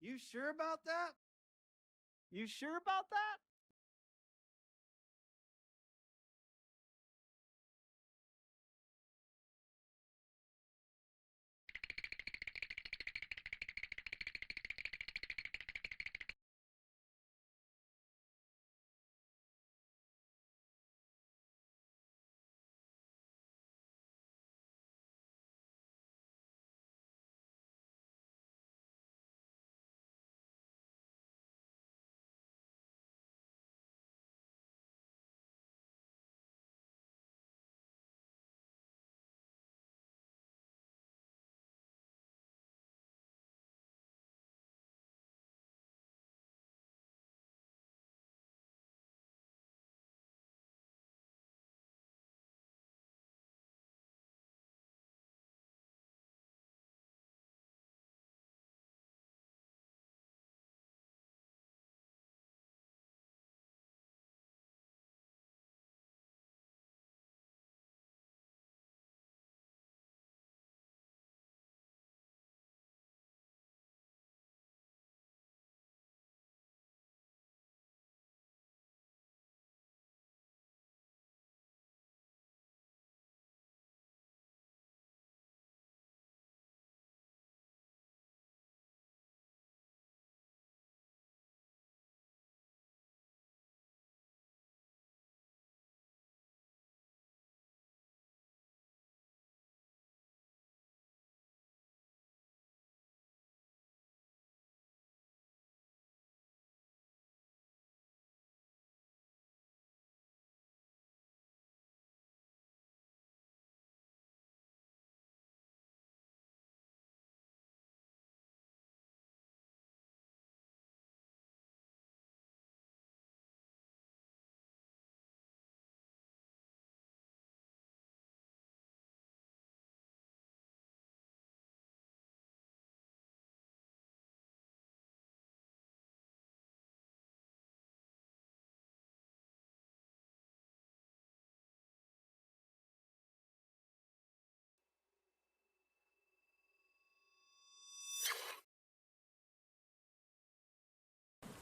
You sure about that? You sure about that?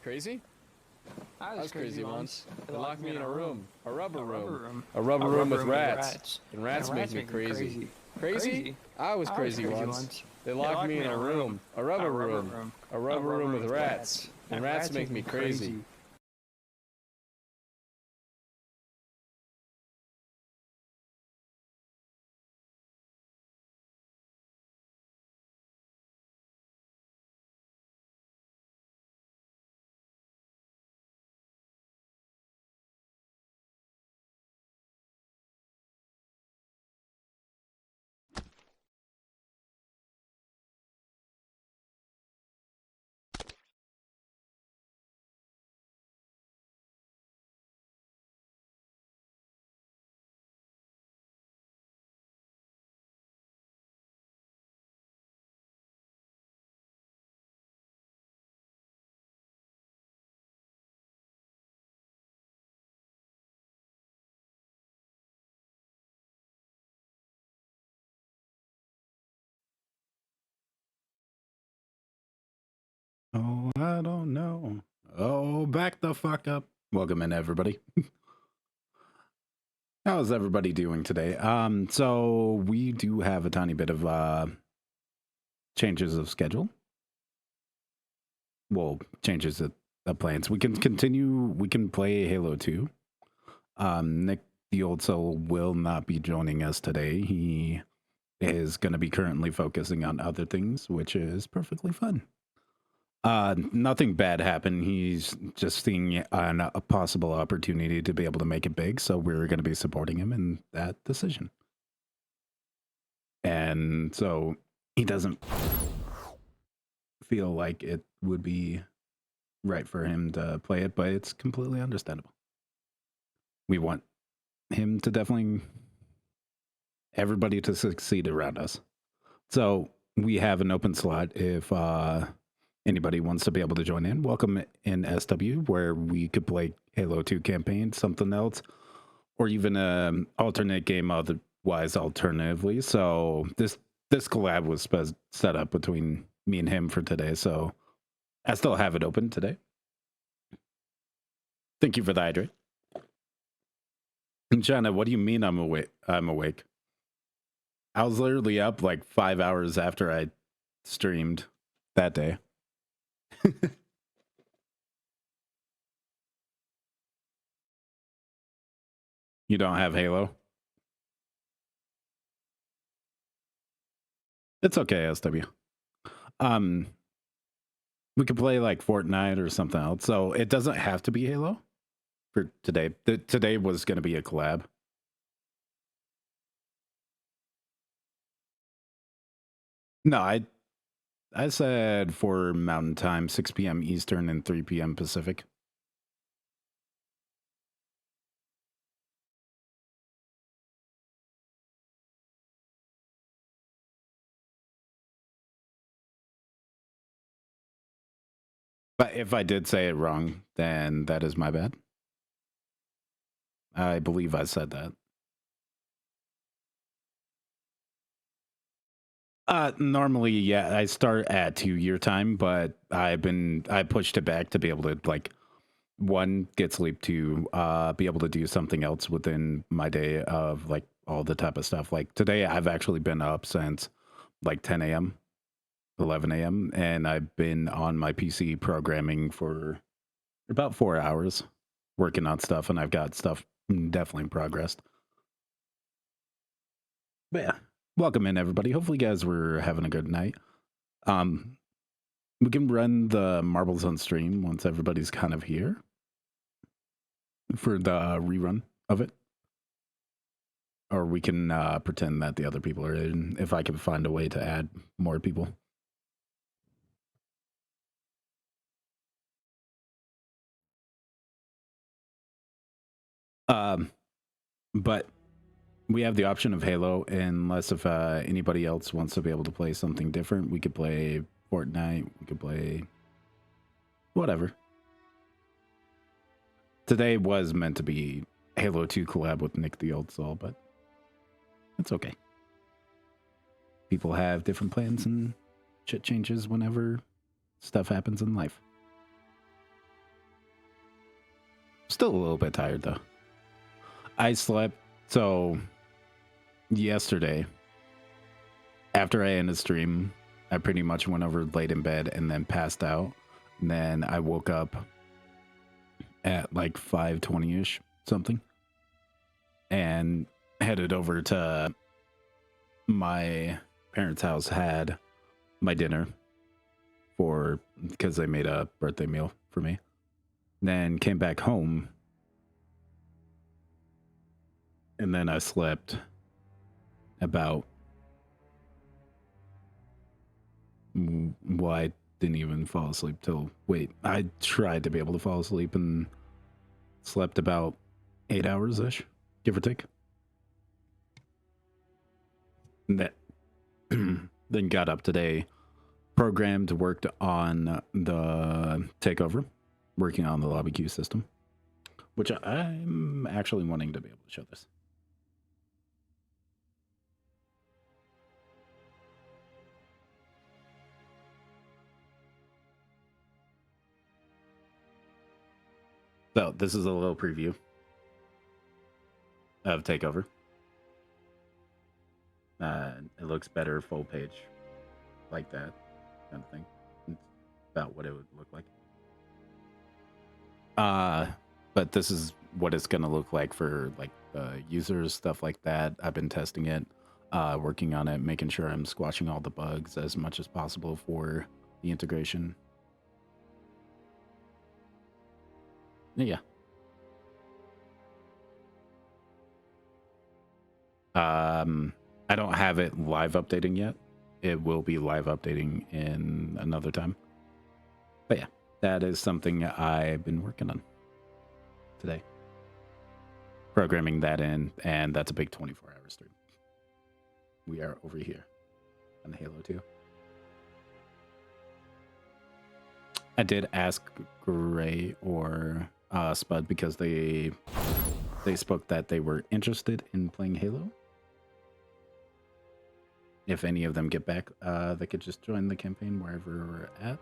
Crazy? I was crazy once. They locked me in a room. A rubber room. A rubber room with rats. And rats make me crazy. Crazy? I was crazy once. They locked me in a room. A rubber room. A rubber room with rats. And rats make me crazy. Oh, I don't know. Oh, back the fuck up. Welcome in, everybody. How's everybody doing today? So we do have a tiny bit of changes of schedule. Well, changes of plans. We can continue. We can play Halo 2. Nick, the old soul, will not be joining us today. He is going to be currently focusing on other things, which is perfectly fun. Nothing bad happened. He's just seeing a possible opportunity to be able to make it big, so we're going to be supporting him in that decision. And so he doesn't feel like it would be right for him to play it, but it's completely understandable. We want him to definitely everybody to succeed around us. So we have an open slot if anybody wants to be able to join in. Welcome in SW, where we could play Halo 2 campaign, something else, or even an alternate game otherwise alternatively. So this collab was set up between me and him for today. So I still have it open today. Thank you for the hydrate. And China, what do you mean I'm awake? I'm awake. I was literally up like 5 hours after I streamed that day. You don't have Halo? It's okay, SW. We could play like Fortnite or something else. So it doesn't have to be Halo for today. Today was going to be a collab. No, I said 4 Mountain Time, 6 p.m. Eastern, and 3 p.m. Pacific. But if I did say it wrong, then that is my bad. I believe I said that. Normally, yeah, I start at 2 your time, but I pushed it back to be able to like, one, get sleep, two, be able to do something else within my day of like all the type of stuff. Like today, I've actually been up since like 10 a.m., 11 a.m., and I've been on my PC programming for about 4 hours, working on stuff, and I've got stuff definitely progressed. But yeah, welcome in everybody. Hopefully you guys were having a good night. We can run the marbles on stream once everybody's kind of here for the rerun of it. Or we can pretend that the other people are in, if I can find a way to add more people. But we have the option of Halo, unless if anybody else wants to be able to play something different. We could play Fortnite, we could play whatever. Today was meant to be Halo 2 collab with Nick the Old Soul, but it's okay. People have different plans and shit changes whenever stuff happens in life. Still a little bit tired though. I slept, so yesterday, after I ended stream, I pretty much went over late in bed and then passed out. And then I woke up at like 5:20ish something and headed over to my parents' house, had my dinner because they made a birthday meal for me. Then came back home, and then I slept about, well, I didn't even fall asleep till, wait, I tried to be able to fall asleep and slept about 8 hours-ish, give or take. And that, then got up today, programmed, worked on the takeover, working on the lobby queue system, which I'm actually wanting to be able to show this. So this is a little preview of takeover. It looks better full page like that kind of thing. It's about what it would look like. But this is what it's going to look like for like users, stuff like that. I've been testing it, working on it, making sure I'm squashing all the bugs as much as possible for the integration. Yeah. I don't have it live updating yet. It will be live updating in another time. But yeah, that is something I've been working on today. Programming that in, and that's a big 24-hour stream. We are over here on Halo 2. I did ask Gray or Spud because they spoke that they were interested in playing Halo. If any of them get back, they could just join the campaign wherever we're at.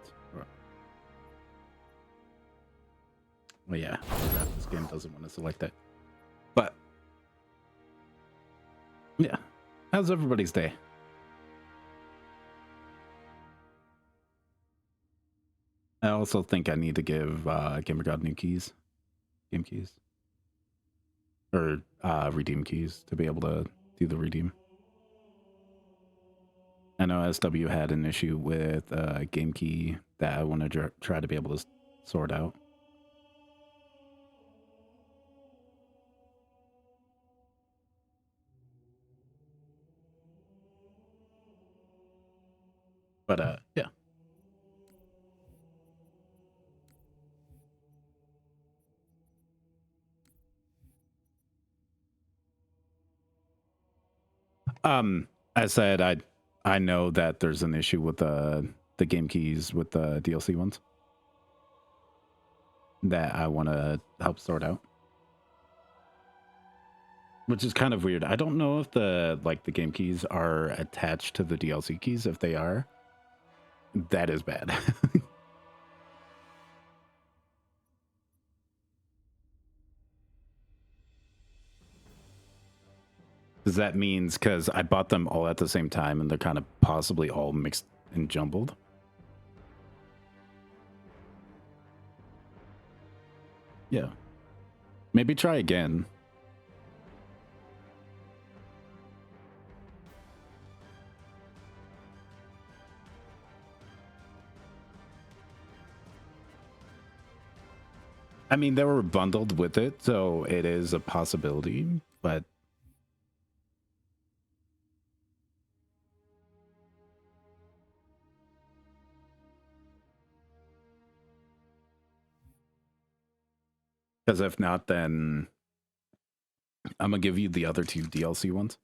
Well, yeah, I forgot this game doesn't want to select it. But yeah, how's everybody's day? I also think I need to give GamerGod new keys, game keys, or redeem keys to be able to do the redeem. I know SW had an issue with game key that I want to try to be able to sort out. But yeah. I said I know that there's an issue with the game keys with the DLC ones that I want to help sort out, which is kind of weird. I don't know if the game keys are attached to the DLC keys. If they are, that is bad. Does that means because I bought them all at the same time and they're kind of possibly all mixed and jumbled? Yeah. Maybe try again. I mean, they were bundled with it, so it is a possibility, but because if not, then I'm gonna give you the other two DLC ones.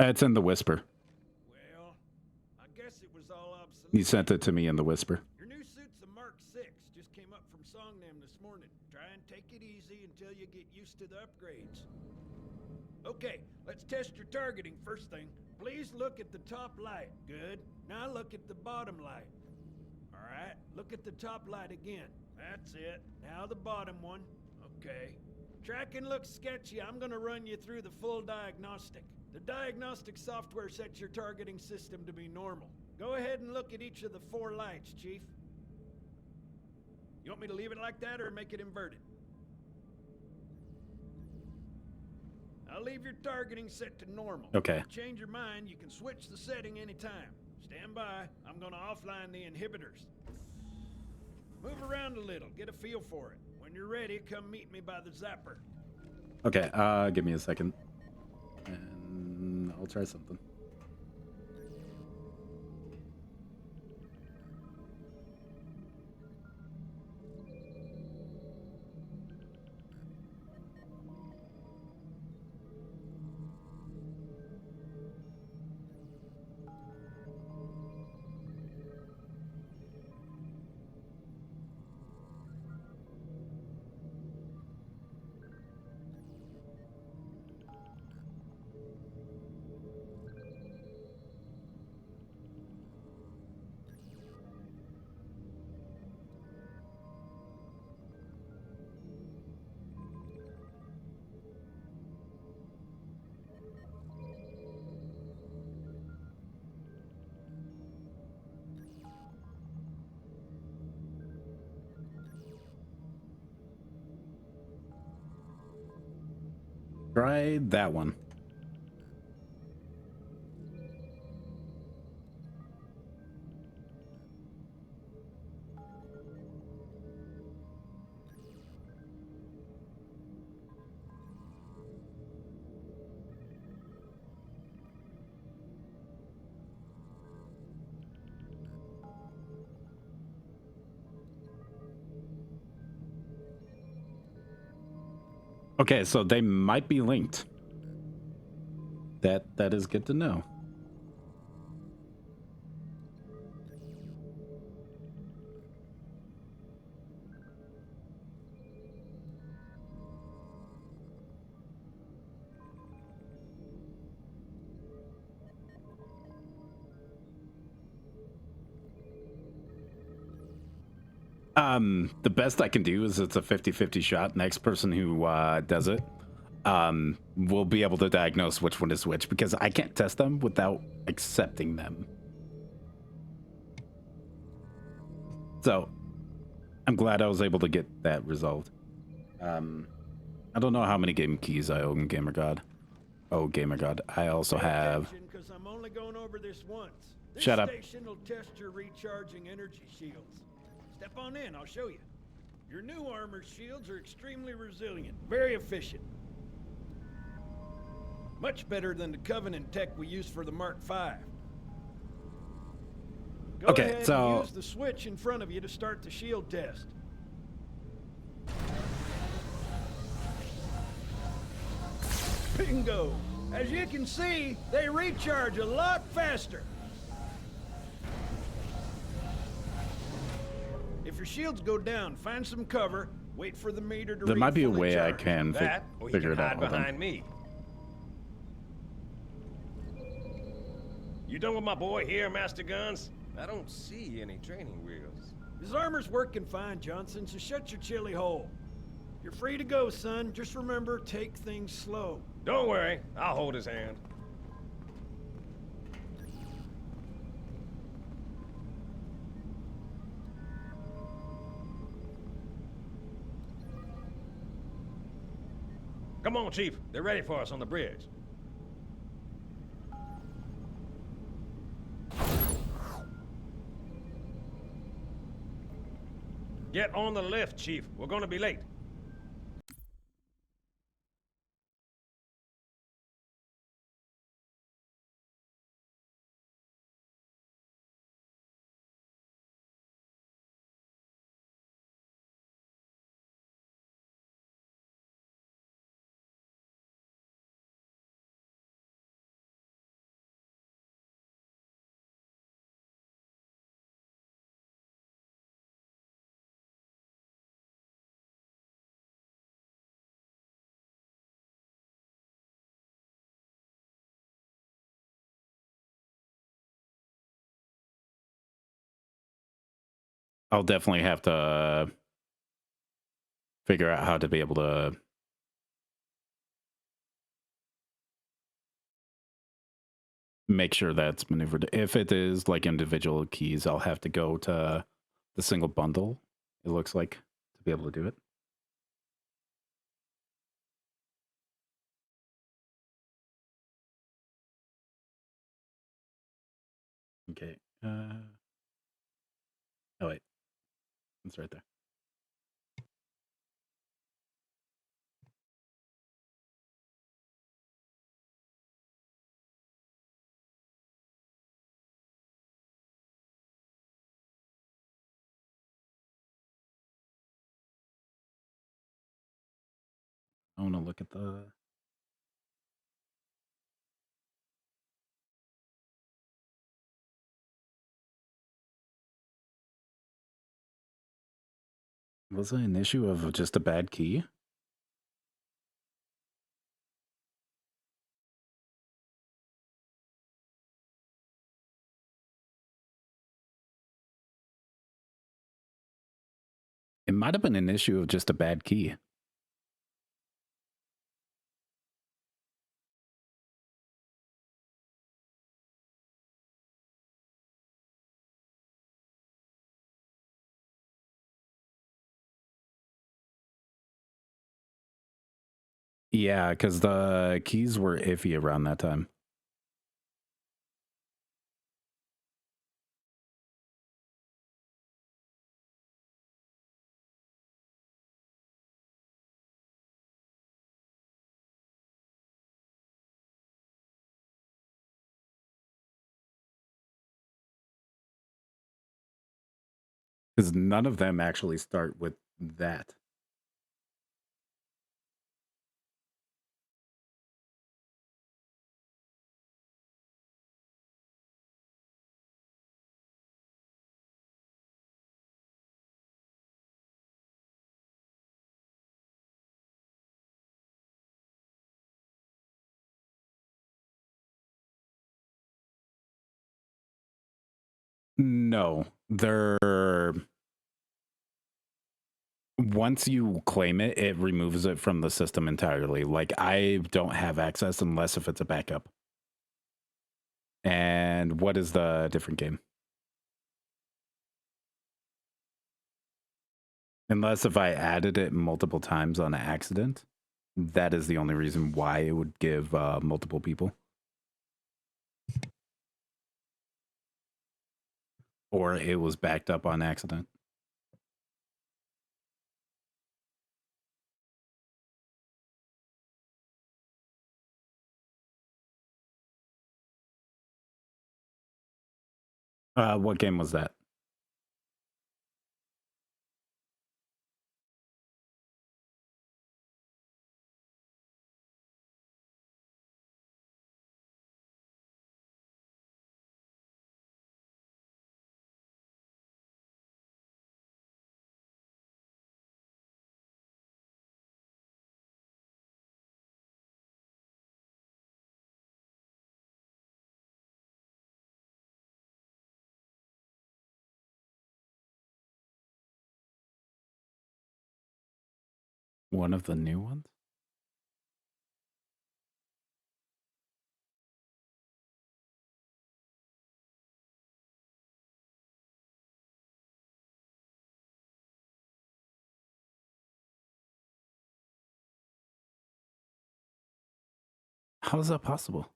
It's in the Whisper. Well, I guess it was all obsolete. He sent it to me in the Whisper. Your new suit's a Mark 6. Just came up from Songnam this morning. Try and take it easy until you get used to the upgrades. Okay, let's test your targeting first thing. Please look at the top light. Good. Now look at the bottom light. All right, look at the top light again. That's it. Now the bottom one. Okay. Tracking looks sketchy. I'm gonna run you through the full diagnostic. The diagnostic software sets your targeting system to be normal. Go ahead and look at each of the 4 lights, Chief. You want me to leave it like that or make it inverted? I'll leave your targeting set to normal. Okay. If you change your mind, you can switch the setting anytime. Stand by. I'm gonna offline the inhibitors. Move around a little, get a feel for it. When you're ready, come meet me by the zapper. Okay, give me a second. And I'll try something. Try that one. Okay, so they might be linked. That is good to know. The best I can do is it's a 50-50 shot. Next person who does it will be able to diagnose which one is which, because I can't test them without accepting them. So I'm glad I was able to get that resolved. I don't know how many game keys I own, Gamer God. Oh, Gamer God. I also have... Because I'm only going over this once. This Shut up. station will test your recharging energy shields. Step on in, I'll show you. Your new armor shields are extremely resilient, very efficient. Much better than the Covenant tech we use for the Mark V. Go ahead and use the switch in front of you to start the shield test. Bingo! As you can see, they recharge a lot faster. If your shields go down, find some cover, wait for the meter to There might be a way I charge. can figure it out. Behind me. You done with my boy here, Master Guns? I don't see any training wheels. His armor's working fine, Johnson, so shut your chilly hole. You're free to go, son. Just remember, take things slow. Don't worry, I'll hold his hand. Come on, Chief. They're ready for us on the bridge. Get on the lift, Chief. We're gonna be late. I'll definitely have to figure out how to be able to make sure that's maneuvered. If it is like individual keys, I'll have to go to the single bundle, it looks like, to be able to do it. Okay. Oh, wait. It's right there. I want to look at the... Was it an issue of just a bad key? It might have been an issue of just a bad key. Yeah, because the keys were iffy around that time. Because none of them actually start with that. No, they're once you claim it, it removes it from the system entirely. Like, I don't have access unless if it's a backup. And what is the different game? Unless if I added it multiple times on accident, that is the only reason why it would give multiple people. Or it was backed up on accident. What game was that? One of the new ones? How is that possible?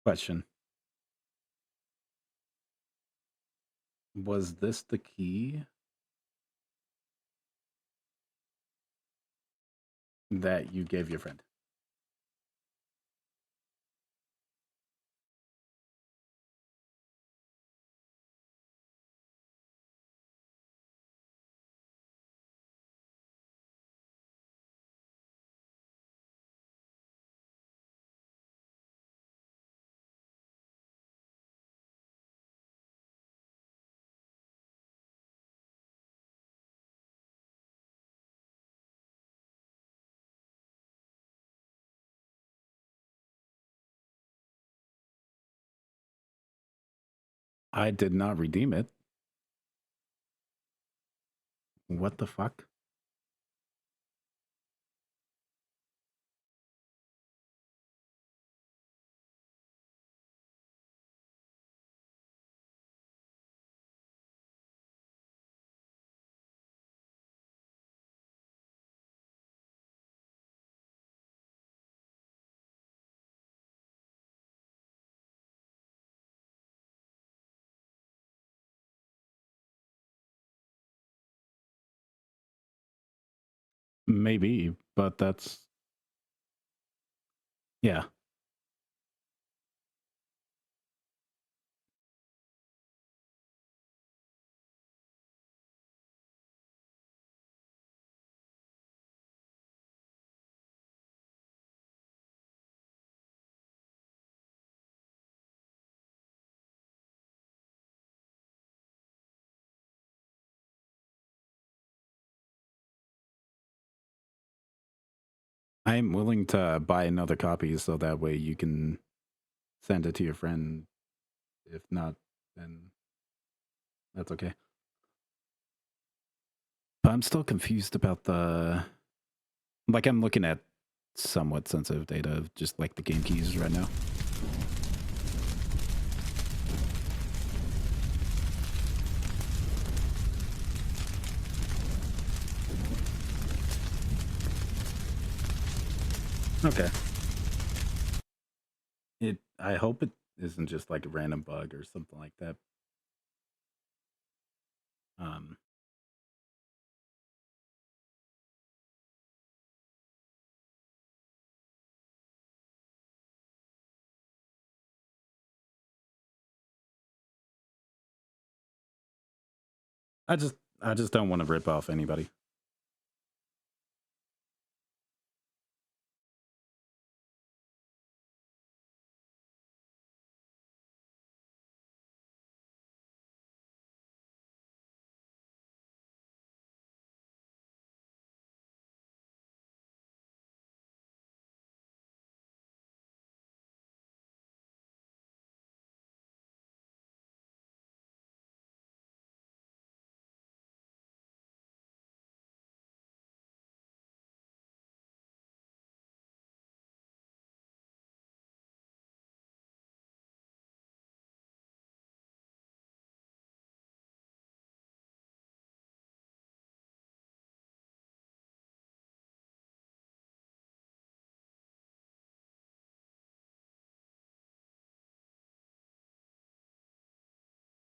Question. Was this the key that you gave your friend? I did not redeem it. What the fuck? Maybe, but that's... Yeah. I am willing to buy another copy so that way you can send it to your friend. If not, then that's okay. But I'm still confused about the... Like, I'm looking at somewhat sensitive data of just like the game keys right now. Okay. I hope it isn't just like a random bug or something like that. I just don't want to rip off anybody.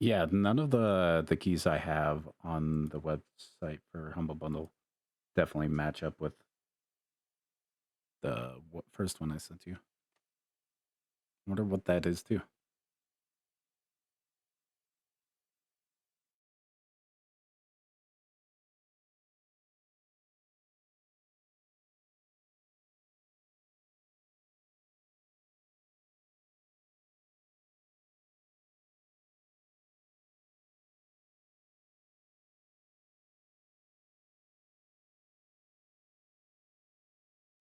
Yeah, none of the keys I have on the website for Humble Bundle definitely match up with the first one I sent you. I wonder what that is too.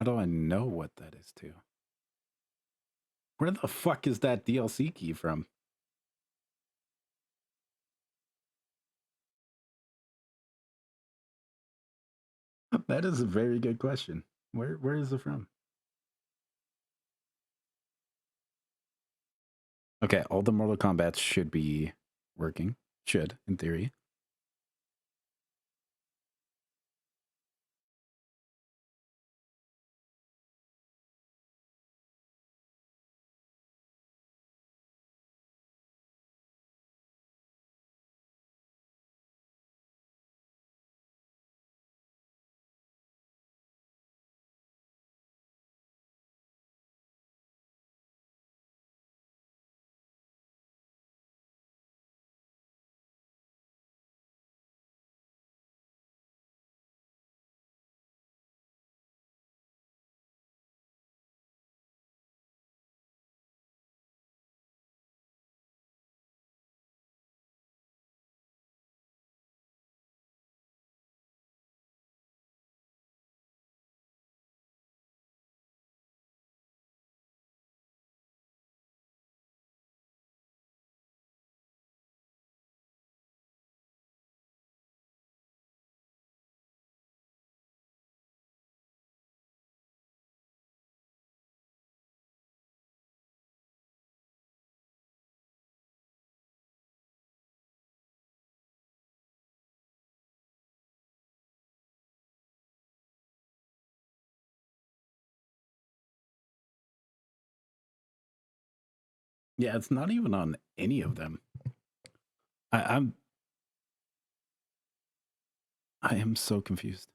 How do I know what that is too? Where the fuck is that DLC key from? That is a very good question. Where is it from? Okay, all the Mortal Kombats should be working. Should, in theory. Yeah, it's not even on any of them. I am so confused.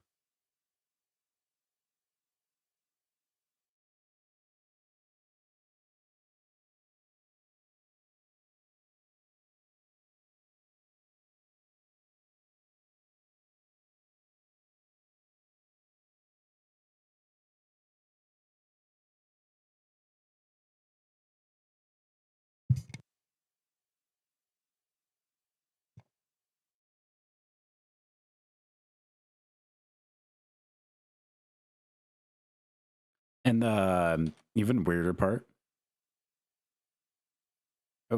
And the even weirder part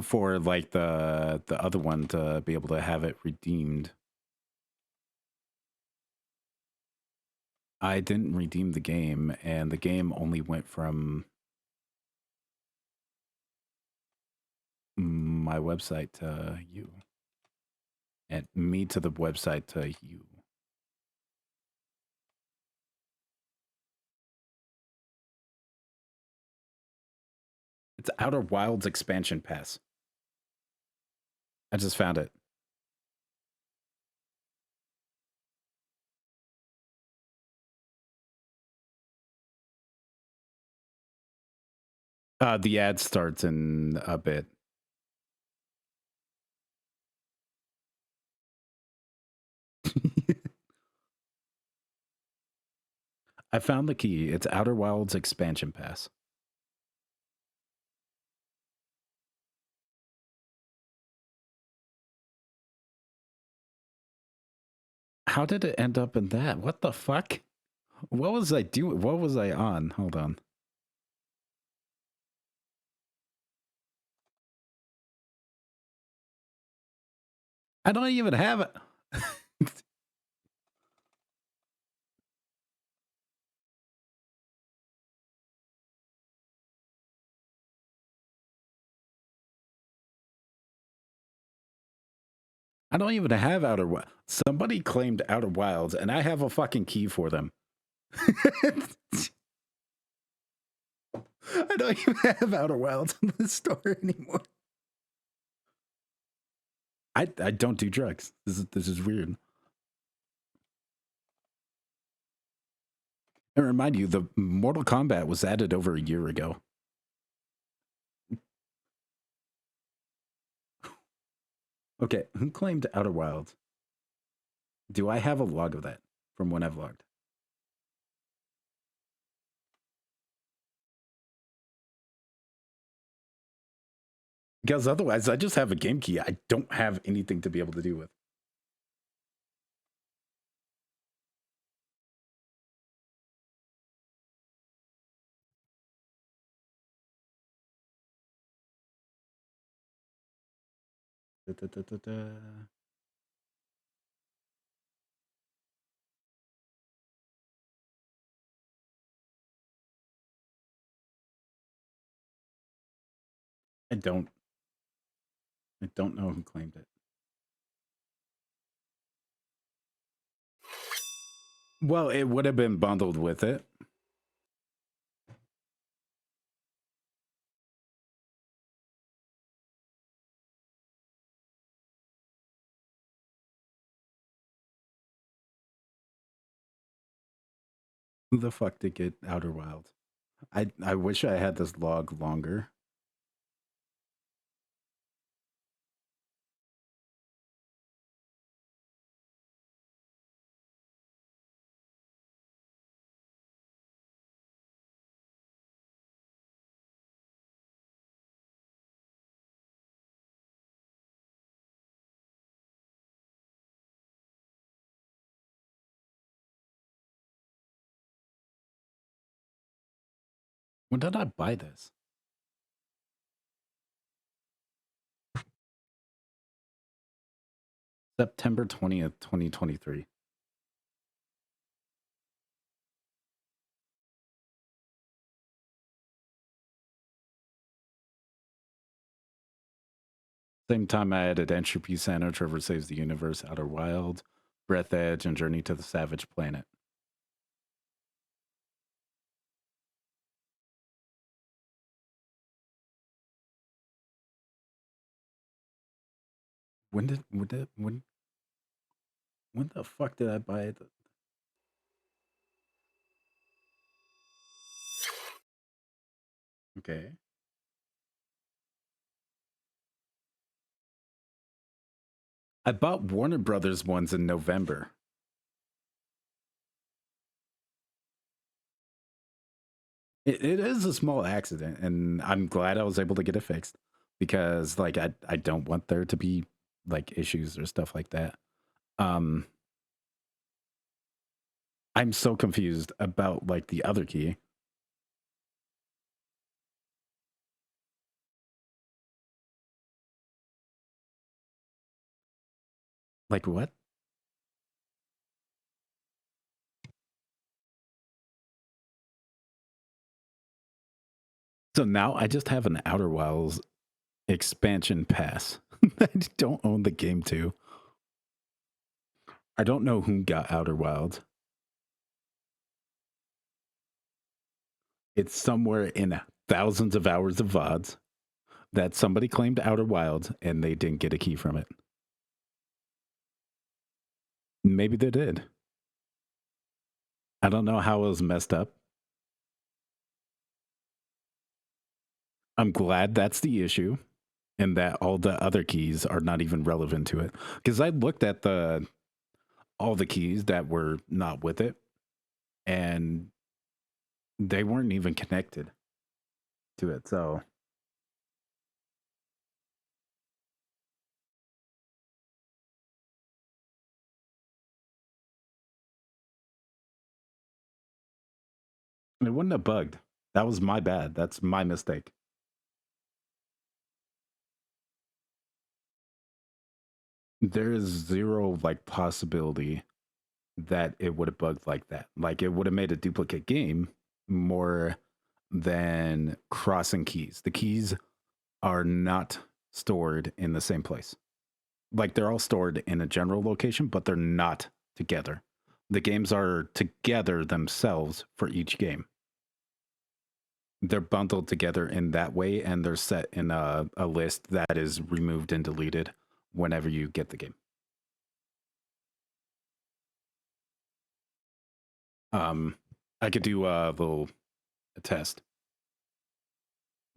for like the other one to be able to have it redeemed. I didn't redeem the game, and the game only went from my website to you. And me to the website to you. It's Outer Wilds expansion pass. I just found it. The ad starts in a bit. I found the key. It's Outer Wilds expansion pass. How did it end up in that? What the fuck? What was I doing? What was I on? Hold on. I don't even have it. I don't even have Outer Wilds. Somebody claimed Outer Wilds, and I have a fucking key for them. I don't even have Outer Wilds on the store anymore. I don't do drugs. This is weird. And remind you, the Mortal Kombat was added over a year ago. Okay, who claimed Outer Wilds? Do I have a log of that from when I've logged? Because otherwise, I just have a game key. I don't have anything to be able to do with. I don't know who claimed it. Well, it would have been bundled with it. Who the fuck did get Outer Wilds? I wish I had this log longer. When did I buy this? September 20th, 2023. Same time I added Entropy Center, Trevor Saves the Universe, Outer Wild, Breath Edge, and Journey to the Savage Planet. When the fuck did I buy it? Okay. I bought Warner Brothers ones in November. It is a small accident, and I'm glad I was able to get it fixed because, like, I don't want there to be like issues or stuff like that. I'm so confused about like the other key. Like what? So now I just have an Outer Wilds expansion pass. I don't own the game too. I don't know who got Outer Wilds. It's somewhere in thousands of hours of VODs that somebody claimed Outer Wilds and they didn't get a key from it. Maybe they did. I don't know how it was messed up. I'm glad that's the issue and that all the other keys are not even relevant to it. Because I looked at all the keys that were not with it and they weren't even connected to it. So it wouldn't have bugged. That was my bad. That's my mistake. There is zero like possibility that it would have bugged like that. Like it would have made a duplicate game more than crossing keys. The keys are not stored in the same place. Like they're all stored in a general location, but they're not together. The games are together themselves for each game. They're bundled together in that way, and they're set in a list that is removed and deleted whenever you get the game. I could do a little test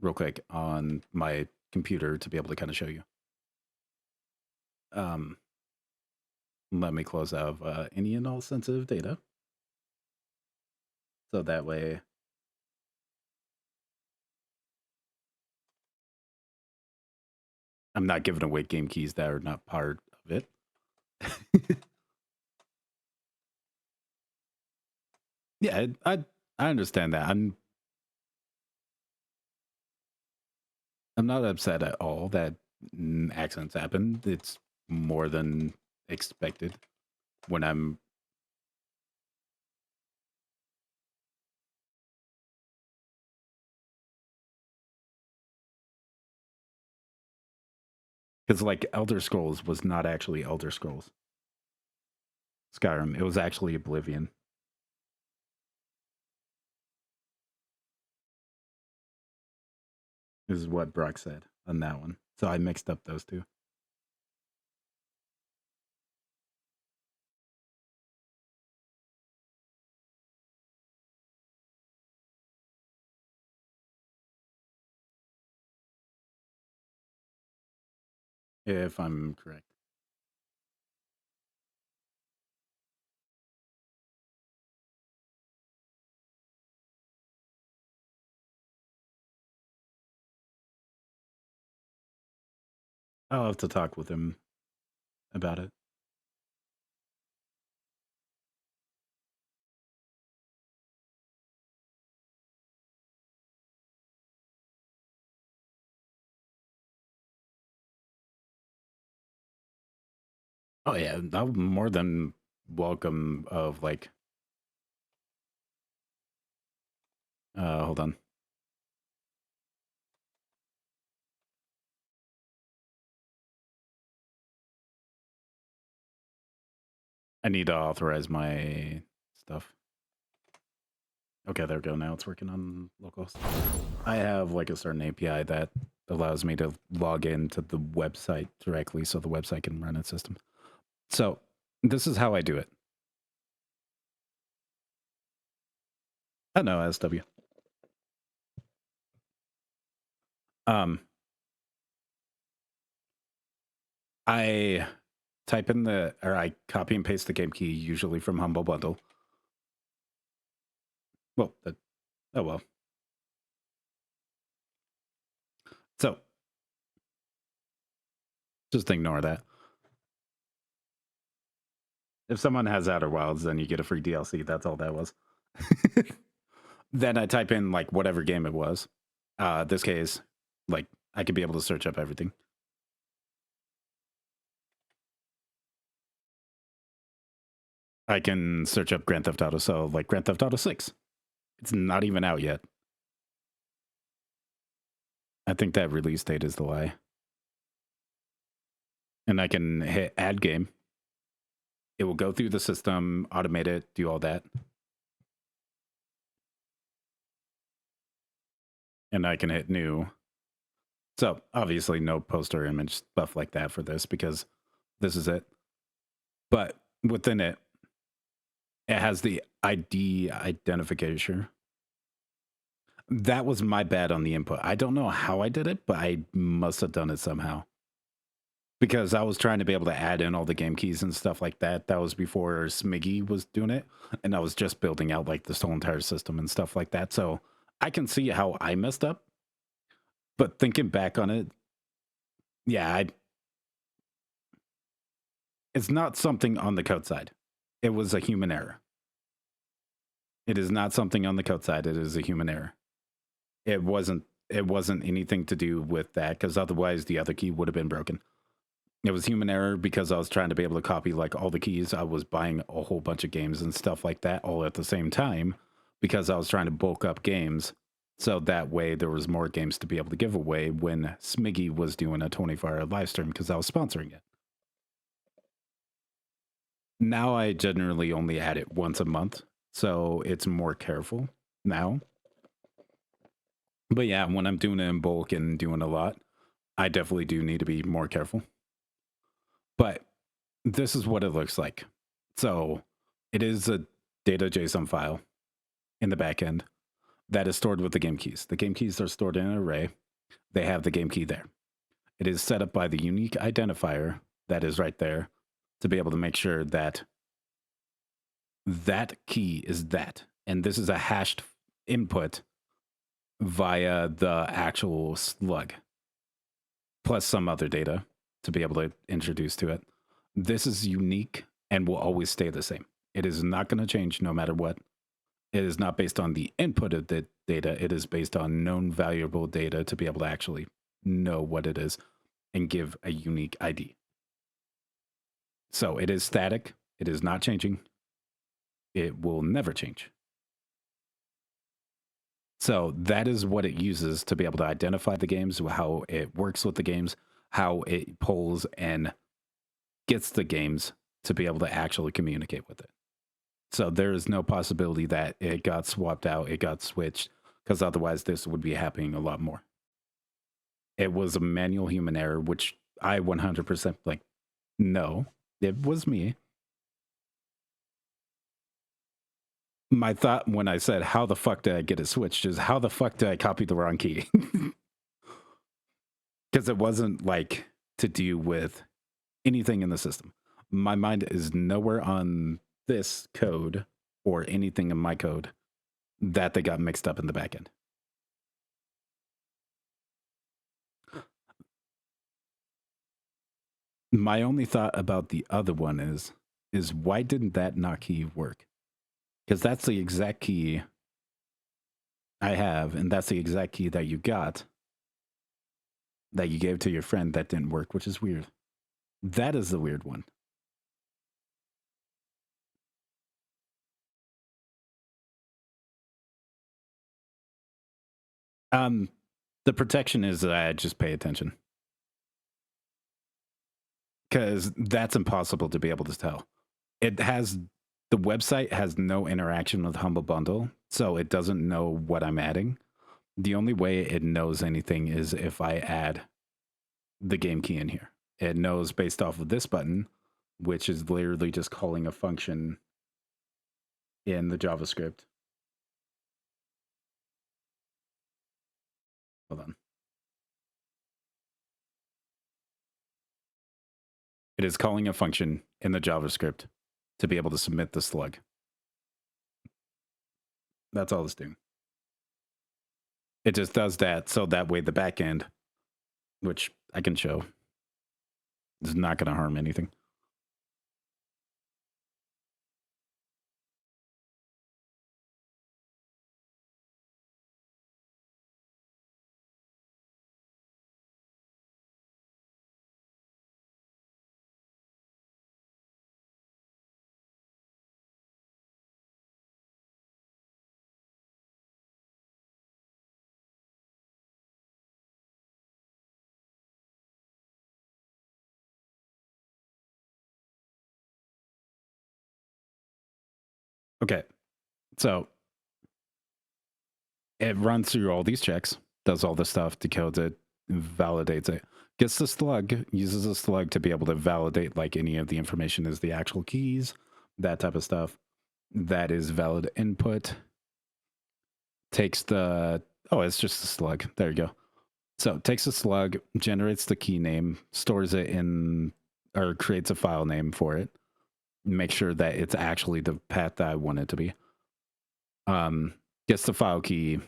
real quick on my computer to be able to kind of show you. Let me close out any and all sensitive data. So that way I'm not giving away game keys that are not part of it. Yeah, I understand that. I'm not upset at all that accidents happen. It's more than expected when I'm because like Elder Scrolls was not actually Elder Scrolls. Skyrim, it was actually Oblivion. This is what Brock said on that one. So I mixed up those two. If I'm correct. I'll have to talk with him about it. Oh yeah, I'm more than welcome of like hold on. I need to authorize my stuff. Okay, there we go. Now it's working on localhost. I have like a certain API that allows me to log into the website directly so the website can run its system. So this is how I do it. Oh no, SW. I type in I copy and paste the game key, usually from Humble Bundle. Well, oh well. So just ignore that. If someone has Outer Wilds, then you get a free DLC. That's all that was. Then I type in like whatever game it was. This case, like I could be able to search up everything. I can search up Grand Theft Auto. So like Grand Theft Auto 6. It's not even out yet. I think that release date is the lie. And I can hit add game. It will go through the system, automate it, do all that. And I can hit new. So obviously no poster image stuff like that for this because this is it. But within it, it has the ID identification. That was my bad on the input. I don't know how I did it, but I must have done it somehow. Because I was trying to be able to add in all the game keys and stuff like that. That was before Smiggy was doing it. And I was just building out like this whole entire system and stuff like that. So I can see how I messed up. But thinking back on it, yeah, it's not something on the code side. It was a human error. It is not something on the code side. It is a human error. It wasn't anything to do with that because otherwise the other key would have been broken. It was human error because I was trying to be able to copy like all the keys. I was buying a whole bunch of games and stuff like that all at the same time because I was trying to bulk up games. So that way there was more games to be able to give away when Smiggy was doing a 24-hour live stream because I was sponsoring it. Now I generally only add it once a month. So it's more careful now. But yeah, when I'm doing it in bulk and doing a lot, I definitely do need to be more careful. But this is what it looks like. So it is a data JSON file in the backend that is stored with the game keys. The game keys are stored in an array. They have the game key there. It is set up by the unique identifier that is right there to be able to make sure that that key is that. And this is a hashed input via the actual slug, plus some other data to be able to introduce to it. This is unique and will always stay the same. It is not going to change no matter what. It is not based on the input of the data. It is based on known valuable data to be able to actually know what it is and give a unique ID. So it is static. It is not changing. It will never change. So that is what it uses to be able to identify the games, how it works with the games, how it pulls and gets the games to be able to actually communicate with it. So there is no possibility that it got swapped out, it got switched, because otherwise this would be happening a lot more. It was a manual human error, which I 100% like, no, it was me. My thought when I said, how the fuck did I get it switched, is how the fuck did I copy the wrong key? Because it wasn't like to do with anything in the system. My mind is nowhere on this code or anything in my code that they got mixed up in the backend. My only thought about the other one is why didn't that not key work? Because that's the exact key I have, and that's the exact key that you got, that you gave to your friend that didn't work, which is weird. That is the weird one. The protection is that I just pay attention. Because that's impossible to be able to tell. It has, the website has no interaction with Humble Bundle, so it doesn't know what I'm adding. The only way it knows anything is if I add the game key in here. It knows based off of this button, which is literally just calling a function in the JavaScript. Hold on. It is calling a function in the JavaScript to be able to submit the slug. That's all it's doing. It just does that so that way the backend, which I can show, is not going to harm anything. Okay, so it runs through all these checks, does all this stuff, decodes it, validates it, gets the slug, uses the slug to be able to validate like any of the information is the actual keys, that type of stuff. That is valid input. Takes the, oh, it's just a slug. There you go. So it takes a slug, generates the key name, stores it in, or creates a file name for it. Make sure that it's actually the path that I want it to be. Gets the file key,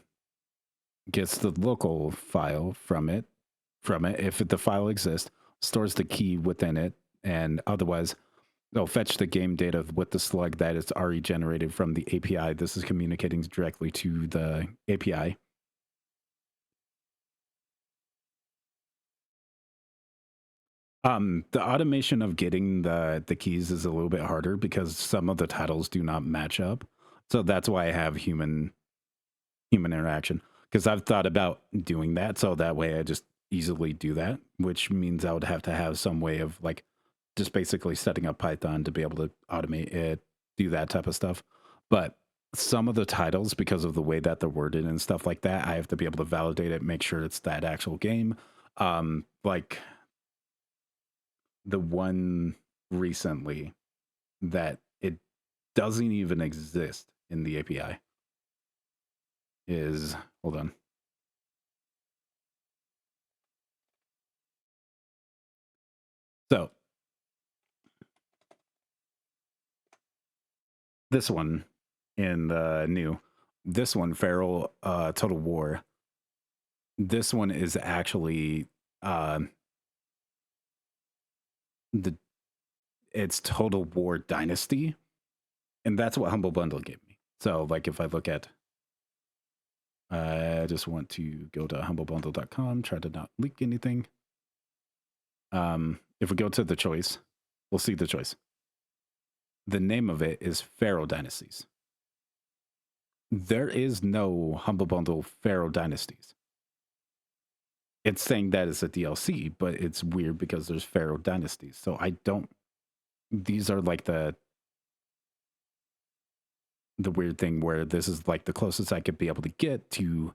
gets the local file from it. If the file exists, stores the key within it, and otherwise, they'll fetch the game data with the slug that is already generated from the API. This is communicating directly to the API. The automation of getting the keys is a little bit harder because some of the titles do not match up. So that's why I have human interaction, because I've thought about doing that. So that way I just easily do that, which means I would have to have some way of like just basically setting up Python to be able to automate it, do that type of stuff. But some of the titles, because of the way that they're worded and stuff like that, I have to be able to validate it, make sure it's that actual game. Like the one recently that it doesn't even exist in the API is, hold on. So this one in the new, this one, Feral Total War, this one is actually it's Total War Dynasty, and that's what Humble Bundle gave me. So like if I look at, I just want to go to humblebundle.com, try to not leak anything. If we go to the choice, we'll see the choice. The name of it is Pharaoh Dynasties. There is no Humble Bundle Pharaoh Dynasties. It's saying that it's a DLC, but it's weird because there's Pharaoh Dynasties. So I don't, these are like the weird thing where this is like the closest I could be able to get to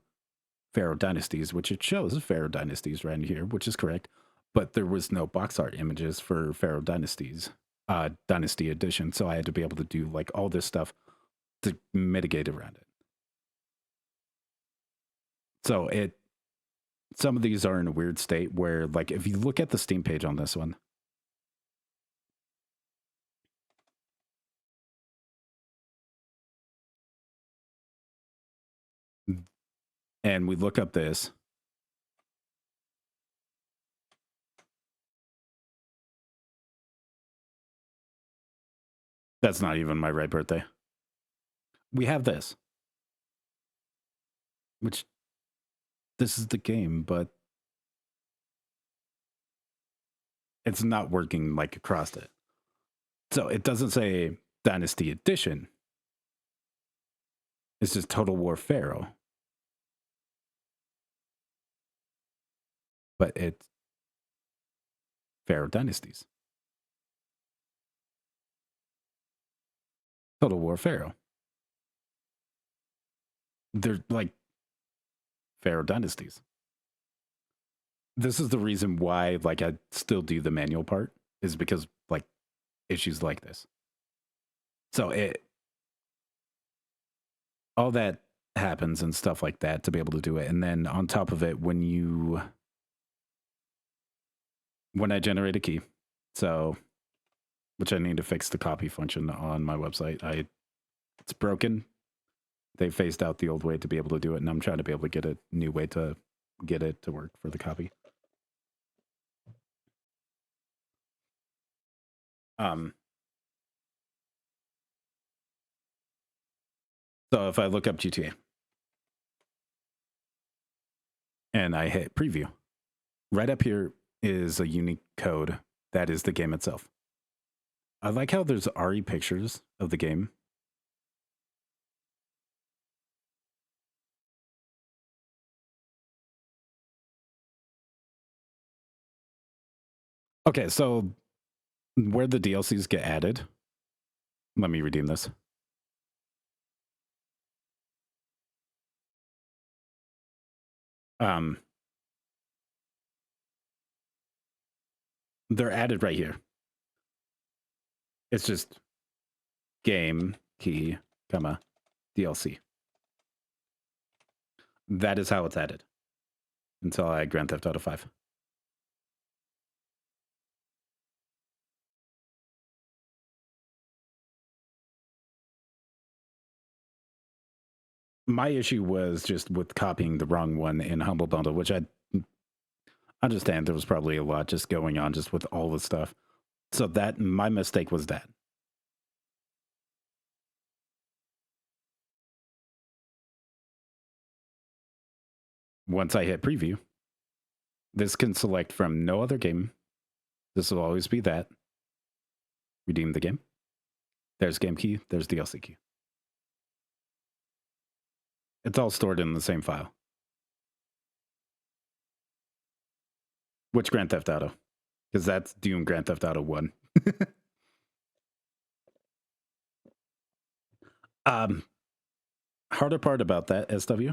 Pharaoh Dynasties, which it shows Pharaoh Dynasties right here, which is correct. But there was no box art images for Pharaoh Dynasties, Dynasty Edition. So I had to be able to do like all this stuff to mitigate around it. So some of these are in a weird state where, like, if you look at the Steam page on this one, and we look up this, that's not even my right birthday. We have this, which this is the game, but it's not working like across it. So it doesn't say Dynasty Edition. It's just Total War Pharaoh. But it's Pharaoh Dynasties. Total War Pharaoh. They're like Pharaoh Dynasties. This is the reason why, like, I still do the manual part, is because, like, issues like this. So all that happens and stuff like that to be able to do it. And then on top of it, when I generate a key, so, which I need to fix the copy function on my website. It's broken. They phased out the old way to be able to do it, and I'm trying to be able to get a new way to get it to work for the copy. So if I look up GTA and I hit preview, right up here is a unique code that is the game itself. I like how there's RE pictures of the game. Okay, so where the DLCs get added, let me redeem this. They're added right here. It's just game, key, comma, DLC. That is how it's added until I Grand Theft Auto 5. My issue was just with copying the wrong one in Humble Bundle, which I understand there was probably a lot just going on just with all the stuff. So that, my mistake was that. Once I hit preview, this can select from no other game. This will always be that. Redeem the game. There's game key, there's DLC key. It's all stored in the same file. Which Grand Theft Auto? Because that's Doom Grand Theft Auto 1. Harder part about that, SW.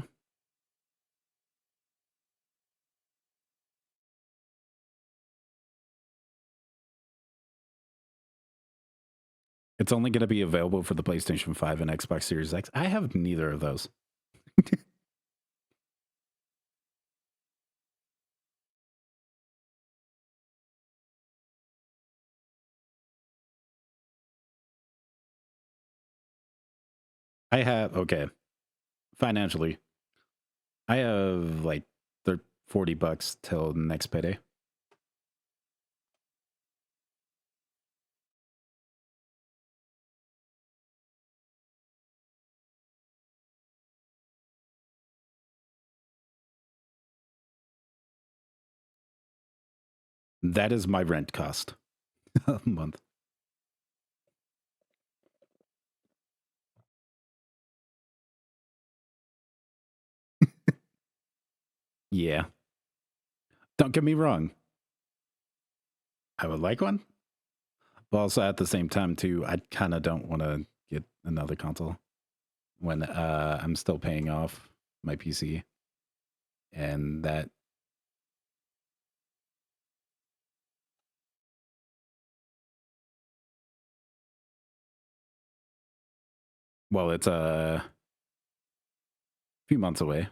It's only going to be available for the PlayStation 5 and Xbox Series X. I have neither of those. I have, okay, financially, I have like $40 till next payday. That is my rent cost a month. Yeah. Don't get me wrong. I would like one. But also at the same time, too, I kind of don't want to get another console when I'm still paying off my PC. And that... Well, it's a few months away.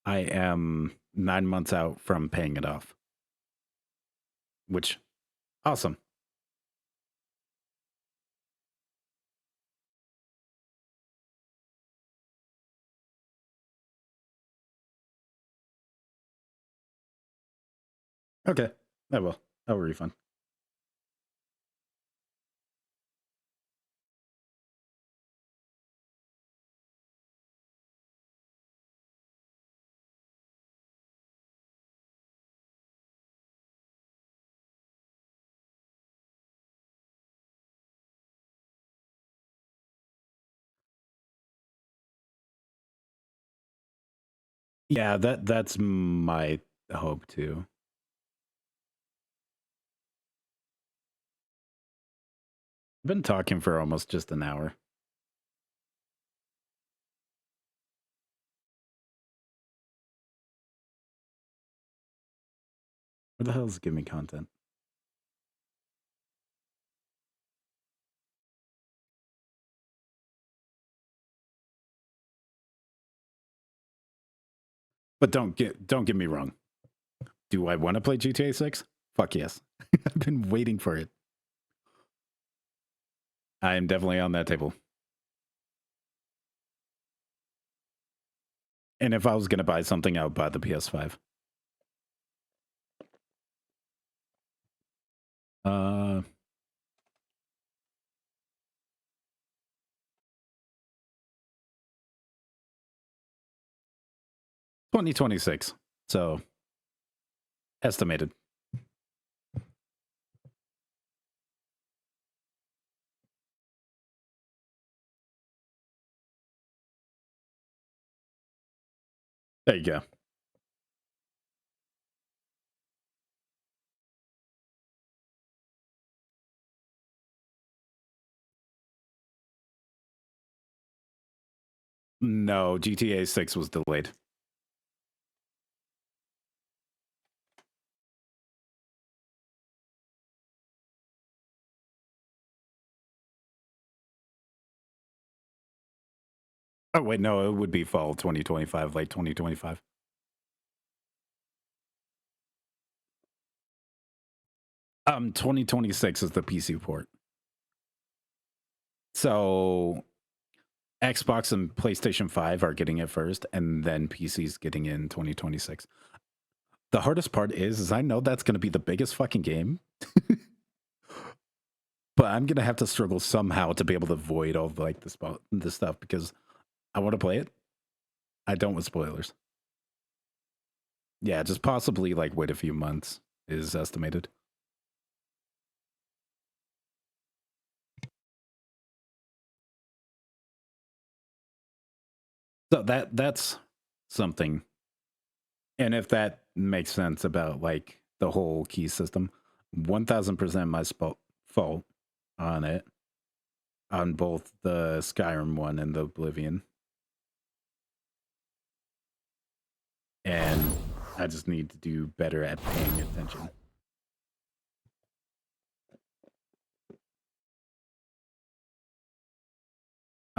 I am 9 months out from paying it off. Which, awesome. Okay, I will. I'll refund. Yeah, that's my hope too. I've been talking for almost just an hour. Where the hell is Give Me Content? But don't get me wrong. Do I want to play GTA 6? Fuck yes. I've been waiting for it. I am definitely on that table. And if I was going to buy something, I would buy the PS5. 2026. So, estimated. There you go. No, GTA 6 was delayed. Oh, wait, no, it would be fall 2025, late 2025. Um, 2026 is the PC port. So Xbox and PlayStation 5 are getting it first, and then PC's getting in 2026. The hardest part is I know that's going to be the biggest fucking game. But I'm going to have to struggle somehow to be able to avoid all the, like the stuff because I want to play it. I don't with spoilers. Yeah, just possibly like wait a few months is estimated. So that's something. And if that makes sense about like the whole key system, 1000% my fault on it, on both the Skyrim one and the Oblivion. And I just need to do better at paying attention.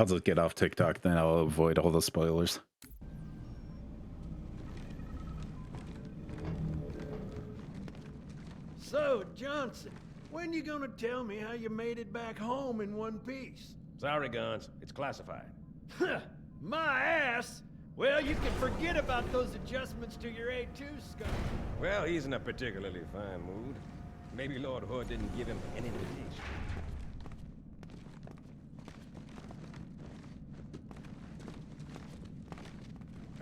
I'll just get off TikTok, then I'll avoid all the spoilers. So, Johnson, when you gonna tell me how you made it back home in one piece? Sorry, Guns. It's classified. My ass! Well, you can forget about those adjustments to your A2 scope. Well, he's in a particularly fine mood. Maybe Lord Hood didn't give him an invitation.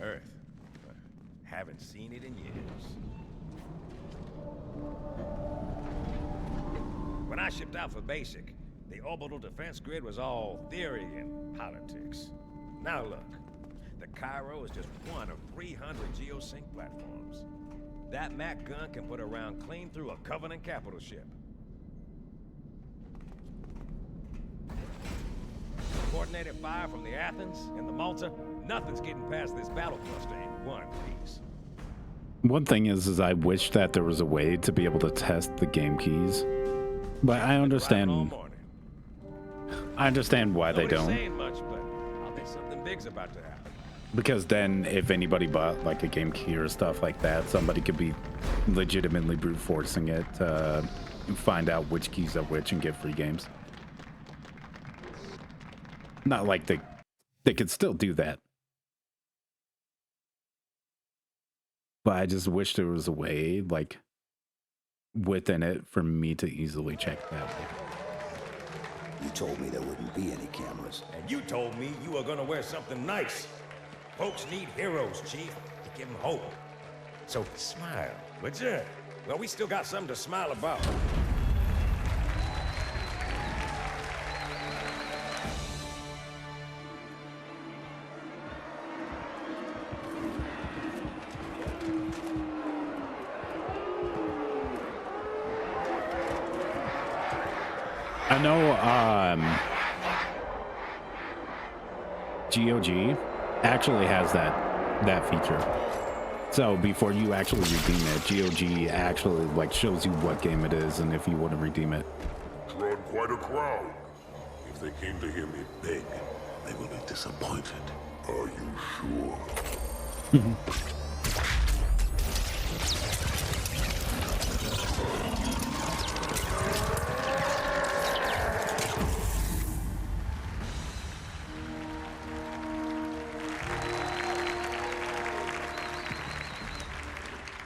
Earth. Haven't seen it in years. When I shipped out for basic, the orbital defense grid was all theory and politics. Now look, the Cairo is just one of 300 geosync platforms. That Mac gun can put a round clean through a Covenant capital ship. Coordinated fire from the Athens and the Malta, nothing's getting past this battle cluster in one piece. One thing is I wish that there was a way to be able to test the game keys, but I understand. I understand why they don't. Saying much, but I think something big's about to happen. Because then, if anybody bought like a game key or stuff like that, somebody could be legitimately brute forcing it to find out which keys are which and get free games. Not like they could still do that. But I just wish there was a way, like, within it for me to easily check that way. You told me there wouldn't be any cameras. And you told me you were gonna wear something nice. Folks need heroes, Chief, to give them hope. So smile, would you? Well, we still got something to smile about. I know GOG actually has that feature. So before you actually redeem it, GOG actually like shows you what game it is and if you want to redeem it. Drawn quite a crowd. If they came to hear me beg, They will be disappointed. are you sure?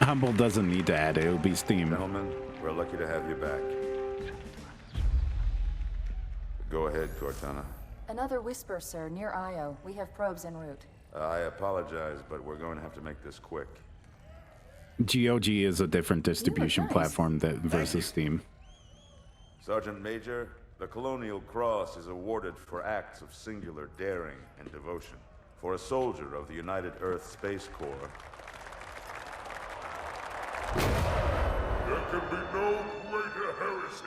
Humble doesn't need to add it, it'll be Steam. Gentlemen, we're lucky to have you back. Go ahead, Cortana. Another whisper, sir, near Io. We have probes en route. I apologize, but we're going to have to make this quick. GOG is a different distribution platform versus Steam. Sergeant Major, the Colonial Cross is awarded for acts of singular daring and devotion. For a soldier of the United Earth Space Corps. There can be no greater heresy.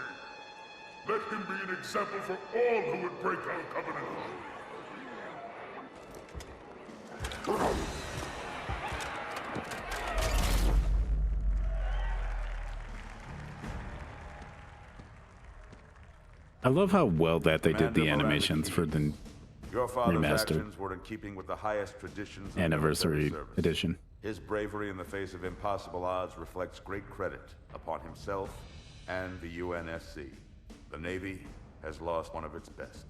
Let him be an example for all who would break our covenant. I love how well that they did the Commander animations for the Your father's remastered actions were in keeping with the highest traditions of anniversary military service. edition. His bravery in the face of impossible odds reflects great credit upon himself and the UNSC. The Navy has lost one of its best.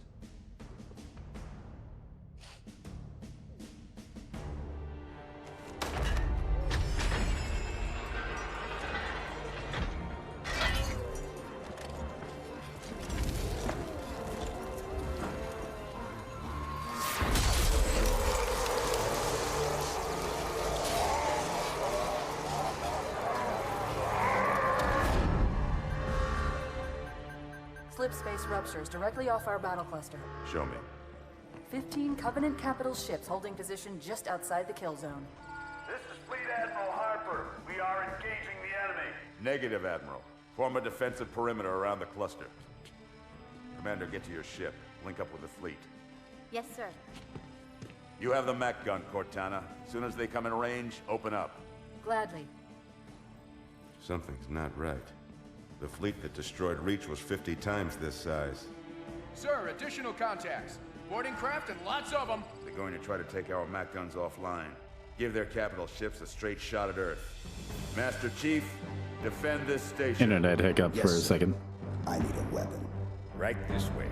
Slip space ruptures directly off our battle cluster. Show me. 15 Covenant capital ships holding position just outside the kill zone. This is Fleet Admiral Harper. We are engaging the enemy. Negative, Admiral. Form a defensive perimeter around the cluster. Commander, get to your ship. Link up with the fleet. Yes, sir. You have the Mac gun, Cortana. As soon as they come in range, open up. Gladly. Something's not right. The fleet that destroyed Reach was 50 times this size. Sir, additional contacts. Boarding craft and lots of them. They're going to try to take our MAC guns offline. Give their capital ships a straight shot at Earth. Master Chief, defend this station. Internet hiccup for a second. I need a weapon. Right this way.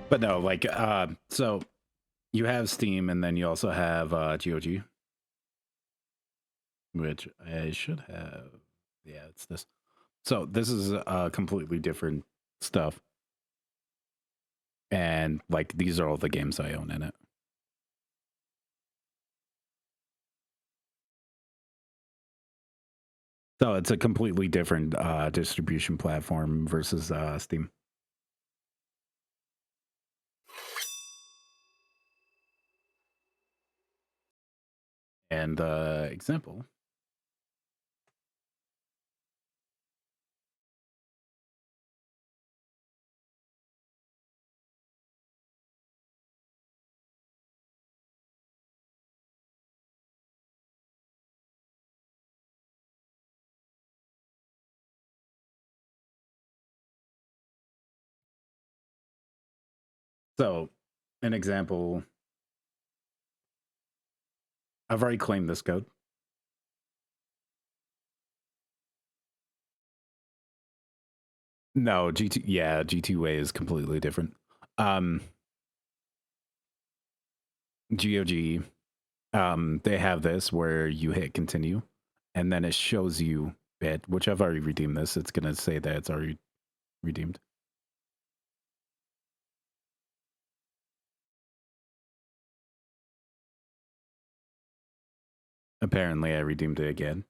But no, like, so you have Steam, and then you also have GOG, which I should have. Yeah, it's this. So this is completely different stuff. And like, these are all the games I own in it. So it's a completely different distribution platform versus Steam. And example. So, an example, I've already claimed this code. No, G2, yeah, G2A is completely different. GOG, they have this where you hit continue, and then it shows you it, which I've already redeemed this. It's going to say that it's already redeemed. Apparently, I redeemed it again.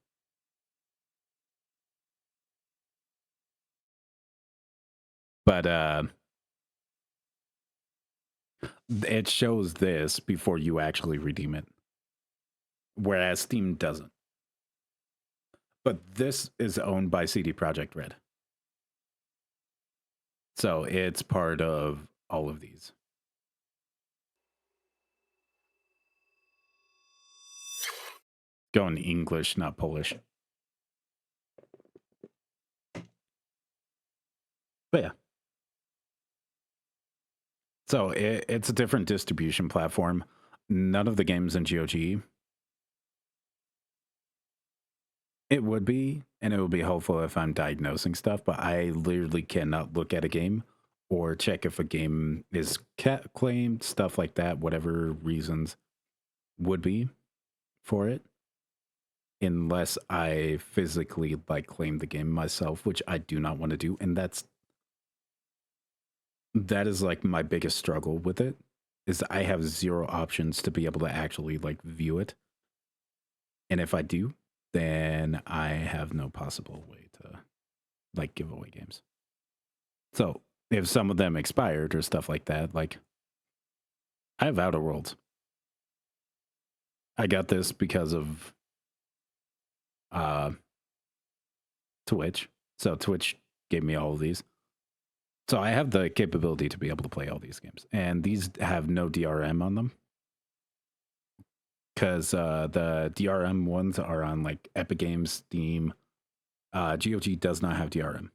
But it shows this before you actually redeem it, whereas Steam doesn't. But this is owned by CD Projekt Red. So it's part of all of these. Going English, not Polish. But yeah. So it's a different distribution platform. None of the games in GOG. It would be, and it would be helpful if I'm diagnosing stuff, but I literally cannot look at a game or check if a game is claimed, stuff like that, whatever reasons would be for it, unless I physically like claim the game myself, which I do not want to do. And that is like my biggest struggle with it, is I have zero options to be able to actually like view it. And if I do, then I have no possible way to like give away games. So if some of them expired or stuff like that, like I have Outer Worlds. I got this because of Twitch. So Twitch gave me all of these. So I have the capability to be able to play all these games. And these have no DRM on them. Because the DRM ones are on like Epic Games, Steam. GOG does not have DRM.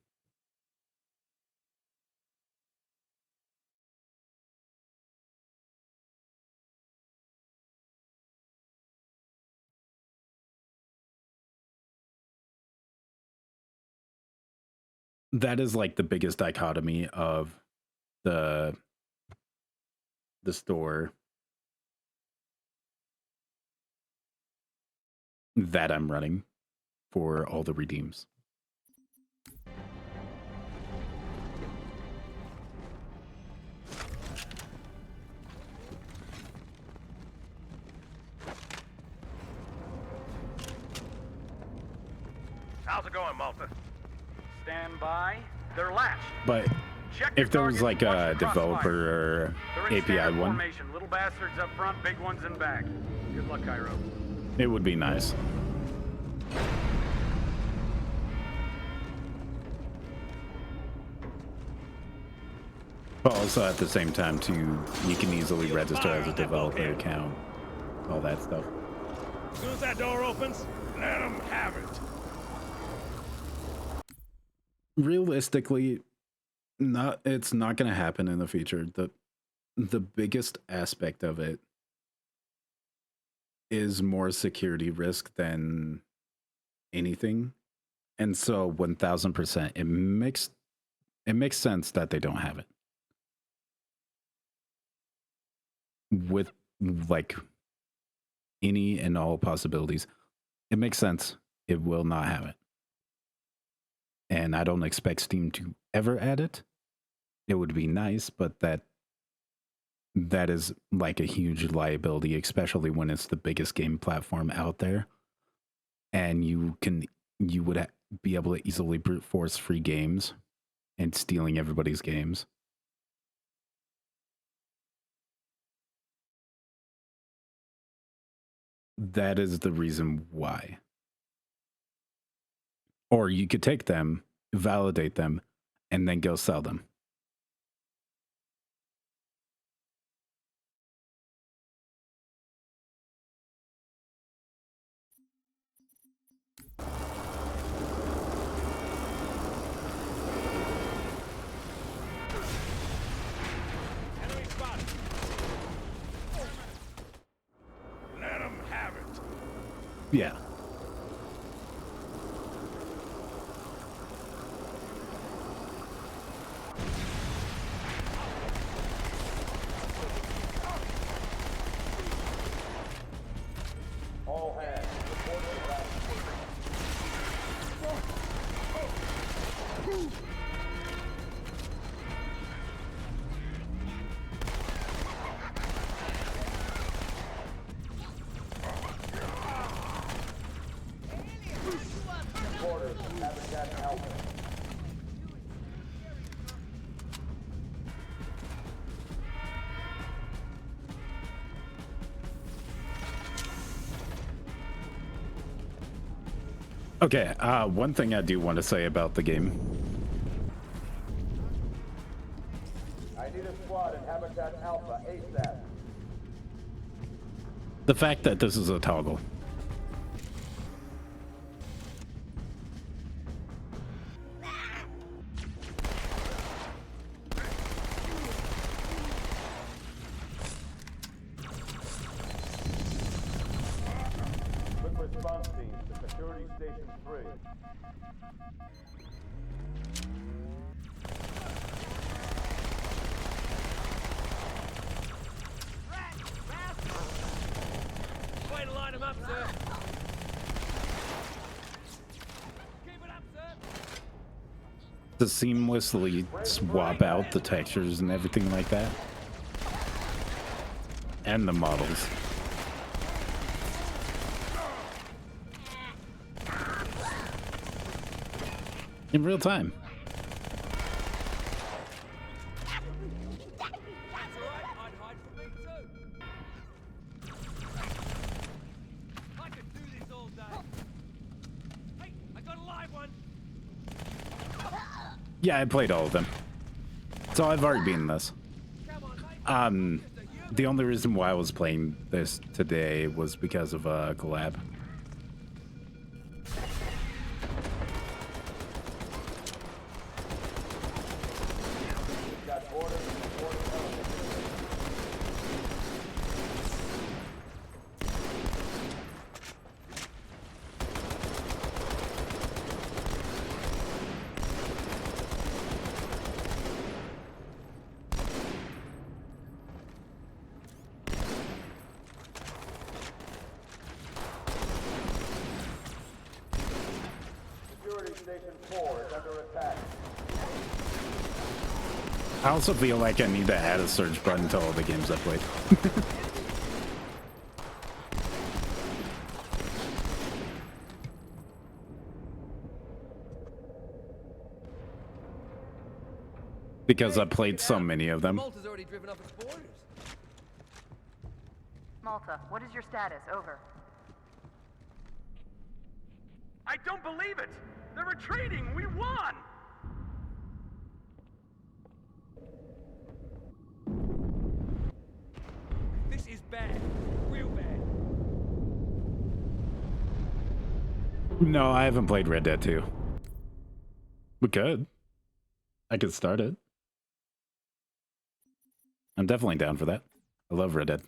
That is like the biggest dichotomy of the store that I'm running for all the redeems. How's it going, Malta? Stand by. They're latched. But if there was like a developer or API one, formation. Little bastards up front, big ones in back. Good luck, Cairo. it would be nice. But also at the same time, too, you can easily register as a developer account, all that stuff. As soon as that door opens, let them have it. Realistically, it's not going to happen in the future. The biggest aspect of it is more security risk than anything. And so 1000%, it makes sense that they don't have it. With like any and all possibilities, it makes sense it will not have it. And I don't expect Steam to ever add it. It would be nice, but that is like a huge liability, especially when it's the biggest game platform out there. And you would be able to easily brute force free games and stealing everybody's games. That is the reason why. Or you could take them, validate them, and then go sell them. Enemy spotted. Let them have it. Yeah. All hands, report to ground. Reporters, Habitat Alpha. Okay, one thing I do want to say about the game. I need a squad in Habitat Alpha ASAP. The fact that this is a toggle. Quick response team to Security Station 3. Way to line them up, sir. Keep it up, sir. To seamlessly swap out the textures and everything like that. And the models. In real time. That's all right. I'd hide from me too. I could do this all day. Hey, I got a live one. Yeah, I played all of them. So I've already beaten this. The only reason why I was playing this today was because of a collab. Got orders and orders. Security Station 4 is under attack. I also feel like I need to add a search button to all the games I played. Because I played so many of them. Malta's already driven up its borders. Malta, what is your status? Over. I don't believe it! They're retreating! We won! No, I haven't played Red Dead 2. We could. I could start it. I'm definitely down for that. I love Red Dead.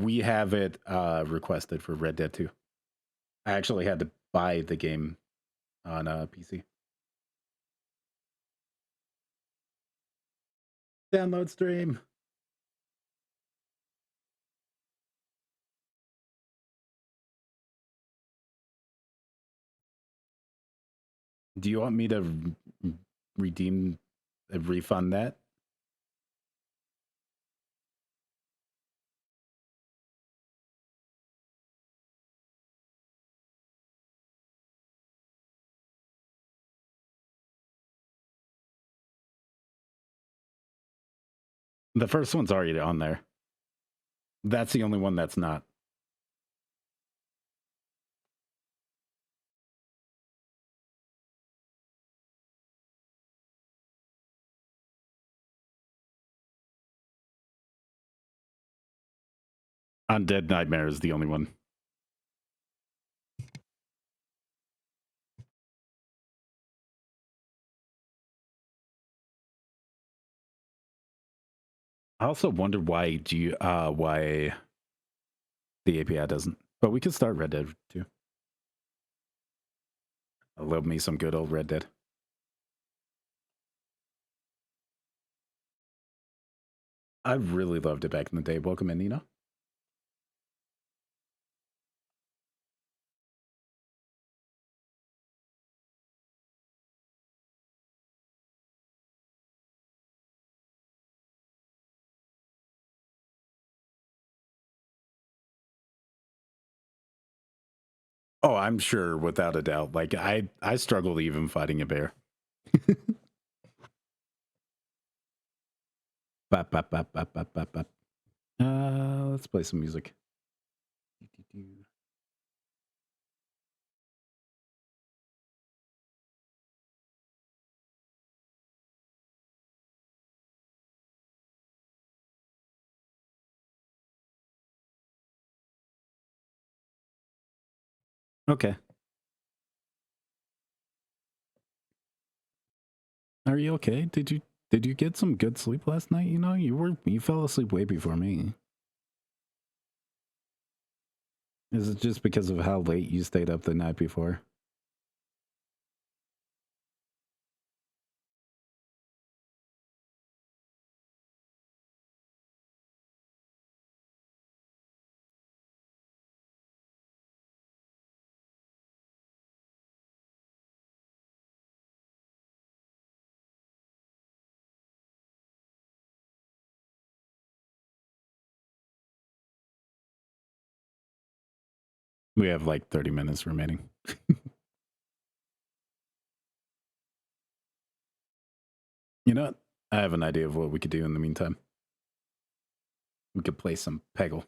We have it requested for Red Dead 2. I actually had to buy the game on PC. Download stream. Do you want me to redeem, refund that? The first one's already on there. That's the only one that's not. Undead Nightmare is the only one. I also wonder why why the API doesn't. But we could start Red Dead too. I love me some good old Red Dead. I really loved it back in the day. Welcome in, Nina. Oh, I'm sure, without a doubt. Like I struggled even fighting a bear. Bop, bop, bop, bop, bop, bop, bop. Let's play some music. Okay. Are you okay? Did you get some good sleep last night? You know, you fell asleep way before me. Is it just because of how late you stayed up the night before? We have like 30 minutes remaining. You know what? I have an idea of what we could do in the meantime. We could play some Peggle.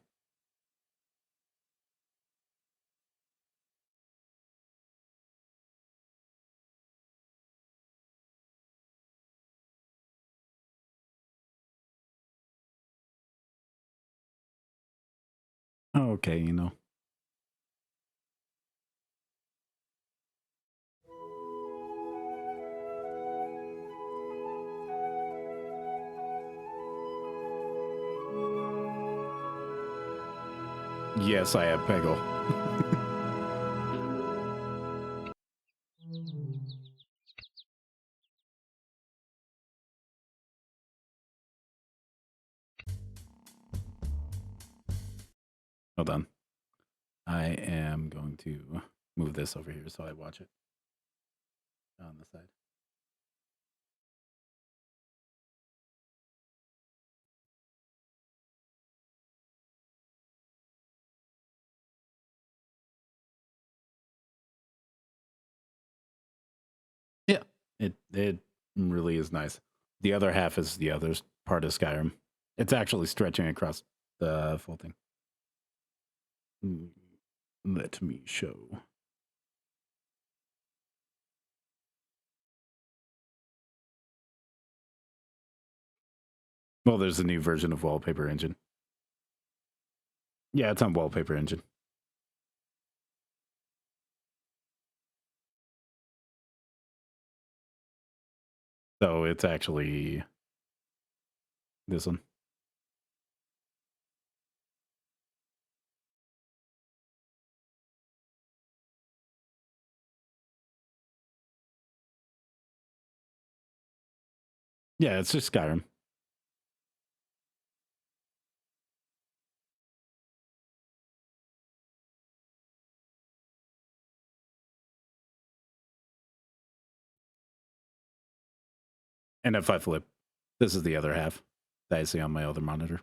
Oh, okay, you know. Yes, I have Peggle. Hold on. I am going to move this over here so I watch it on the side. Yeah, it really is nice. The other half is the other part of Skyrim. It's actually stretching across the full thing. Let me show. Well, there's a new version of Wallpaper Engine. Yeah, it's on Wallpaper Engine. So it's actually this one. Yeah, it's just Skyrim. And if I flip, this is the other half that I see on my other monitor.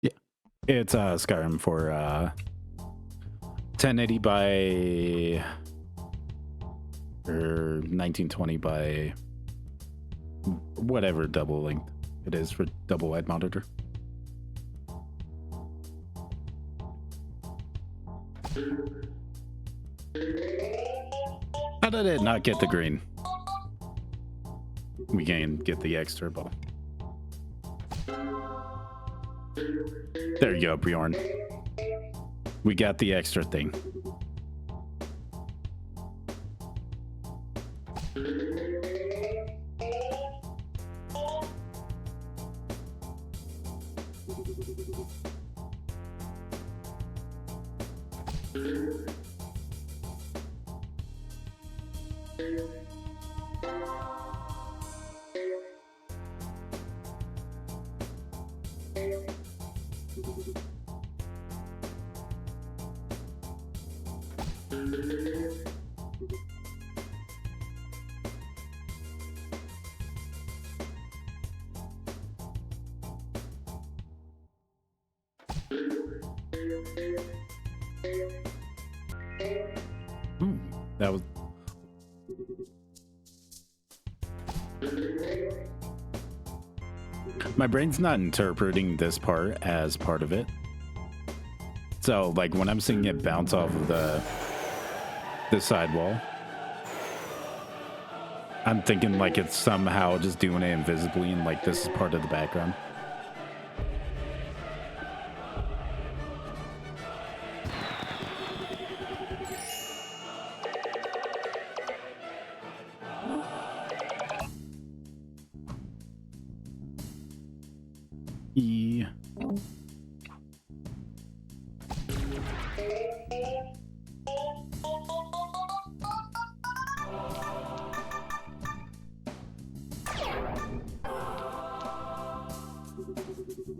Yeah, it's Skyrim for 1080 by or 1920 by whatever double length it is for double wide monitor. How did it not get the green? We can get the extra ball. There you go, Bjorn. We got the extra thing. That was... My brain's not interpreting this part as part of it. So, like, when I'm seeing it bounce off of the sidewall, I'm thinking, like, it's somehow just doing it invisibly and, like, this is part of the background.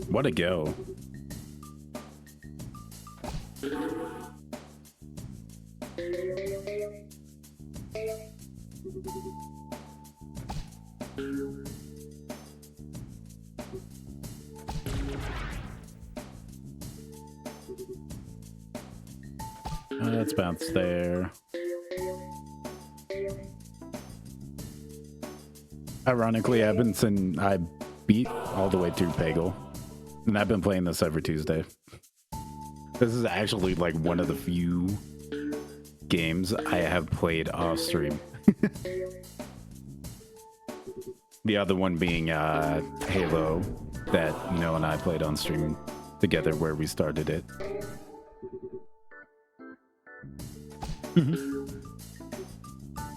What a go. Let's bounce there. Ironically, I beat all the way through Peggle. And I've been playing this every Tuesday. This is actually like one of the few games I have played off stream. The other one being Halo, that and I played on stream together where we started it.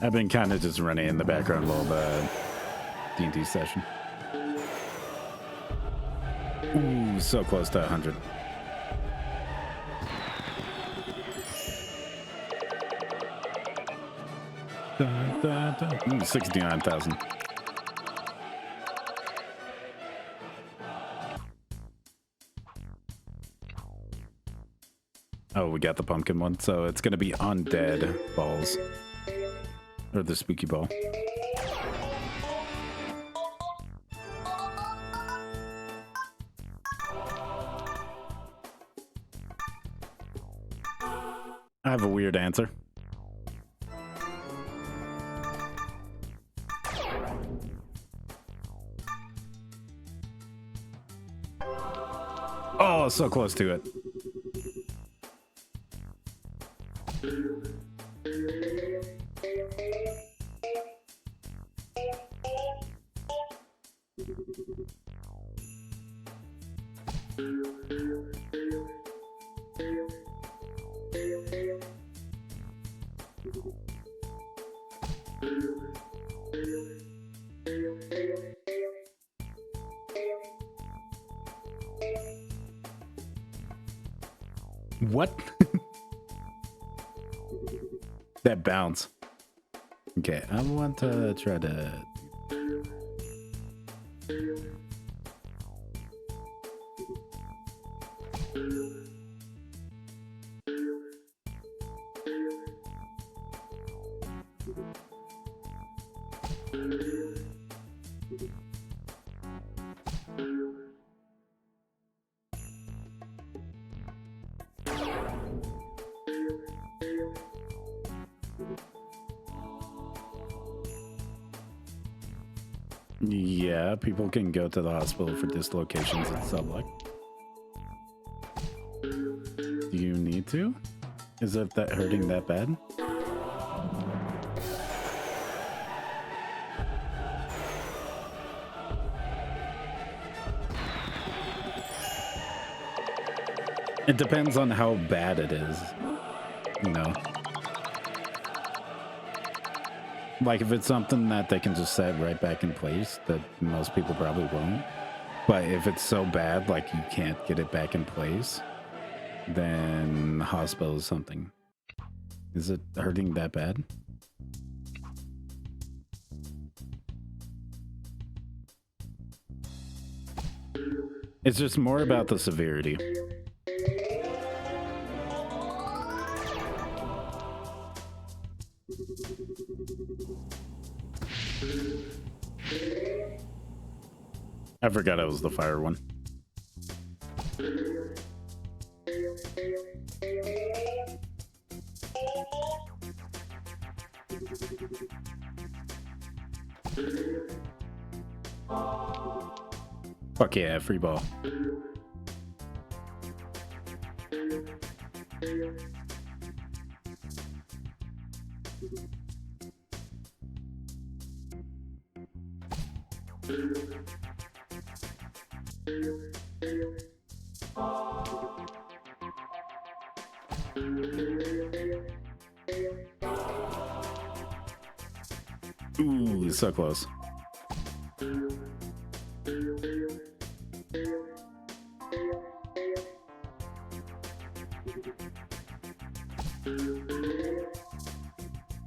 I've been kind of just running in the background while the D&D session. Ooh, so close to 100. Ooh, 69,000. Oh, we got the pumpkin one, so it's gonna be undead balls. Or the spooky ball. I have a weird answer. Oh, so close to it. What? That bounce. Okay, I want to try to... Yeah, people can go to the hospital for dislocations and subluck. Do you need to? Is it that hurting that bad? It depends on how bad it is, you know. Like if it's something that they can just set right back in place, that most people probably won't. But if it's so bad, like you can't get it back in place, then hospital is something. Is it hurting that bad? It's just more about the severity. I forgot it was the fire one. Fuck yeah, free ball. Ooh, so close.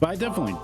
But I definitely...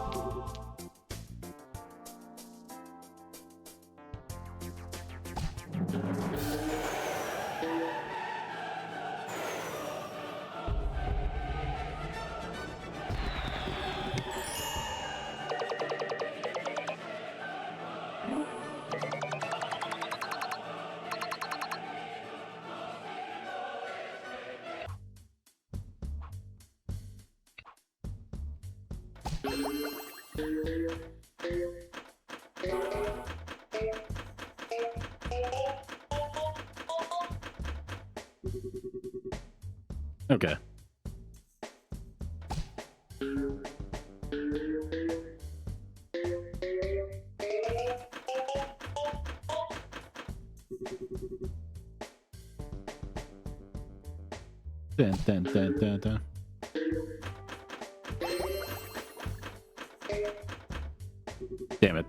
Okay. Dun, dun, dun, dun, dun. Damn it.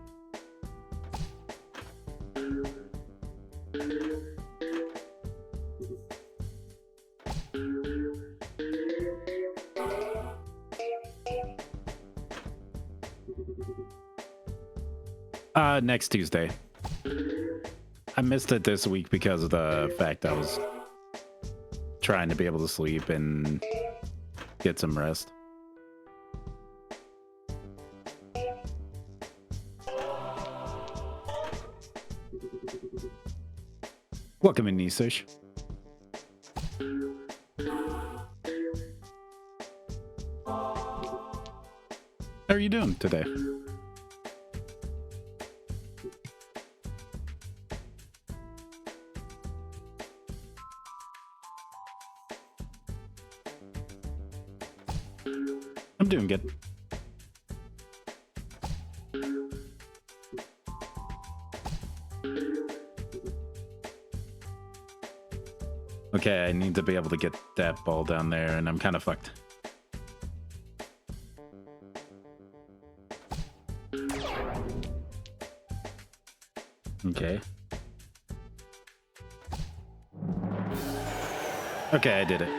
Next Tuesday. I missed it this week because of the fact I was trying to be able to sleep and get some rest. Welcome in, Nisish. How are you doing today? I'm doing good. Okay, I need to be able to get that ball down there, and I'm kind of fucked. Okay. Okay, I did it.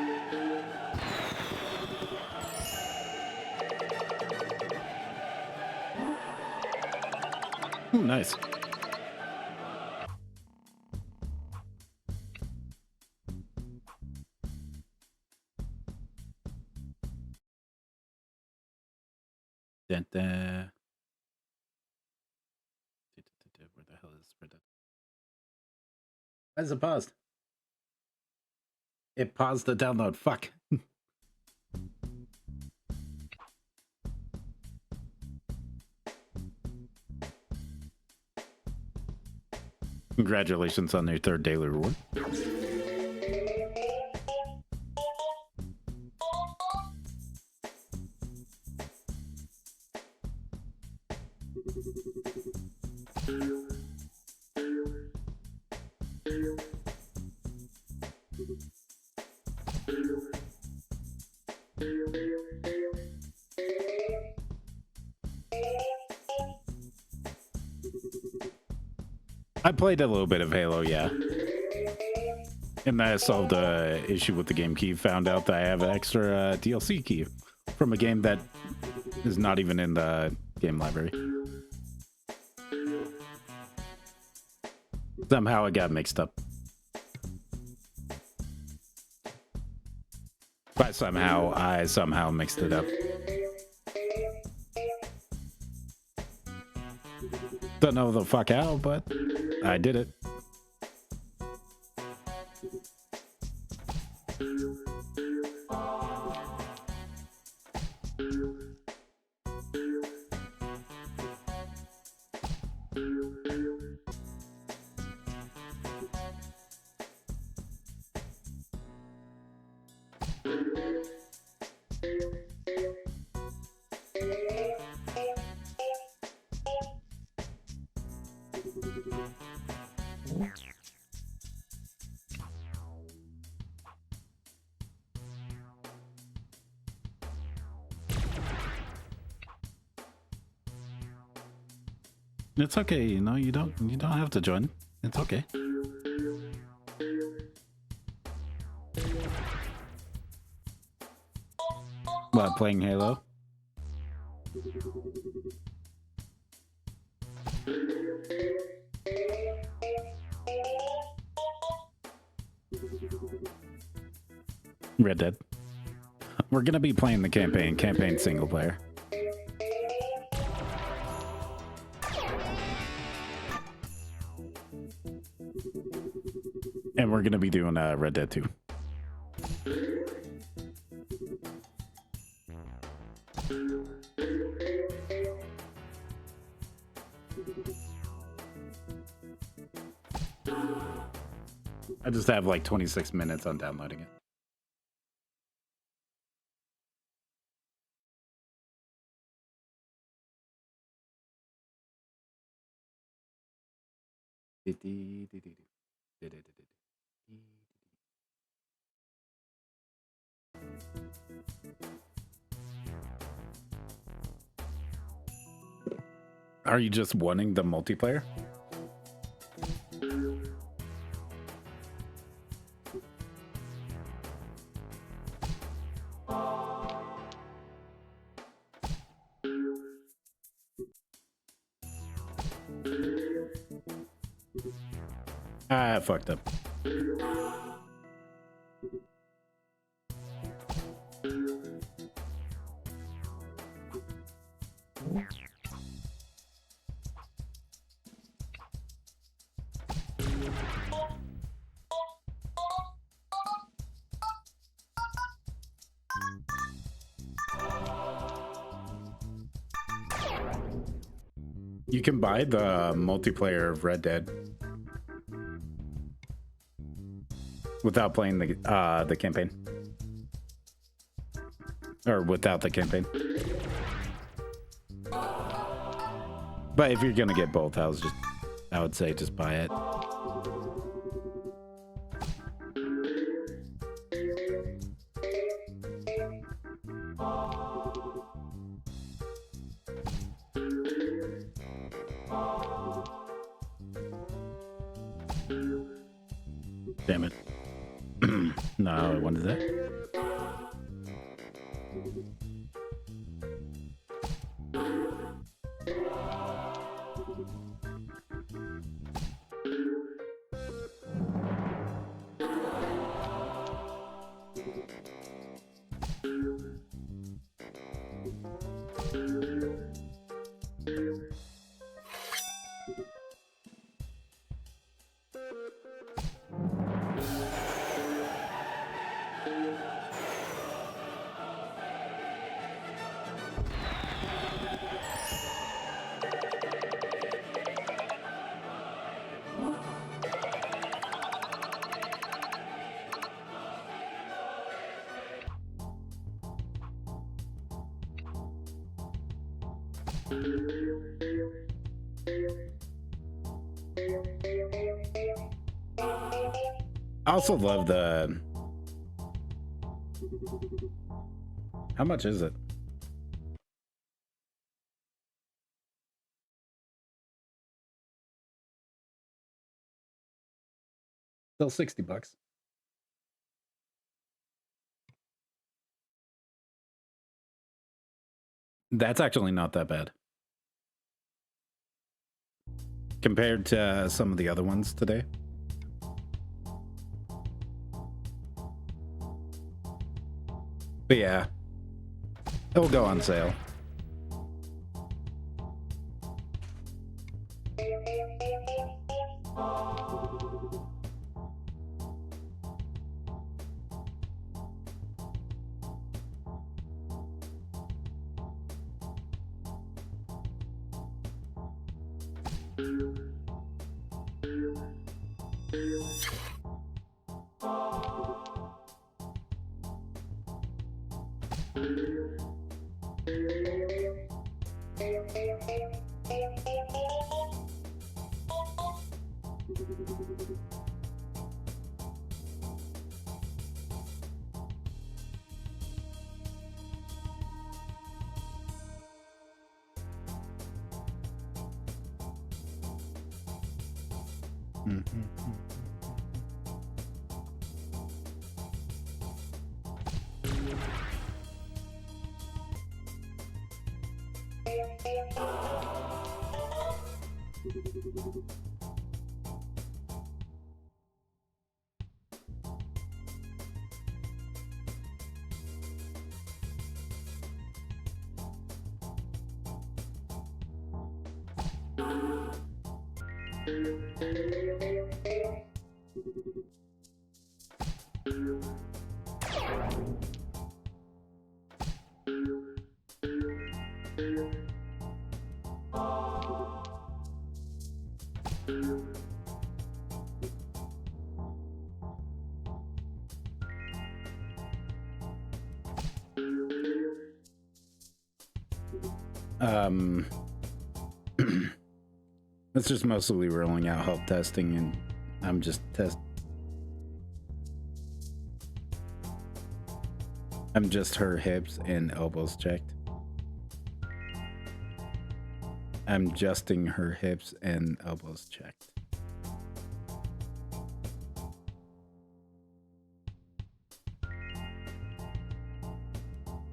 Ooh, nice. Where the hell is Red Dead? Why is it paused? It paused the download. Fuck. Congratulations on your 3rd daily reward. I played a little bit of Halo, yeah. And I solved the issue with the game key. Found out that I have an extra DLC key from a game that is not even in the game library. Somehow it got mixed up. But somehow, I somehow mixed it up. Don't know the fuck how, but I did it. It's okay, you know, you don't have to join. It's okay. What, playing Halo? Red Dead. We're gonna be playing the campaign single player. And we're gonna be doing Red Dead 2. I just have like 26 minutes on downloading it. Are you just wanting the multiplayer? I fucked up. You can buy the multiplayer of Red Dead without playing the campaign, or without the campaign. But if you're gonna get both, I would say just buy it. Damn it. No, what is that? I also love the... How much is it? Still $60. That's actually not that bad. Compared to some of the other ones today. But yeah, it'll go on sale. It's just mostly rolling out help testing, and I'm just I'm just her hips and elbows checked. I'm adjusting her hips and elbows checked.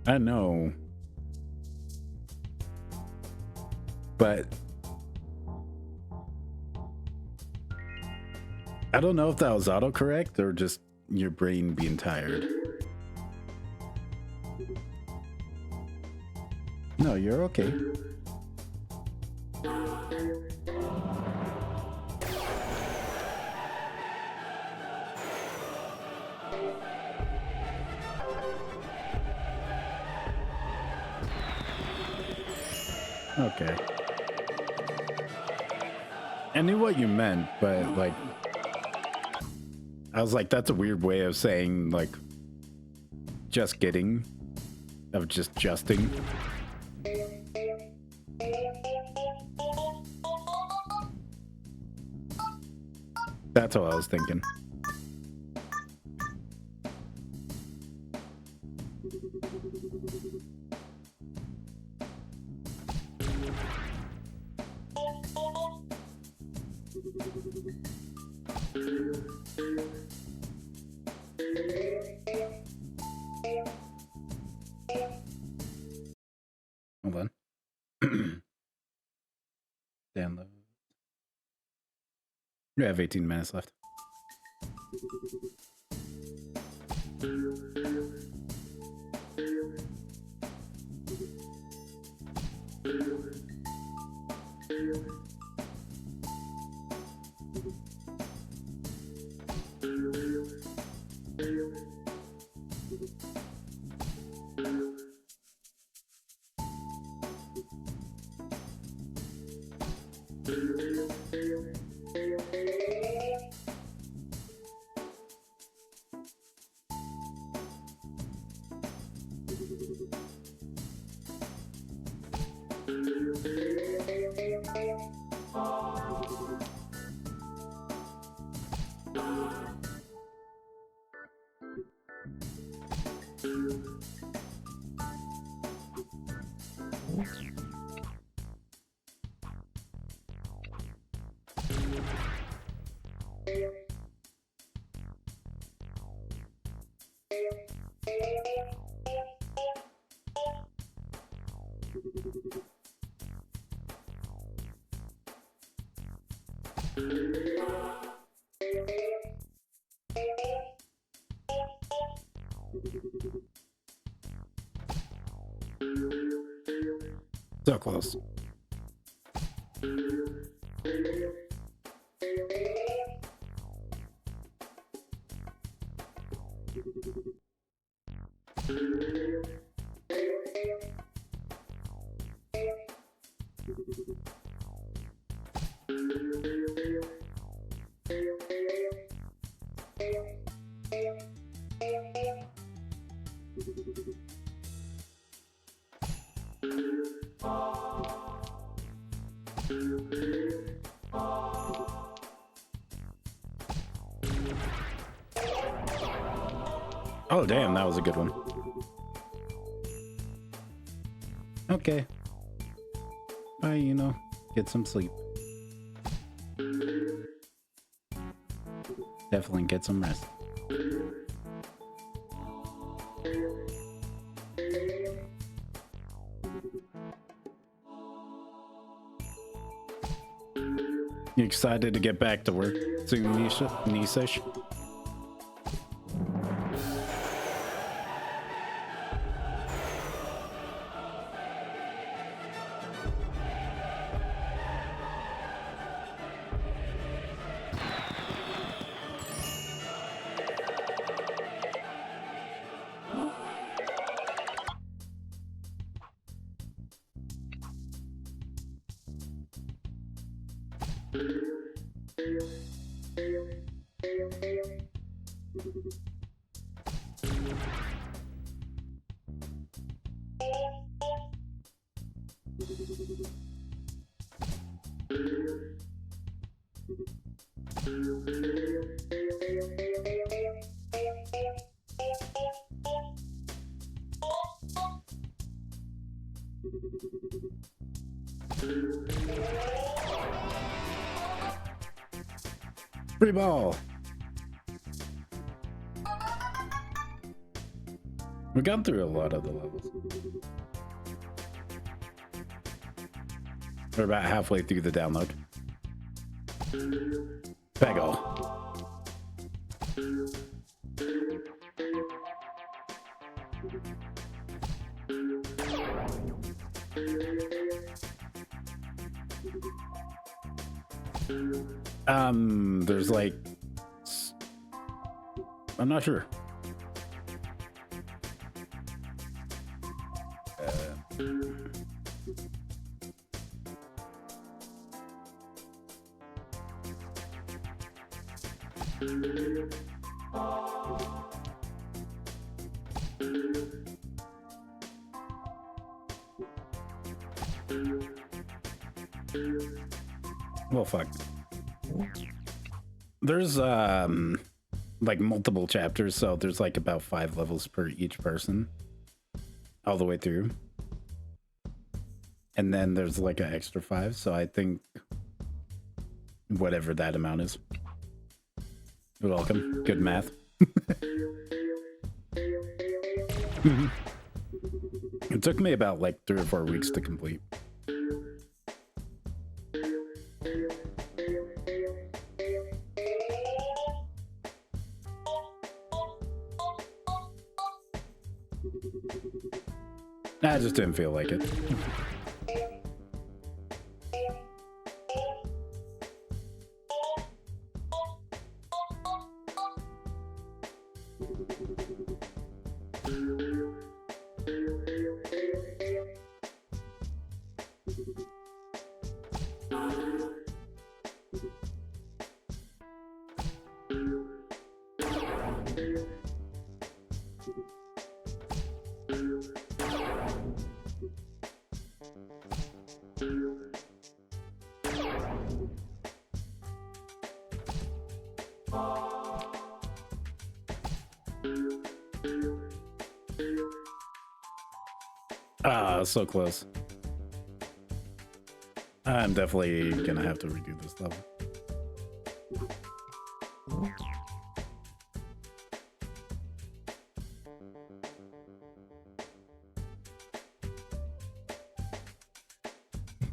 I know. But I don't know if that was autocorrect or just your brain being tired. No, you're okay. Okay. I knew what you meant, but like, I was like, that's a weird way of saying like, just kidding, of just justing. That's what I was thinking. Hold on. Download. We have 18 minutes left. So close. Oh, damn, that was a good one. Okay. Bye, you know, get some sleep. Definitely get some rest. You excited to get back to work soon, Nisesh? Free ball. We got through a lot of the levels. We're about halfway through the download. Peggle. There's like, I'm not sure. Well, fuck. There's like multiple chapters, so there's like about 5 levels per each person all the way through, and then there's like an extra 5, so I think whatever that amount is. You're welcome. Good math. It took me about like 3 or 4 weeks to complete. I just didn't feel like it. Ah, so close. I'm definitely gonna have to redo this level.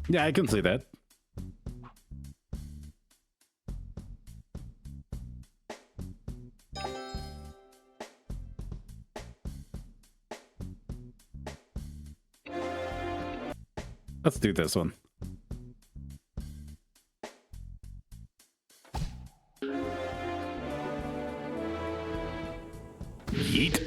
Yeah, I can see that. Let's do this one. Yeet.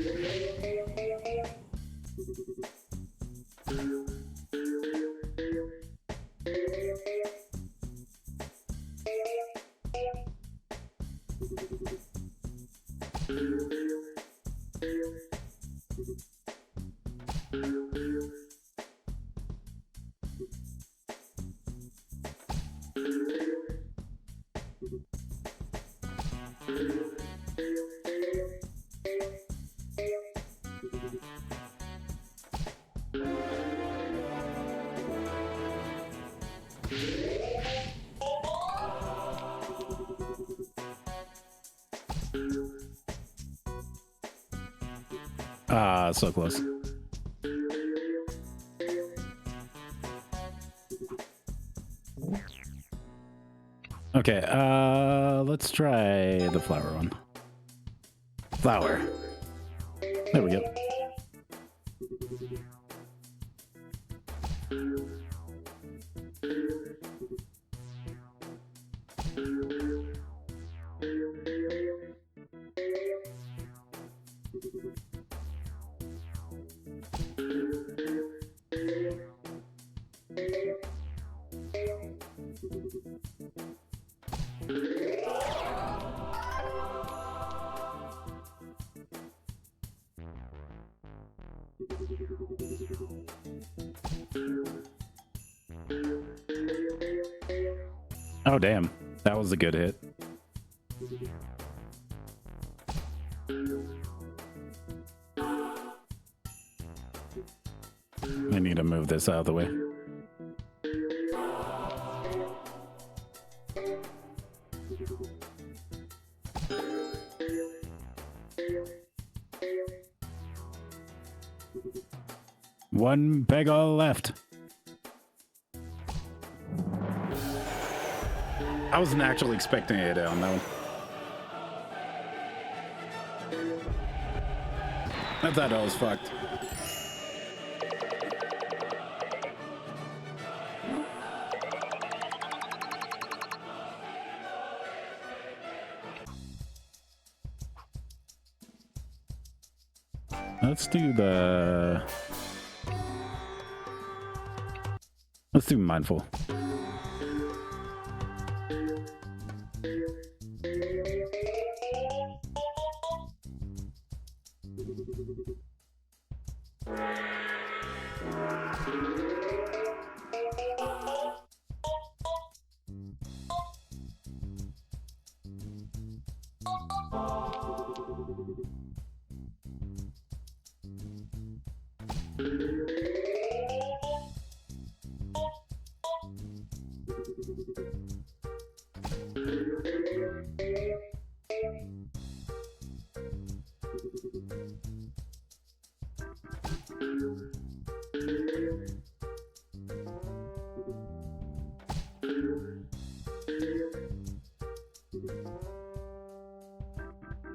Ah, so close. Okay, let's try the flower one. Flower. There we go. Oh, damn. That was a good hit. I need to move this out of the way. One peggle left. I wasn't actually expecting it on that one. I thought I was fucked. Let's do mindful.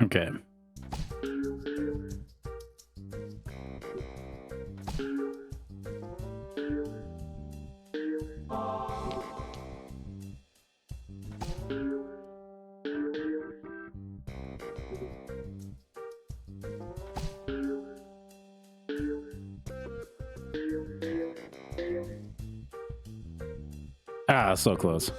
Okay. Ah, so close.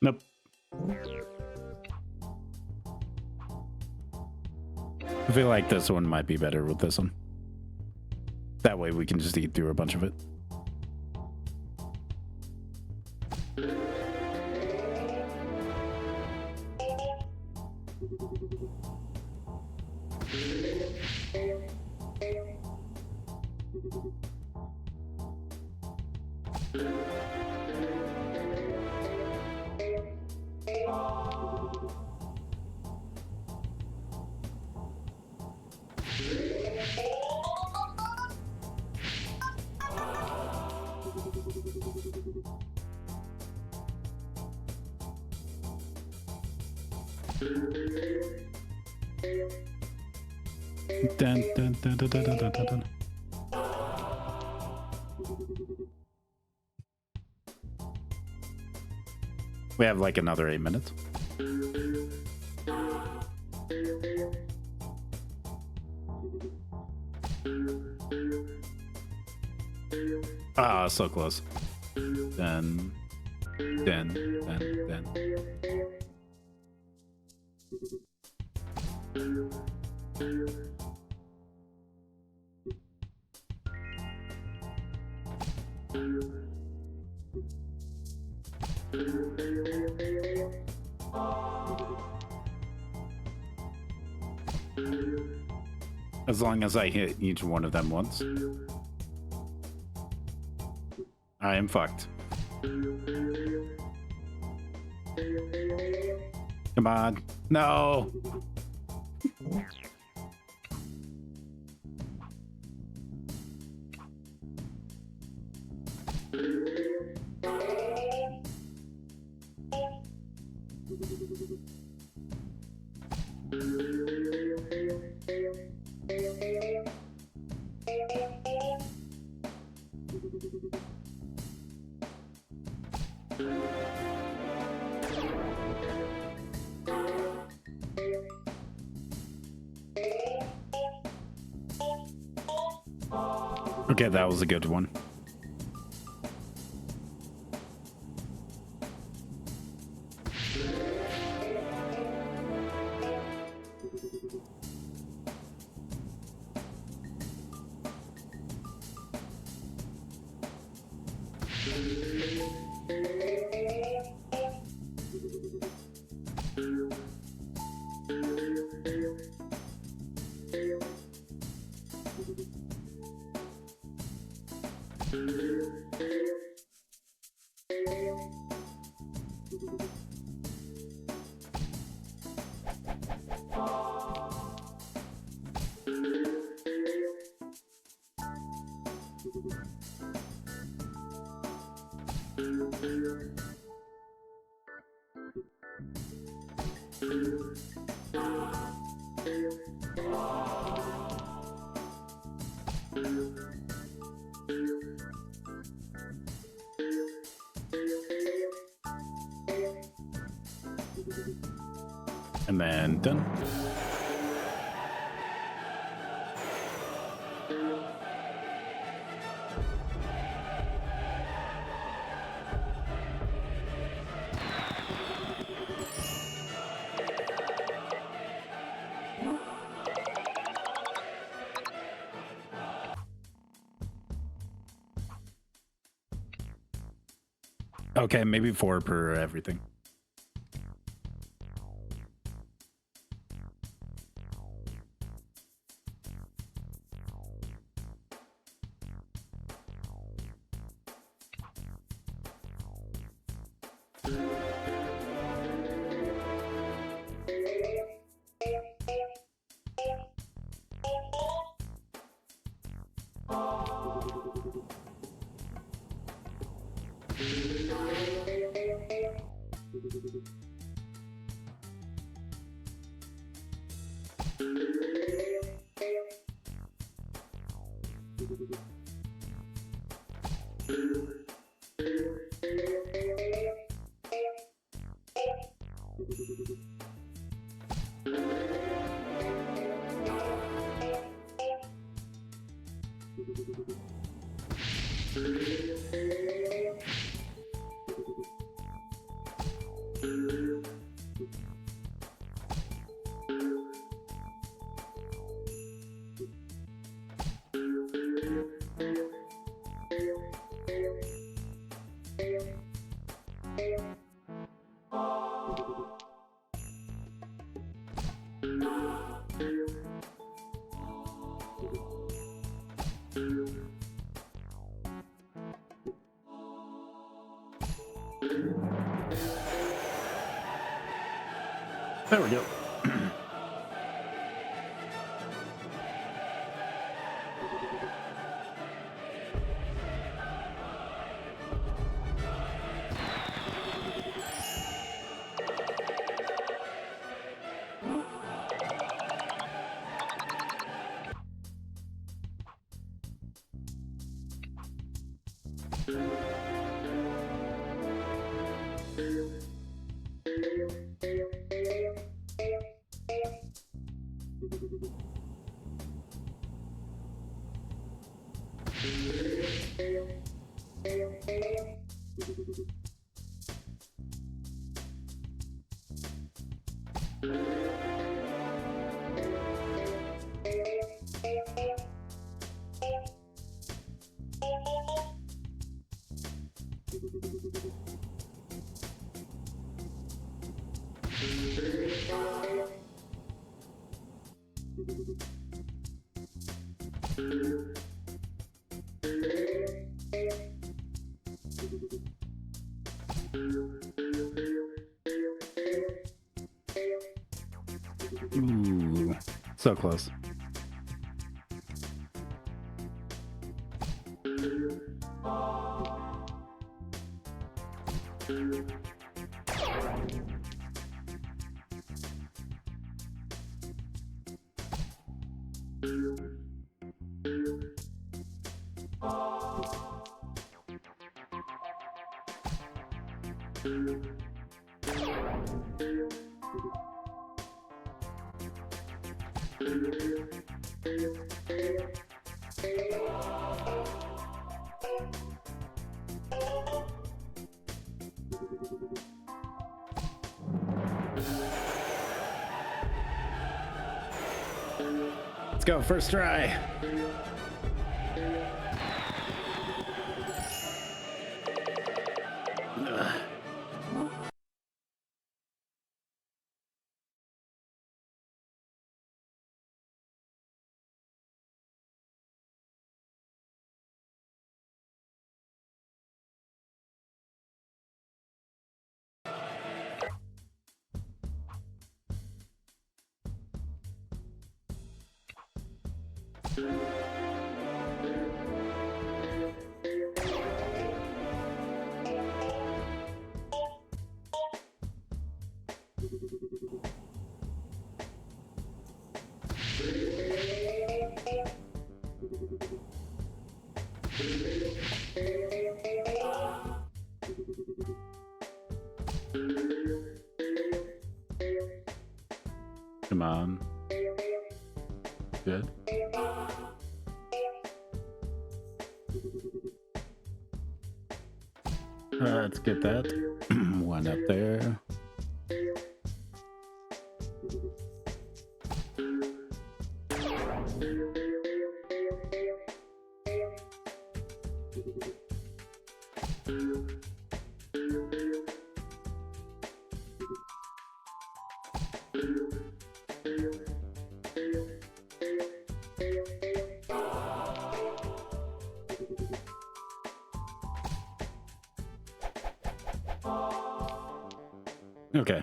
Nope. I feel like this one might be better with this one. That way we can just eat through a bunch of it. Dun, dun, dun, dun, dun, dun, dun, dun. We have like another 8 minutes. Ah, so close. Then. As long as I hit each one of them once, I am fucked. Come on. No. Okay, that was a good one. And then done. Okay, maybe 4 per everything. There we go. Ooh, so close. Let's go, first try. Come on. Good. Let's get that. One up there. Okay.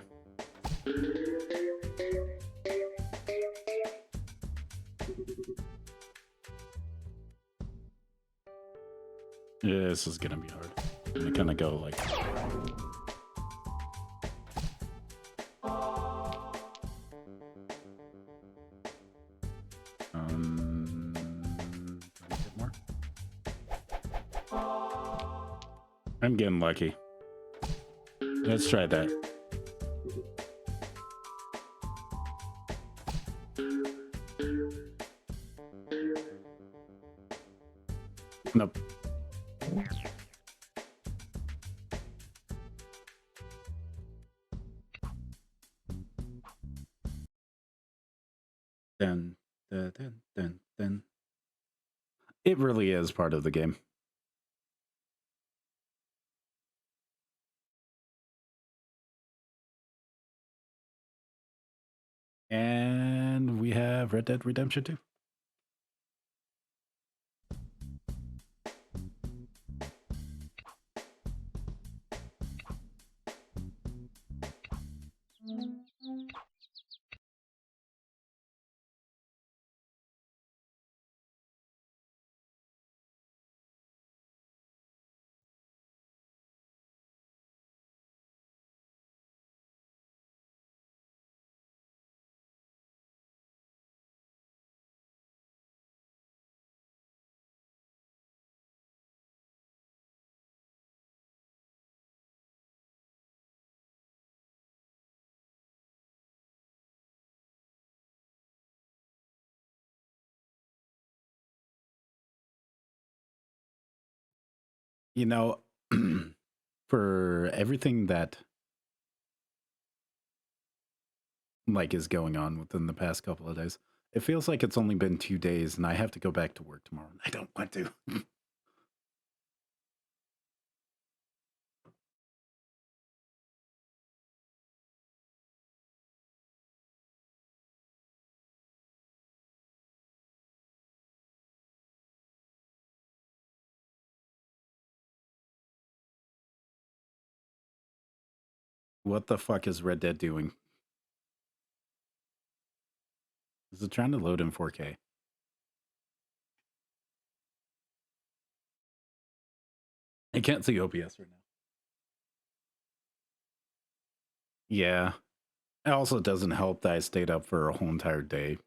Yeah, this is gonna be hard. I'm gonna kind of go like. A bit more. I'm getting lucky. Let's try that. Nope. Dun, dun, dun, dun, dun. It really is part of the game. And we have Red Dead Redemption 2. You know, for everything that like is going on within the past couple of days, it feels like it's only been 2 days and I have to go back to work tomorrow. I don't want to. What the fuck is Red Dead doing? Is it trying to load in 4K? I can't see OBS right now. Yeah. It also doesn't help that I stayed up for a whole entire day.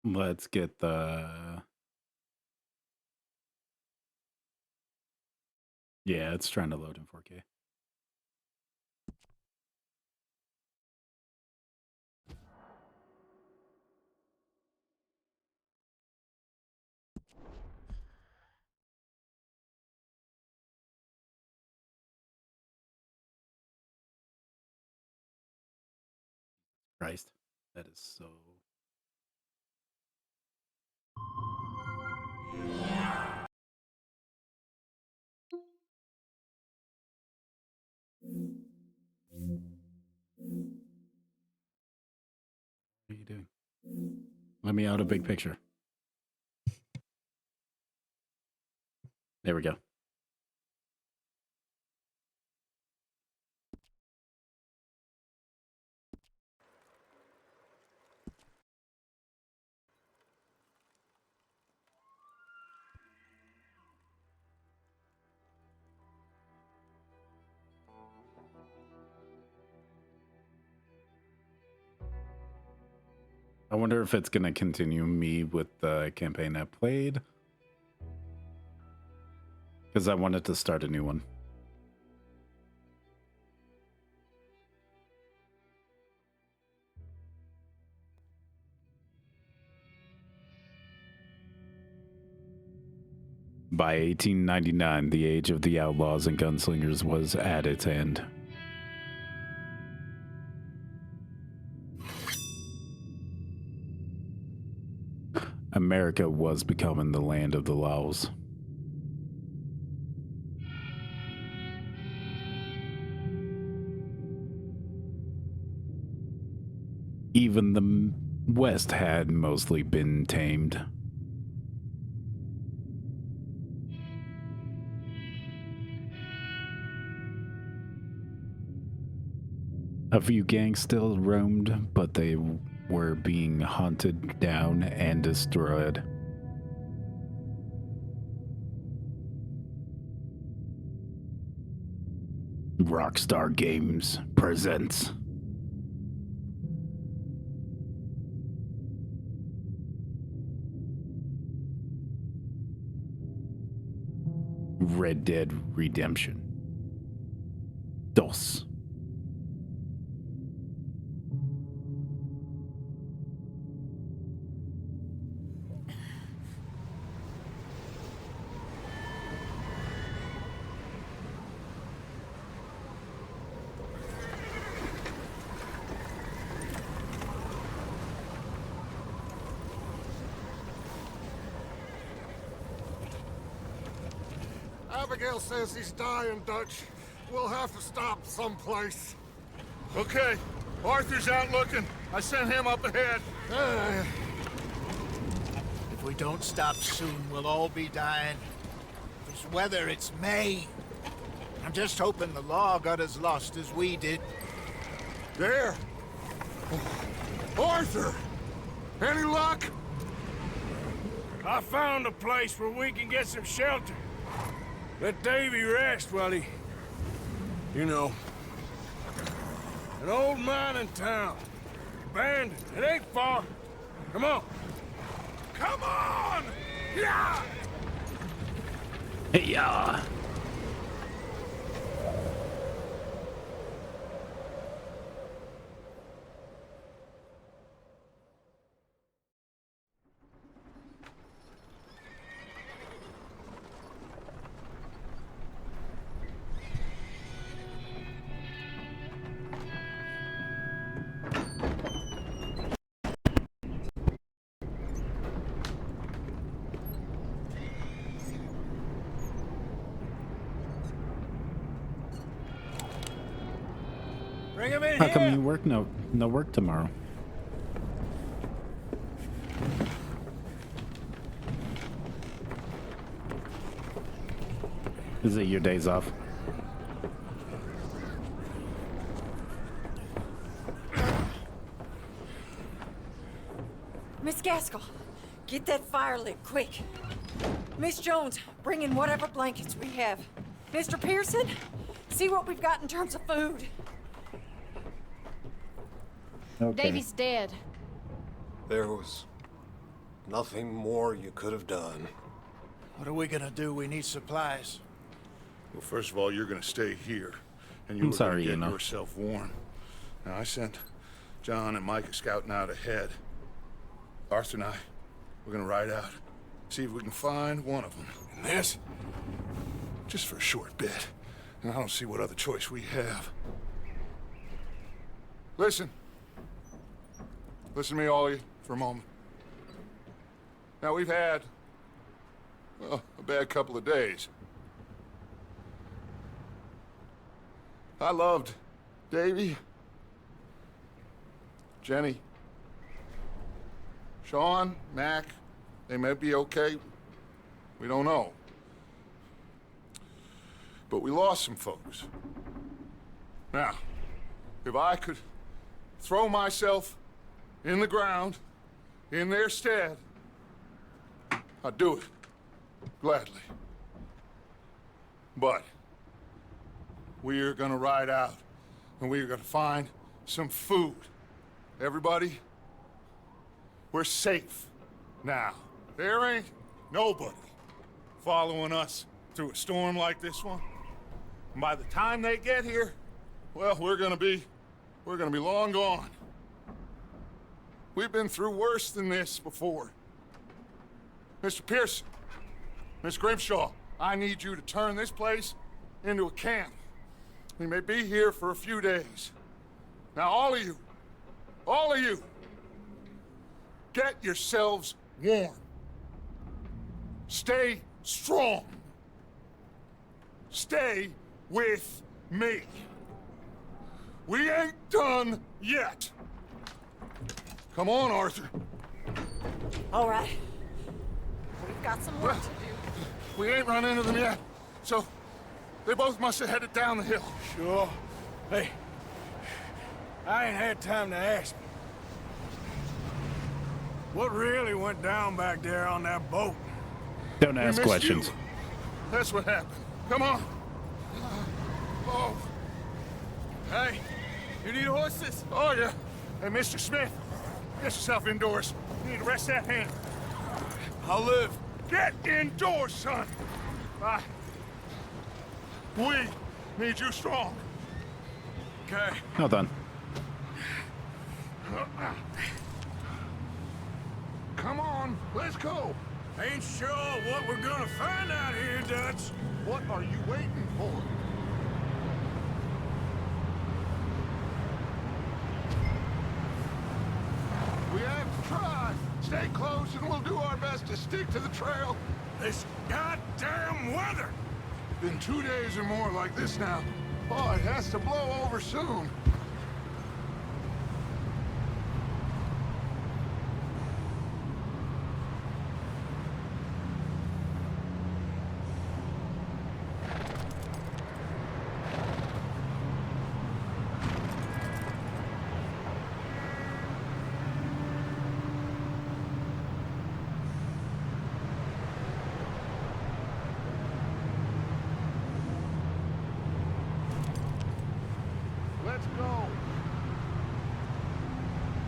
Let's get the... Yeah, it's trying to load in 4K. Christ, that is so... What are you doing? Let me out a big picture. There we go. I wonder if it's going to continue me with the campaign I played. Because I wanted to start a new one. By 1899, the age of the outlaws and gunslingers was at its end. America was becoming the land of the laws. Even the West had mostly been tamed. A few gangs still roamed, but they were being hunted down and destroyed. Rockstar Games presents Red Dead Redemption. DOS. Abigail says he's dying, Dutch. We'll have to stop someplace. Okay. Arthur's out looking. I sent him up ahead. If we don't stop soon, we'll all be dying. If we cares whether it's May. I'm just hoping the law got as lost as we did. There! Arthur! Any luck? I found a place where we can get some shelter. Let Davy rest while he... You know. An old mining town. Abandoned. It ain't far. Come on. Come on! Yeah! Hey, yeah. Bring him in How here! come you work? No work tomorrow. Is it your days off? Miss Gaskell, get that fire lit, quick. Miss Jones, bring in whatever blankets we have. Mr. Pearson, see what we've got in terms of food. Okay. Davy's dead. There was nothing more you could have done. What are we gonna do? We need supplies. Well, first of all, you're gonna stay here, and I'm you're sorry, gonna get Eno. yourself warm. Now, I sent John and Micah scouting out ahead. Arthur and I, we're gonna ride out, see if we can find one of them. And this, just for a short bit. And I don't see what other choice we have. Listen. Listen to me, all of you, for a moment. Now, we've had, well, a bad couple of days. I loved Davy, Jenny, Sean, Mac. They may be okay. We don't know. But we lost some folks. Now, if I could throw myself in the ground, in their stead, I'd do it, gladly. But we are gonna ride out, and we are gonna find some food. Everybody, we're safe now. There ain't nobody following us through a storm like this one. And by the time they get here, well, we're gonna be long gone. We've been through worse than this before. Mr. Pearson, Miss Grimshaw, I need you to turn this place into a camp. We may be here for a few days. Now, all of you, get yourselves warm. Stay strong. Stay with me. We ain't done yet. Come on, Arthur. All right. We've got some work to do. We ain't run into them yet, so they both must have headed down the hill. Sure. Hey, I ain't had time to ask. What really went down back there on that boat? Don't ask questions. You. That's what happened. Come on. Oh. Hey, you need horses? Oh, yeah. Hey, Mr. Smith, get yourself indoors. You need to rest that hand. I'll live. Get indoors, son. We need you strong. Okay. Well done. Come on, let's go. Ain't sure what we're gonna find out here, Dutch. What are you waiting for? We have to try. Stay close and we'll do our best to stick to the trail. This goddamn weather! Been 2 days or more like this now. Oh, it has to blow over soon.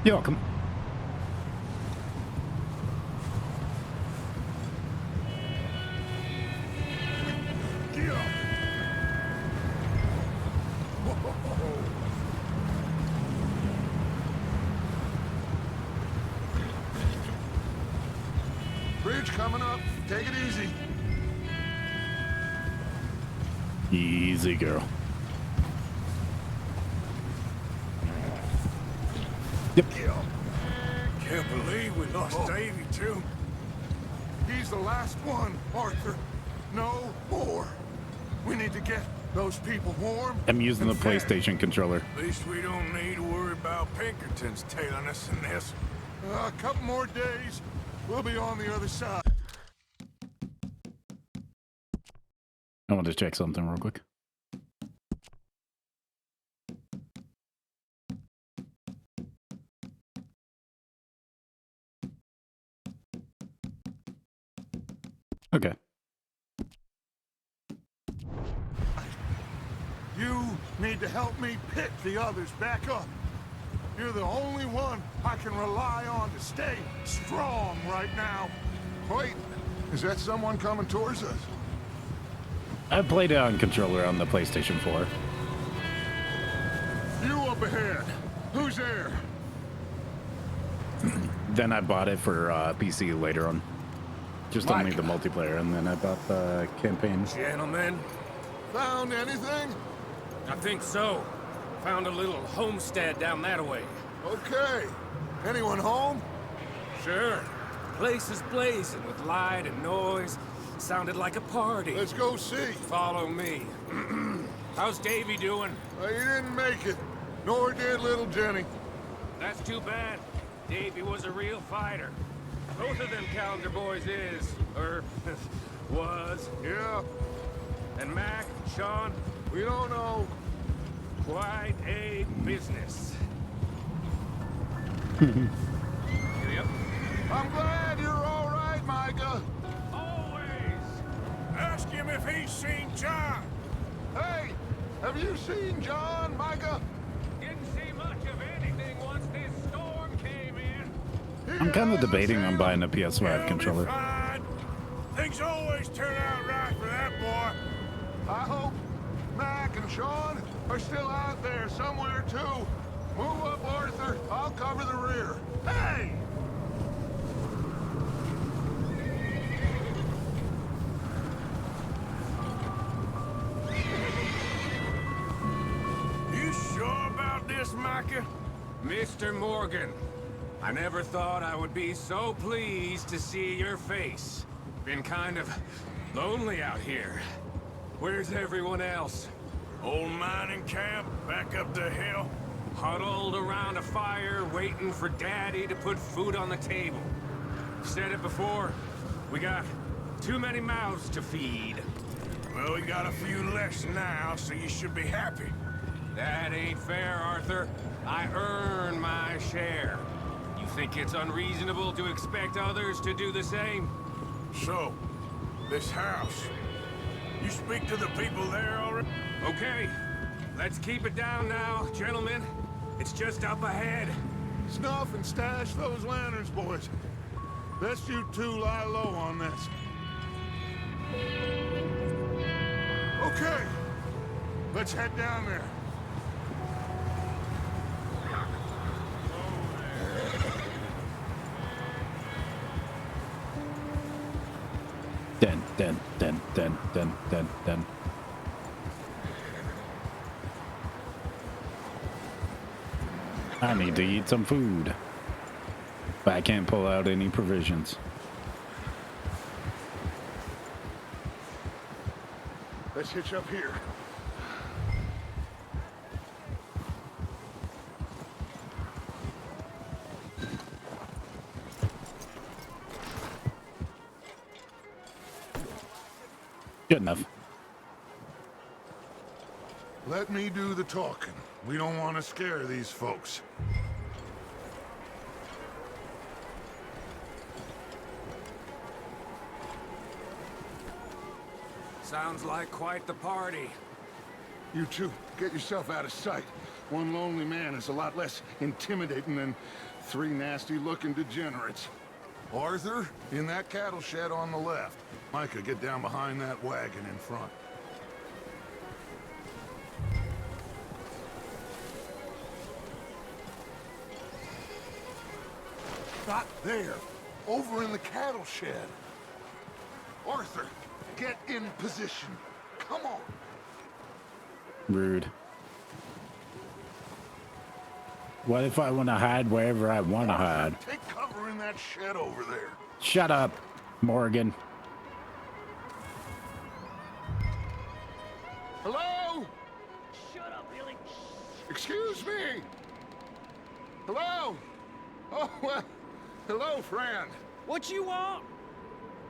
You're welcome. Bridge coming up. Take it easy. Easy, girl. Yep. Can't believe we lost Davy, too. He's the last one, Arthur. No more. We need to get those people warm. I'm using the fed. PlayStation controller. At least we don't need to worry about Pinkertons tailing us in this. A couple more days, we'll be on the other side. I want to check something real quick. Okay. You need to help me pick the others back up. You're the only one I can rely on to stay strong right now. Wait, is that someone coming towards us? I played it on controller on the PlayStation 4. You up ahead. Who's there? Then I bought it for PC later on. Just only the multiplayer, and then I bought the campaign. Gentlemen, found anything? I think so. Found a little homestead down that way. Okay. Anyone home? Sure. Place is blazing with light and noise. Sounded like a party. Let's go see. Follow me. How's Davy doing? He didn't make it. Nor did little Jenny. That's too bad. Davy was a real fighter. Both of them Calendar boys is, or was. Yeah. And Mac, Sean? We don't know. Quite a business. Yep. I'm glad you're all right, Micah. Always. Ask him if he's seen John. Hey, have you seen John, Micah? Didn't see much of anything once this storm came in. I'm kind of debating on buying a PS5 controller. Fine. Things always turn out right for that boy. I hope Mac and Sean are still out there somewhere, too. Move up, Arthur. I'll cover the rear. Hey! You sure about this, Micah? Mr. Morgan, I never thought I would be so pleased to see your face. Been kind of lonely out here. Where's everyone else? Old mining camp, back up the hill. Huddled around a fire, waiting for Daddy to put food on the table. Said it before, we got too many mouths to feed. Well, we got a few less now, so you should be happy. That ain't fair, Arthur. I earn my share. You think it's unreasonable to expect others to do the same? So, this house, you speak to the people there already? Okay, let's keep it down now, gentlemen. It's just up ahead. Snuff and stash those lanterns, boys. Best you two lie low on this. Okay, let's head down there. Dun. I need to eat some food, but I can't pull out any provisions. Let's hitch up here. Good enough. Let me do the talking. We don't want to scare these folks. Sounds like quite the party. You two, get yourself out of sight. One lonely man is a lot less intimidating than 3 nasty-looking degenerates. Arthur, in that cattle shed on the left. Micah, get down behind that wagon in front. Not there. Over in the cattle shed. Arthur, get in position. Come on. Rude. What if I want to hide wherever I want to hide? Take cover in that shed over there. Shut up, Morgan. Hello? Shut up, Billy. Excuse me. Hello? Oh, well, hello, friend. What you want?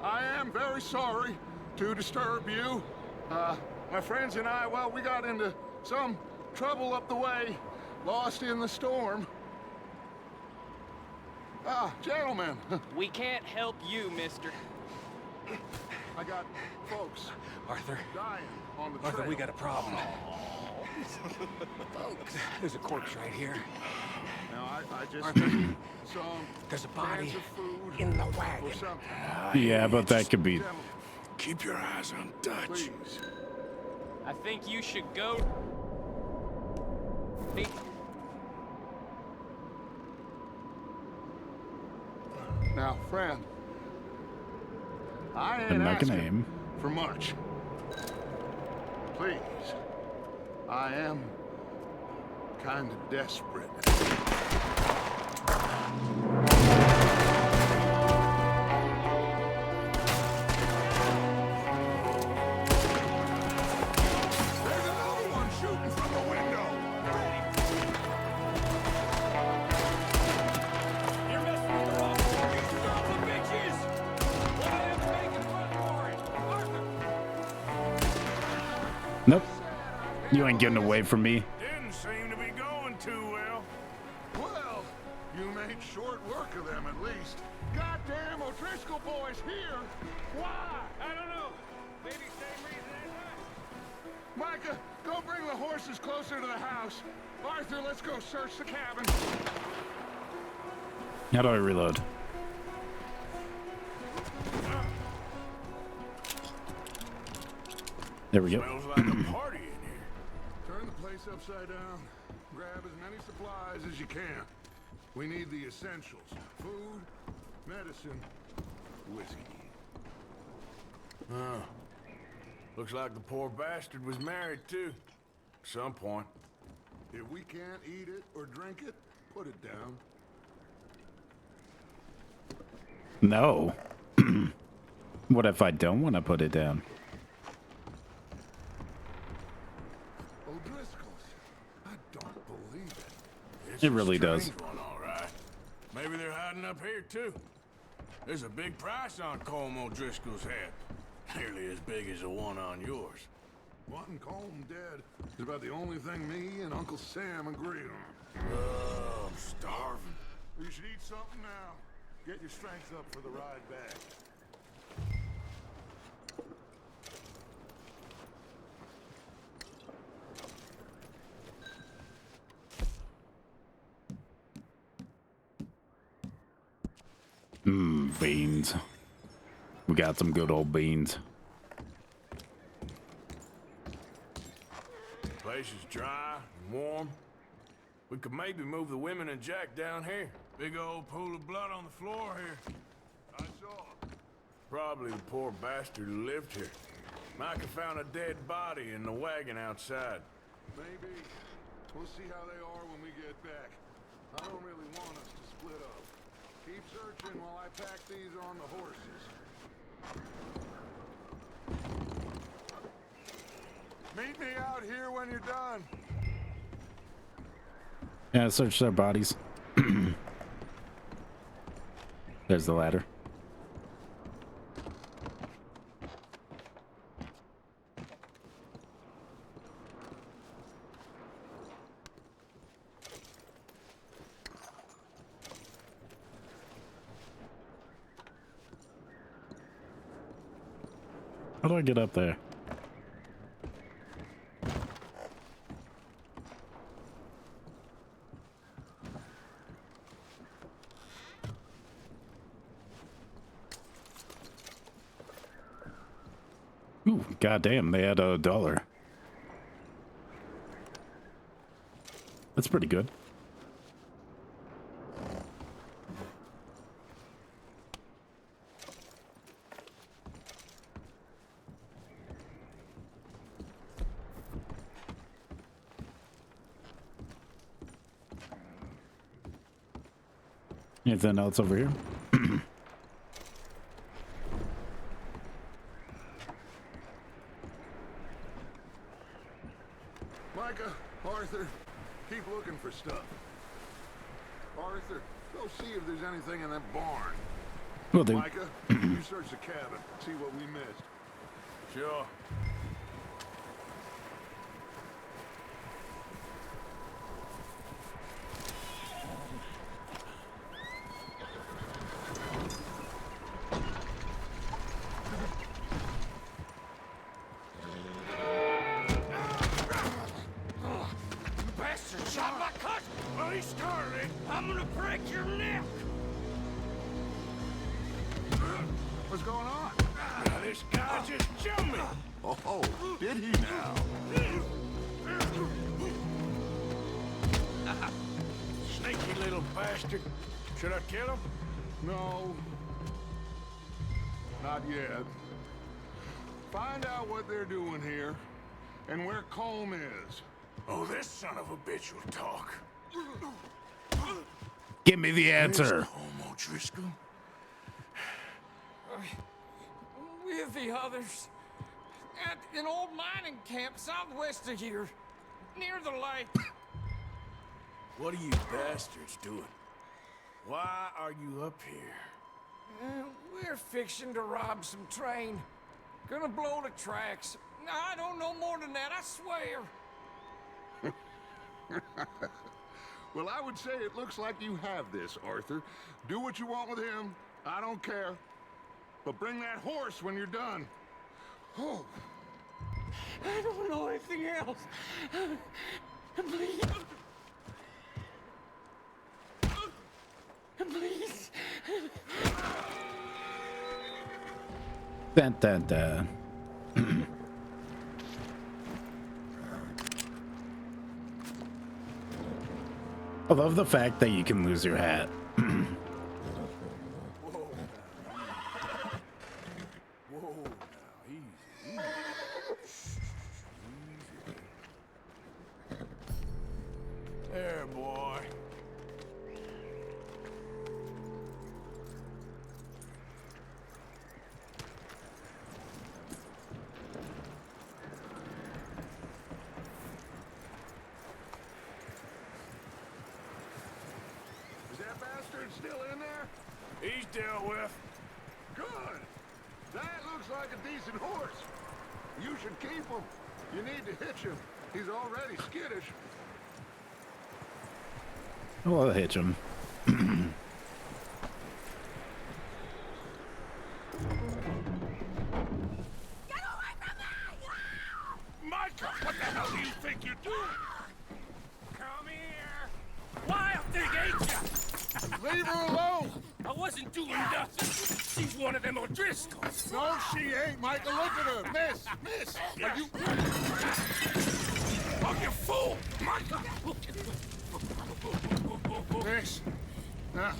I am very sorry to disturb you. My friends and I, well, we got into some trouble up the way, lost in the storm. Gentlemen. We can't help you, mister. I got folks. Arthur. Dying on the Arthur, trail. we got a problem. Folks, there's a corpse right here. Now, I just Arthur, some there's a body cans of food in the or wagon. something. Yeah, but that could be. Keep your eyes on Dutch. Please. I think you should go. Now, friend, I And ain't make a asking name. for much. Please, I am kind of desperate. There's another one shooting from the window. You're messing with the wrong one. You son of a bitches! One of them making run for it. Arthur! Nope. You ain't getting away from me. Didn't seem to be going too well. Well, you made short work of them at least. Goddamn O'Driscoll boys here. Why? I don't know. Maybe same reason as Micah, go bring the horses closer to the house. Arthur, let's go search the cabin. How do I reload? There we go. Smells like a party in here. Turn the place upside down. Grab as many supplies as you can. We need the essentials. Food, medicine, whiskey. Oh. Looks like the poor bastard was married too. At some point. If we can't eat it or drink it, put it down. No. What if I don't want to put it down? O'Driscoll's. I don't believe it. It's It a really does. strange one, all right. Maybe they're hiding up here too. There's a big price on Colm O'Driscoll's head. Nearly as big as the one on yours. Wanting Colm dead is about the only thing me and Uncle Sam agree on. Oh, I'm starving. You should eat something now. Get your strength up for the ride back. Beans. We got some good old beans. The place is dry and warm. We could maybe move the women and Jack down here. Big old pool of blood on the floor here. I saw. Probably the poor bastard who lived here. Micah found a dead body in the wagon outside. Maybe. We'll see how they are when we get back. I don't really want us to split up. Keep searching while I pack these on the horses. Meet me out here when you're done. Yeah, search their bodies. There's the ladder. How do I get up there? Ooh, goddamn, they had $1. That's pretty good. Anything else over here? Micah, Arthur, keep looking for stuff. Arthur, go see if there's anything in that barn. Will do. Micah, you search the cabin, see what we missed. Sure. Bastard shot my cousin! Well, he started. I'm gonna break your neck! What's going on? This guy just jumped me. Oh, did he now? Sneaky little bastard. Should I kill him? No. Not yet. Find out what they're doing here and where Colm is. Oh, this son of a bitch will talk. Give me the answer. Colm O'Driscoll? With the others. At an old mining camp southwest of here. Near the lake. What are you bastards doing? Why are you up here? We're fixing to rob some train. Gonna blow the tracks. I don't know more than that, I swear. Well, I would say it looks like you have this, Arthur. Do what you want with him. I don't care. But bring that horse when you're done. Oh. I don't know anything else. Please. Please. Dun, dun, dun. I love the fact that you can lose your hat. There, boy. Is that bastard still in there? He's dealt with. Good. That looks like a decent horse. You should keep him. You need to hitch him. He's already skittish. Oh, I'll hitch him. Micah, what the hell do you think you're doing? Come here. Wild thing, ain't ya? Leave her alone. I wasn't doing nothing. She's one of them O'Driscolls. No, she ain't, Micah. Look at her. Miss, are you... Oh, you fool! Micah! Miss, now,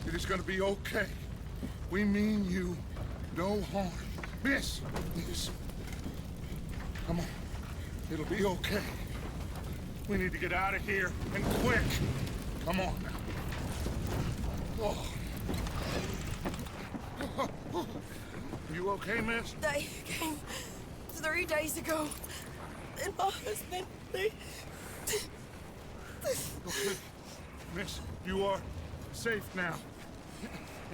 it is gonna be okay. We mean you no harm. Miss, come on. It'll be okay. We need to get out of here, and quick. Come on now. Oh. You okay, miss? They came 3 days ago. And my husband, they... Okay. Miss, you are safe now.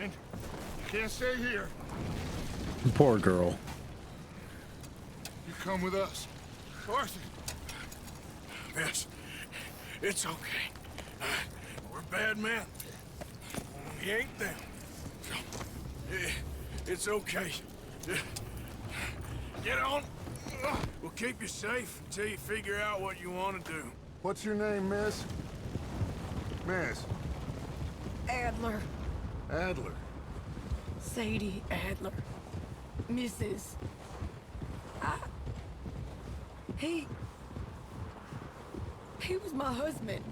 And you can't stay here. Poor girl. You come with us. Arthur. Miss, it's okay. We're bad men. We ain't them. It's okay. Get on. We'll keep you safe until you figure out what you want to do. What's your name, miss? Miss. Adler. Adler. Sadie Adler. Mrs. He was my husband.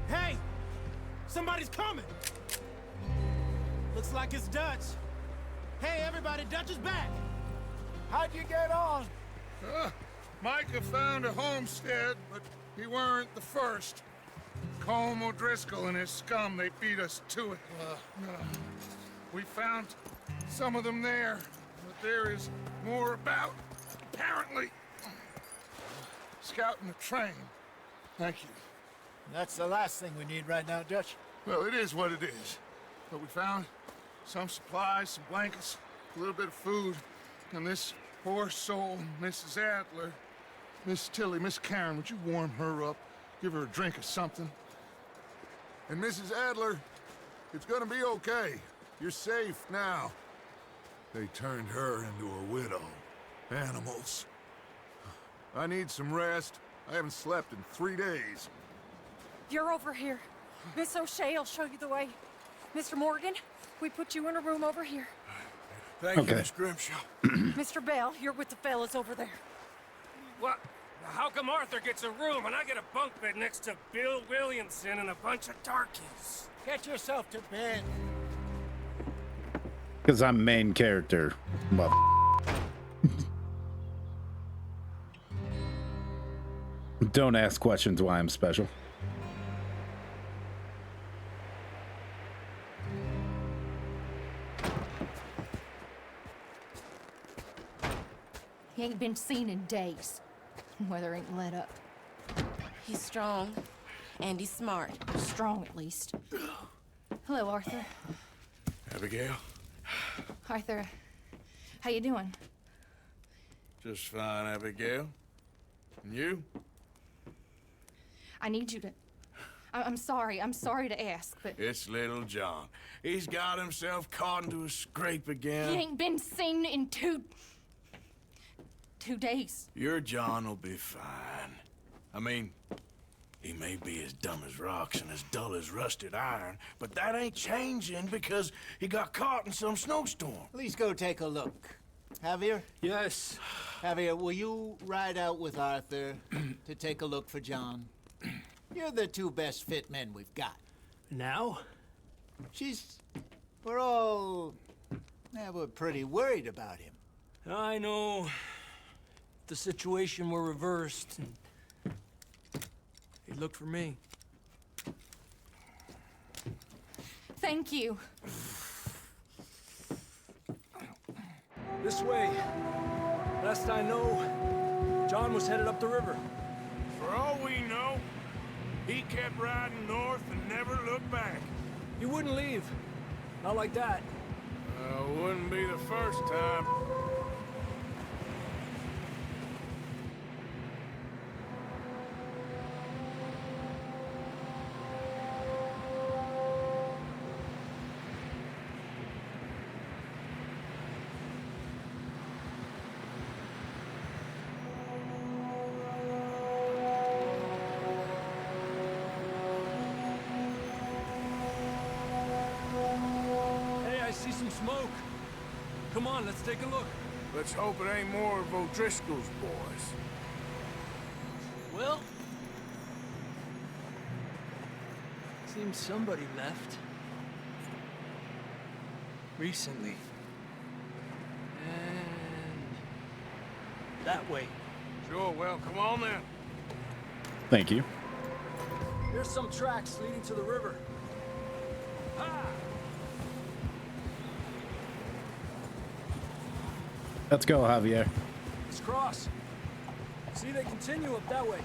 Hey! Somebody's coming! Looks like it's Dutch. Hey, everybody, Dutch is back! How'd you get on? Micah found a homestead, but he weren't the first. Colm O'Driscoll and his scum, they beat us to it. We found some of them there, but there is more about, apparently. Scouting the train. Thank you. That's the last thing we need right now, Dutch. Well, it is what it is. But we found some supplies, some blankets, a little bit of food, and this poor soul, Mrs. Adler, Miss Tilly, Miss Karen, would you warm her up? Give her a drink or something? And Mrs. Adler, it's gonna be okay. You're safe now. They turned her into a widow. Animals. I need some rest. I haven't slept in 3 days. You're over here. Miss O'Shea will show you the way. Mr. Morgan, we put you in a room over here. Thank you, Miss Grimshaw. Mr. Bell, you're with the fellas over there. What? How come Arthur gets a room and I get a bunk bed next to Bill Williamson and a bunch of darkies? Get yourself to bed. Because I'm main character, mother. Don't ask questions why I'm special. He ain't been seen in days. Weather ain't let up. He's strong, and he's smart. Strong, at least. Hello, Arthur. Abigail? Arthur, how you doing? Just fine, Abigail. And you? I need you to... I'm sorry to ask, but... It's little John. He's got himself caught into a scrape again. He ain't been seen in 2 days. Your John will be fine. I mean, he may be as dumb as rocks and as dull as rusted iron, but that ain't changing because he got caught in some snowstorm. Please go take a look. Javier? Yes. Javier, will you ride out with Arthur to take a look for John? You're the 2 best fit men we've got. Now? We're all... we're pretty worried about him. I know. The situation were reversed, and he looked for me. Thank you. This way. Last I know, John was headed up the river. For all we know, he kept riding north and never looked back. He wouldn't leave. Not like that. Wouldn't be the first time. Smoke. Come on, let's take a look. Let's hope it ain't more of O'Driscoll's boys. Well, seems somebody left. Recently. And that way. Sure, well, come on then. Thank you. There's some tracks leading to the river. Ha! Let's go, Javier. Let's cross. See, they continue up that way.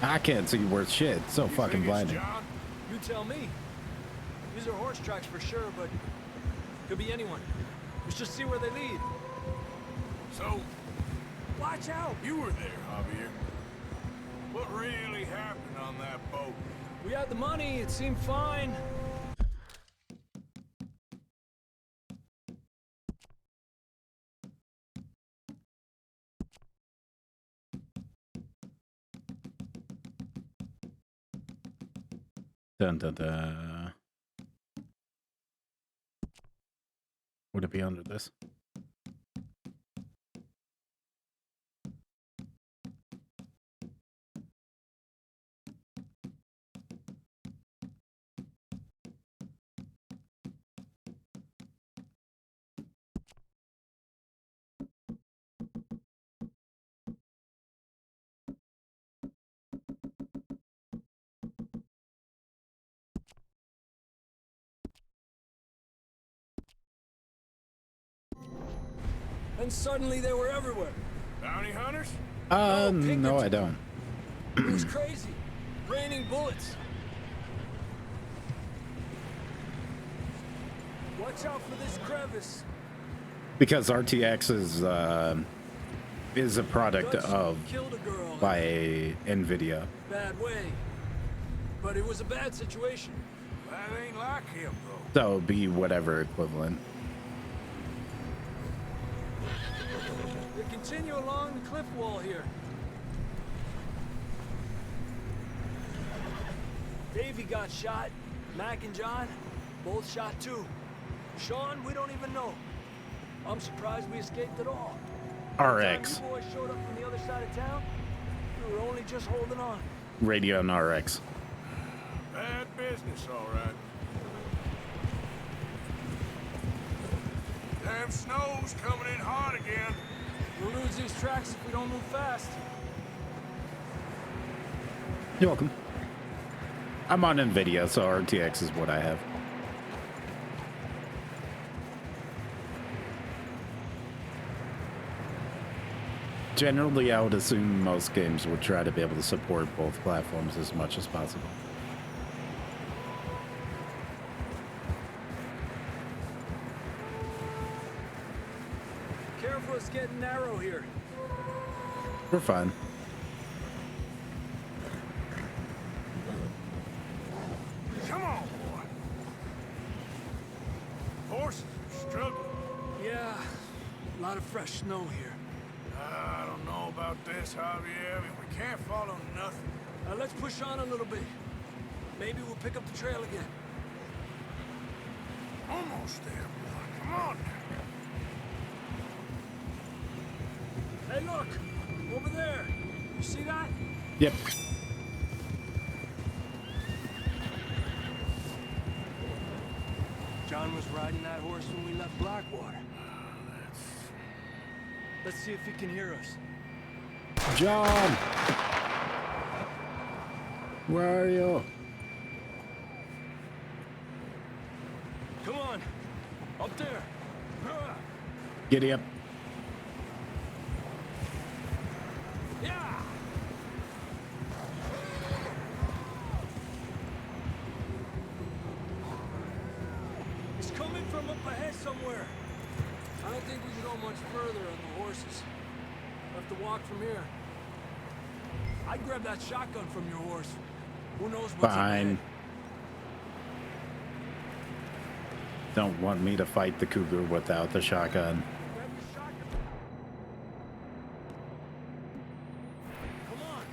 I can't see worth shit. It's so fucking blinding. You tell me. These are horse tracks for sure, but could be anyone. Let's just see where they lead. So, watch out. You were there, Javier. What really happened on that boat? We had the money. It seemed fine. Dun dun dun. Would it be under this? And suddenly they were everywhere. Bounty hunters? No, I don't. It was crazy. Raining bullets. Watch out for this crevice. Because RTX is a product of by NVIDIA. Bad way. But it was a bad situation. That ain't like him, though. So it'd be whatever equivalent. We continue along the cliff wall here. Davey got shot. Mac and John, both shot too. Sean, we don't even know. I'm surprised we escaped at all. RX. You boys showed up from the other side of town. We were only just holding on. Radio and RX. Bad business, all right. Damn snow's coming in hard again. We'll lose these tracks if we don't move fast. You're welcome. I'm on NVIDIA, so RTX is what I have. Generally, I would assume most games would try to be able to support both platforms as much as possible. Careful, it's getting narrow here. We're fine. Come on, boy. Horses are struggling. Yeah, a lot of fresh snow here. I don't know about this, Javier. I mean, we can't follow nothing. Let's push on a little bit. Maybe we'll pick up the trail again. Almost there, boy. Come on. Hey, look! Over there! You see that? Yep. John was riding that horse when we left Blackwater. Let's see if he can hear us. John! Where are you? Come on! Up there! Giddy up. Yeah! It's coming from up ahead somewhere. I don't think we can go much further on the horses. We'll have to walk from here. I'd grab that shotgun from your horse. Who knows what's Fine. Don't want me to fight the cougar without the shotgun. Come on.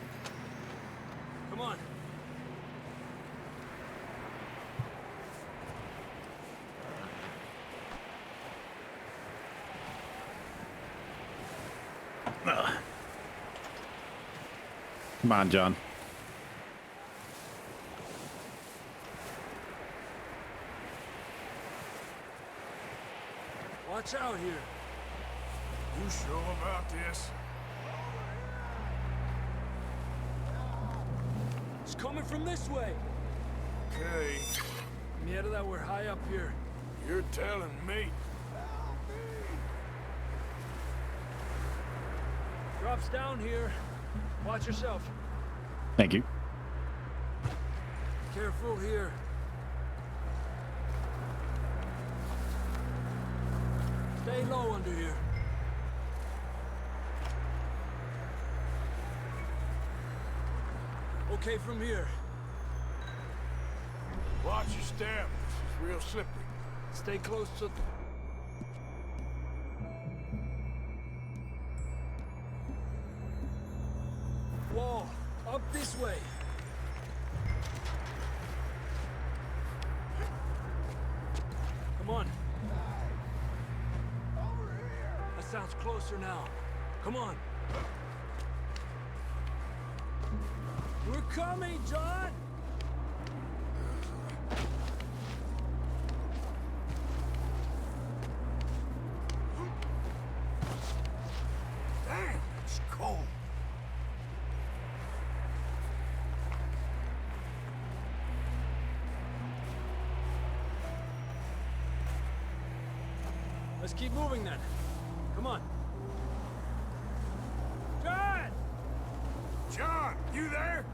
Come on. Come on, John. Watch out here. You sure about this? It's coming from this way. Okay. Mierda, that we're high up here. You're telling me. Drops down here. Watch yourself. Thank you. Careful here. Stay low under here. Okay from here. Watch your step. It's real slippery. Stay close to... Wall. Up this way. on. That sounds closer now. Come on. We're coming, John! Damn, it's cold. Let's keep moving then. Come on. John! John, you there?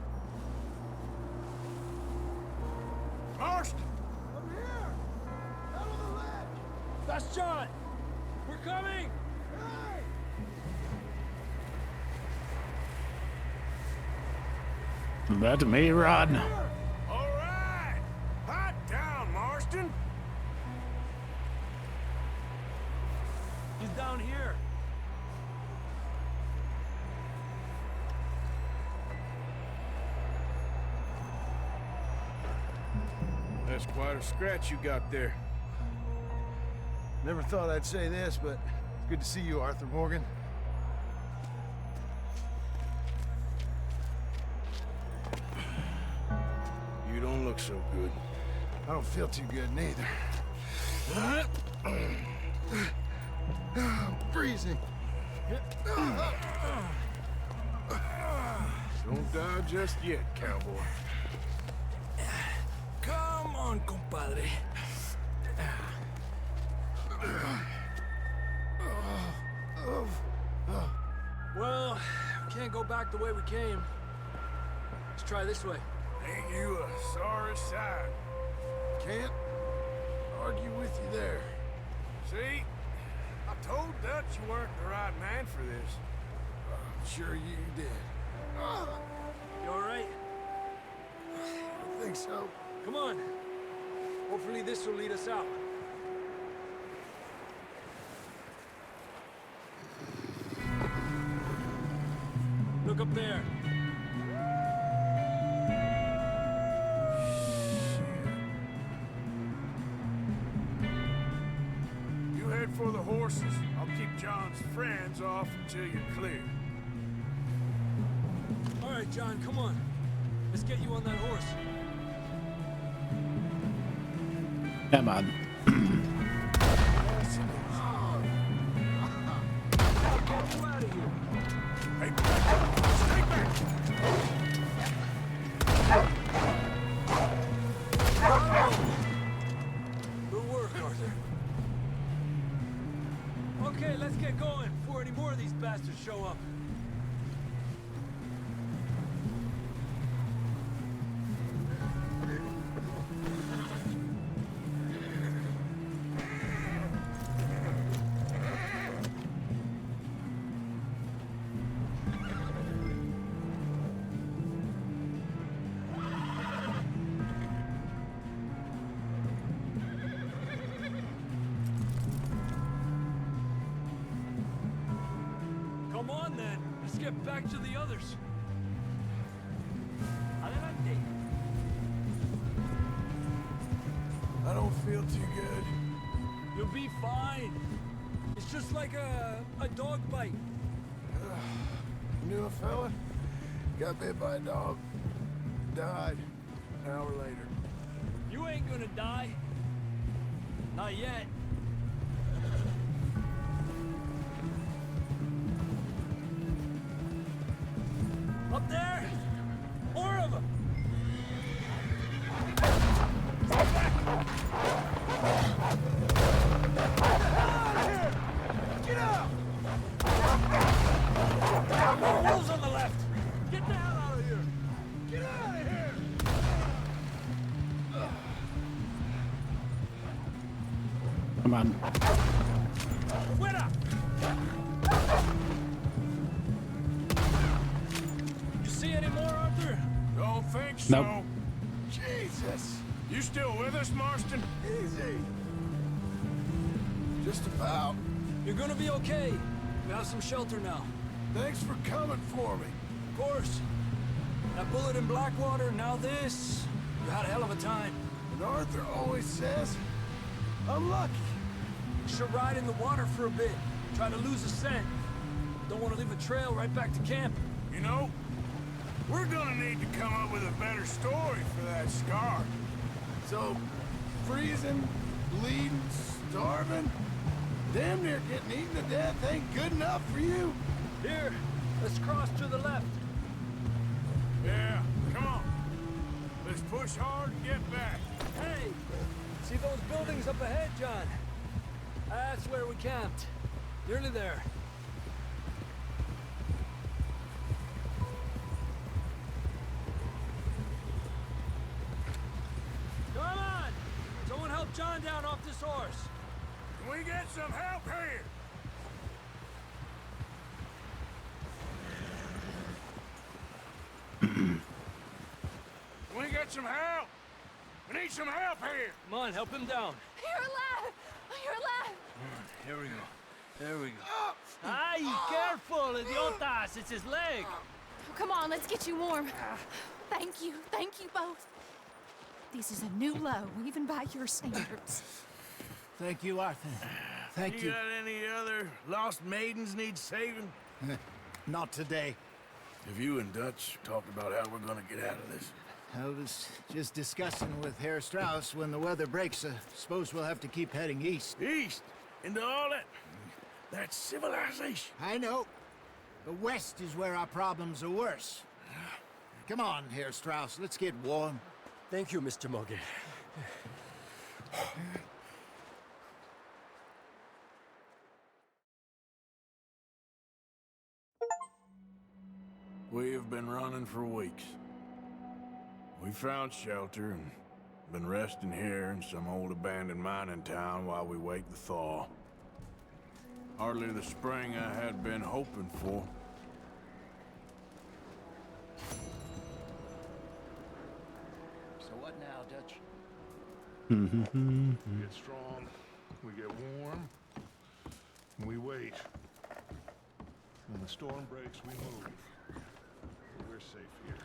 Marston! I'm here! Out on the ledge! That's John! We're coming! Hey! That's me, Rod. All right! Hot down, Marston! He's down here. That's quite a scratch you got there. Never thought I'd say this, but it's good to see you, Arthur Morgan. You don't look so good. I don't feel too good, neither. I'm freezing. Don't die just yet, cowboy. Come on, compadre. Well, we can't go back the way we came. Let's try this way. Ain't you a sorry sight? Can't argue with you there. See? I told Dutch you weren't the right man for this. I'm sure you did. You all right? I think so. Come on. Hopefully this will lead us out. Look up there. You head for the horses. I'll keep John's friends off until you're clear. All right, John, come on. Let's get you on that horse. Come on. Hey, stay back! Good work, Arthur. Okay, let's get going before any more of these bastards show up. Come on, then. Let's get back to the others. Adelante. I don't feel too good. You'll be fine. It's just like a dog bite. Knew a fella? Got bit by a dog. Died. An hour later. You ain't gonna die. Not yet. Up there! More of them! Get out! More wolves on the left! Get the hell out of here! Get out of here! Come on. Fuera! You see any more, Arthur? Don't think so. Nope. Jesus! You still with us, Marston? Easy. Just about. You're gonna be okay. We have some shelter now. Thanks for coming for me. Of course. That bullet in Blackwater, now this. You had a hell of a time. And Arthur always says, Unlucky. Should ride in the water for a bit. Try to lose a scent. Don't want to leave a trail right back to camp. You know, we're gonna need to come up with a better story for that scar. So, freezing, bleeding, starving, damn near getting eaten to death ain't good enough for you? Here, let's cross to the left. Yeah, come on. Let's push hard and get back. Hey, see those buildings up ahead, John? That's where we camped. Nearly there. Come on! Someone help John down off this horse. Can we get some help here? Can we get some help? We need some help here. Come on, help him down. You're alive! You're alive! Here we go. There we go. Ay, careful, idiotas! It's his leg. Oh, come on, let's get you warm. Thank you both. This is a new low, even by your standards. Thank you, Arthur. Thank you. Got any other lost maidens need saving? Not today. Have you and Dutch talked about how we're gonna get out of this? I was just discussing with Herr Strauss when the weather breaks. Suppose we'll have to keep heading east. East? Into all that... That's civilization. I know. But west is where our problems are worse. Come on, Herr Strauss. Let's get warm. Thank you, Mr. Morgan. We have been running for weeks. We found shelter and been resting here in some old abandoned mining town while we wait the thaw. Hardly the spring I had been hoping for. So what now, Dutch? We get strong, we get warm, and we wait. When the storm breaks, we move. We're safe here.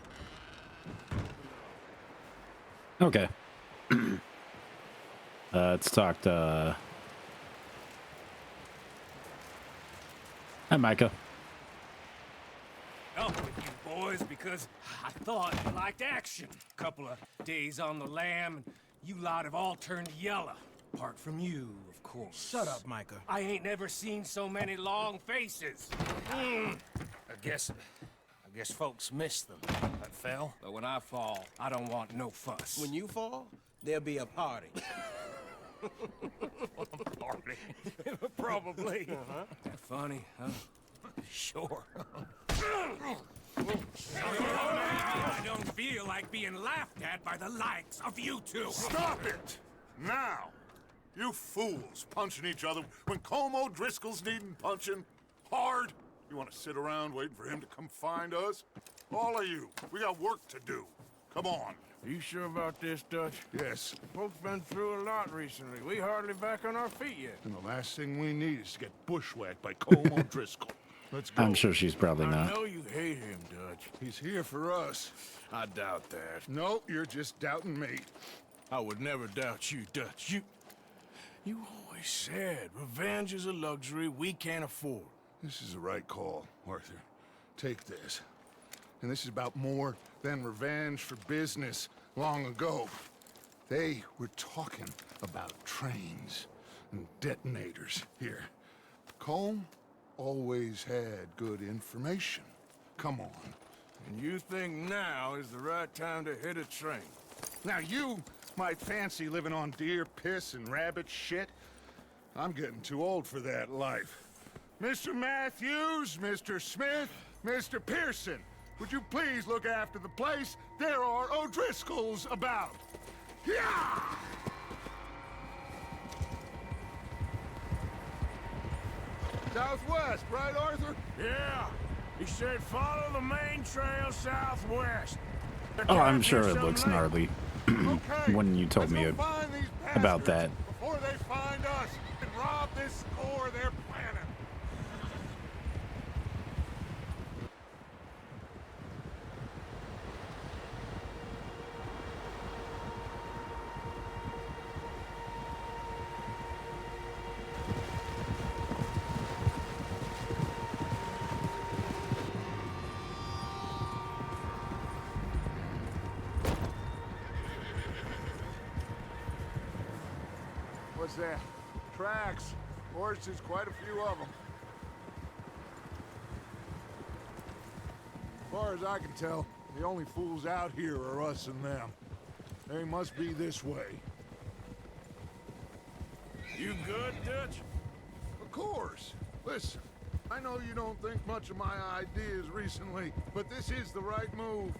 Okay. Let's talk to... Hi, Micah. Up with you boys because I thought you liked action. Couple of days on the lam, and you lot have all turned yellow. Apart from you, of course. Shut up, Micah. I ain't never seen so many long faces. I guess folks miss them. I fell, but when I fall, I don't want no fuss. When you fall, there'll be a party. Party? Probably. That funny, huh? Sure. I don't feel like being laughed at by the likes of you two. Stop it! Now! You fools punching each other when Como Driscoll's needing punching hard. You want to sit around waiting for him to come find us? All of you, we got work to do. Come on. Are you sure about this, Dutch? Yes. Folks been through a lot recently. We hardly back on our feet yet. And the last thing we need is to get bushwhacked by Como Driscoll. Let's go. I'm sure she's probably I not. know you hate him, Dutch. He's here for us. I doubt that. No, you're just doubting me. I would never doubt you, Dutch. You always said revenge is a luxury we can't afford. This is the right call, Arthur. Take this. And this is about more than revenge for business long ago. They were talking about trains and detonators here. Colm always had good information. Come on. And you think now is the right time to hit a train? Now you might fancy living on deer piss and rabbit shit. I'm getting too old for that life. Mr. Matthews, Mr. Smith, Mr. Pearson, would you please look after the place? There are O'Driscolls about. Yeah! Southwest, right, Arthur? Yeah. He said follow the main trail southwest. Oh, I'm sure it looks gnarly when you told me about that. Before they find us and rob this score they're planning. What's that? Tracks. Horses, quite a few of them. As far as I can tell, the only fools out here are us and them. They must be this way. You good, Dutch? Of course. Listen, I know you don't think much of my ideas recently, but this is the right move.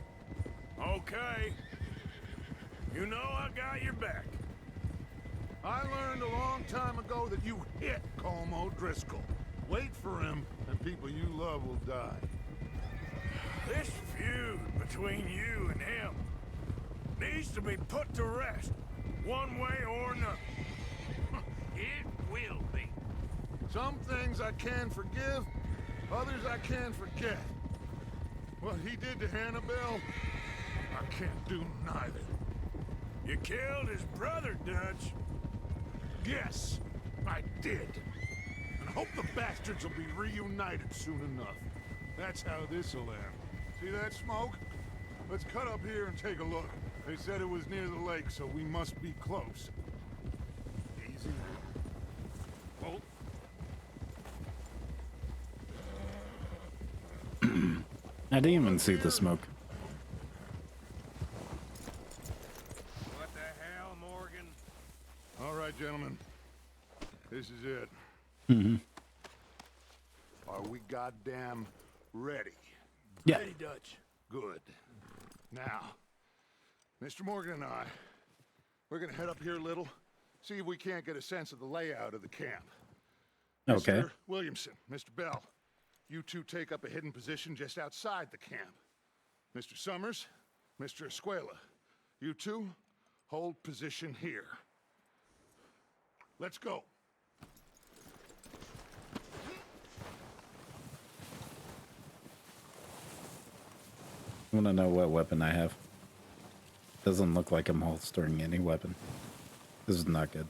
Okay. You know I got your back. I learned a long time ago that you hit Colm O'Driscoll. Wait for him, and people you love will die. This feud between you and him needs to be put to rest, one way or another. It will be. Some things I can forgive, others I can forget. What he did to Annabelle, I can't do neither. You killed his brother, Dutch. Yes, I did. And I hope the bastards will be reunited soon enough. That's how this'll end. See that smoke? Let's cut up here and take a look. They said it was near the lake, so we must be close. Easy. Well. I didn't even see the smoke. What the hell, Morgan? All right, gentlemen. This is it. Mm-hmm. Are we goddamn ready? Yeah. Ready, Dutch. Good. Now, Mr. Morgan and I, we're gonna head up here a little, see if we can't get a sense of the layout of the camp. Okay. Mr. Williamson, Mr. Bell, you two take up a hidden position just outside the camp. Mr. Summers, Mr. Escuela, you two hold position here. Let's go. I want to know what weapon I have. Doesn't look like I'm holstering any weapon. This is not good.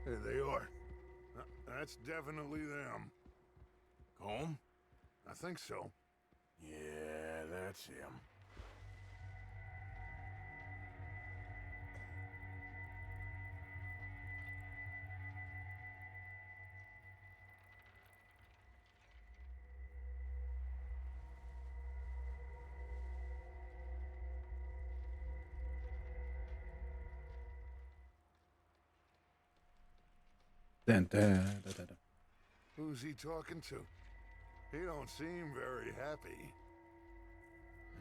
There they are. That's definitely them. Colm? I think so. Yeah, that's him. Dun, dun, dun, dun, dun. Who's he talking to? He don't seem very happy.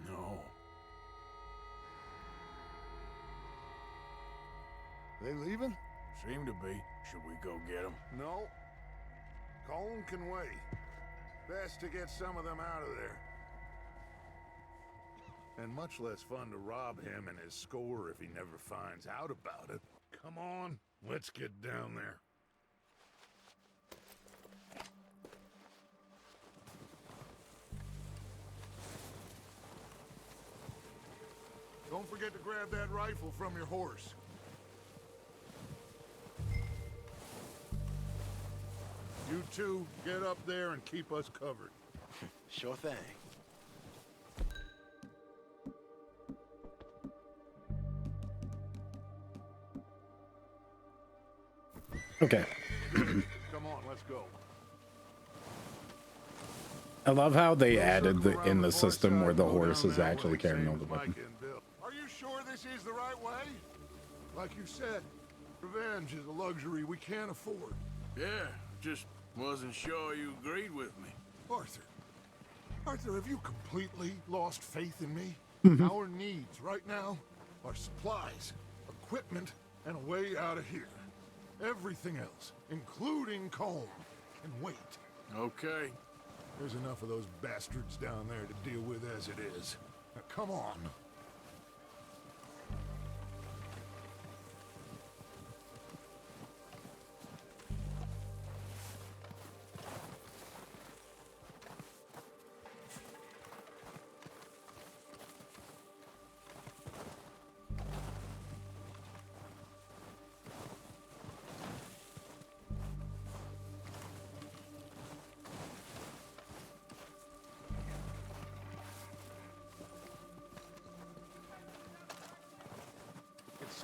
No. They leaving? Seem to be. Should we go get them? No. Colm can wait. Best to get some of them out of there. And much less fun to rob him and his score if he never finds out about it. Come on, let's get down there. Don't forget to grab that rifle from your horse. You two, get up there and keep us covered. Sure thing. Okay. Come on, let's go. I love how they added in the system where the horse is actually carrying all the weapons. Are you sure this is the right way? Like you said, revenge is a luxury we can't afford. Yeah, just wasn't sure you agreed with me. Arthur. Arthur, have you completely lost faith in me? Mhm. Our needs right now are supplies, equipment, and a way out of here. Everything else, including Colm, can wait. Okay. There's enough of those bastards down there to deal with as it is. Now, come on.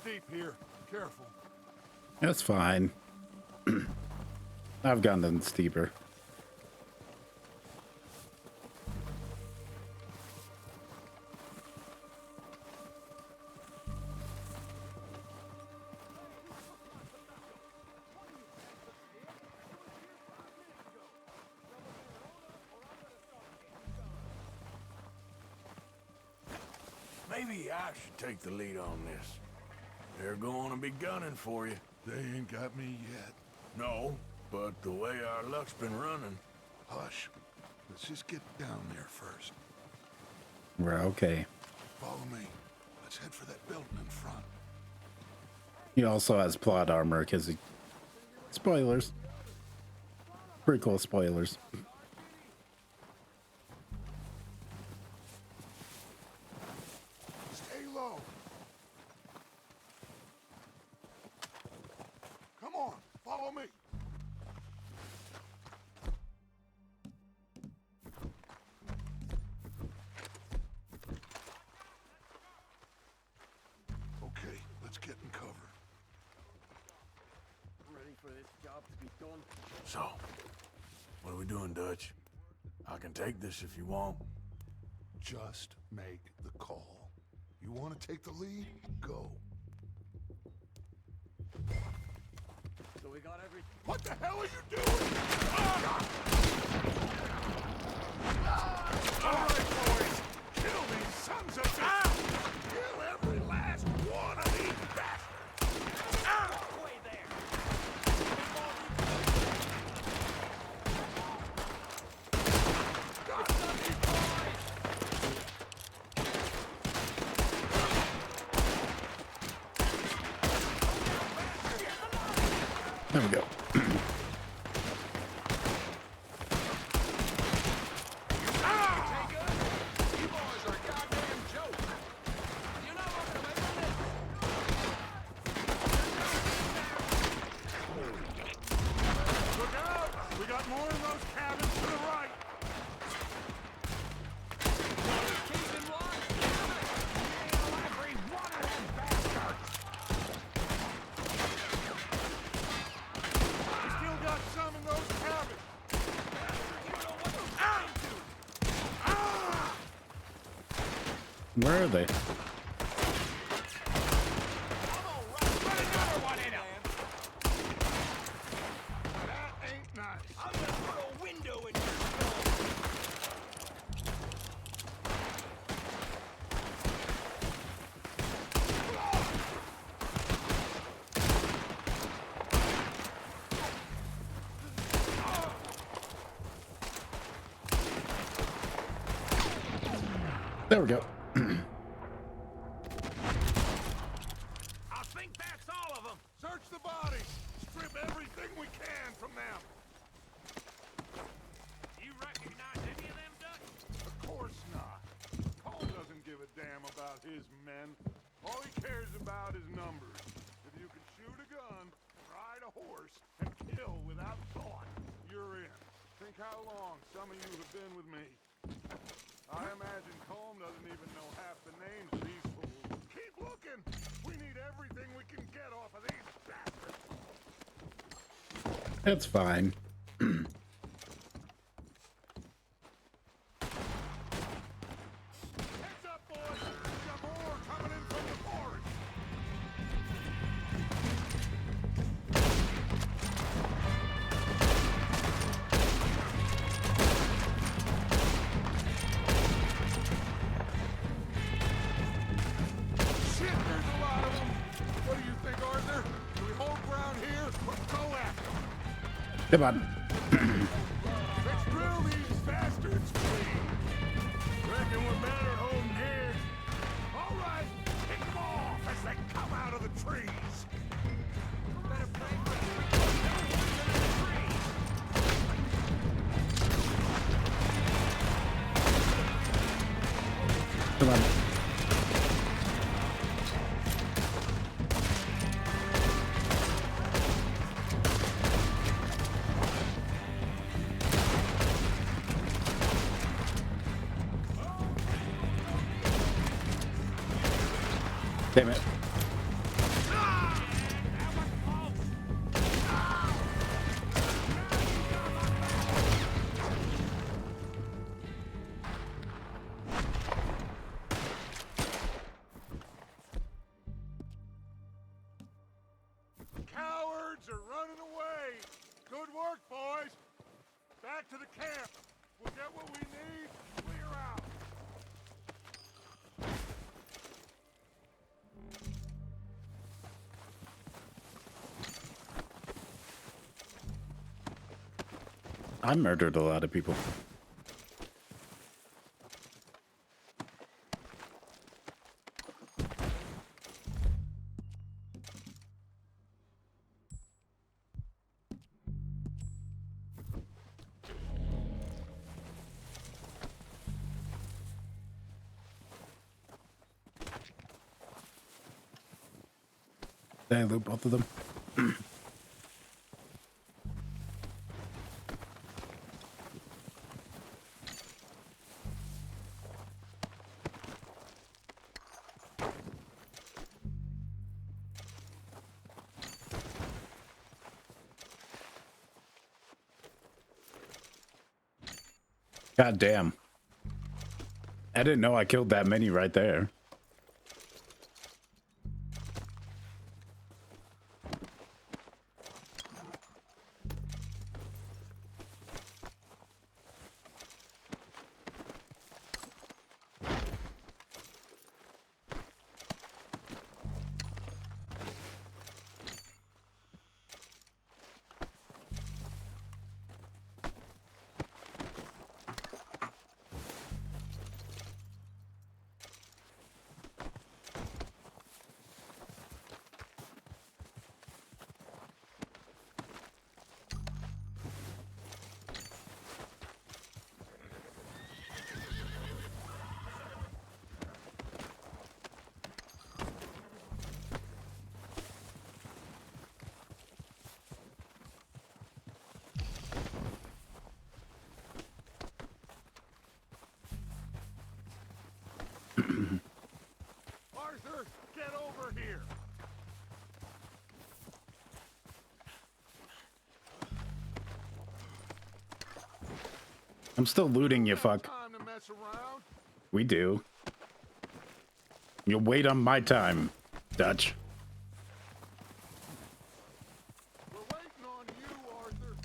steep here. Careful. That's fine. I've gone steeper. Maybe I should take the lead on this. They're going to be gunning for you. They ain't got me yet. No, but the way our luck's been running. Hush. Let's just get down there first. We're okay. Follow me. Let's head for that building in front. He also has plot armor because he... Spoilers. Pretty cool spoilers. Stay low. Come on, follow me. Okay, let's get in cover. Ready for this job to be done. So, what are we doing, Dutch? I can take this if you want. Just make the call. You want to take the lead? Go. So we got every... What the hell are you doing? All right, boys. Kill these sons of bitches. Kill every last one of these bastards. Halfway there. There we go. Look out! We got more in those cabins to the right. We still got some in those cabins. Where are they? That ain't nice. I'm gonna put a window in your skull. There we go. I think that's all of them. Search the bodies. Strip everything we can from them. You recognize any of them, Dutch? Of course not. Cole doesn't give a damn about his men. All he cares about is numbers. If you can shoot a gun, ride a horse, and kill without thought, you're in. Think how long some of you have been with me. I imagine Colm doesn't even know half the names of these fools. Keep looking! We need everything we can get off of these bastards! That's fine. Heads up, boys! We got more coming in from the forest! Shit, there's a lot of them! What do you think, Arthur? Do we hold ground here or go after them? Come on. Let's drill these bastards clean! Reckon we're better holding here. All right, pick them off as they come out of the trees! Better pray for it. Come on. Damn it. work, boys! Back to the camp! We'll get what we need, clear out! I murdered a lot of people. Did I loot both of them? God damn. I didn't know I killed that many right there. Arthur, get over here! I'm still looting, you fuck. Time to mess around. We do. You'll wait on my time, Dutch. We're waiting on you, Arthur.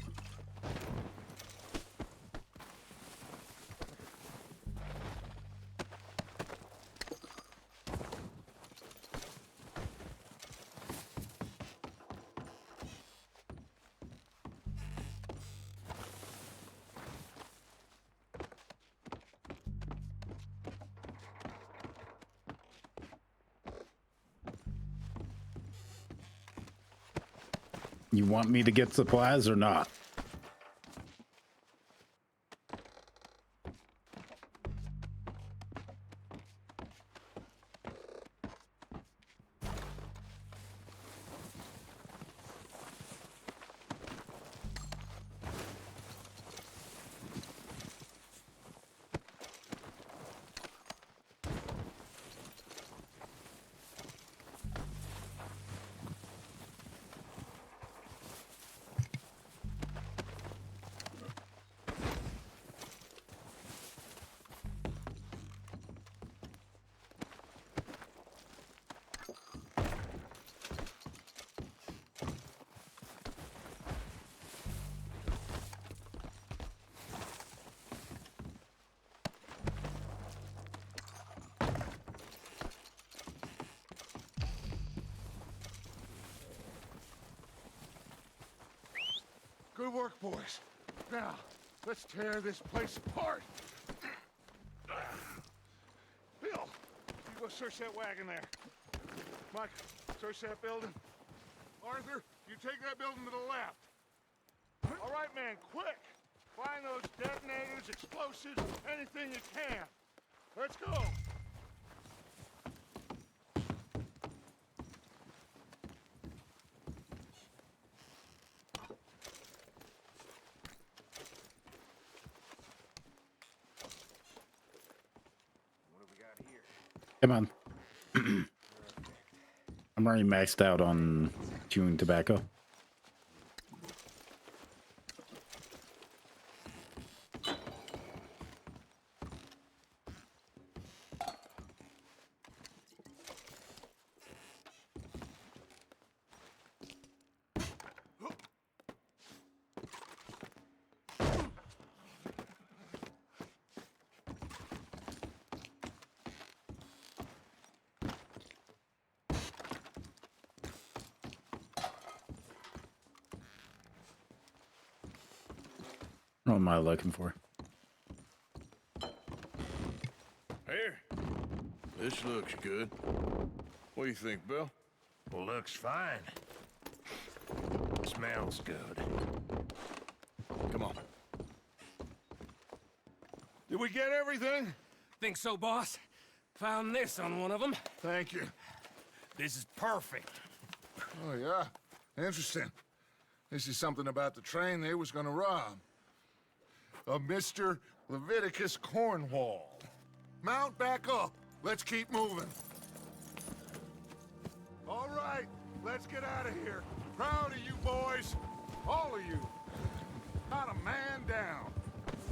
You want me to get supplies or not? Good work, boys. Now, let's tear this place apart. Bill, you go search that wagon there. Mike, search that building. Arthur, you take that building to the left. All right, man, quick. Find those detonators, explosives, anything you can. Let's go. Come on. I'm already maxed out on chewing tobacco. What am I looking for? Here. This looks good. What do you think, Bill? Well, looks fine. Smells good. Come on. Did we get everything? Think so, boss. Found this on one of them. Thank you. This is perfect. Oh, yeah? Interesting. This is something about the train they was gonna rob. A Mr. Leviticus Cornwall. Mount back up. Let's keep moving. All right, let's get out of here. Proud of you boys. All of you. Not a man down.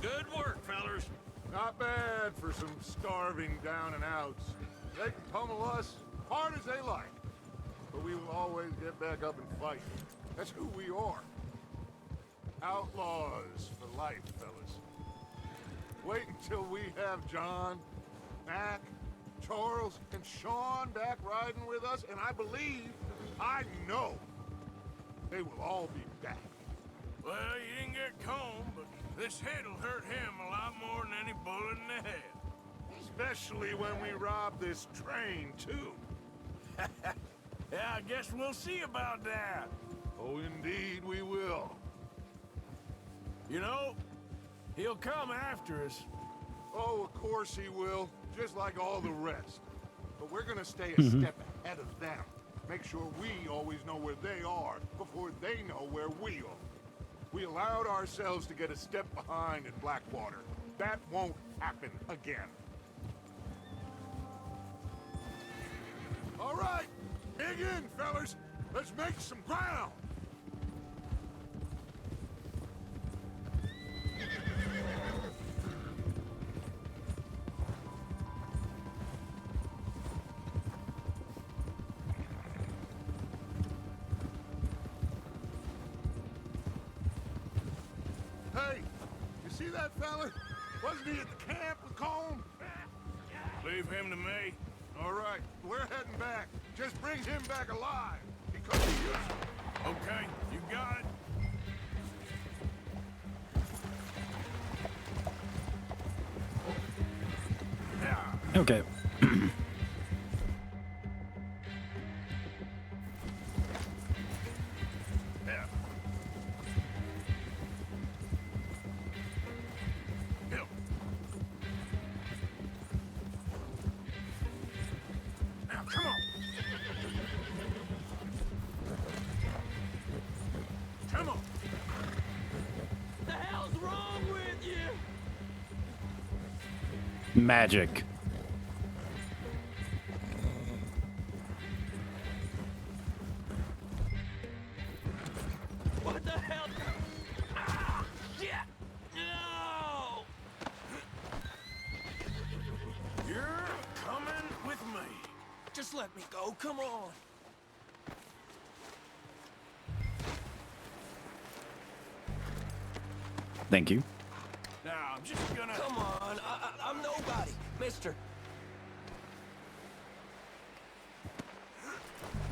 Good work, fellers. Not bad for some starving down and outs. They can pummel us hard as they like. But we will always get back up and fight. That's who we are. Outlaws for life, fellas. Wait until we have John, Mac, Charles, and Sean back riding with us, and I believe, I know, they will all be back. Well, you didn't get Combe, but this hit'll hurt him a lot more than any bullet in the head. Especially when we rob this train, too. Yeah, I guess we'll see about that. Oh, indeed we will. You know, he'll come after us. Oh, of course he will, just like all the rest. But we're gonna stay a step ahead of them. Make sure we always know where they are before they know where we are. We allowed ourselves to get a step behind in Blackwater. That won't happen again. All right, dig in, fellas. Let's make some ground. Hey, you see that fella? Wasn't he at the camp with Combe? Leave him to me. All right, we're heading back. Just bring him back alive. Because he used to. Okay, you got it. Okay. Magic. What the hell? Ah, shit! No! You're coming with me. Just let me go, come on. Thank you. Now, I'm just gonna... Come on, I'm nobody, mister.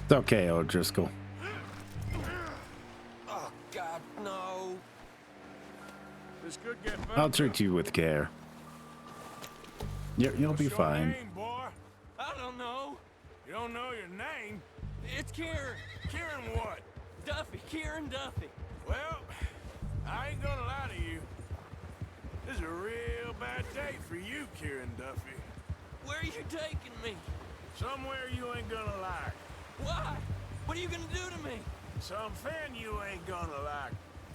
It's okay, O'Driscoll. Oh, God, no. This could get better. I'll treat you with care. You'll be fine. Name, boy? I don't know. You don't know your name? It's Kieran. Kieran what? Duffy, Kieran Duffy. Well, I ain't gonna lie to you. This is a real bad day for you, Kieran Duffy. Where are you taking me? Somewhere you ain't gonna like. Why? What are you gonna do to me? Something you ain't gonna like.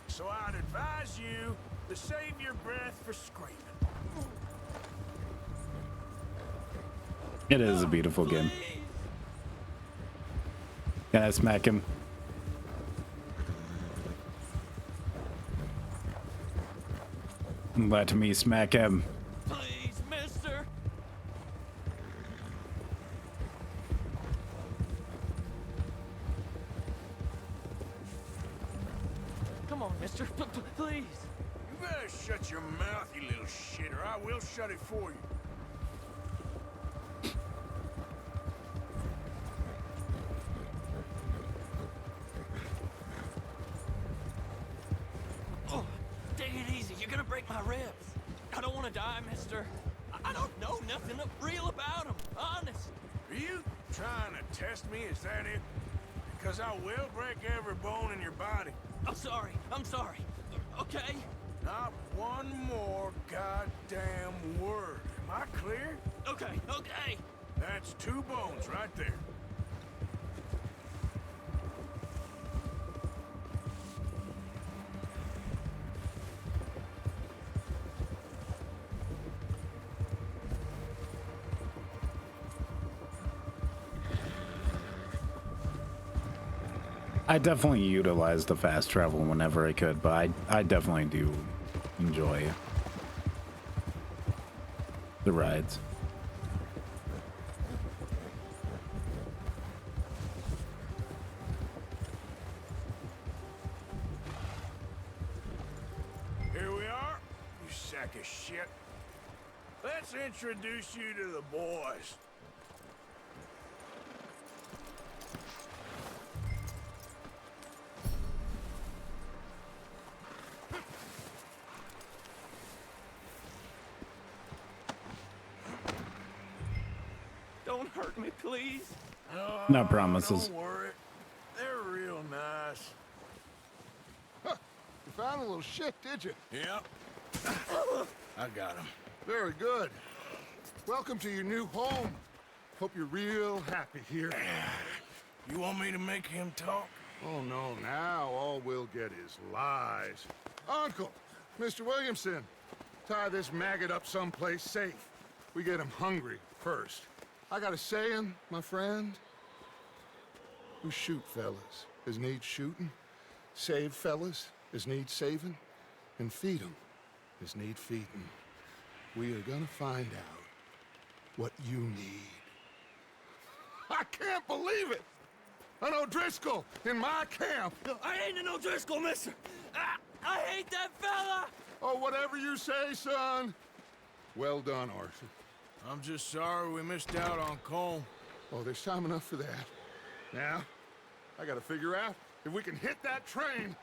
So I'd advise you to save your breath for screaming. It is a beautiful game. Can I smack him? Let me smack him. Please, mister. Come on, mister. Please. You better shut your mouth, you little shit, or I will shut it for you. Oh, take it easy. You're gonna break my ribs. I don't want to die, mister. I don't know nothing real about him, honest. Are you trying to test me? Is that it? Because I will break every bone in your body. I'm sorry. Okay? Not one more goddamn word. Am I clear? Okay. That's 2 bones right there. I definitely utilize the fast travel whenever I could, but I definitely do enjoy the rides. Here we are, you sack of shit. Let's introduce you to the boys. Don't hurt me, please. No promises. Don't worry. They're real nice. Huh. You found a little shit, did you? Yep. I got him. Very good. Welcome to your new home. Hope you're real happy here. You want me to make him talk? Oh, no, now all we'll get is lies. Uncle, Mr. Williamson, tie this maggot up someplace safe. We get him hungry first. I got a saying, my friend. We shoot fellas as need shooting, save fellas as need saving, and feed 'em as need feeding. We are gonna find out what you need. I can't believe it! An O'Driscoll in my camp! I ain't an O'Driscoll, mister! I hate that fella! Oh, whatever you say, son. Well done, Arthur. I'm just sorry we missed out on Cole. Oh, there's time enough for that. Now, I gotta figure out if we can hit that train.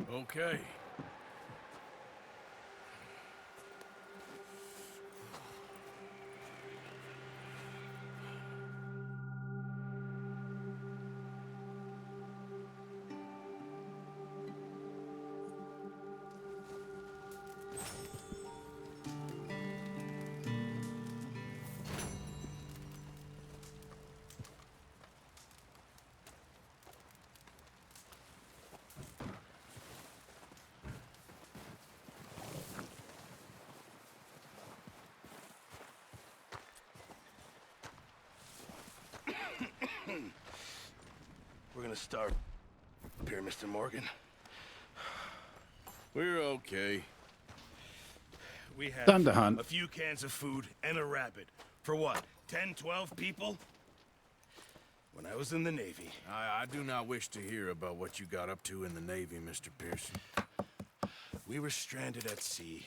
Okay. We're gonna start up here, Mr. Morgan. We're okay. We have Time to hunt. a few cans of food and a rabbit. For what, 10, 12 people? When I was in the Navy... I do not wish to hear about what you got up to in the Navy, Mr. Pearson. We were stranded at sea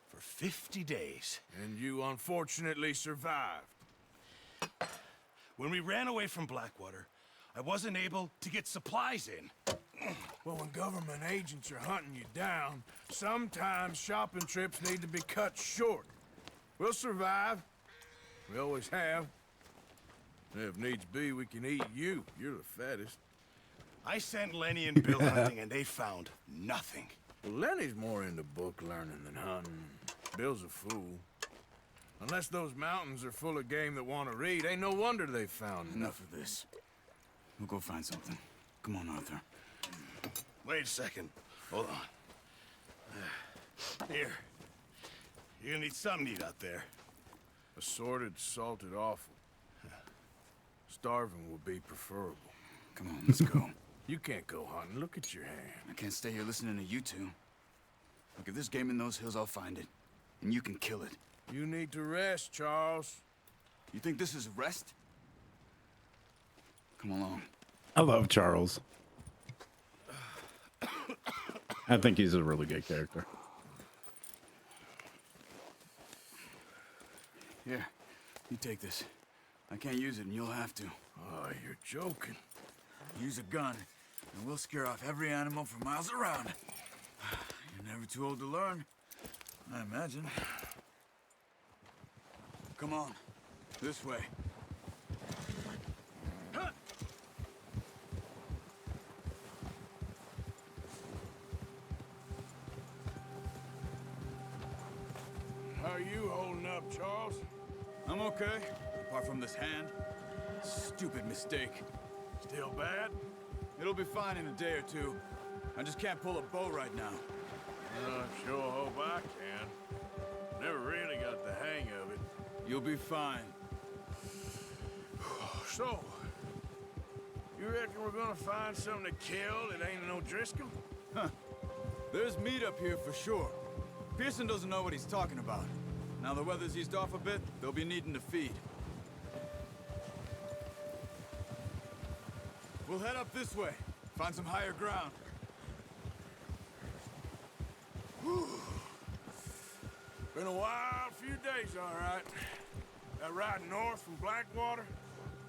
for 50 days. And you unfortunately survived. When we ran away from Blackwater, I wasn't able to get supplies in. Well, when government agents are hunting you down, sometimes shopping trips need to be cut short. We'll survive. We always have. If needs be, we can eat you. You're the fattest. I sent Lenny and Bill hunting, and they found nothing. Well, Lenny's more into book learning than hunting. Bill's a fool. Unless those mountains are full of game that want to read, ain't no wonder they found Enough of this. We'll go find something. Come on, Arthur. Wait a second. Hold on. Here. You're gonna need something to eat out there. Assorted, salted offal. Starving will be preferable. Come on, let's go. You can't go hunting. Look at your hand. I can't stay here listening to you two. Look, if there's game in those hills, I'll find it. And you can kill it. You need to rest, Charles. You think this is rest? Come along. I love Charles. I think he's a really good character. Here, you take this. I can't use it, and you'll have to. Oh, you're joking. Use a gun, and we'll scare off every animal for miles around. You're Never too old to learn, I imagine. Come on, this way. How are you holding up, Charles? I'm okay, apart from this hand. Stupid mistake. Still bad? It'll be fine in a day or two. I just can't pull a bow right now. I sure hope I can. Never really got the hang of it. You'll be fine. So, you reckon we're gonna find something to kill that ain't no Driscoll? Huh. There's meat up here for sure. Pearson doesn't know what he's talking about. Now the weather's eased off a bit, they'll be needing to feed. We'll head up this way, find some higher ground. Whew. Been a wild few days, all right. That ride north from Blackwater,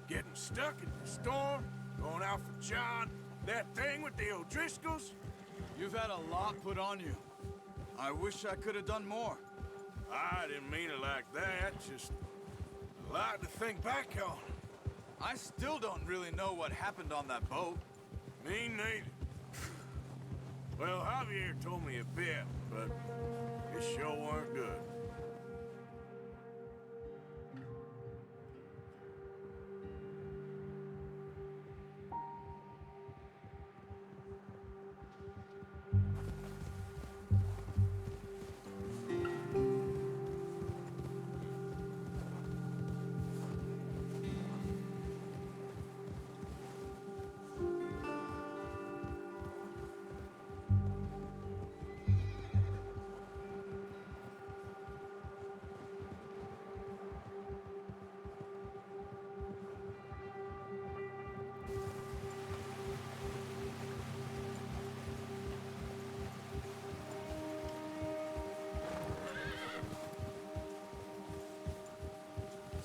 getting stuck in the storm, going out for John, that thing with the O'Driscolls. You've had a lot put on you. I wish I could have done more. I didn't mean it like that, just a lot to think back on. I still don't really know what happened on that boat. Me neither. Well, Javier told me a bit, but it sure weren't good.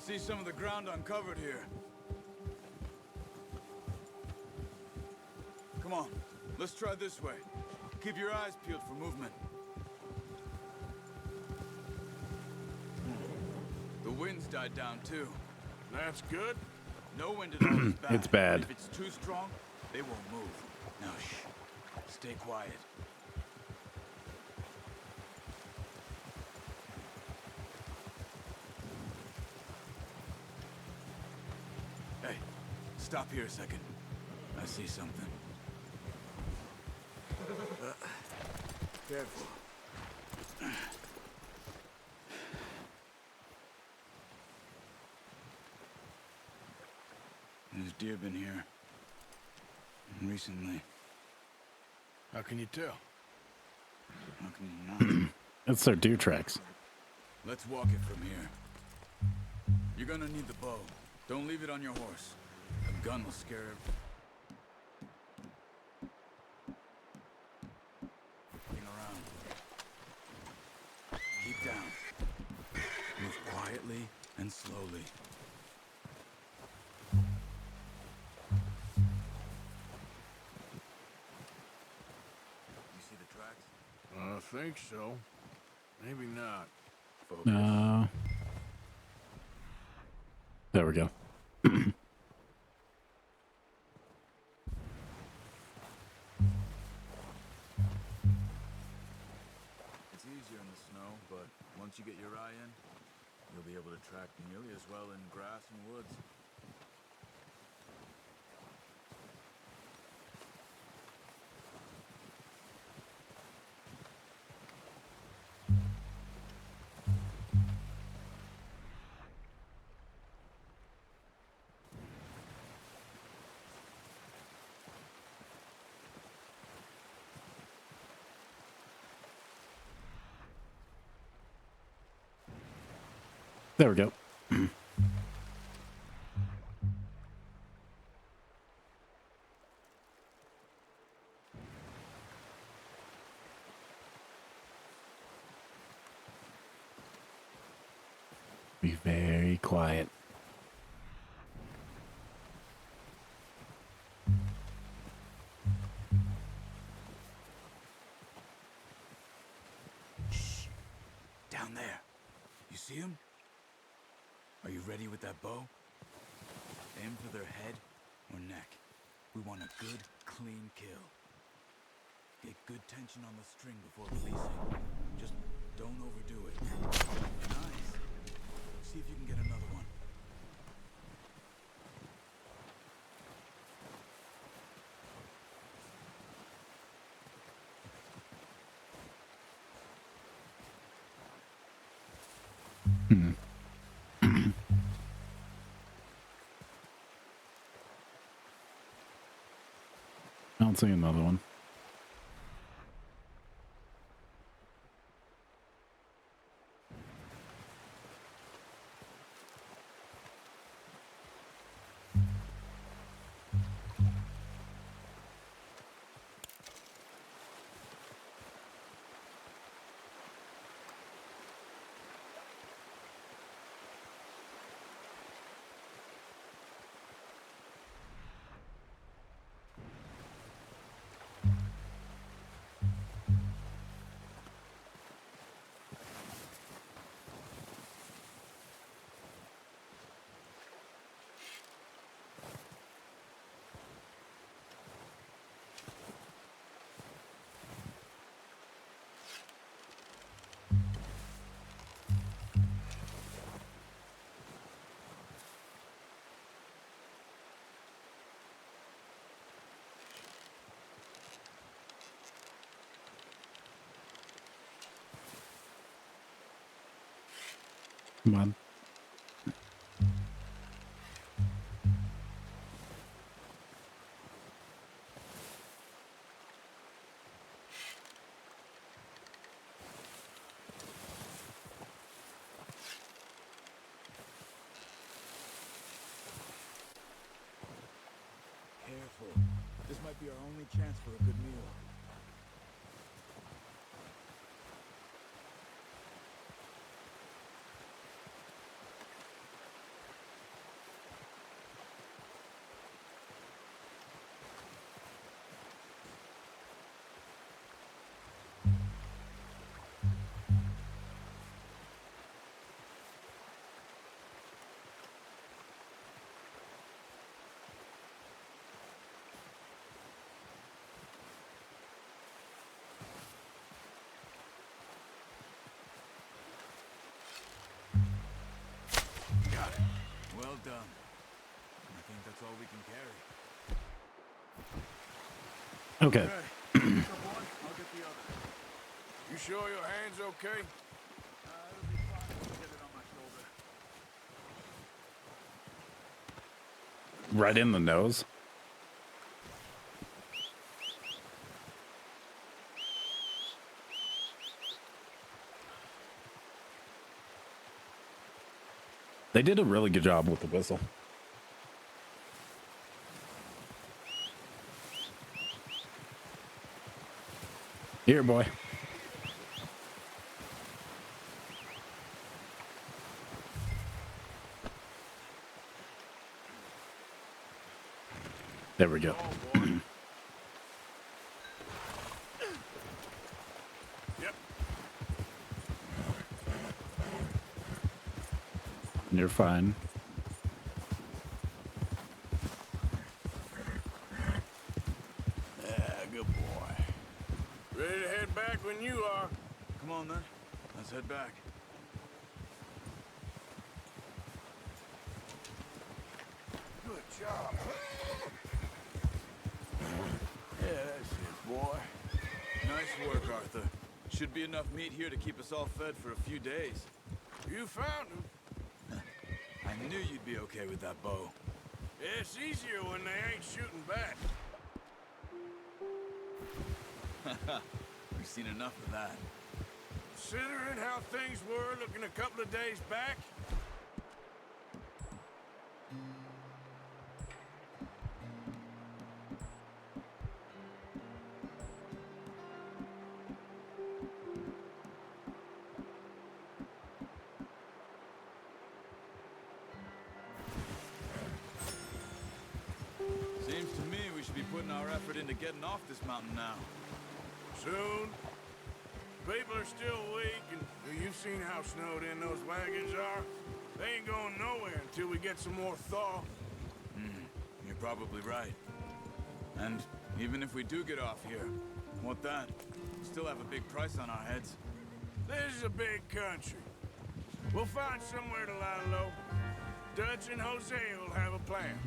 See some of the ground uncovered here. Come on, let's try this way. Keep your eyes peeled for movement. The wind's died down too. That's good. No wind at all is bad. It's bad. If it's too strong, they won't move. Now shh. Stay quiet. Hey, stop here a second. I see something. Careful. There's deer been here. Recently. How can you tell? How can you not? It's their deer tracks. Let's walk it from here. You're gonna need the bow. Don't leave it on your horse. A gun will scare him. Hang around. Keep down. Move quietly and slowly. You see the tracks? I think so. Maybe not. Focus. There we go. It's easier in the snow, but once you get your eye in, you'll be able to track nearly as well in grass and woods. There we go. Be very quiet. Down there. You see him? Are you ready with that bow? Aim for their head or neck. We want a good, clean kill. Get good tension on the string before releasing. Just don't overdo it. Nice. See if you can get another one. I don't see another one. Come on. Careful. This might be our only chance for a good meal. Well done. I think that's all we can carry. Okay. I'll get the other. You sure your hand's okay? It'll be fine. I'll get it on my shoulder. Right in the nose. They did a really good job with the whistle. Here, boy. There we go. Yep. You're fine. Yeah, good boy. Ready to head back when you are. Come on, then. Let's head back. Good job. Yeah, that's it, boy. Nice work, Arthur. Should be enough meat here to keep us all fed for a few days. You found him. I knew you'd be okay with that bow. Yeah, it's easier when they ain't shooting back. We've seen enough of that. Considering how things were looking a couple of days back. Seems to me we should be putting our effort into getting off this mountain now. Soon. People are still weak, and you've seen how snowed in those wagons are. They ain't going nowhere until we get some more thaw. You're probably right. And even if we do get off here, what then? We still have a big price on our heads. This is a big country. We'll find somewhere to lie low. Dutch and Jose will have a plan.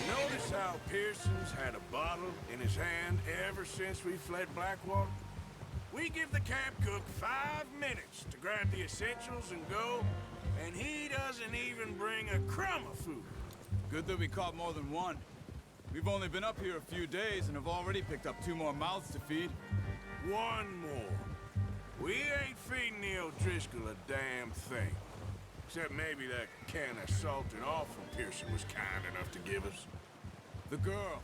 Notice how Pearson's had a bottle in his hand ever since we fled Blackwater? We give the camp cook 5 minutes to grab the essentials and go, and he doesn't even bring a crumb of food. Good that we caught more than one. We've only been up here a few days and have already picked up 2 more mouths to feed. 1 more. We ain't feeding the O'Driscoll a damn thing. Except maybe that can of salted offal Pearson was kind enough to give us. The girl.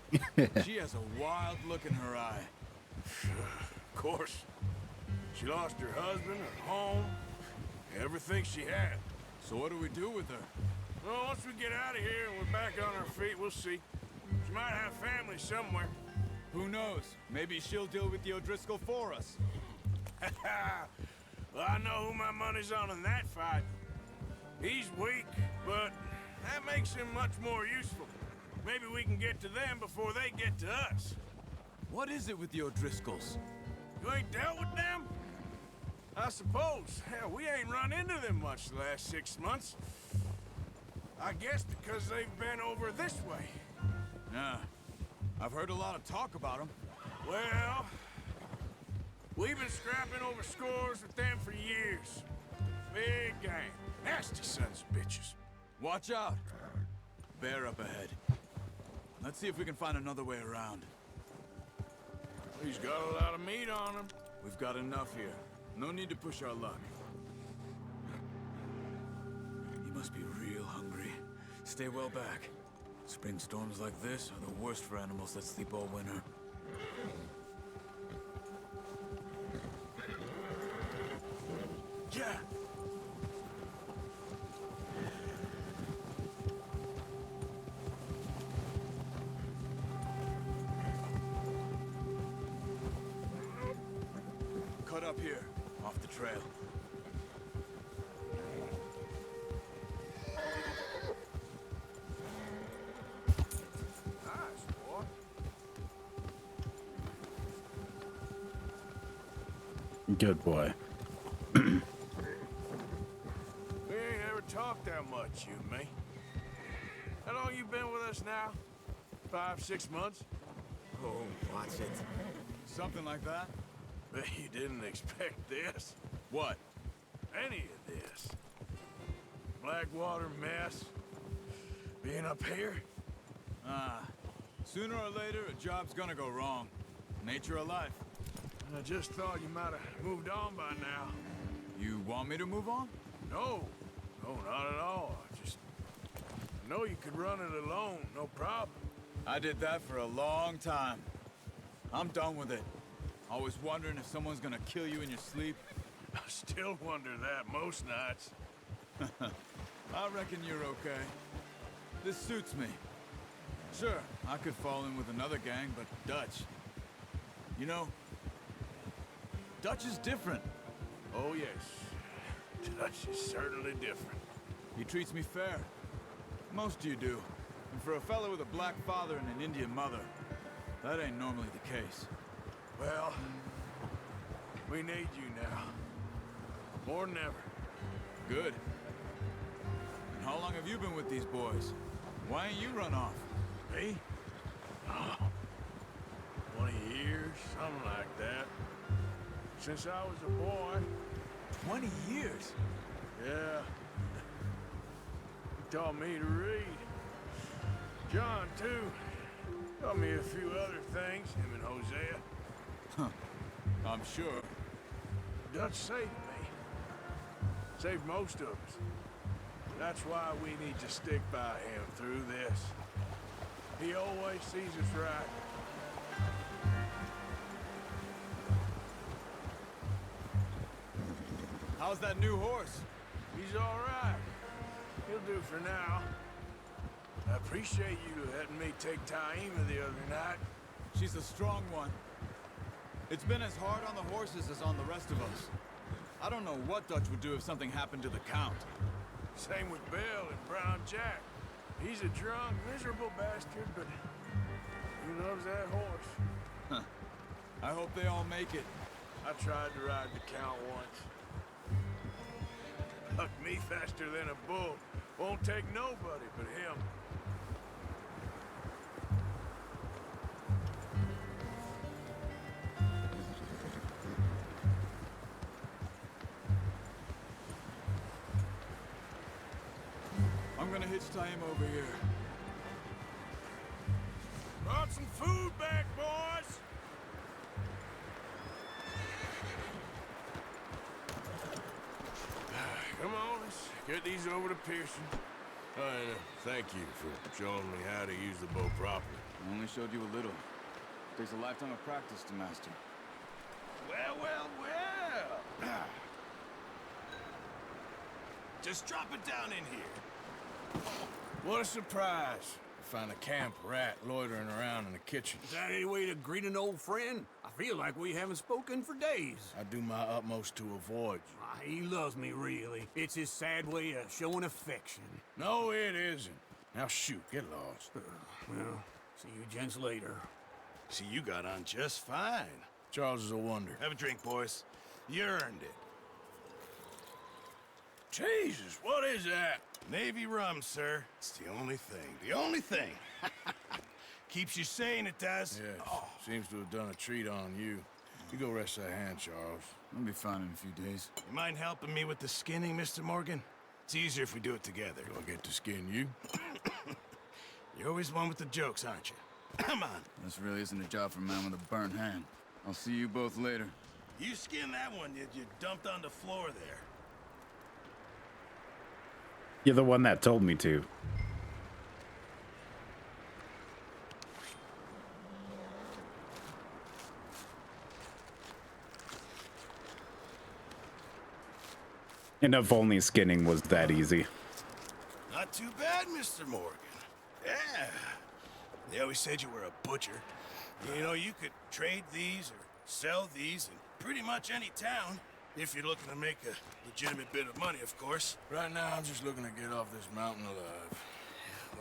She has a wild look in her eye. Of course. She lost her husband, her home, everything she had. So what do we do with her? Well, once we get out of here and we're back on our feet, we'll see. She might have family somewhere. Who knows? Maybe she'll deal with the O'Driscoll for us. Well, I know who my money's on in that fight. He's weak, but that makes him much more useful. Maybe we can get to them before they get to us. What is it with the O'Driscolls? You ain't dealt with them? I suppose. Hell, we ain't run into them much the last 6 months. I guess because they've been over this way. Nah. I've heard a lot of talk about them. Well, we've been scrapping over scores with them for years. Big gang. Nasty sons of bitches. Watch out. Bear up ahead. Let's see if we can find another way around. He's got a lot of meat on him. We've got enough here. No need to push our luck. He must be real hungry. Stay well back. Spring storms like this are the worst for animals that sleep all winter. Yeah. Cut up here, off the trail. Nice, boy. Good boy. We ain't ever talked that much, you and me. How long you been with us now? 5, 6 months? Oh, watch it. Something like that? Bet you didn't expect this. What? Any of this. Blackwater mess. Being up here? Sooner or later, a job's gonna go wrong. Nature of life. I just thought you might have moved on by now. You want me to move on? No. No, not at all. I know you could run it alone, no problem. I did that for a long time. I'm done with it. Always wondering if someone's gonna kill you in your sleep. I still wonder that most nights. I reckon you're okay. This suits me. Sure, I could fall in with another gang, but Dutch. You know, Dutch is different. Oh, yes. Dutch is certainly different. He treats me fair. Most of you do. And for a fella with a black father and an Indian mother, that ain't normally the case. Well, we need you now. More than ever. Good. And how long have you been with these boys? Why ain't you run off? Me? Oh, 20 years, something like that. Since I was a boy. 20 years? Yeah. He taught me to read. John, too. Taught me a few other things, him and Hosea. Huh. I'm sure. Dutch saved me. Saved most of us. That's why we need to stick by him through this. He always sees us right. How's that new horse? He's all right. He'll do for now. I appreciate you letting me take Taima the other night. She's a strong one. It's been as hard on the horses as on the rest of us. I don't know what Dutch would do if something happened to the Count. Same with Bill and Brown Jack. He's a drunk, miserable bastard, but he loves that horse. Huh. I hope they all make it. I tried to ride the Count once. Bucked me faster than a bull. Won't take nobody but him. I'm gonna hitch tie him over here. Brought some food back, boys! Come on, let's get these over to Pearson. And thank you for showing me how to use the bow properly. I only showed you a little. Takes a lifetime of practice to master. Well, well, well! Just drop it down in here. What a surprise. Find a camp rat loitering around in the kitchen. Is that any way to greet an old friend? I feel like we haven't spoken for days. I do my utmost to avoid you. He loves me, really. It's his sad way of showing affection. No, it isn't. Now shoot, get lost. Well, see you gents later. See, you got on just fine. Charles is a wonder. Have a drink, boys. You earned it. Jesus, what is that? Navy rum, sir. It's the only thing. The only thing. Keeps you sane, it does. Yes, seems to have done a treat on you. You go rest that hand, Charles. I'll be fine in a few days. You mind helping me with the skinning, Mr. Morgan? It's easier if we do it together. Do I get to skin you? You're always one with the jokes, aren't you? Come on. This really isn't a job for a man with a burnt hand. I'll see you both later. You skinned that one you dumped on the floor there. You're the one that told me to. And if only skinning was that easy. Not too bad, Mr. Morgan. Yeah. They always said you were a butcher. You know, you could trade these or sell these in pretty much any town. If you're looking to make a legitimate bit of money, of course. Right now, I'm just looking to get off this mountain alive.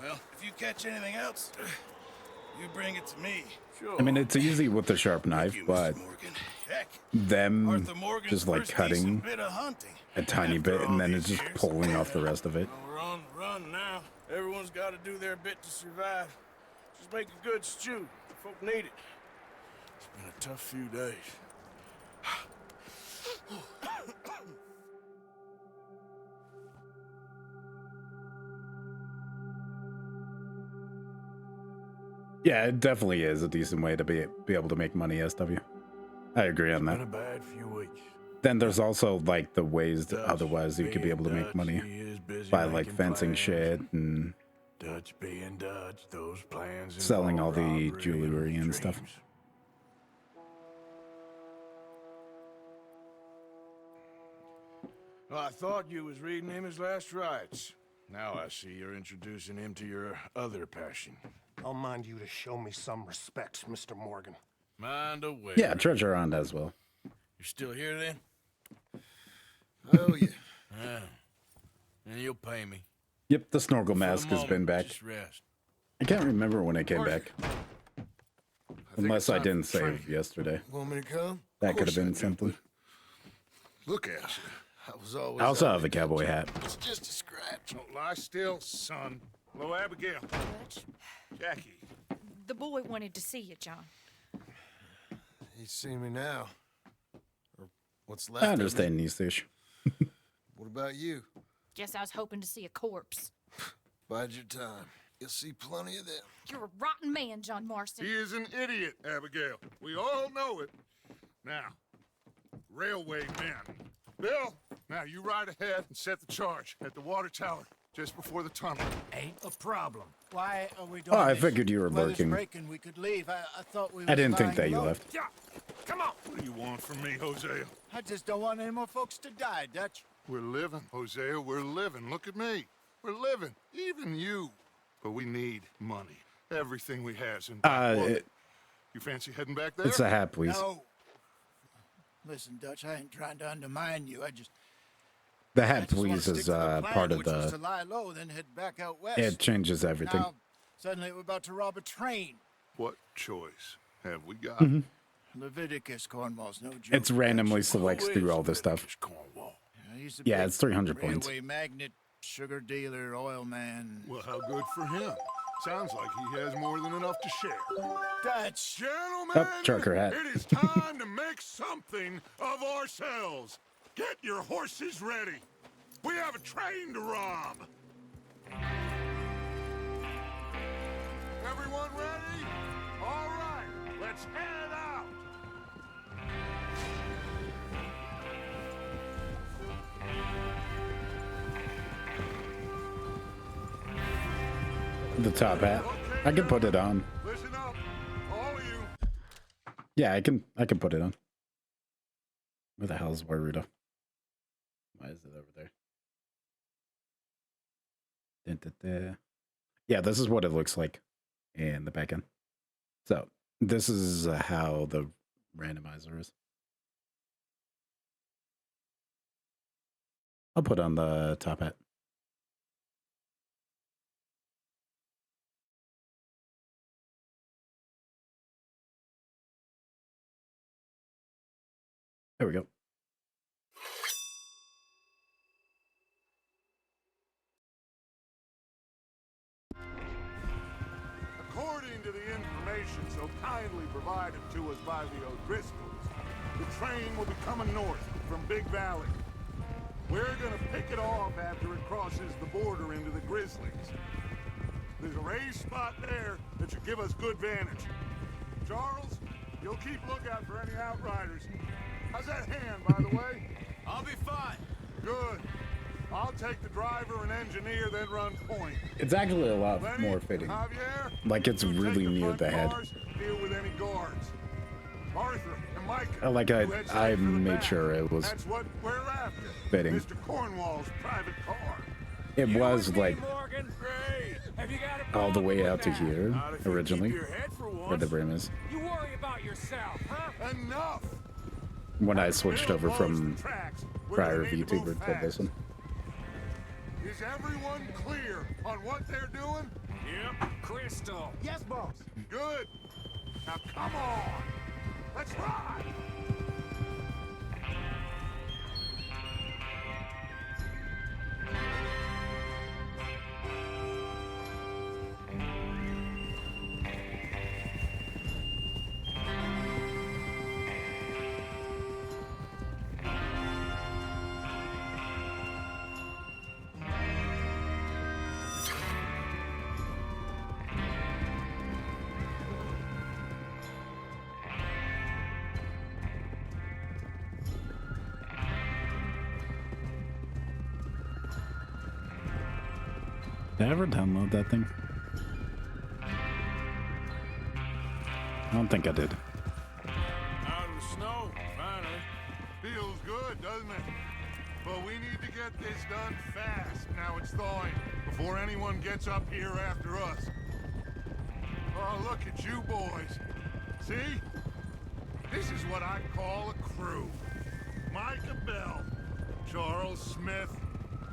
Well, if you catch anything else, you bring it to me. Sure. I mean, it's easy with the sharp knife, but them just like cutting a tiny bit and then it's just pulling off the rest of it. We're on the run now. Everyone's got to do their bit to survive. Just make a good stew. Folk need it. It's been a tough few days. Yeah, it definitely is a decent way to be able to make money, SW. I agree on that. Been a bad few weeks. Then there's also like the ways that otherwise you could be able to make money by like fencing shit and Dutch being Dutch, those plans selling all the jewelry and stuff. Well, I thought you was reading him his last rites. Now I see you're introducing him to your other passion. I'll mind you to show me some respect, Mr. Morgan. Mind away. Yeah, treasure hunt as well. You're still here then? Oh, yeah. Yeah. And you'll pay me. Yep, the snorkel mask has been back. Just rest. I can't remember when it came back. Unless I didn't save yesterday. Want me to come? That could have been something. Look at you. I was always I also have a cowboy hat. It's just a scratch. Don't lie still, son. Hello, Abigail. Dutch, Jackie. the boy wanted to see you, John. He's seen me now. Or what's left I of me. understand, Nistish. What about you? Guess I was hoping to see a corpse. Bide your time. You'll see plenty of them. You're a rotten man, John Marston. He is an idiot, Abigail. We all know it. Now, railway men. Bill, now you ride ahead and set the charge at the water tower just before the tunnel. Ain't a problem. Why are we doing Oh, I this? figured you were Weather's lurking. breaking, we could leave. I thought we I didn't think lying that you low. left. Yeah, come on. What do you want from me, Hosea? I just don't want any more folks to die, Dutch. We're living, Hosea. We're living. Look at me. We're living. Even you. But we need money. Everything we has in back pocket. You fancy heading back there? It's a hat, please. No. Listen, Dutch, I ain't trying to undermine you. The hat, please, is part of to lie low, then head back out west. It changes everything. Now, suddenly we're about to rob a train. What choice have we got? Mhm. Leviticus Cornwall's no joke. It's randomly selects through all this stuff. Yeah, it's 300 points. Railway magnate, sugar dealer, oil man. Well, how good for him. Sounds like he has more than enough to share. Dutch. Gentlemen, Oh, trucker hat. it is time to make something of ourselves. Get your horses ready. We have a train to rob. Everyone ready? All right, let's head out. The top hat. I can put it on. Listen up, all of you. Yeah, I can put it on. Where the hell is Warudo? Why is it over there? Yeah, this is what it looks like in the back end. So this is how the randomizer is. I'll put on the top hat. There we go. According to the information so kindly provided to us by the O'Driscolls, the train will be coming north from Big Valley. We're gonna pick it off after it crosses the border into the Grizzlies. There's a raised spot there that should give us good vantage. Charles, you'll keep lookout for any outriders. How's that hand, by the way? I'll be fine. Good. I'll take the driver and engineer, then run point. It's actually a lot Lenny, more fitting. Javier, Like it's you really take near the head. cars, deal with any guards. Arthur and Micah, I made sure it was that's what we're after. fitting. Mr. Cornwall's private car. It was like all the way out to here originally, where the brim is. You worry about yourself, huh? Enough. When I switched over from prior VTuber to this one. Is everyone clear on what they're doing? Yep, crystal. Yes, boss. Good. Now come on. Let's ride. Did I ever download that thing? I don't think I did. Out of the snow, finally. Feels good, doesn't it? But we need to get this done fast. Now it's thawing, before anyone gets up here after us. Oh, look at you boys. See? This is what I call a crew. Micah Bell, Charles Smith,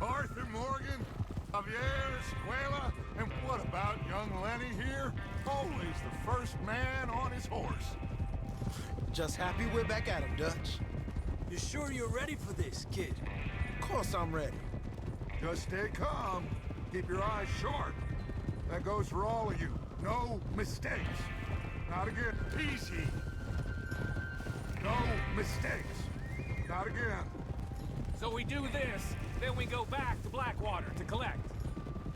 Arthur Morgan, Javier Escuela, and what about young Lenny here? Always the first man on his horse. Just happy we're back at him, Dutch. You sure you're ready for this, kid? Of course I'm ready. Just stay calm. Keep your eyes sharp. That goes for all of you. No mistakes. Not again. Easy. No mistakes. Not again. So we do this, then we go back to Blackwater to collect.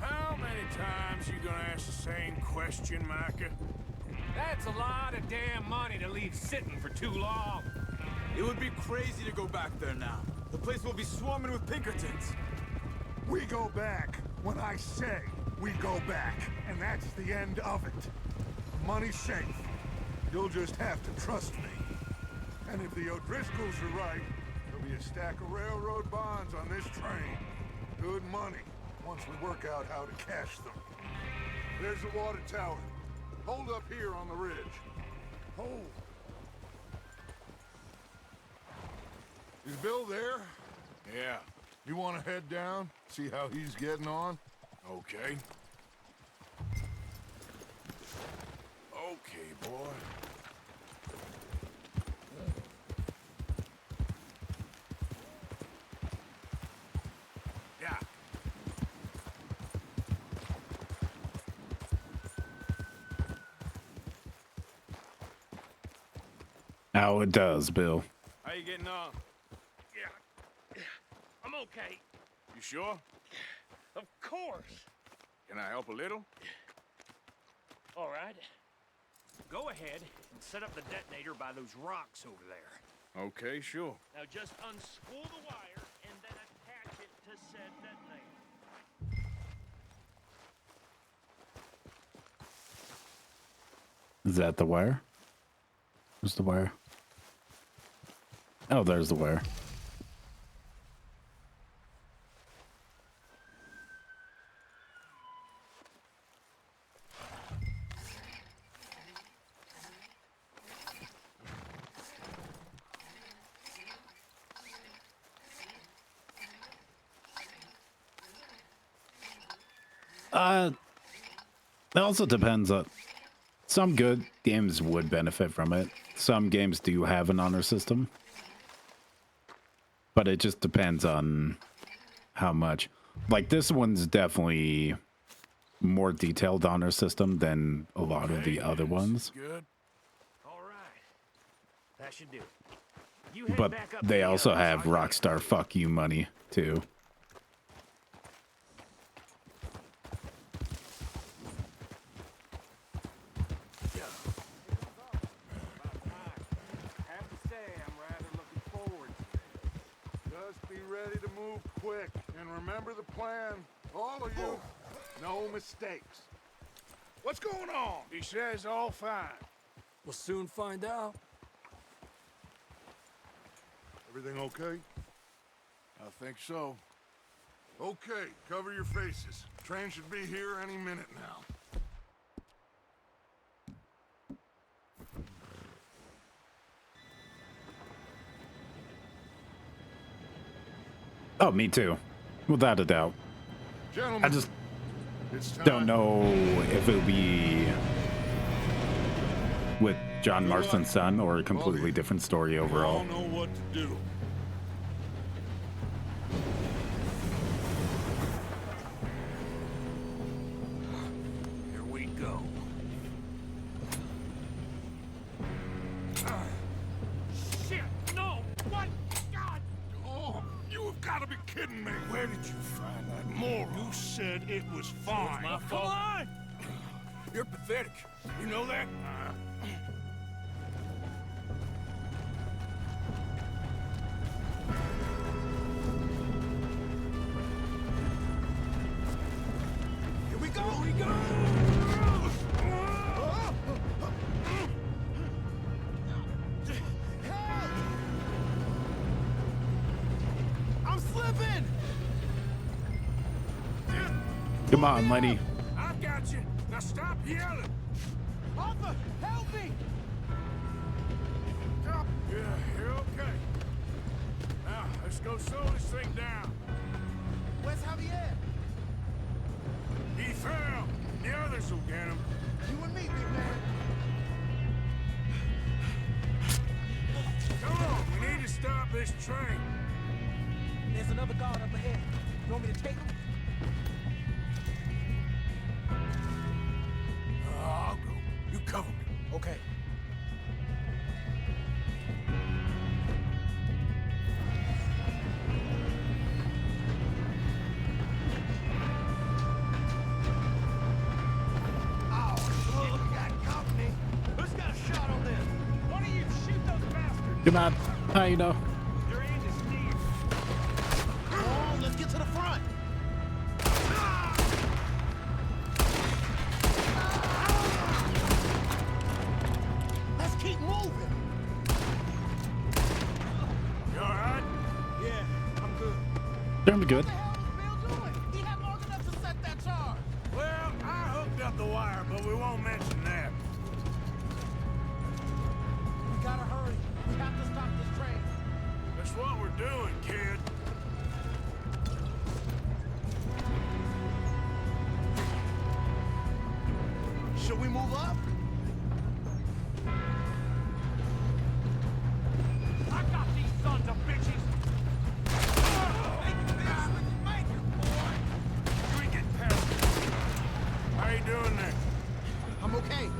How many times you gonna ask the same question, Micah? That's a lot of damn money to leave sitting for too long. It would be crazy to go back there now. The place will be swarming with Pinkertons. We go back when I say we go back, and that's the end of it. Money's safe. You'll just have to trust me. And if the O'Driscolls are right, there'll be a stack of railroad bonds on this train. Good money, once we work out how to cash them. There's the water tower. Hold up here on the ridge. hole. Is Bill there? Yeah. You want to head down, see how he's getting on? Okay. Okay, boy. Yeah. How it does, Bill. How you getting on? Yeah, I'm okay. You sure? Of course. Can I help a little? All right. Go ahead and set up the detonator by those rocks over there. Okay, sure. Now just unspool the wire and then attach it to said detonator. Is that the wire? Where's the wire? Oh, there's the wire. It also depends on some good games would benefit from it. Some games do have an honor system, but it just depends on how much. Like this one's definitely more detailed honor system than a lot of the other ones. Good. All right. That should do it. You head But back up they the also others. have Rockstar fuck you money too. Just be ready to move quick, and remember the plan. All of you, no mistakes. What's going on? He says all fine. We'll soon find out. Everything okay? I think so. Okay, cover your faces. Train should be here any minute now. Oh, me too. Without a doubt. Gentlemen, I just it's time. don't know if it'll be with John Marston's son or a completely different story We all overall. know what to do. Here we go. Shit! No! What? God! Oh, you have got to be kidding me. Where did you find that moron? You said it was fine. My fault. Come on! You're pathetic. You know that? Here we go! Here we go! I'm slipping! Come on, Lenny. I got you. Now stop yelling. Arthur, help me! Yeah, you're okay. Now, let's go slow this thing down. Where's Javier? He fell. The others will get him. You and me, big man. Come on, we need to stop this train. There's another guard up ahead. You want me to take him? I'll go. You cover me. Okay. Oh, shit, we got company. Who's got a shot on this? One of you shoot those bastards. Come on. How you know? Your end is near. Come on, let's get to the front. Let's keep moving. You all right? Yeah, I'm good. Doing good. What the hell was Bill doing? He had long enough to set that charge. Well, I hooked up the wire, but we won't mention that. Should we move up? I got these sons of bitches! You ain't getting past me. How you doing there? I'm okay.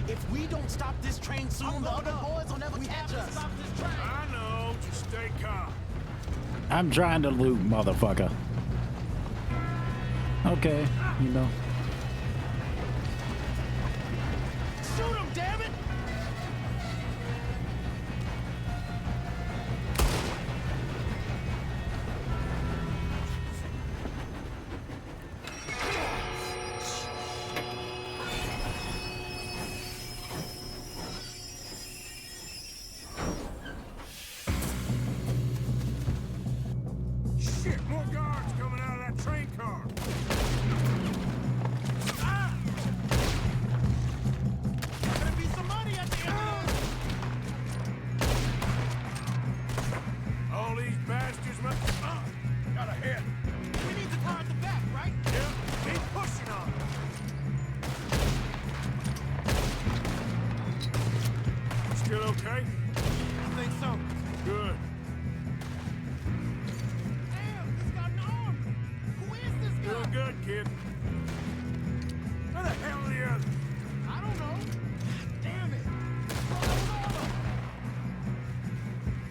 If we don't stop this train soon, the other boys will never catch us. Stop this train. I know, just stay calm. I'm trying to loot, motherfucker. Okay, you know. Shoot him, damn it! Shit, more guards coming out of that train car. Gonna be some money at the end. All these bastards must... got a hit. We need the car at the back, right? Yeah, keep pushing on it. Still okay? I think so. Good. Damn, this got an arm. Who is this guy? Doing good, kid. Where the hell are the others? I don't know. Damn it.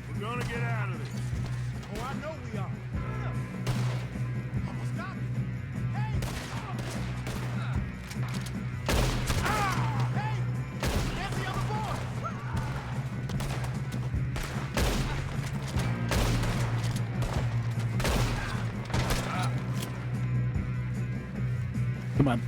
We're gonna get out of this. Oh, I know we are. Almost got me. Hey! Hey! That's the other boy! Come on.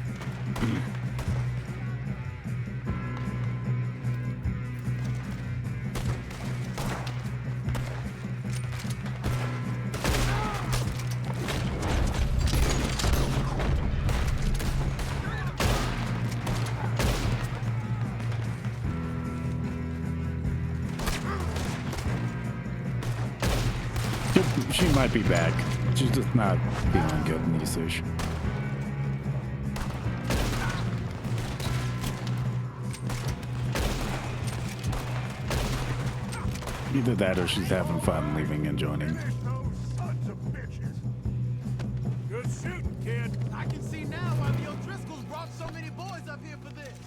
She might be back. She's just not feeling good in these ish. Either that or she's having fun leaving and joining. Sons of bitches. Good shooting, kid. I can see now why the O'Driscolls brought so many boys up here for this.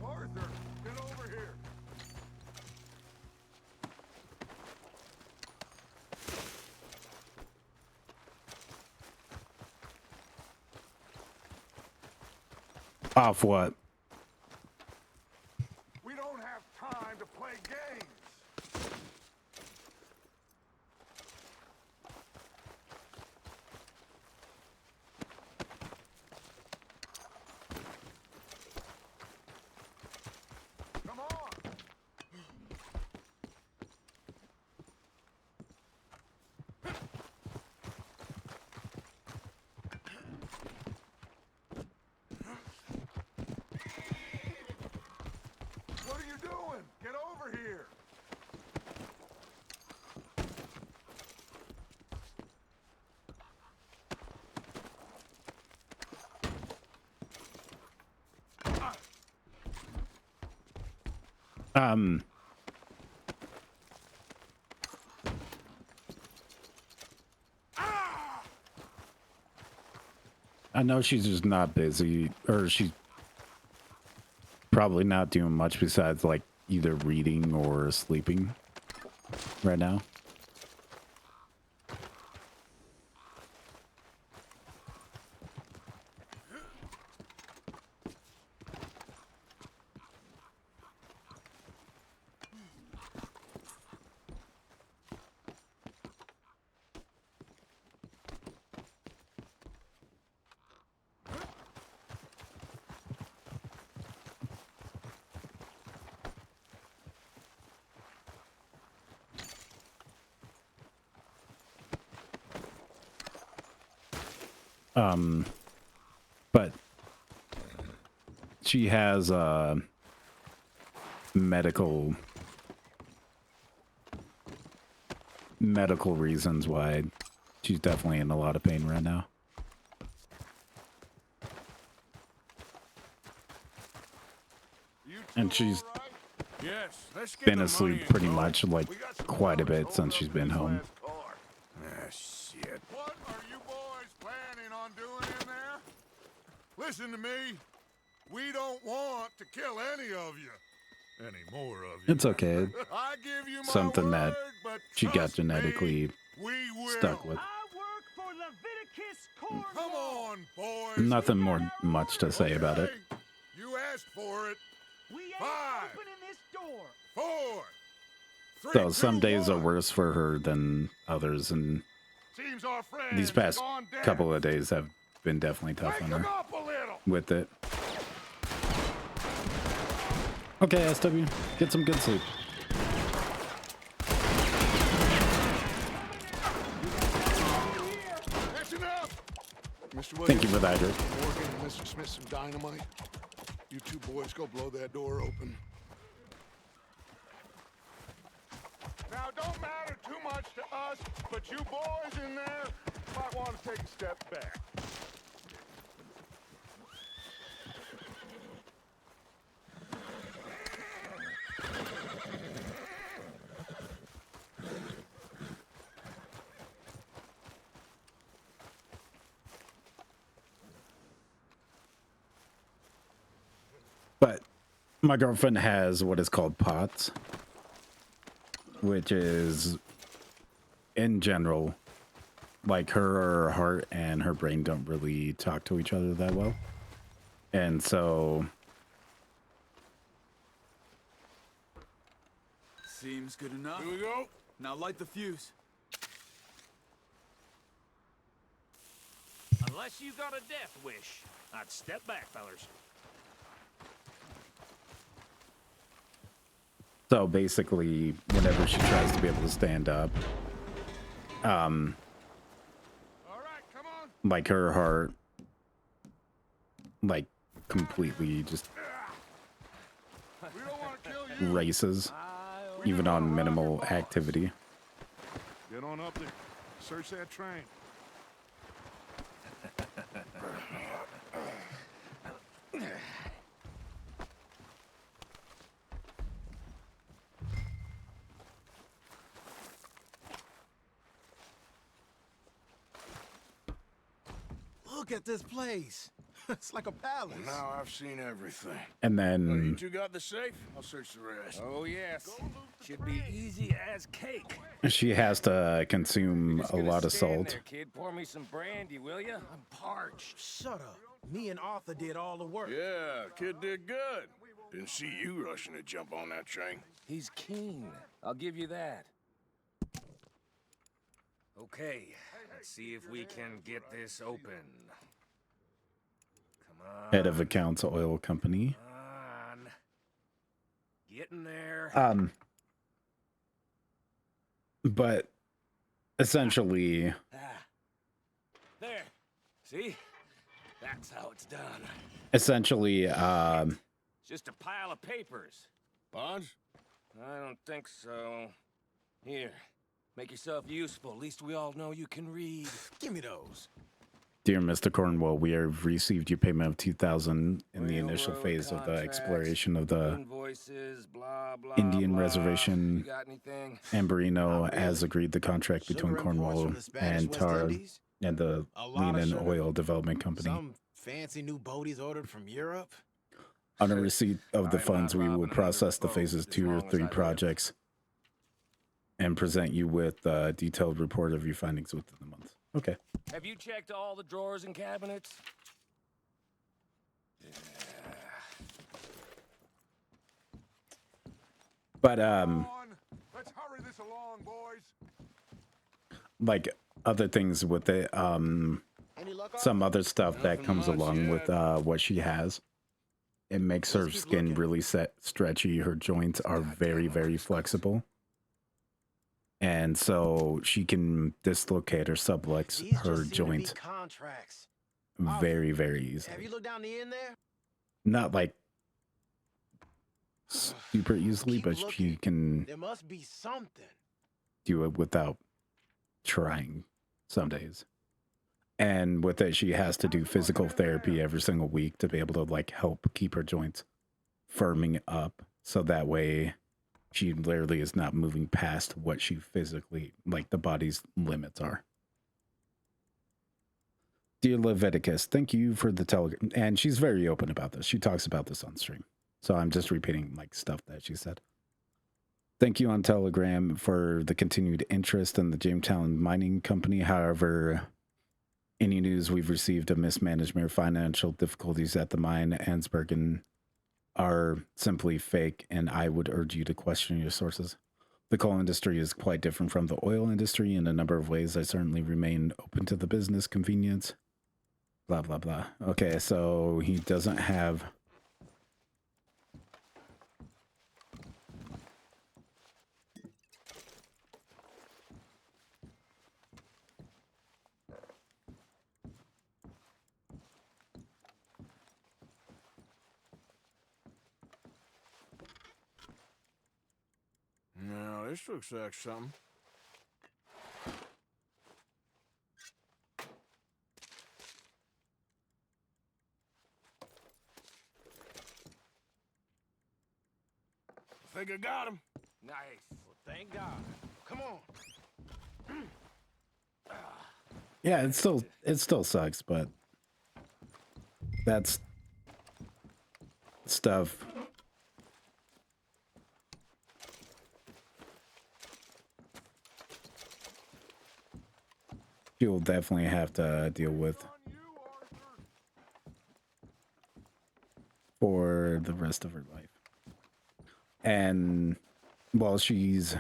Arthur, get over here. Off what? We don't have time to play games. Come on. What are you doing? Get over here. I know she's just not busy, or she's probably not doing much besides like either reading or sleeping right now. But she has medical reasons why she's definitely in a lot of pain right now. And she's Yes, let's get been the asleep money and pretty go. much like quite a bit since she's been home. Ah, shit. What are you boys planning on doing in there? Listen to me. We don't want to kill any of you. Any more of you. It's okay. I give you my Something that word, but she got trust genetically me, we will. stuck with. Come on, boys. Nothing more much to say about it. You asked for it. We ain't 5, opening this door. 4, 3, So some 2, days are 1. worse for her than others, and Seems our friends these past gone deaf. couple of days have been definitely tough on Wake 'em her up a little. with it. Okay, SW, get some good sleep. That's enough. Mr. Williams, Thank you for that, Drew. Morgan and Mr. Smith some dynamite. You two boys go blow that door open. Now, don't matter too much to us, but you boys in there might want to take a step back. But my girlfriend has what is called POTS, which is, in general, like her heart and her brain don't really talk to each other that well. And so Seems good enough. Here we go. Now light the fuse. Unless you got a death wish, I'd step back, fellers. So basically, whenever she tries to be able to stand up, like her heart, like completely just races, even on minimal activity. Get on up there. Search that train. Look at this place. It's like a palace. Now I've seen everything. And You then two got the safe? I'll search the rest. Oh, yes. Should be easy as cake. she has to consume a lot of Stand salt. there, kid. Pour me some brandy, will ya? I'm parched. Shut up. Me and Arthur did all the work. Yeah, kid did good. Didn't see you rushing to jump on that train. He's keen. I'll give you that. Okay, let's see if we can get this open. Come on. Head of accounts, oil company. Come on. Getting there. But essentially, There. See? That's how it's done. essentially, It's just a pile of papers. Bonds? I don't think so. Here. Make yourself useful. At least we all know you can read. Give me those. dear Mr. Cornwall, we have received your payment of $2,000 in the initial Railroad phase of the contracts, exploration of the invoices, blah, blah, Indian blah. reservation You got anything? Amberino, as agreed the contract between Cornwall and Tar and the Lenin Oil Development Company. Some fancy new boaties ordered from Europe. On a receipt of the funds, we will process the phases 2 or 3 projects and present you with a detailed report of your findings within the month. Okay. Have you checked all the drawers and cabinets? But Let's hurry this along, boys. like other things with it, some other stuff that comes along with what she has. It makes her skin really stretchy. Her joints are very, very flexible. And so she can dislocate or sublux her joint Contracts. very, very easily. Have you looked down the end there? Not like super easily, but she can There must be something. do it without trying some days. And with it, she has to do physical therapy every single week to be able to like help keep her joints firming up, so that way she literally is not moving past what she physically, like the body's limits are. Dear Leviticus, thank you for the telegram. And she's very open about this. She talks about this on stream. So I'm just repeating like stuff that she said. Thank you on Telegram for the continued interest in the Jamestown Mining Company. However, any news we've received of mismanagement or financial difficulties at the mine, Ansbergen, are simply fake, and I would urge you to question your sources. The coal industry is quite different from the oil industry in a number of ways. I certainly remain open to the business convenience. Blah, blah, blah. Okay, so he doesn't have... Now, this looks like something. I think I got him. Nice. Well, thank God. Come on. Yeah, it still sucks, but that's stuff you'll definitely have to deal with for the rest of her life. And while she's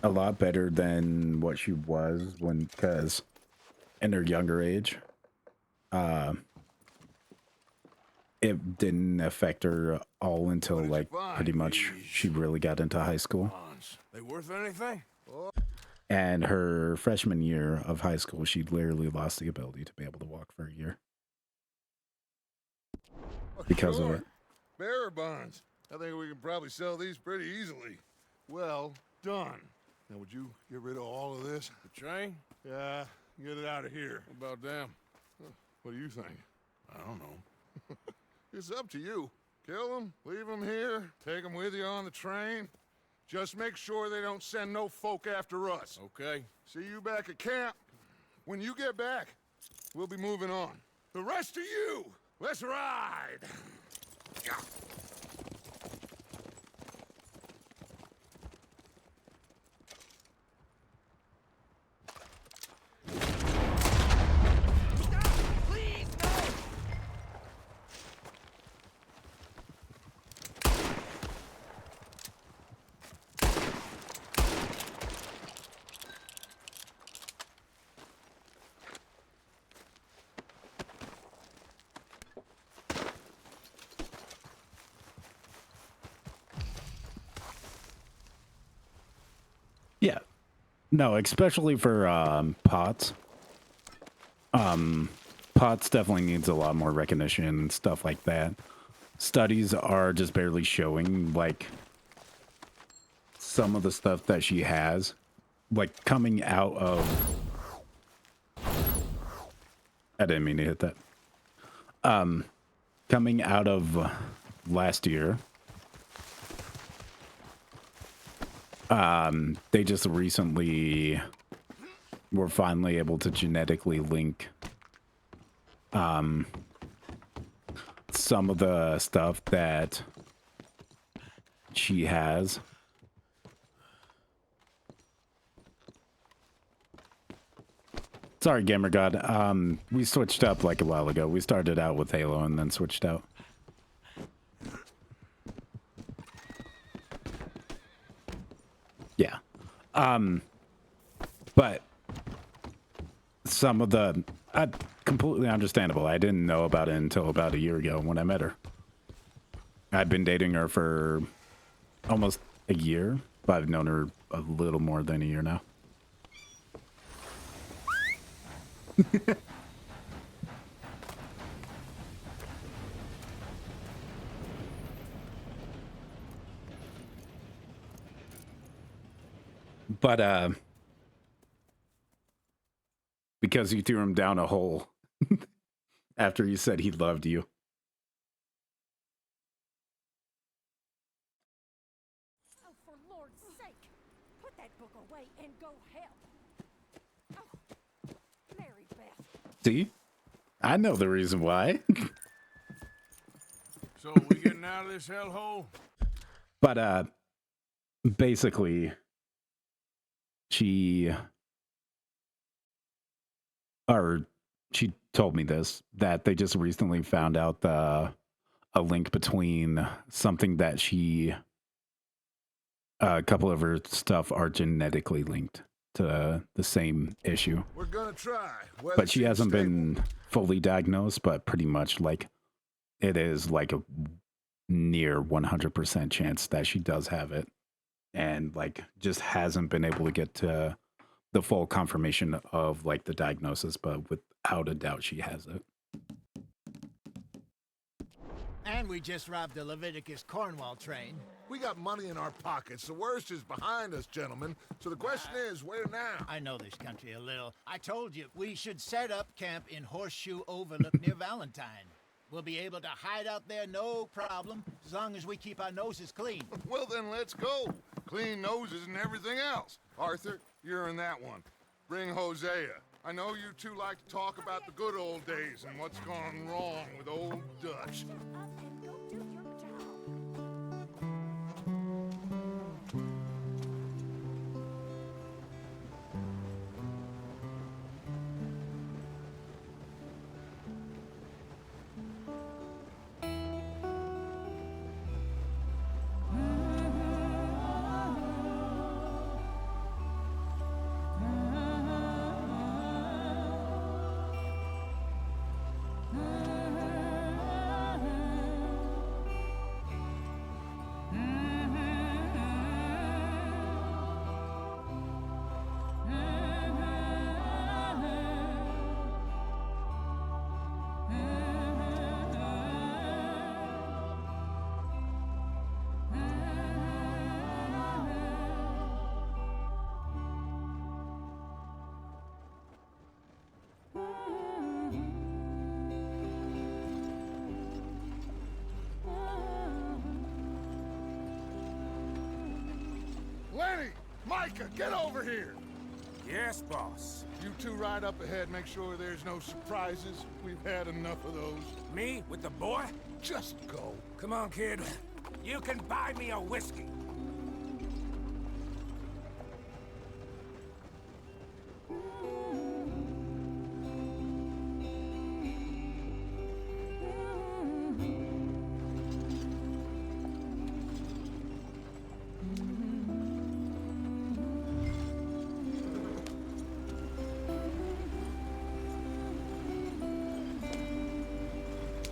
a lot better than what she was because in her younger age, it didn't affect her all until like pretty much she really got into high school. They worth anything? And her freshman year of high school, she literally lost the ability to be able to walk for a year because of it. Bearer bonds. I think we can probably sell these pretty easily. Well done. Now, would you get rid of all of this? The train? Yeah, get it out of here. What about them? What do you think? I don't know. It's up to you. Kill them, leave them here, take them with you on the train. Just make sure they don't send no folk after us. Okay. See you back at camp. When you get back, we'll be moving on. The rest of you, let's ride! Yeah. No, especially for POTS. POTS definitely needs a lot more recognition and stuff like that. Studies are just barely showing like some of the stuff that she has, like coming out of... I didn't mean to hit that. Coming out of last year, they just recently were finally able to genetically link some of the stuff that she has. Sorry, Gamer God. We switched up like a while ago. We started out with Halo and then switched out. Yeah. But some of the completely understandable. I didn't know about it until about a year ago when I met her. I've been dating her for almost a year, but I've known her a little more than a year now. But because you threw him down a hole after you said he loved you. See? I know the reason why. So we getting out of this hellhole? But basically she told me this, that they just recently found out a link between something that a couple of her stuff are genetically linked to the same issue. We're gonna try. But she hasn't been fully diagnosed, but pretty much like it is like a near 100% chance that she does have it, and like just hasn't been able to get to the full confirmation of like the diagnosis, but without a doubt she has it. And we just robbed the Leviticus Cornwall train. We got money in our pockets. The worst is behind us, gentlemen. So the question is, where now? I know this country a little. I told you, we should set up camp in Horseshoe Overlook near Valentine. We'll be able to hide out there, no problem, as long as we keep our noses clean. Well, then let's go. Clean noses and everything else. Arthur, you're in that one. Bring Hosea. I know you two like to talk about the good old days and what's gone wrong with old Dutch. Lenny! Micah, get over here! Yes, boss. You two ride up ahead, make sure there's no surprises. We've had enough of those. Me? With the boy? Just go. Come on, kid. You can buy me a whiskey.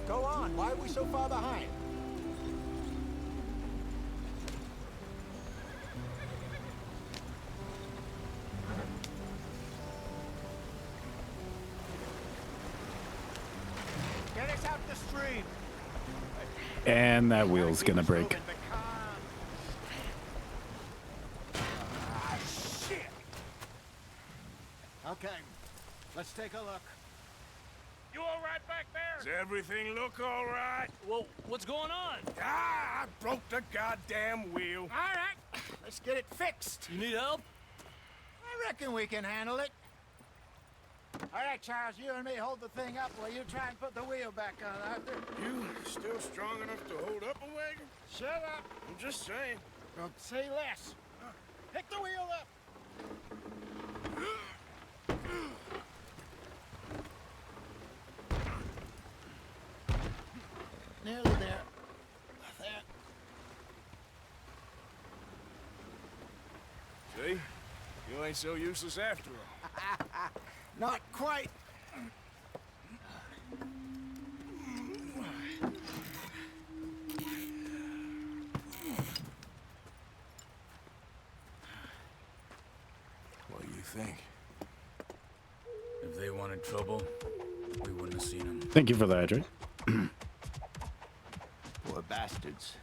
Go on, why are we so far behind? Get us out the stream. And that wheel's gonna break. Ah, shit. Okay, let's take a look. You all right back there? Does everything look all right? Well, what's going on? Ah, I broke the goddamn wheel. All right, let's get it fixed. You need help? I reckon we can handle it. All right, Charles, you and me hold the thing up while you try and put the wheel back on, Arthur. You still strong enough to hold up a wagon? Shut up. I'm just saying. Don't say less. Pick the wheel up. Nearly there. There. See? You ain't so useless after all. Not quite. What do you think? If they wanted trouble, we wouldn't have seen them. Thank you for that, Adrian. Poor bastards.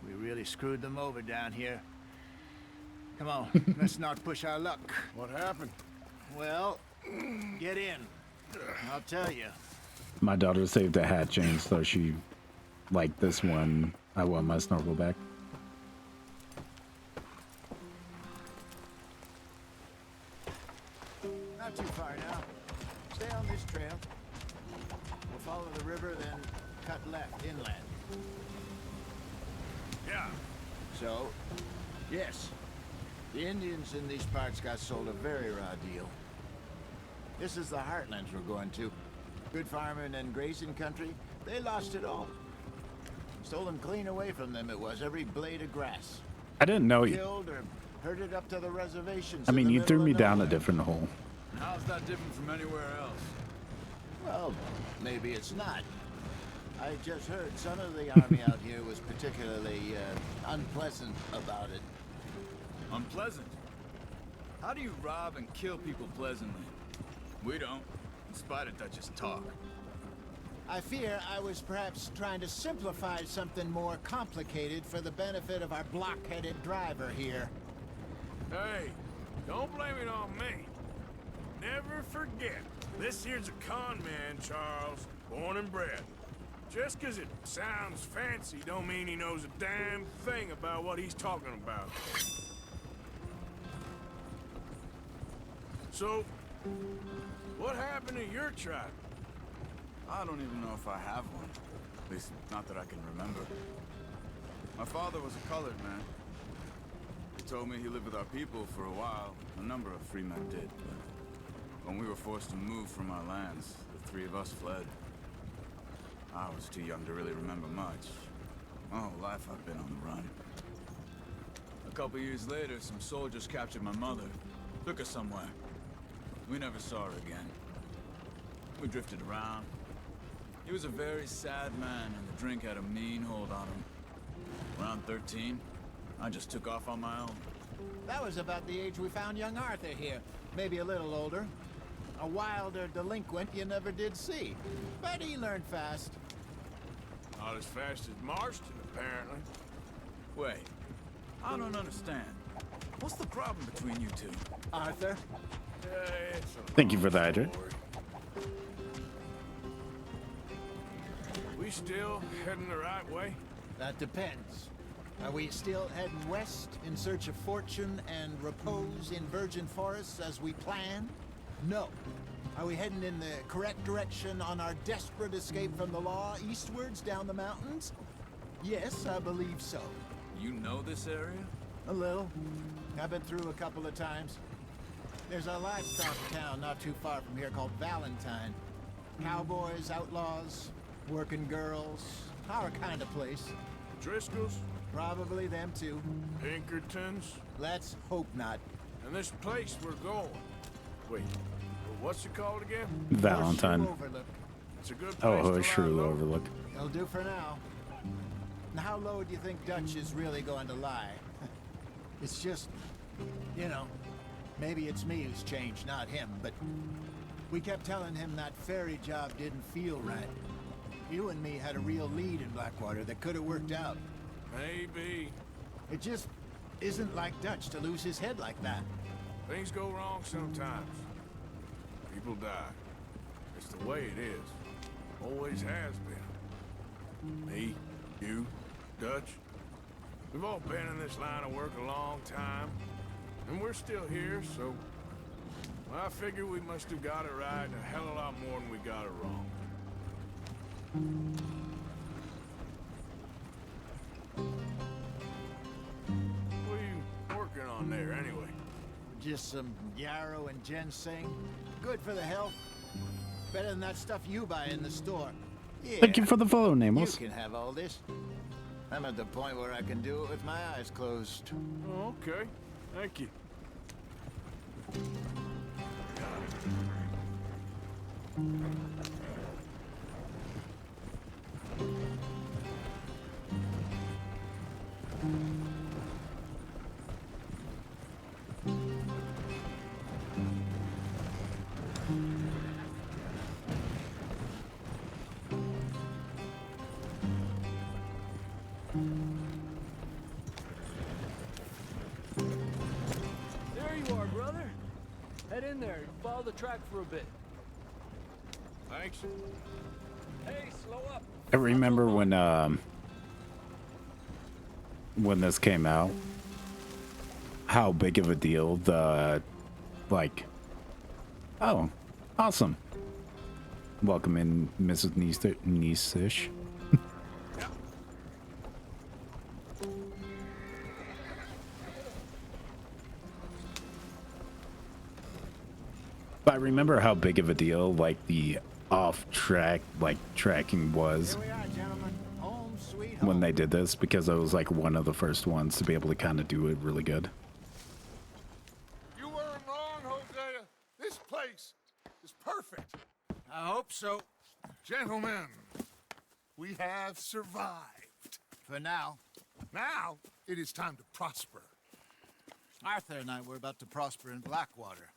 We really screwed them over down here. Come on, let's not push our luck. What happened? Well, get in. I'll tell you. My daughter saved a hat chain, so she liked this one. I want my snorkel back. Not too far now. Stay on this trail. follow the river, then cut left inland. Yeah. So, yes, the Indians in these parts got sold a very raw deal. This is the heartlands we're going to. Good farming and grazing country, they lost it all. Stolen clean away from them it was, every blade of grass. I didn't know you. Killed or herded up to the reservations. I in mean, the you threw middle me of down a nowhere. different hole. How's that different from anywhere else? Well, maybe it's not. I just heard some of the army out here was particularly unpleasant about it. Unpleasant? How do you rob and kill people pleasantly? We don't, in spite of Dutch's talk. I fear I was perhaps trying to simplify something more complicated for the benefit of our block-headed driver here. Hey, don't blame it on me. Never forget, this here's a con man, Charles, born and bred. Just 'cause it sounds fancy don't mean he knows a damn thing about what he's talking about. So, what happened to your tribe? I don't even know if I have one. At least, not that I can remember. My father was a colored man. He told me he lived with our people for a while. A number of free men did, but when we were forced to move from our lands, the three of us fled. I was too young to really remember much. My whole life I've been on the run. A couple years later, some soldiers captured my mother, took her somewhere. We never saw her again. We drifted around. He was a very sad man, and the drink had a mean hold on him. Around 13, I just took off on my own. That was about the age we found young Arthur here. Maybe a little older. A wilder delinquent you never did see. But he learned fast. Not as fast as Marston, apparently. Wait, I don't understand. What's the problem between you two? Arthur? Thank you for that, Adrian. We still heading the right way? That depends. Are we still heading west in search of fortune and repose in virgin forests as we planned? No. Are we heading in the correct direction on our desperate escape from the law eastwards down the mountains? Yes, I believe so. You know this area? A little. I've been through a couple of times. There's a livestock town not too far from here called Valentine. Cowboys, outlaws, working girls, our kind of place. Driscoll's? Probably them too. Pinkertons? Let's hope not. And this place we're going. Wait, what's it called again? Valentine. Horseshoe Overlook. It's a good place Oh, to lie Horseshoe low. Overlook. It'll do for now. Now, how low do you think Dutch is really going to lie? It's just, you know, maybe it's me who's changed, not him, but we kept telling him that ferry job didn't feel right. You and me had a real lead in Blackwater that could have worked out. Maybe. It just isn't like Dutch to lose his head like that. Things go wrong sometimes. People die. It's the way it is. Always has been. Me, you, Dutch. We've all been in this line of work a long time. And we're still here, so... I figure we must have got it right a hell of a lot more than we got it wrong. What are you working on there, anyway? Just some yarrow and ginseng. Good for the health. Better than that stuff you buy in the store. Yeah, Thank you for the follow, Namos. you can have all this. I'm at the point where I can do it with my eyes closed. Oh, okay. Thank you. There you are, brother. Head in there and follow the track for a bit. Thanks. Hey, slow up. I remember when this came out, how big of a deal the, like, oh, awesome. Welcome in, Mrs. Niesish. But I remember how big of a deal, like, the off-track, like, tracking was when they did this, because I was, like, one of the first ones to be able to kind of do it really good. You weren't wrong, Hosea. This place is perfect. I hope so. Gentlemen, we have survived. For now. Now, it is time to prosper. Arthur and I were about to prosper in Blackwater.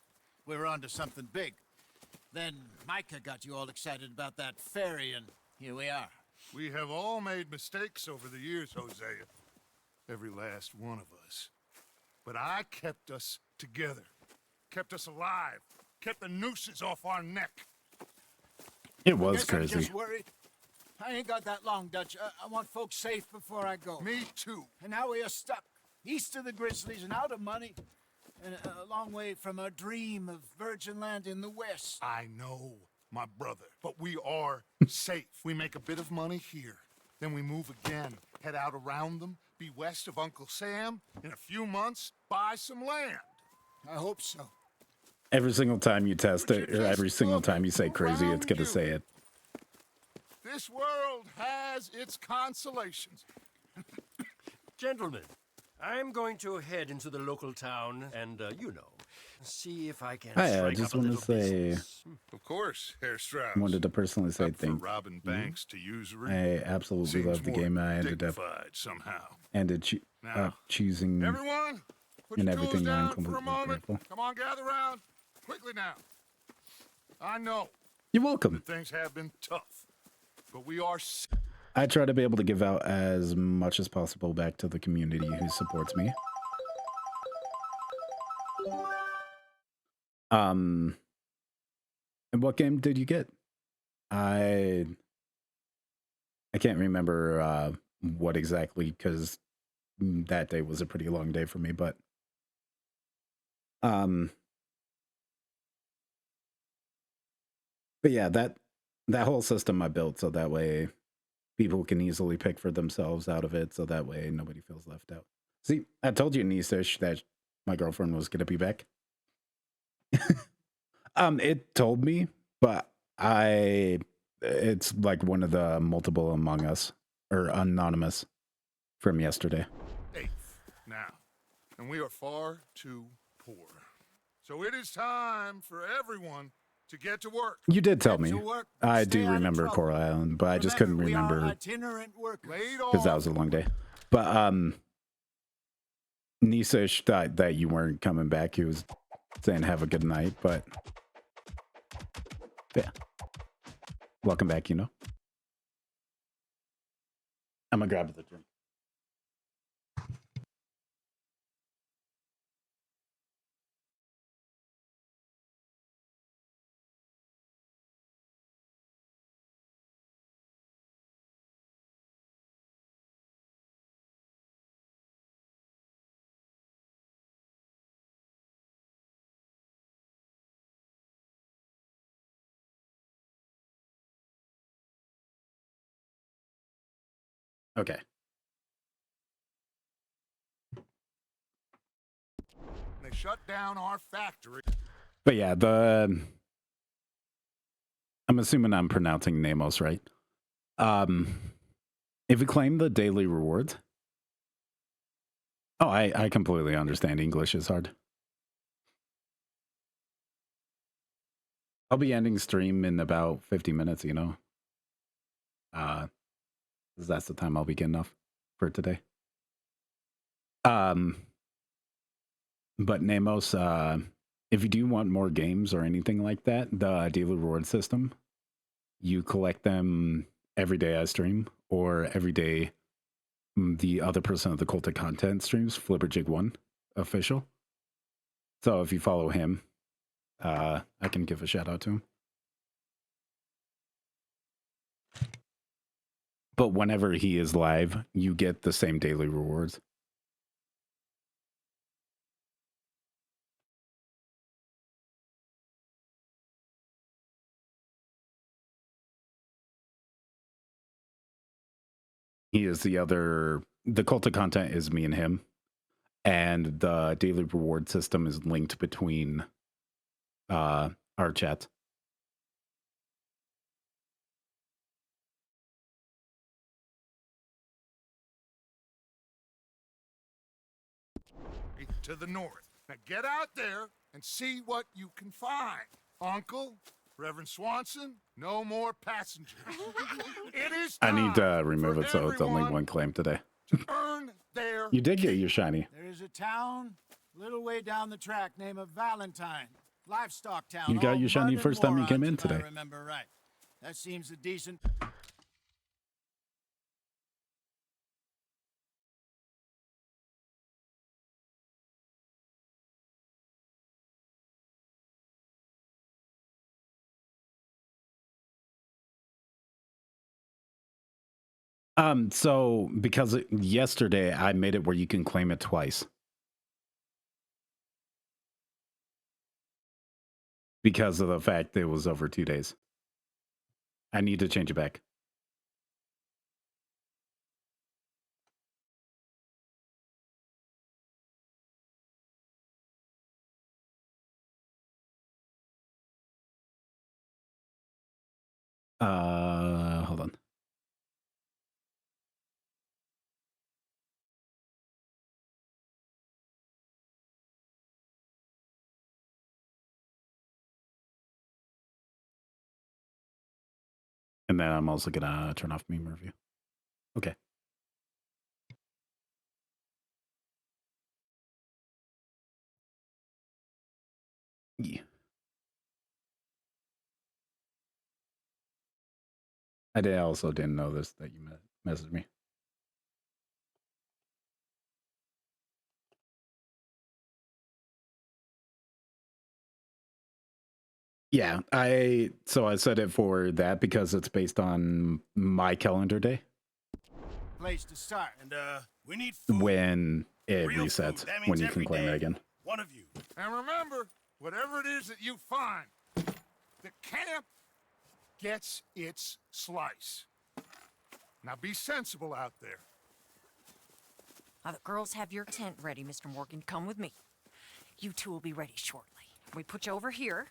We were onto something big. Then Micah got you all excited about that ferry, and here we are. We have all made mistakes over the years, Hosea. Every last one of us. But I kept us together. Kept us alive. Kept the nooses off our neck. It was Guess I'm crazy. just worried. I ain't got that long, Dutch. I want folks safe before I go. Me too. And now we are stuck. East of the Grizzlies and out of money. And a long way from our dream of virgin land in the west. I know, my brother. But we are safe. We make a bit of money here. Then we move again. Head out around them. Be west of Uncle Sam. In a few months, buy some land. I hope so. Every single time you test it, or every single time you say crazy, it's gonna say it. This world has its consolations. Gentlemen, I'm going to head into the local town and, you know, see if I can Hi, I strike just up a want to little say, business. Of course, Herr Strauss. wanted to personally say Up for thank robbing banks to usury. I absolutely Seems loved the more game. I ended up dignified somehow. up choosing Everyone, put and your tools everything. I'm down for a completely moment. grateful. Come on, gather round. Quickly now. I know You're welcome. that things have been tough, but we are. I try to be able to give out as much as possible back to the community who supports me. And what game did you get? I can't remember what exactly, because that day was a pretty long day for me, but yeah, that whole system I built so that way people can easily pick for themselves out of it, so that way nobody feels left out. See, I told you, Nisish, that my girlfriend was gonna be back. It told me, but it's like one of the multiple Among Us or anonymous from yesterday. Eighth now, and we are far too poor. So it is time for everyone to get to work. You did tell me. work, I stay do out of remember trouble. Coral Island, but I just couldn't We are remember itinerant workers. because that was a long day. But Nisish thought that you weren't coming back. He was saying have a good night, but yeah. Welcome back, you know. I'm gonna grab the drink. Okay. They shut down our factory. But yeah, I'm assuming I'm pronouncing Namos right. If you claim the daily rewards. Oh, I completely understand. English is hard. I'll be ending stream in about 50 minutes, you know. 'Cause that's the time I'll be getting off for today. But Namos, if you do want more games or anything like that, the daily reward system, you collect them every day I stream, or every day the other person of the Cult of Content streams, Flipperjig1 official. So if you follow him, I can give a shout out to him. But whenever he is live, you get the same daily rewards. He is the other. The cult of content is me and him, and the daily reward system is linked between our chat. To the north. Now get out there and see what you can find. Uncle, Reverend Swanson, no more passengers. It is I time need to remove for it so it's only everyone one claim today. to earn their You did get your shiny. There is a town a little way down the track named Valentine. Livestock town. You got all your shiny mud and first time you came in morons, if today. I remember right. That seems a decent... So because yesterday I made it where you can claim it twice. Because of the fact that it was over 2 days. I need to change it back. Hold on. And then I'm also gonna turn off meme review. Okay. Yeah. I also didn't know this that you messaged me. Yeah, I set it for that because it's based on my calendar day. Place to start. And we need food. When it Real resets, food. That means when you every can claim day, it again. One of you. And remember, whatever it is that you find, the camp gets its slice. Now be sensible out there. Now the girls have your tent ready, Mr. Morgan. Come with me. You two will be ready shortly. We put you over here.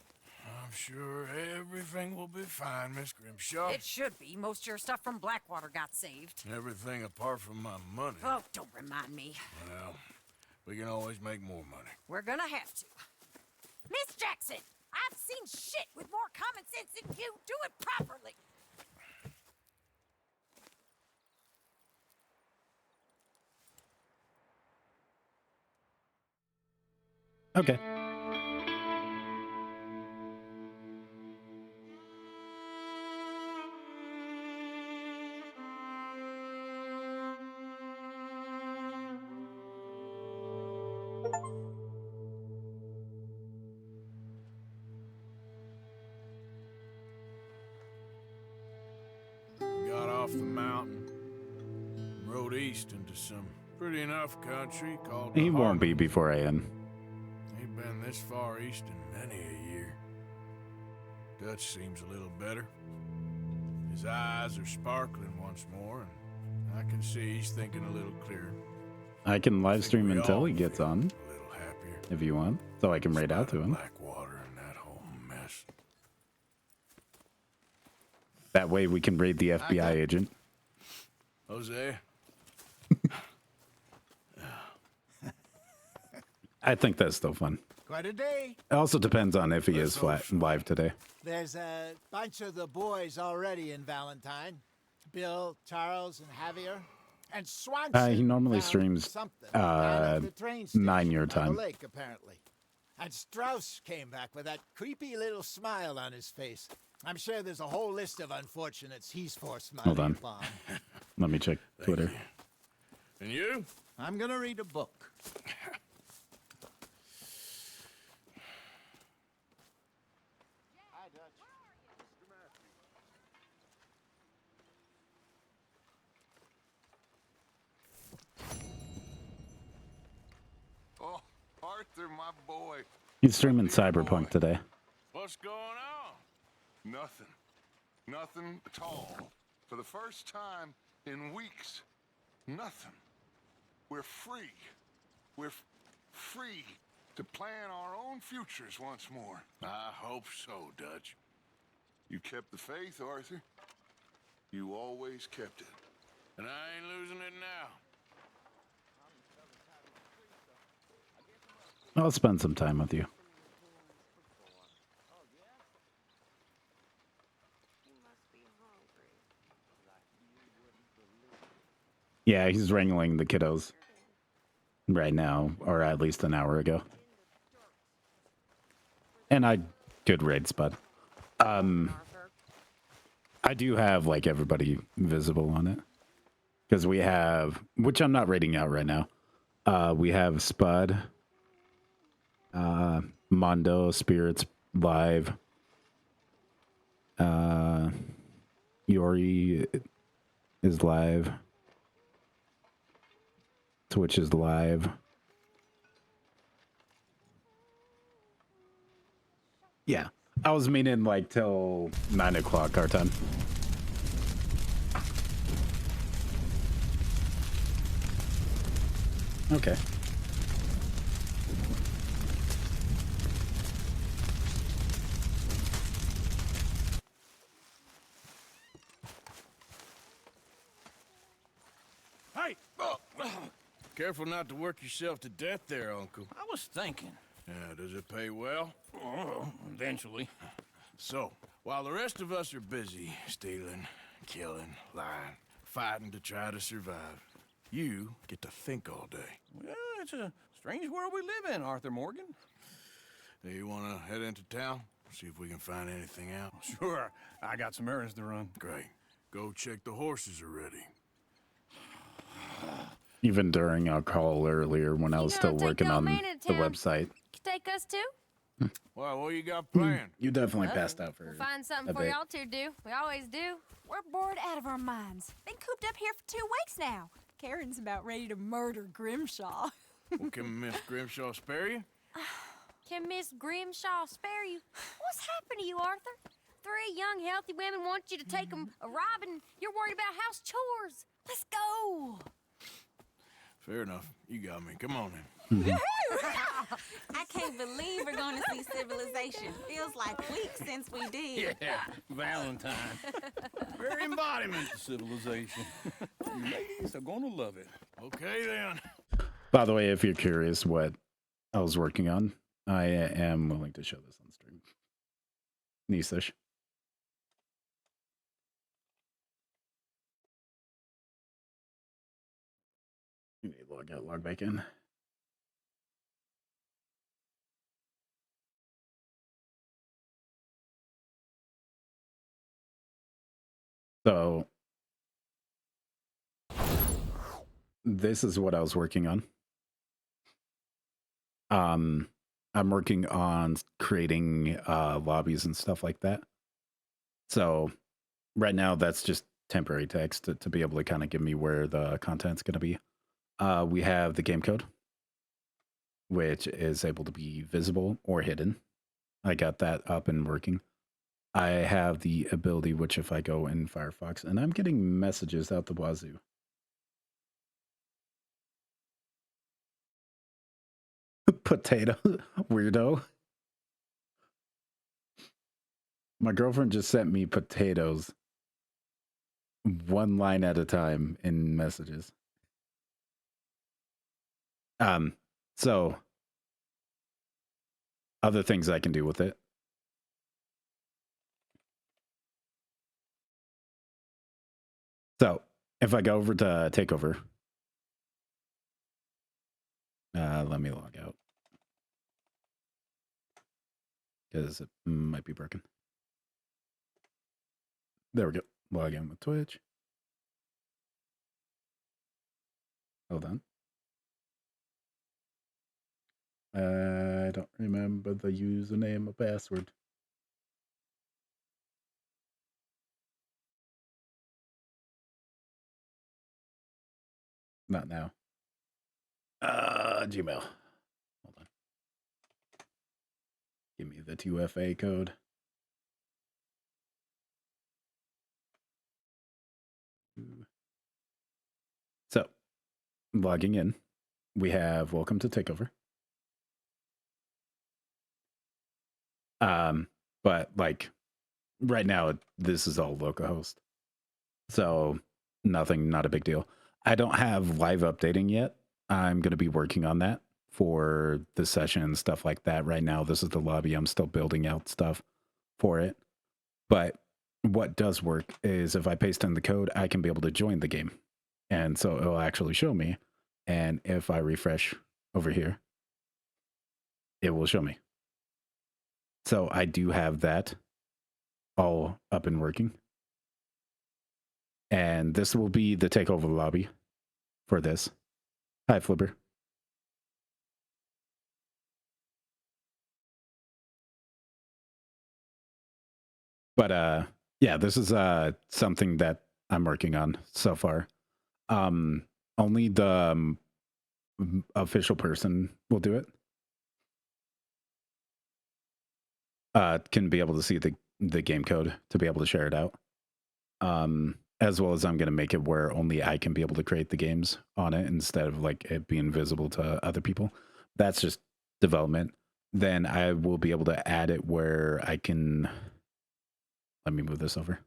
I'm sure everything will be fine, Miss Grimshaw. It should be. Most of your stuff from Blackwater got saved. Everything apart from my money. Oh, don't remind me. Well, we can always make more money. We're gonna have to. Miss Jackson, I've seen shit with more common sense than you. Do it properly. Okay. Got off the mountain, rode east into some pretty enough country called He the won't be Heartland. before I am. Ain't been this far east in many a year. Dutch seems a little better. His eyes are sparkling once more, and I can see he's thinking a little clearer. I can live stream we until all he gets on, A little happier. if you want, so I can raid out to him. Blackwater and that whole mess. That way we can raid the FBI agent. Jose? I think that's still fun. Quite a day. It also depends on if he is live today. There's a bunch of the boys already in Valentine. Bill, Charles, and Javier. And Swanson. He normally found streams something down at the train station 9 your by the time. lake, apparently. And Strauss came back with that creepy little smile on his face. I'm sure there's a whole list of unfortunates he's forced smiling Hold on. upon. Let me check Twitter. And you? I'm gonna read a book. Oh, Arthur, my boy. He's streaming Cyberpunk today. What's going on? Nothing. Nothing at all. For the first time in weeks, Nothing. We're free. We're free to plan our own futures once more. I hope so, Dutch. You kept the faith, Arthur. You always kept it. And I ain't losing it now. I'll spend some time with you. Yeah, he's wrangling the kiddos right now, or at least an hour ago. And I could raid Spud. I do have like everybody visible on it. Because we have, which I'm not rating out right now. We have Spud, Mondo, Spirits live. Yori is live. Twitch is live. Yeah, I was meaning like till 9 o'clock our time. Okay. Hey! Oh. Careful not to work yourself to death there, Uncle. I was thinking. Yeah, does it pay well? Oh, eventually. So, while the rest of us are busy stealing, killing, lying, fighting to try to survive, you get to think all day. Well, it's a strange world we live in, Arthur Morgan. Do you want to head into town? See if we can find anything out? Sure. I got some errands to run. Great. Go check the horses are ready. Even during our call earlier when I was still working on the website. Take us too? Well, what you got planned? You definitely passed out for We'll find something a for bit. y'all to do. We always do. We're bored out of our minds. Been cooped up here for 2 weeks now. Karen's about ready to murder Grimshaw. Well, can Miss Grimshaw spare you? Can Miss Grimshaw spare you? What's happened to you, Arthur? 3 young, healthy women want you to take them a robbing. You're worried about house chores. Let's go. Fair enough. You got me. Come on then. I can't believe we're going to see civilization. Feels like weeks since we did. Yeah, Valentine. Very embodiment of civilization. You ladies are gonna love it. Okay then. By the way, if you're curious what I was working on, I am willing to show this on stream. Nisish. You need to log out, log back in. So this is what I was working on. I'm working on creating lobbies and stuff like that. So right now that's just temporary text to be able to kind of give me where the content's going to be. We have the game code, which is able to be visible or hidden. I got that up and working. I have the ability, which if I go in Firefox, and I'm getting messages out the wazoo. Potato, weirdo. My girlfriend just sent me potatoes 1 line at a time in messages. So other things I can do with it. So if I go over to Takeover, let me log out because it might be broken. There we go. Log in with Twitch. Hold on. I don't remember the username or password. Not now. Gmail. Hold on. Give me the 2FA code. So logging in, we have welcome to takeover. But like right now, this is all localhost, so nothing, not a big deal. I don't have live updating yet. I'm going to be working on that for the session and stuff like that. Right now, this is the lobby. I'm still building out stuff for it. But what does work is if I paste in the code, I can be able to join the game. And so it'll actually show me. And if I refresh over here, it will show me. So I do have that all up and working. And this will be the takeover lobby for this. Hi, Flipper. But yeah, this is something that I'm working on so far. Only the official person will do it. Can be able to see the game code to be able to share it out. As well as I'm going to make it where only I can be able to create the games on it instead of like it being visible to other people. That's just development. Then I will be able to add it where I can. Let me move this over.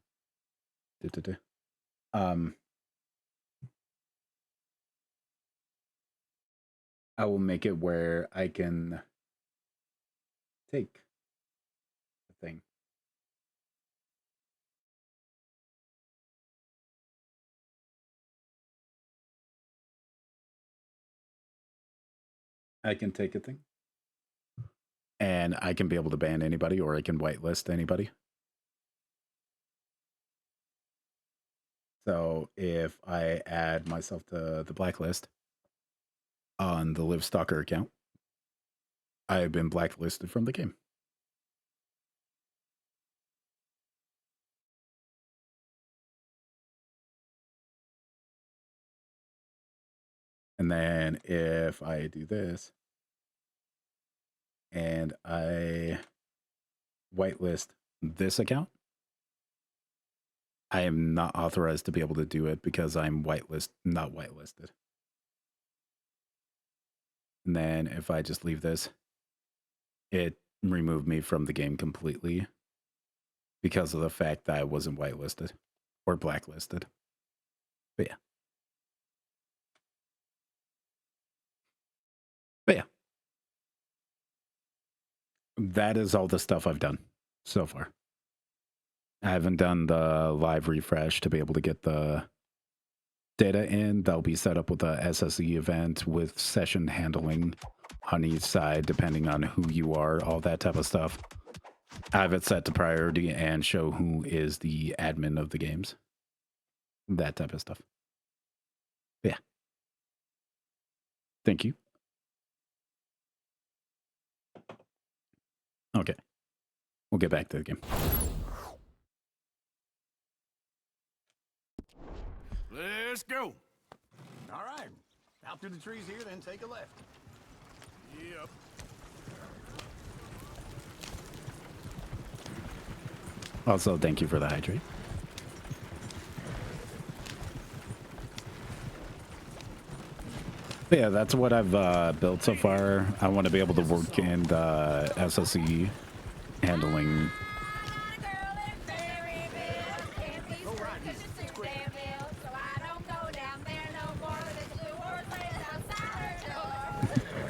I will make it where I can take the thing. I can take a thing. And I can be able to ban anybody or I can whitelist anybody. So if I add myself to the blacklist on the Livestalker account, I've been blacklisted from the game. And then if I do this and I whitelist this account, I am not authorized to be able to do it because I'm not whitelisted. And then if I just leave this, it removed me from the game completely because of the fact that I wasn't whitelisted or blacklisted. But yeah. That is all the stuff I've done so far. I haven't done the live refresh to be able to get the data in. That'll be set up with a SSE event with session handling on each side, depending on who you are, all that type of stuff. I have it set to priority and show who is the admin of the games. That type of stuff. Yeah. Thank you. Okay. We'll get back to the game. Let's go. All right. Out through the trees here, then take a left. Yep. Also, thank you for the hydrate. Yeah, that's what I've built so far. I want to be able to work in the SSE handling.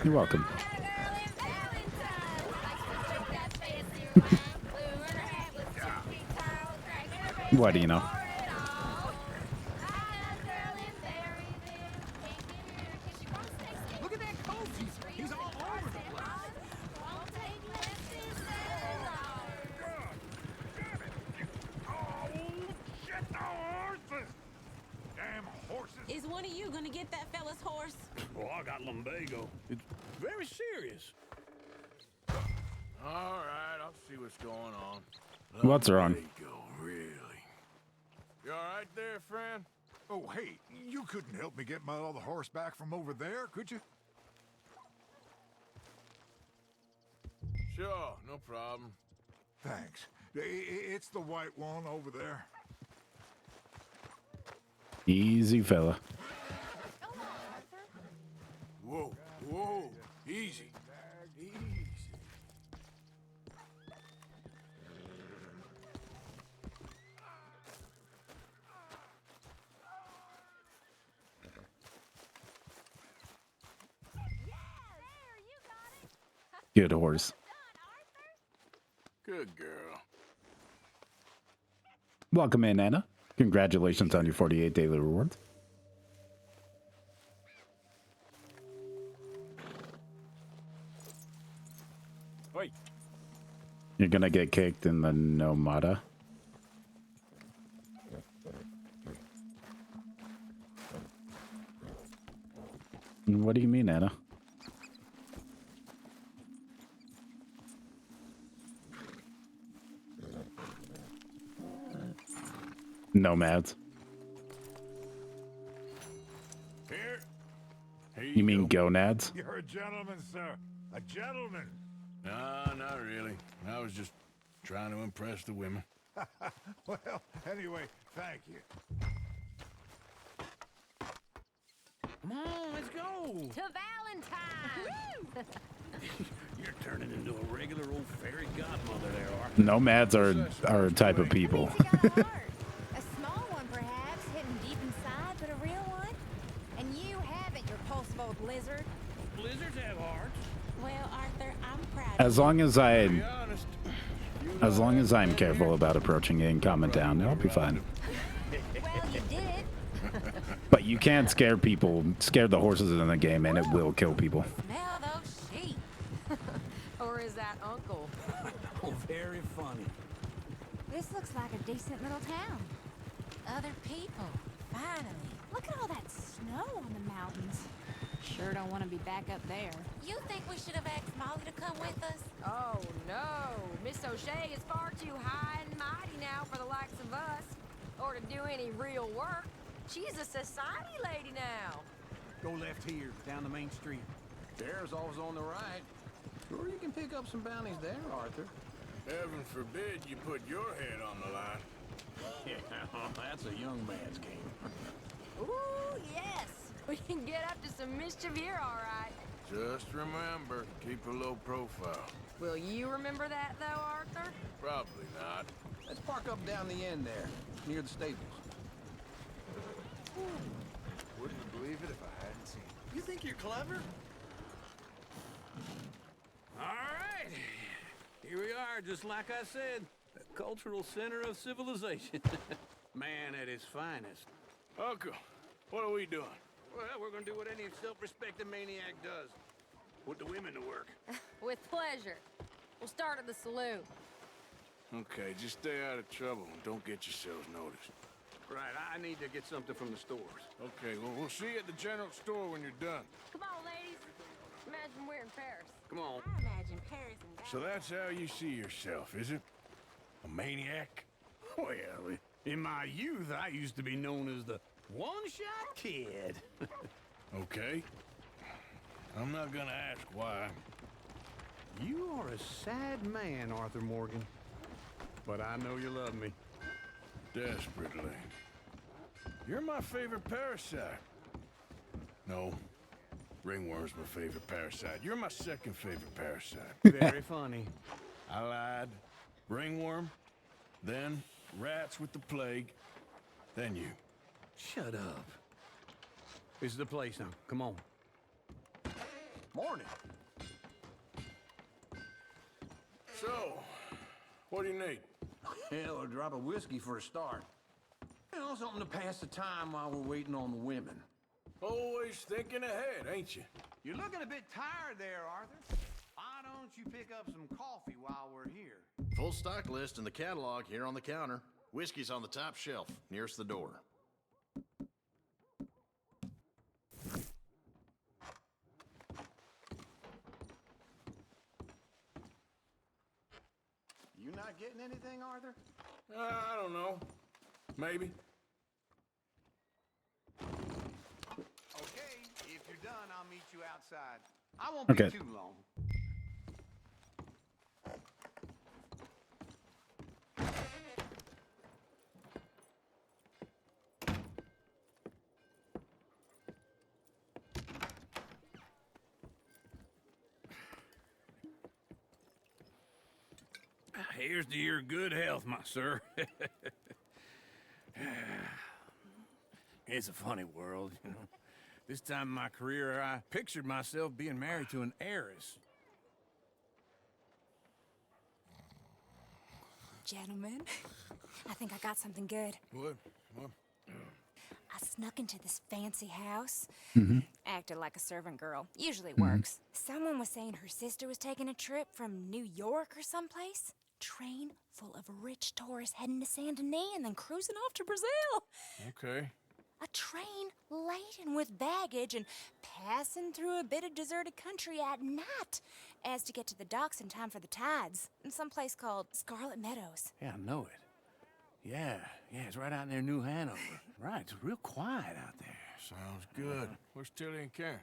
You're welcome. What do you know? Look at that coach. He's all over the place. Oh, shit, the horses! Damn horses. Is one of you gonna get that fella's horse? Oh, I got lumbago. It's very serious. All right, I'll see what's going on. What's wrong? Lumbago, really? You all right there, friend? Oh, hey, you couldn't help me get my other horse back from over there, could you? Sure, no problem. Thanks. It's the white one over there. Easy, fella. Good horse. Good girl. Welcome in, Anna. Congratulations on your 48 daily rewards. Wait. You're gonna get kicked in the Nomada. What do you mean, Anna? Nomads. Here. You mean gonads? You're a gentleman, sir. A gentleman. No, not really. I was just trying to impress the women. Well, anyway, thank you. Come on, let's go. To Valentine! You're turning into a regular old fairy godmother there, are Nomads are a type of people. A small one, perhaps, hidden deep inside, but a real one. And you haven't, you repulsive old lizard. Blizzards have hearts. Well, Arthur, I'm proud. As long as I'm careful about approaching it and calm it down, I'll be fine. Well, you did. But you can't scare people, scare the horses in the game, and it will kill people. Smell those sheep. Or is that Uncle? Oh, very funny. This looks like a decent little town. Other people, finally. Look at all that snow on the mountains. Sure don't want to be back up there. You think we should have asked Molly to come with us? Oh, no. Miss O'Shea is far too high and mighty now for the likes of us. Or to do any real work. She's a society lady now. Go left here, down the main street. There's always on the right. Sure, you can pick up some bounties there, Arthur. Heaven forbid you put your head on the line. Yeah, that's a young man's game. Ooh, yes. We can get up to some mischief here, all right. Just remember, keep a low profile. Will you remember that, though, Arthur? Probably not. Let's park up down the end there, near the stables. Wouldn't believe it if I hadn't seen it. You think you're clever? All right. Here we are, just like I said. The cultural center of civilization. Man at his finest. Uncle, what are we doing? Well, we're gonna do what any self-respecting maniac does. Put the women to work. With pleasure. We'll start at the saloon. Okay, just stay out of trouble and don't get yourselves noticed. Right, I need to get something from the stores. Okay, well, we'll see you at the general store when you're done. Come on, ladies. Imagine we're in Paris. Come on. I imagine Paris and So that's how you see yourself, is it? A maniac? Well, in my youth, I used to be known as the one-shot kid. Okay. I'm not gonna ask why. You are a sad man, Arthur Morgan. But I know you love me. Desperately. You're my favorite parasite. No. Ringworm's my favorite parasite. You're my second favorite parasite. Very funny. I lied. Ringworm, then rats with the plague, then you. Shut up. This is the place now. Come on. Morning. So, what do you need? Hell, a drop of whiskey for a start. You know, something to pass the time while we're waiting on the women. Always thinking ahead, ain't you? You're looking a bit tired there, Arthur. Why don't you pick up some coffee while we're here? Full stock list in the catalog here on the counter. Whiskey's on the top shelf, nearest the door. You not getting anything, Arthur? I don't know. Maybe. Okay, if you're done, I'll meet you outside. I won't be too long. Here's to your good health, my sir. It's a funny world, you know. This time in my career, I pictured myself being married to an heiress. gentlemen. I think I got something good. What? I snuck into this fancy house. Mhm. Acted like a servant girl. Usually Mhm. works. Someone was saying her sister was taking a trip from New York or someplace. Train full of rich tourists heading to Saint Denis and then cruising off to Brazil. Okay. A train laden with baggage and passing through a bit of deserted country at night as to get to the docks in time for the tides in some place called Scarlet Meadows. Yeah, I know it. Yeah, it's right out near New Hanover. Right, it's real quiet out there. Sounds good. Where's Tilly and Karen?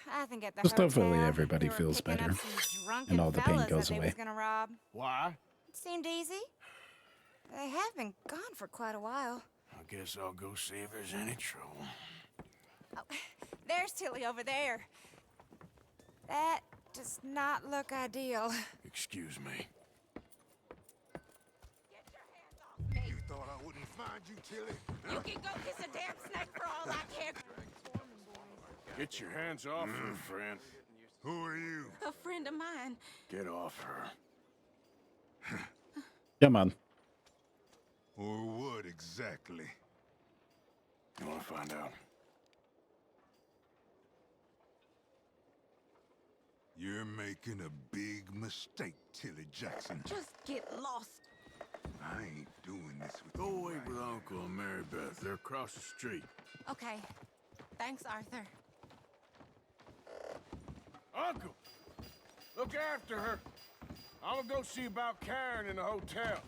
I think at the Just hotel, hopefully everybody they were feels picking better up some drunken and all the pain fellas goes that they away. was gonna rob. Why? It seemed easy. They have been gone for quite a while. I guess I'll go see if there's any trouble. Oh, there's Tilly over there. That does not look ideal. Excuse me. You thought I wouldn't find you, Tilly? You can go kiss a damn snake for all I care. Get your hands off her, friend. Who are you? A friend of mine. Get off her. Come on. Or what exactly? You want to find out? You're making a big mistake, Tilly Jackson. Just get lost. I ain't doing this with Go you. away with Uncle and Mary Beth. They're across the street. Okay. Thanks, Arthur. Uncle! Look after her. I'm gonna go see about Karen in the hotel.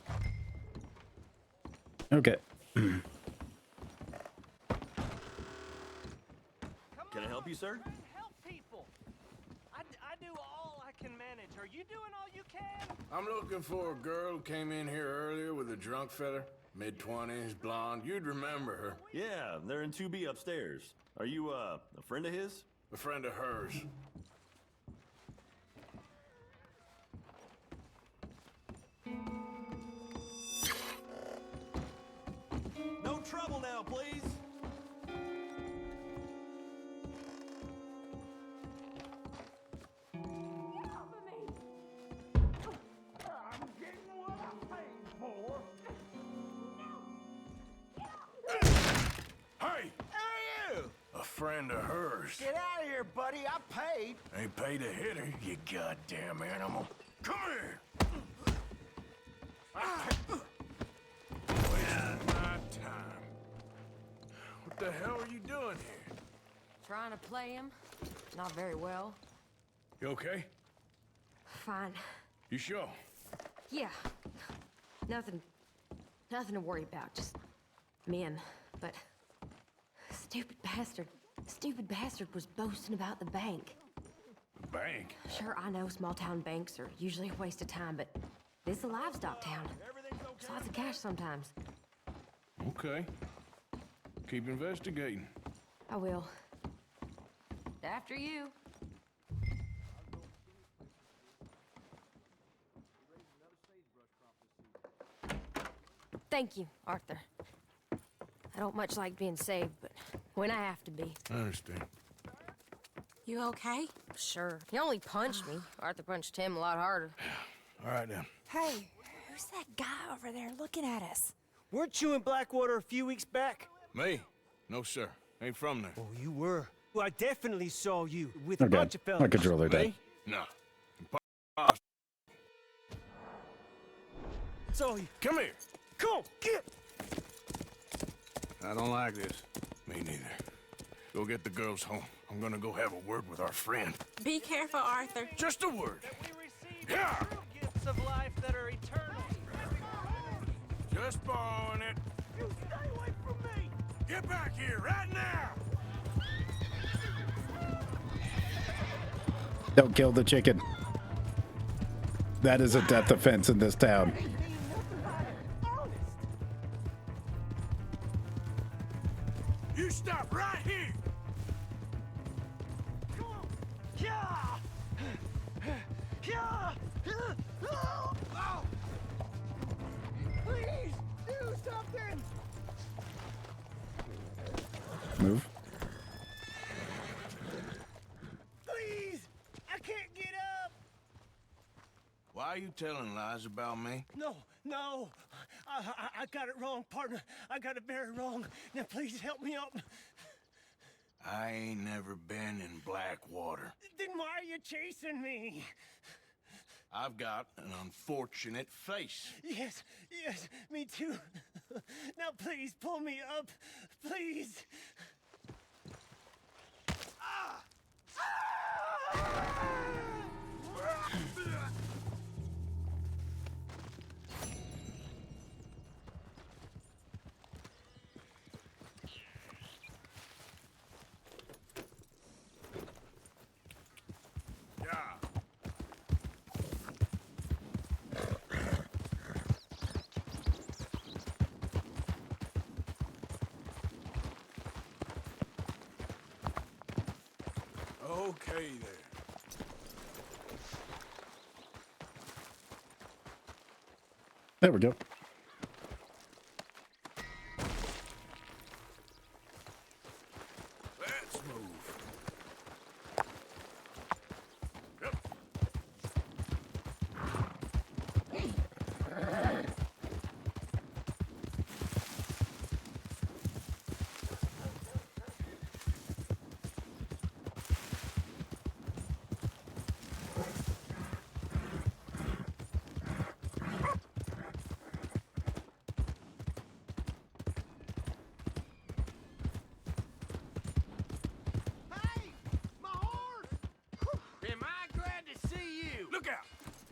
Okay. Can I help you, sir? Help people. I do all I can manage. Are you doing all you can? I'm looking for a girl who came in here earlier with a drunk fella. Mid-20s, blonde. You'd remember her. Yeah, they're in 2B upstairs. Are you, a friend of his? A friend of hers. No trouble now, please. I'm getting what I'm paid for. Hey! Hey, you! A friend of hers. Get out of here, buddy. I paid. Ain't paid to hit her, you goddamn animal. Come here! Wasting my time. What the hell are you doing here? Trying to play him. Not very well. You okay? Fine. You sure? Yeah. Nothing to worry about. Just men. But stupid bastard was boasting about the bank. The bank? Sure, I know small town banks are usually a waste of time, but this is a livestock town. There's lots of cash sometimes. Okay. Keep investigating. I will. After you. Thank you, Arthur. I don't much like being saved, but when I have to be. I understand. You okay? Sure. He only punched me. Arthur punched him a lot harder. All right, then. Hey, who's that guy over there looking at us? Weren't you in Blackwater a few weeks back? Me? No, sir. Ain't from there. Oh, you were. Well, I definitely saw you with Oh, a bunch God. of fellas. My controller died. No. Saw you. Come here. Come on, get. I don't like this. Me neither. Go get the girls home. I'm gonna go have a word with our friend. Be careful, Arthur. Just a word. Yeah. Gifts of life that are eternal. Just borrowing it. You stay away from me. Get back here right now. Don't kill the chicken. That is a death offense in this town. You stop right here. Come on. Yeah. Yeah. Oh. Please do something. Move. Please. I can't get up. Why are you telling lies about me? No, no. I got it wrong, partner. I got it very wrong. Now, please help me up. I ain't never been in Blackwater. Then why are you chasing me? I've got an unfortunate face. Yes, yes, me too. Now, please, pull me up. Please. Okay there. There we go. Let's move.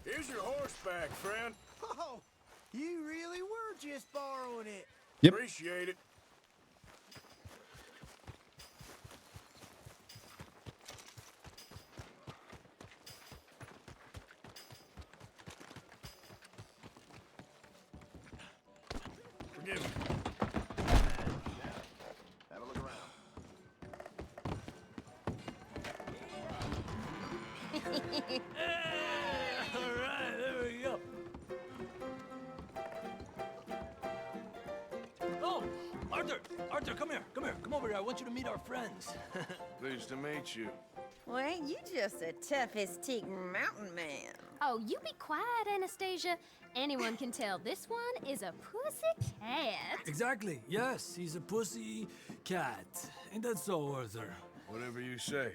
Here's your horseback, friend. Oh, you really were just borrowing it. Yep. Appreciate it. Forgive me. Have a look around. All right, there we go. Oh, Arthur, come here. Come over here. I want you to meet our friends. Pleased to meet you. Well, ain't you just a tough as teak mountain man? Oh, you be quiet, Anastasia. Anyone can tell this one is a pussy cat. Exactly. Yes, he's a pussy cat. Ain't that so, Arthur? Whatever you say.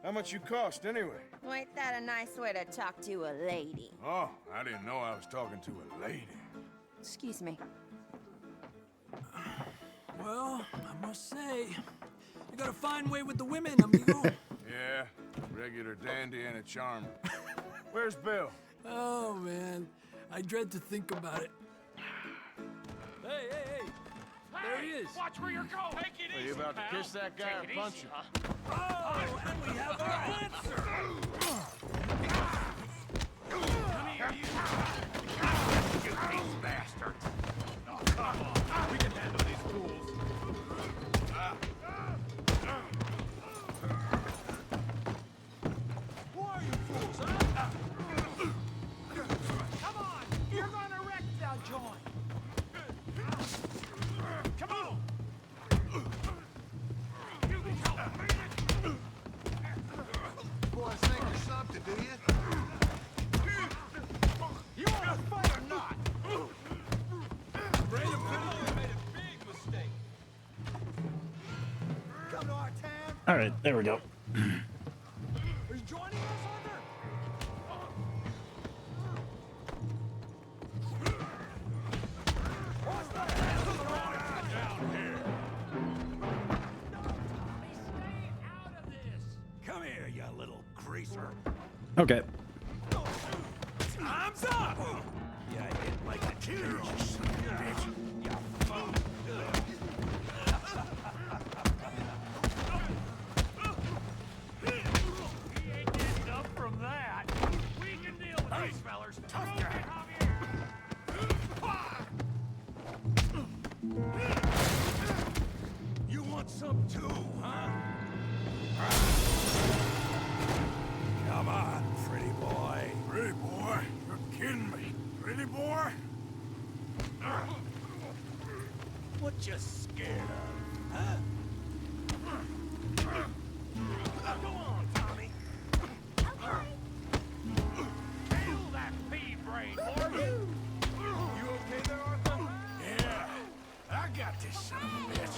How much you cost, anyway? Well, ain't that a nice way to talk to a lady? Oh, I didn't know I was talking to a lady. Excuse me. Well, I must say, you got a fine way with the women, amigo. Yeah, regular dandy and a charmer. Where's Bill? Oh, man. I dread to think about it. Hey! There he is. Watch where you're going. Take it Are easy, you about to pal. kiss that guy Take or it punch easy, him? huh? Oh, and we have our answer. Come here, you piece bastard. Oh, come on. We can handle these fools. Who are you fools, huh? Come on, you're gonna wreck that joint. Come on. Boys think you're something, do you? You wanna fight or not? Brandon made a big mistake. Come to our town. All right, there we go. Are you joining us, Arthur? What's the hell down here? Stay out of this. Come here, you little greaser. Okay. Time's up! You hit like a killer, son of a bitch. You fool. He ain't getting up from that. We can deal with these fellers. Tough guy. You want some too, huh? Come on, pretty boy. Pretty boy? You're kidding me. Pretty boy? What you scared of, huh? Go on, Tommy. Kill that thief this son of a bitch.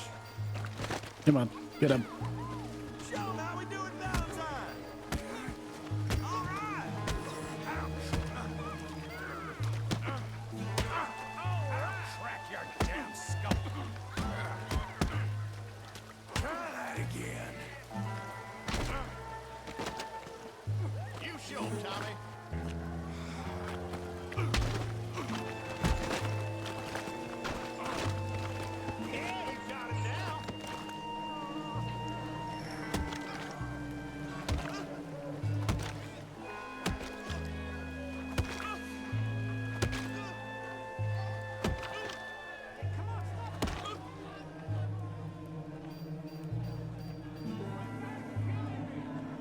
Come on, get him. Show 'em how we do it Valentine. All right. Crack your damn skull. Try that again. You show 'em, Tommy. Yeah, you got it now.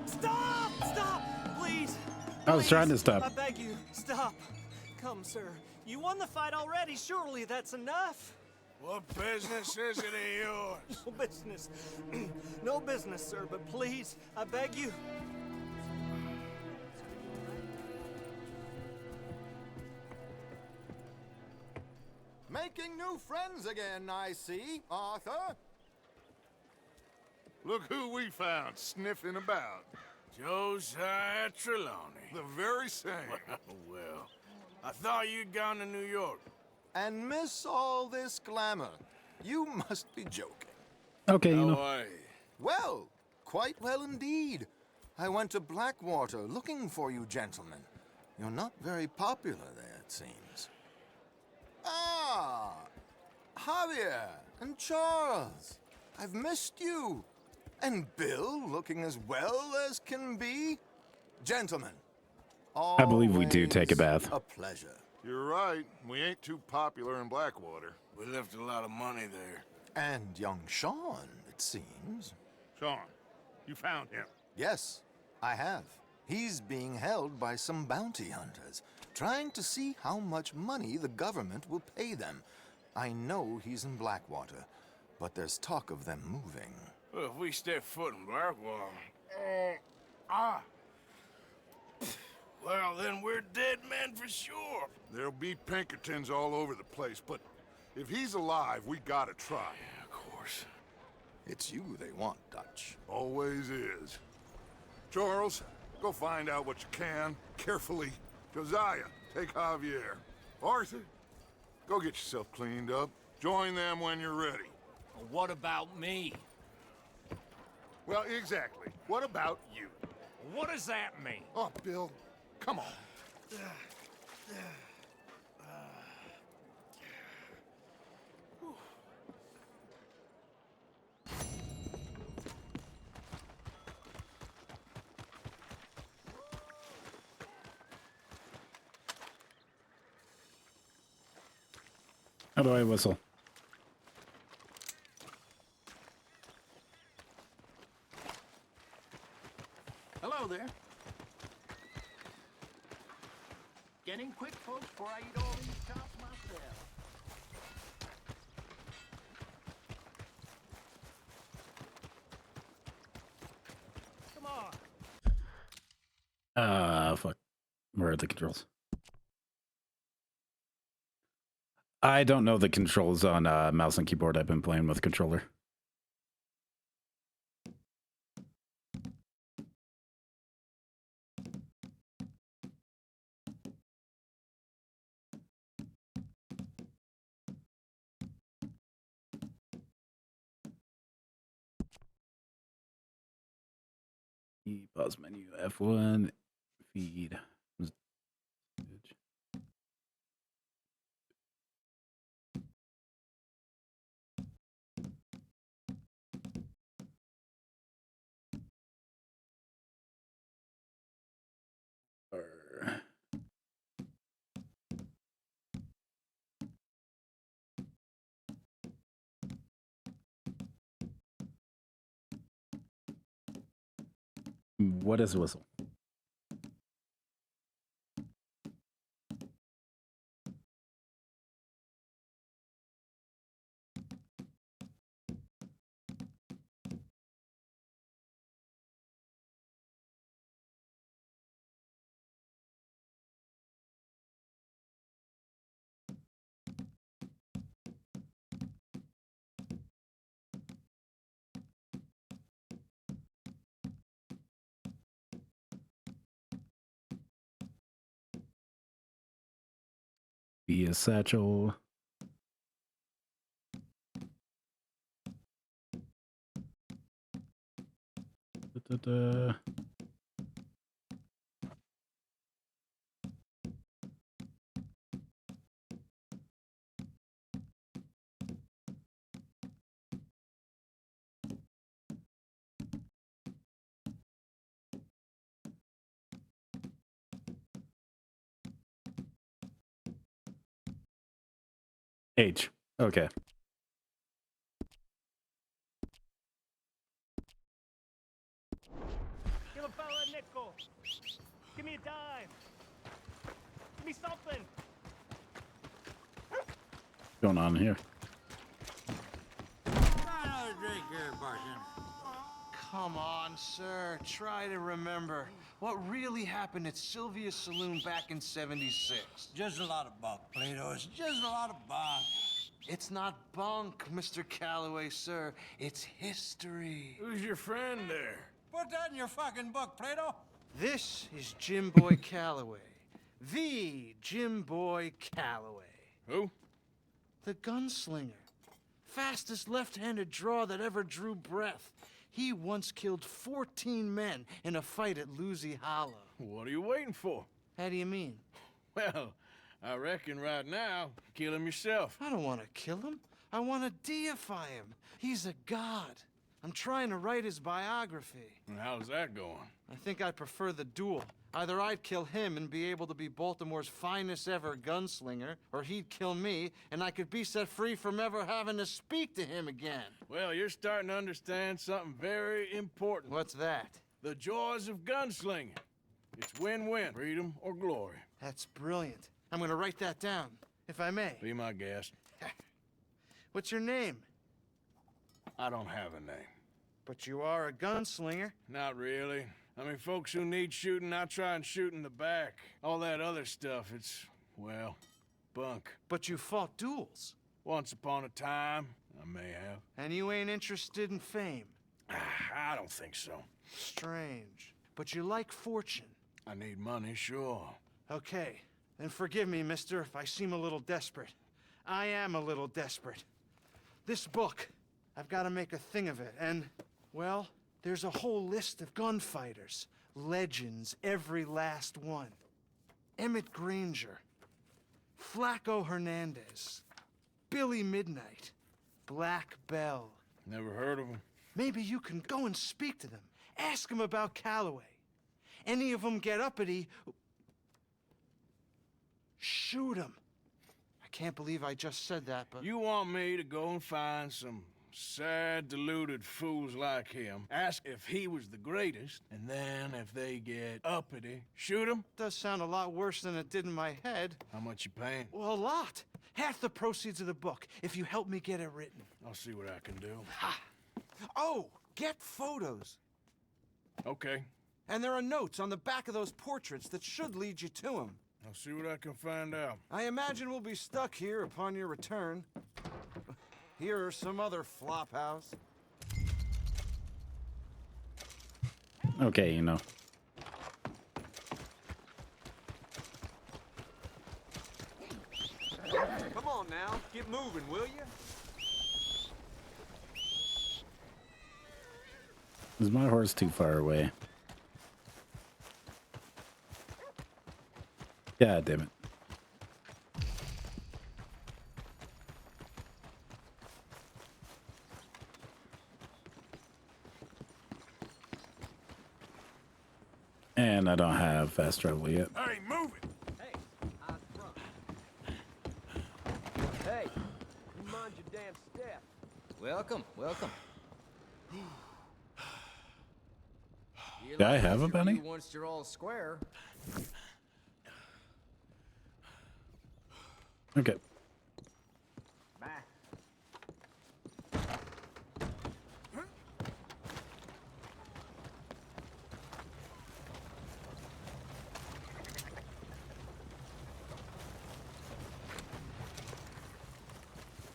Stop! Stop! Please! I was trying to Please, stop. I beg you, stop. Come, sir. You won the fight already. Surely that's enough. What business is it of yours? No business. No business, sir, but please, I beg you. Making new friends again, I see, Arthur. Look who we found sniffing about. Josiah Trelawney. The very same. Well, I thought you'd gone to New York. And miss all this glamour. You must be joking. Okay, you How know. are you? Well, quite well indeed. I went to Blackwater looking for you gentlemen. You're not very popular there, it seems. Ah, Javier and Charles. I've missed you. And Bill looking as well as can be. Gentlemen, I believe we do take a bath. a pleasure. You're right. We ain't too popular in Blackwater. We left a lot of money there. And young Sean, it seems. Sean, you found him. Yes, I have. He's being held by some bounty hunters, trying to see how much money the government will pay them. I know he's in Blackwater, but there's talk of them moving. Well, if we step foot in Blackwater... Well, then we're dead men for sure. There'll be Pinkertons all over the place, but if he's alive, we gotta try. Yeah, of course. It's you they want, Dutch. Always is. Charles, go find out what you can, carefully. Josiah, take Javier. Arthur, go get yourself cleaned up. Join them when you're ready. What about me? Well, exactly. What about you? What does that mean? Oh, Bill, come on. How do I whistle? Hello there. Getting quick, folks, before I eat all these chops myself. Come on. Fuck. Where are the controls? I don't know the controls on mouse and keyboard. I've been playing with controller. Pause menu F1 feed. What is whistle? Be a satchel. Da-da-da. H. Okay. Give a fella a nickel. Give me a dime. Give me something. What's going on here? Another drink here, Barton. Come on, sir. Try to remember what really happened at Sylvia's Saloon back in '76. Just a lot of bunk, Plato. It's just a lot of bunk. It's not bunk, Mr. Calloway, sir. It's history. Who's your friend there? Put that in your fucking book, Plato. This is Jim Boy Calloway. The Jim Boy Calloway. Who? The gunslinger. Fastest left-handed draw that ever drew breath. He once killed 14 men in a fight at Lucy Hollow. What are you waiting for? How do you mean? Well, I reckon right now, kill him yourself. I don't want to kill him. I want to deify him. He's a god. I'm trying to write his biography. And how's that going? I think I prefer the duel. Either I'd kill him and be able to be Baltimore's finest ever gunslinger, or he'd kill me and I could be set free from ever having to speak to him again. Well, you're starting to understand something very important. What's that? The joys of gunslinging. It's win-win, freedom or glory. That's brilliant. I'm gonna write that down, if I may. Be my guest. What's your name? I don't have a name. But you are a gunslinger. Not really. I mean, folks who need shooting, I try and shoot in the back. All that other stuff, it's, well, bunk. But you fought duels. Once upon a time, I may have. And you ain't interested in fame. I don't think so. Strange. But you like fortune. I need money, sure. Okay. Then forgive me, mister, if I seem a little desperate. I am a little desperate. This book, I've got to make a thing of it, and, well, there's a whole list of gunfighters. Legends, every last one. Emmett Granger. Flaco Hernandez. Billy Midnight. Black Bell. Never heard of them. Maybe you can go and speak to them. Ask them about Calloway. Any of them get uppity, shoot them. I can't believe I just said that, but... You want me to go and find some sad, deluded fools like him, ask if he was the greatest, and then if they get uppity, shoot him? Does sound a lot worse than it did in my head. How much you paying? Well, a lot. Half the proceeds of the book, if you help me get it written. I'll see what I can do. Ha! Oh, get photos. Okay. And there are notes on the back of those portraits that should lead you to him. I'll see what I can find out. I imagine we'll be stuck here upon your return. Here are some other flophouse. Okay, you know. Come on now, get moving, will you? Is my horse too far away? God damn it. And I don't have fast travel yet. Hey, move it! Hey, out front. Hey, you mind your damn step. Welcome, welcome. Do I have a bunny? Once you're all square. Okay. Bye.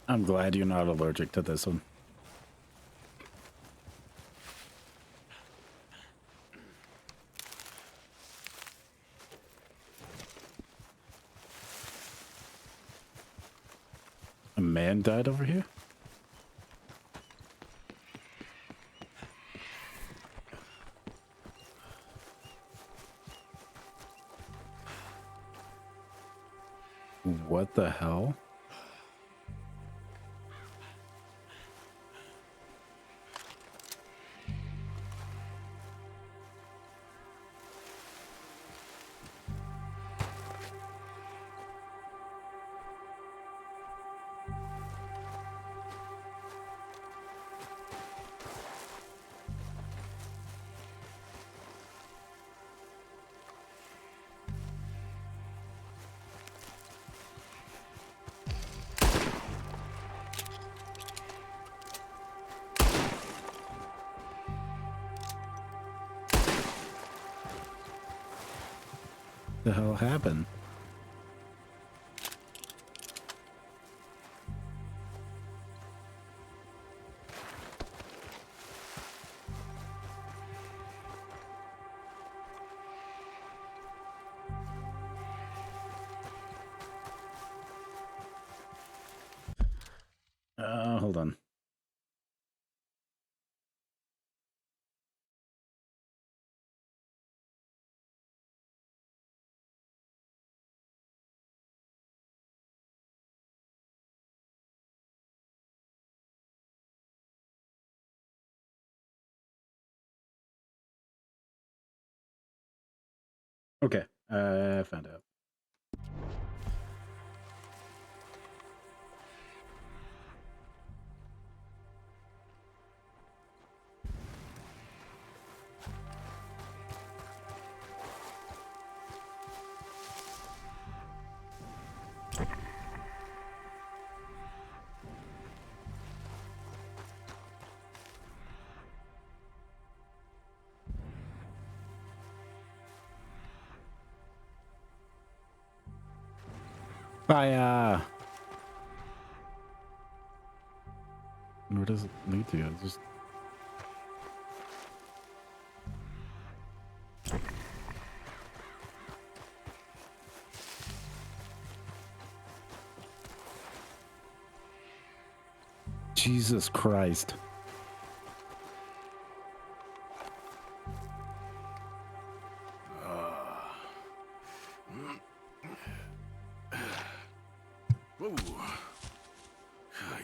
I'm glad you're not allergic to this one. man died over here? What the hell? The hell happened? Hold on. Okay, I found out. Fire! Where does it lead to? It's just... Jesus Christ. Whoa.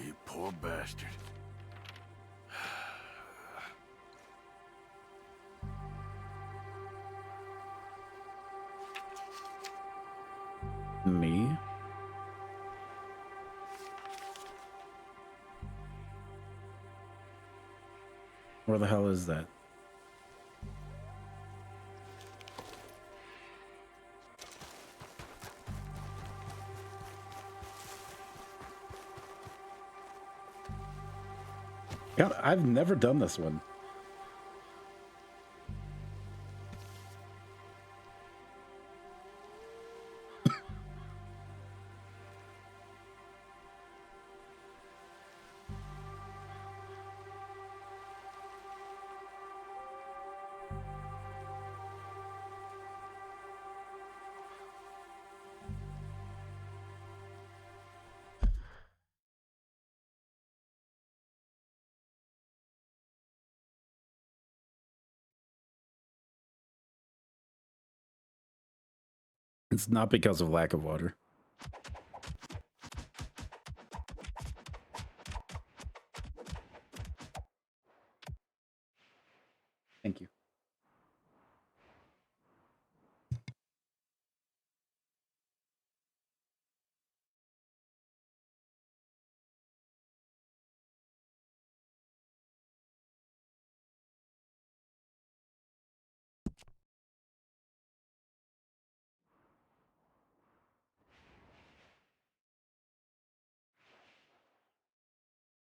You poor bastard. Me? Where the hell is that? God, I've never done this one. It's not because of lack of water. Thank you.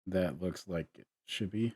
That looks like it should be.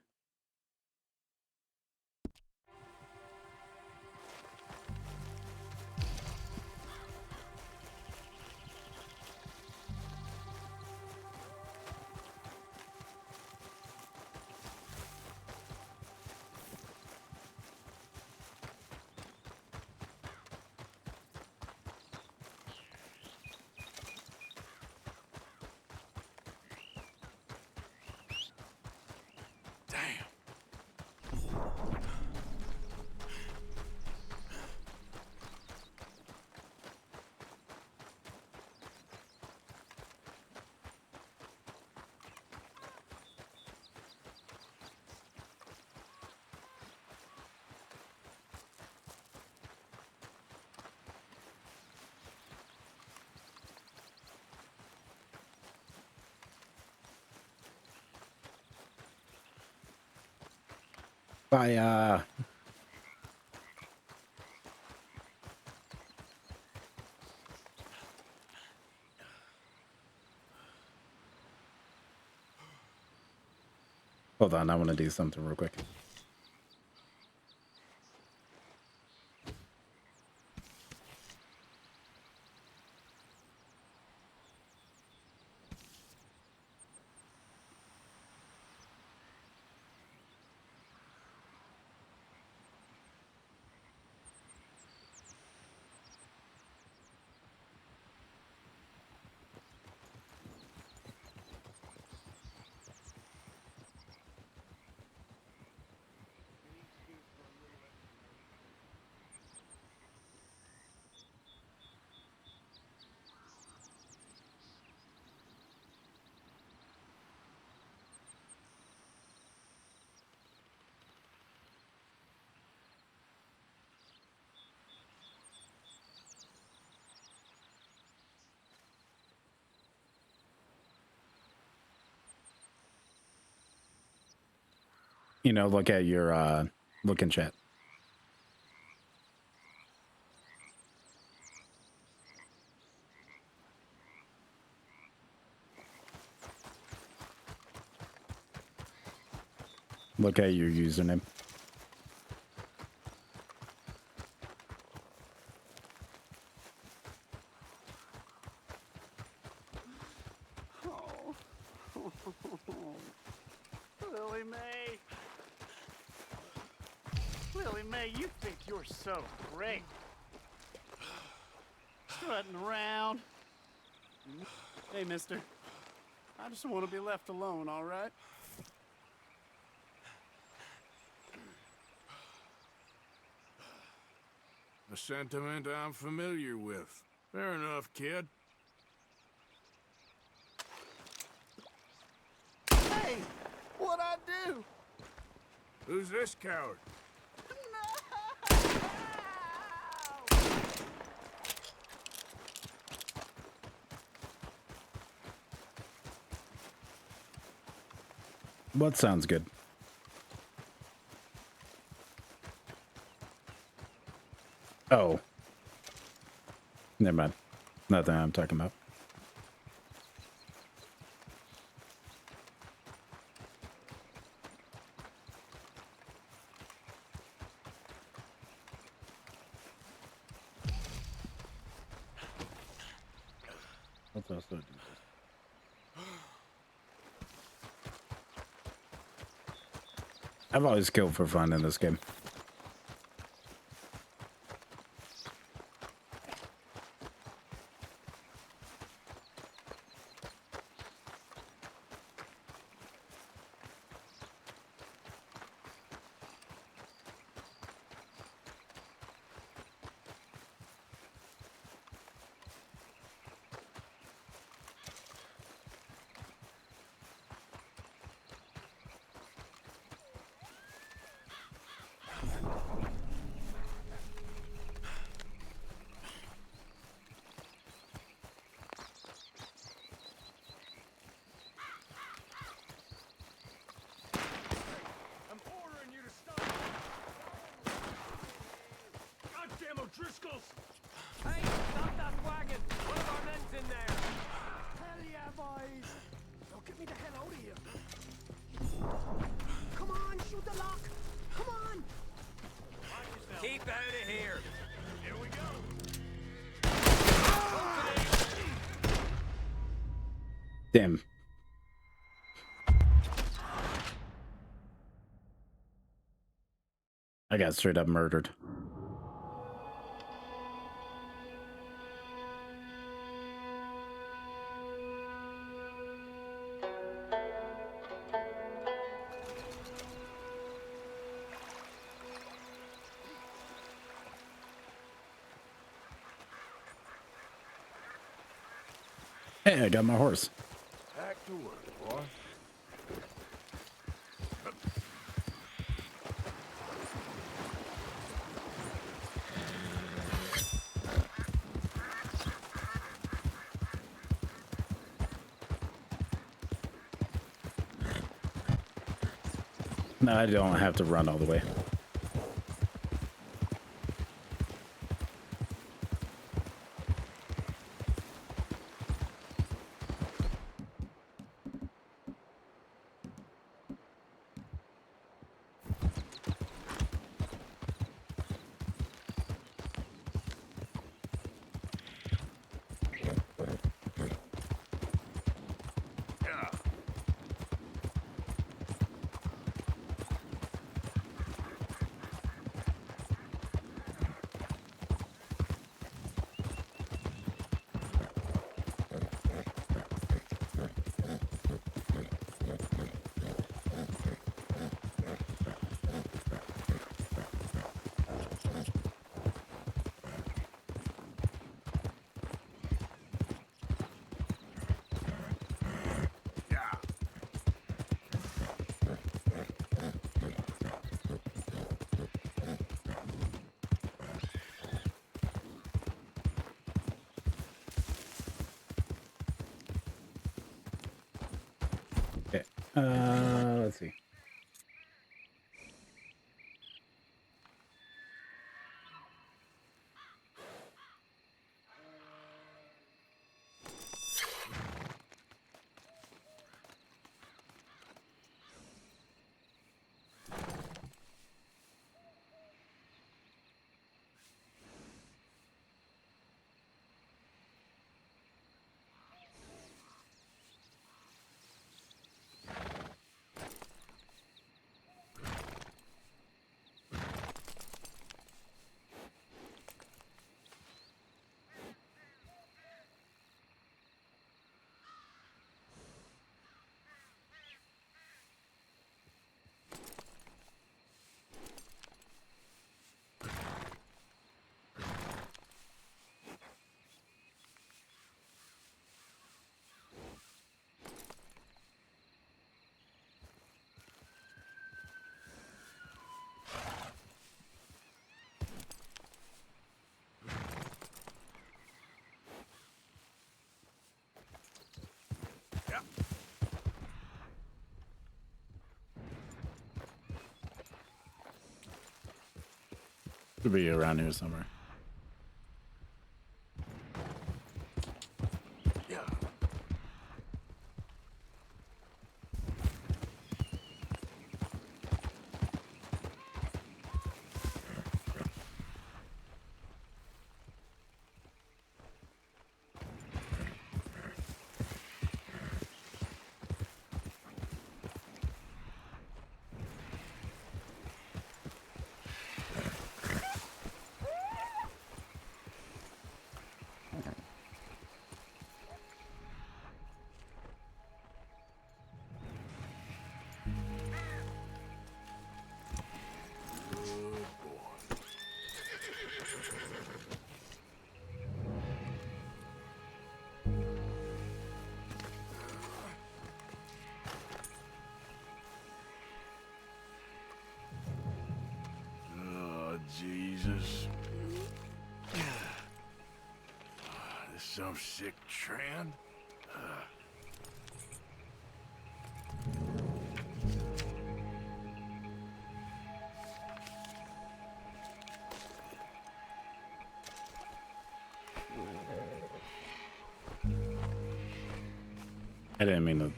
Fire. Hold on, I want to do something real quick. You know, look at your look in chat. Look at your username. Oh. Lily Mae. Lily Mae, you think you're so great. Strutting around. Hey, mister. I just want to be left alone, all right? A sentiment I'm familiar with. Fair enough, kid. Hey! What'd I do? Who's this coward? What sounds good? Oh. Never mind. Nothing I'm talking about. Let's also do this. I've always killed for fun in this game. Driscoll's! Hey, stop that wagon! One of our men's in there! Hell yeah, boys! Now get me the hell out of here! Come on, shoot the lock! Come on! Keep out of here! Here we go! Damn. I got straight up murdered. Hey, I got my horse. Back to work, boy. No, I don't have to run all the way. Okay. Let's see. Should be around here somewhere. Oh, Jesus. This some sick trend? I didn't mean to.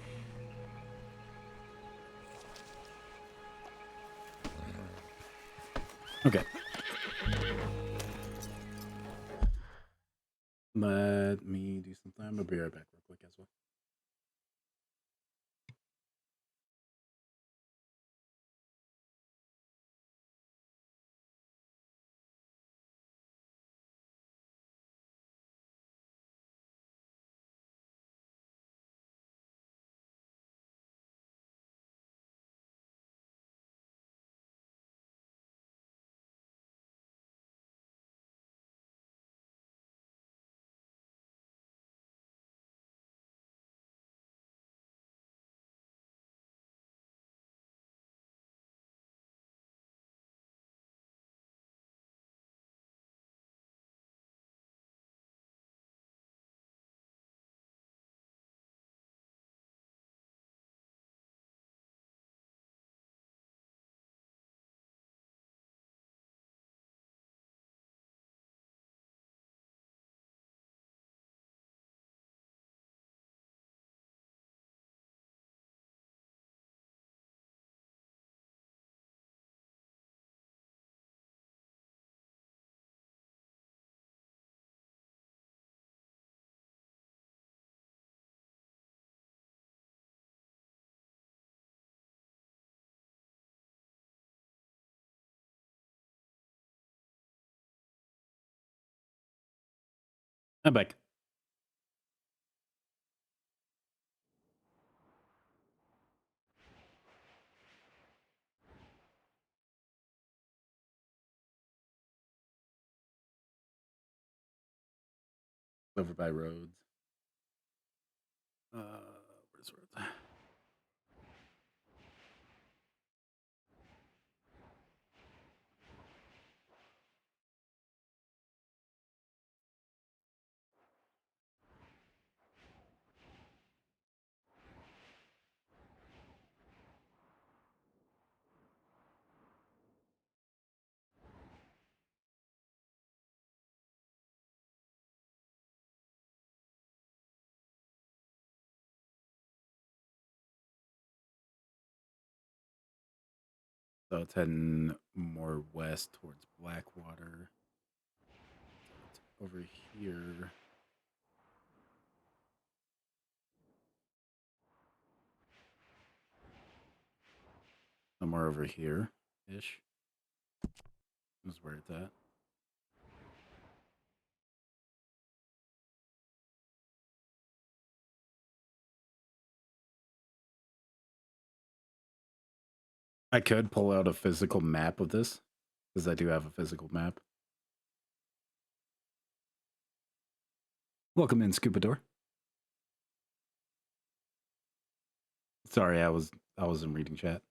Okay. Let me do something. I'm gonna be right back real quick as well. I'm back. Over by Rhodes. Where's Rhodes? So it's heading more west towards Blackwater. It's over here. Somewhere over here-ish is where it's at. I could pull out a physical map of this, because I do have a physical map. Welcome in, Scupador. Sorry, I wasn't reading chat.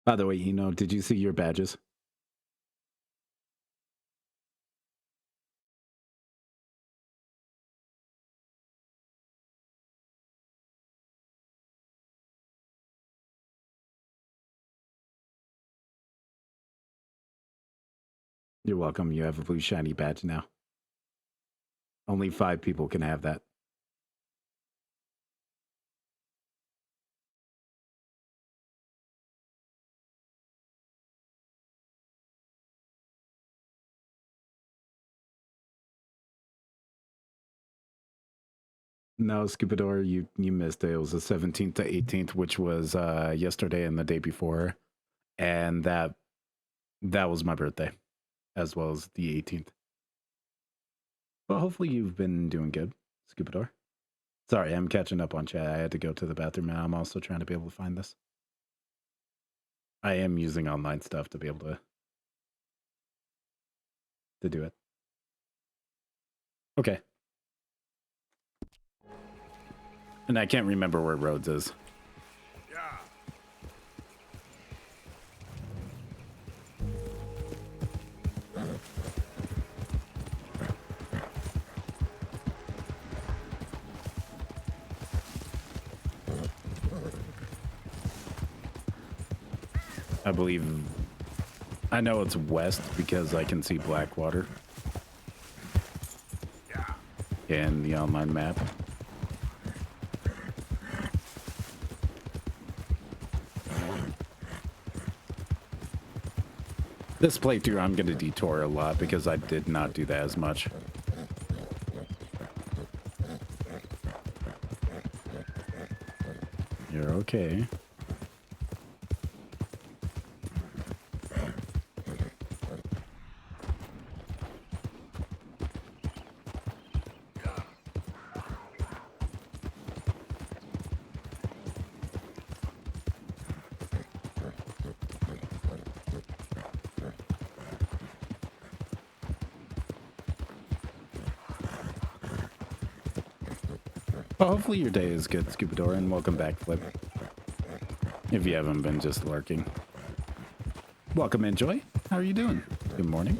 By the way, did you see your badges? You're welcome. You have a blue shiny badge now. Only 5 people can have that. No, Scupador, you missed it. It was the 17th to 18th, which was yesterday and the day before. And that was my birthday, as well as the 18th. But hopefully you've been doing good, Scupador. Sorry, I'm catching up on chat. I had to go to the bathroom, and I'm also trying to be able to find this. I am using online stuff to be able to do it. Okay. And I can't remember where Rhodes is. I know it's west because I can see Blackwater in the online map. This playthrough, I'm going to detour a lot because I did not do that as much. You're okay. Well, hopefully your day is good, Scupador, and welcome back, Flip. If you haven't been just lurking. Welcome in, Joy. How are you doing? Good morning.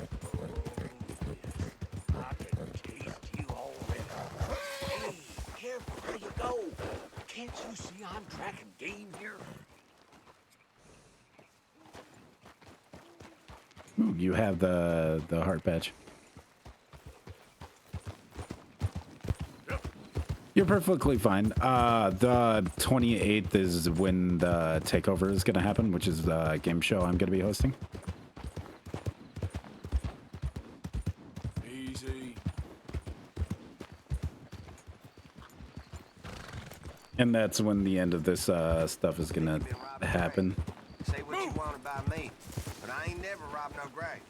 Careful where you go. Can't you see I'm tracking game here? Ooh, you have the heart patch. You're perfectly fine. The 28th is when the takeover is going to happen, which is the game show I'm going to be hosting. Easy. And that's when the end of this stuff is gonna happen. Say what you want about me, but I ain't never robbed no grave.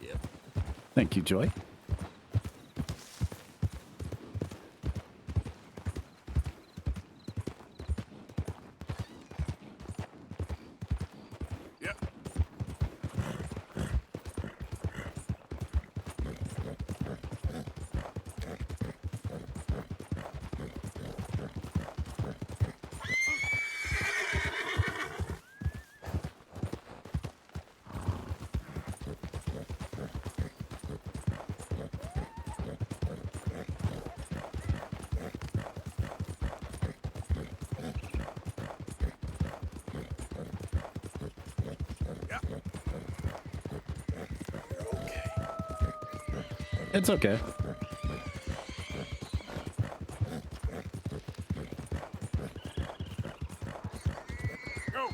Yep. Thank you, Joy. It's okay. Go.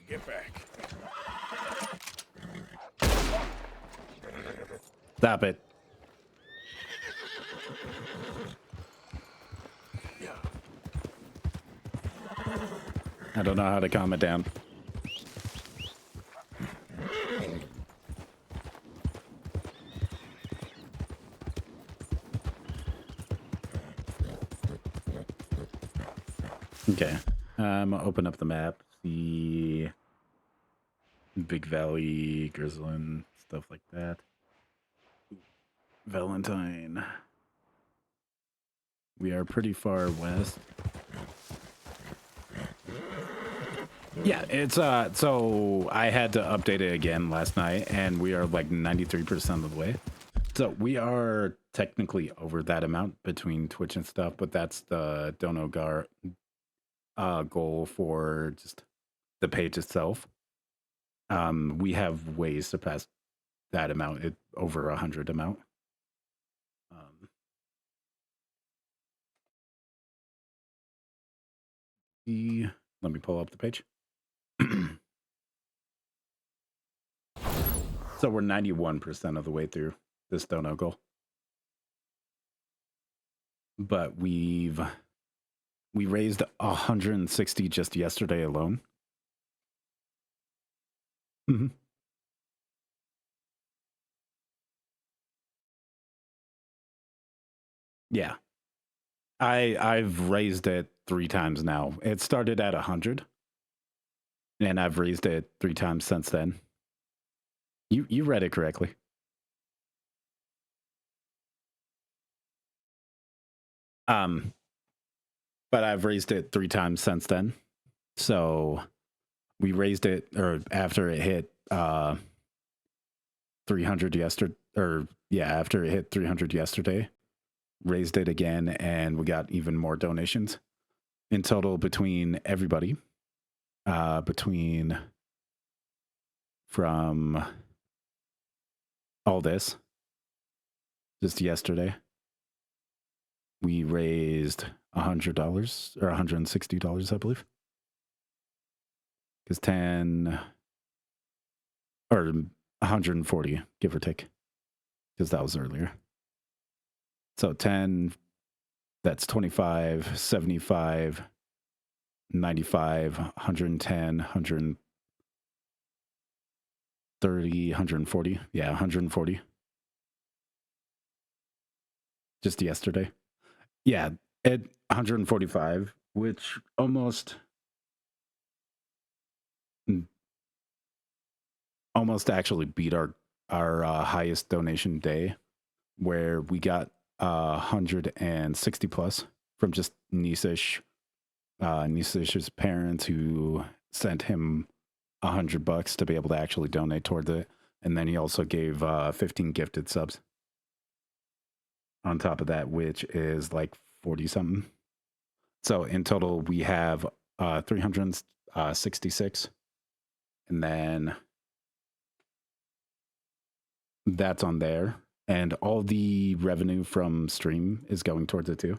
Get back. Stop it. I don't know how to calm it down. Okay. Open up the map. See Big Valley, Grizzlin, stuff like that. Valentine. We are pretty far west. Yeah, it's so I had to update it again last night and we are like 93% of the way. So we are technically over that amount between Twitch and stuff, but that's the Donogar goal for just the page itself. We have ways to pass that amount, over 100 amount. Let me pull up the page. So we're 91% of the way through this dono goal. But we raised 160 just yesterday alone. Mm-hmm. Yeah. I've raised it 3 times now. It started at 100. And I've raised it 3 times since then. You read it correctly. But I've raised it 3 times since then. So we raised it, or after it hit 300 yesterday, after it hit 300 yesterday, raised it again, and we got even more donations. In total, between everybody, from all this, just yesterday, we raised $100 or $160, I believe. Because 10 or 140, give or take, because that was earlier. So 10, that's 25, 75, 95, 110, 130, 140. Yeah, 140. Just yesterday. Yeah, at 145, which almost actually beat our highest donation day, where we got 160 plus from just Nisish. Nisish's parents, who sent him $100 to be able to actually donate toward it, and then he also gave 15 gifted subs on top of that, which is like 40 something. So in total, we have 366, and then that's on there, and all the revenue from stream is going towards it too.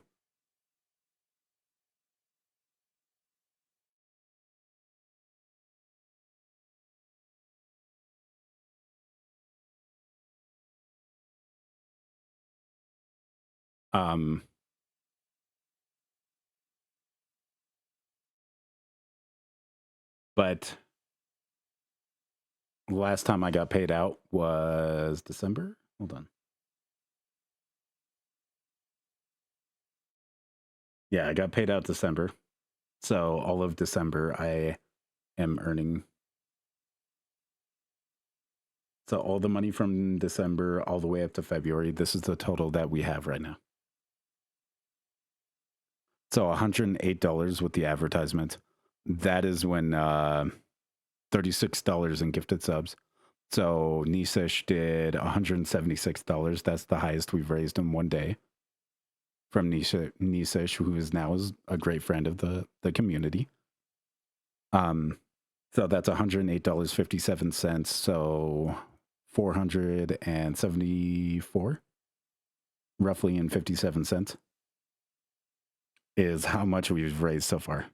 But last time I got paid out was December. Hold on. Yeah, I got paid out December. So all of December I am earning. So all the money from December all the way up to February, this is the total that we have right now. So $108 with the advertisement. That is when $36 in gifted subs. So Nisish did $176. That's the highest we've raised in one day from Nisish, who is now a great friend of the community. So that's $108.57. So 474 roughly in 57 cents is how much we've raised so far.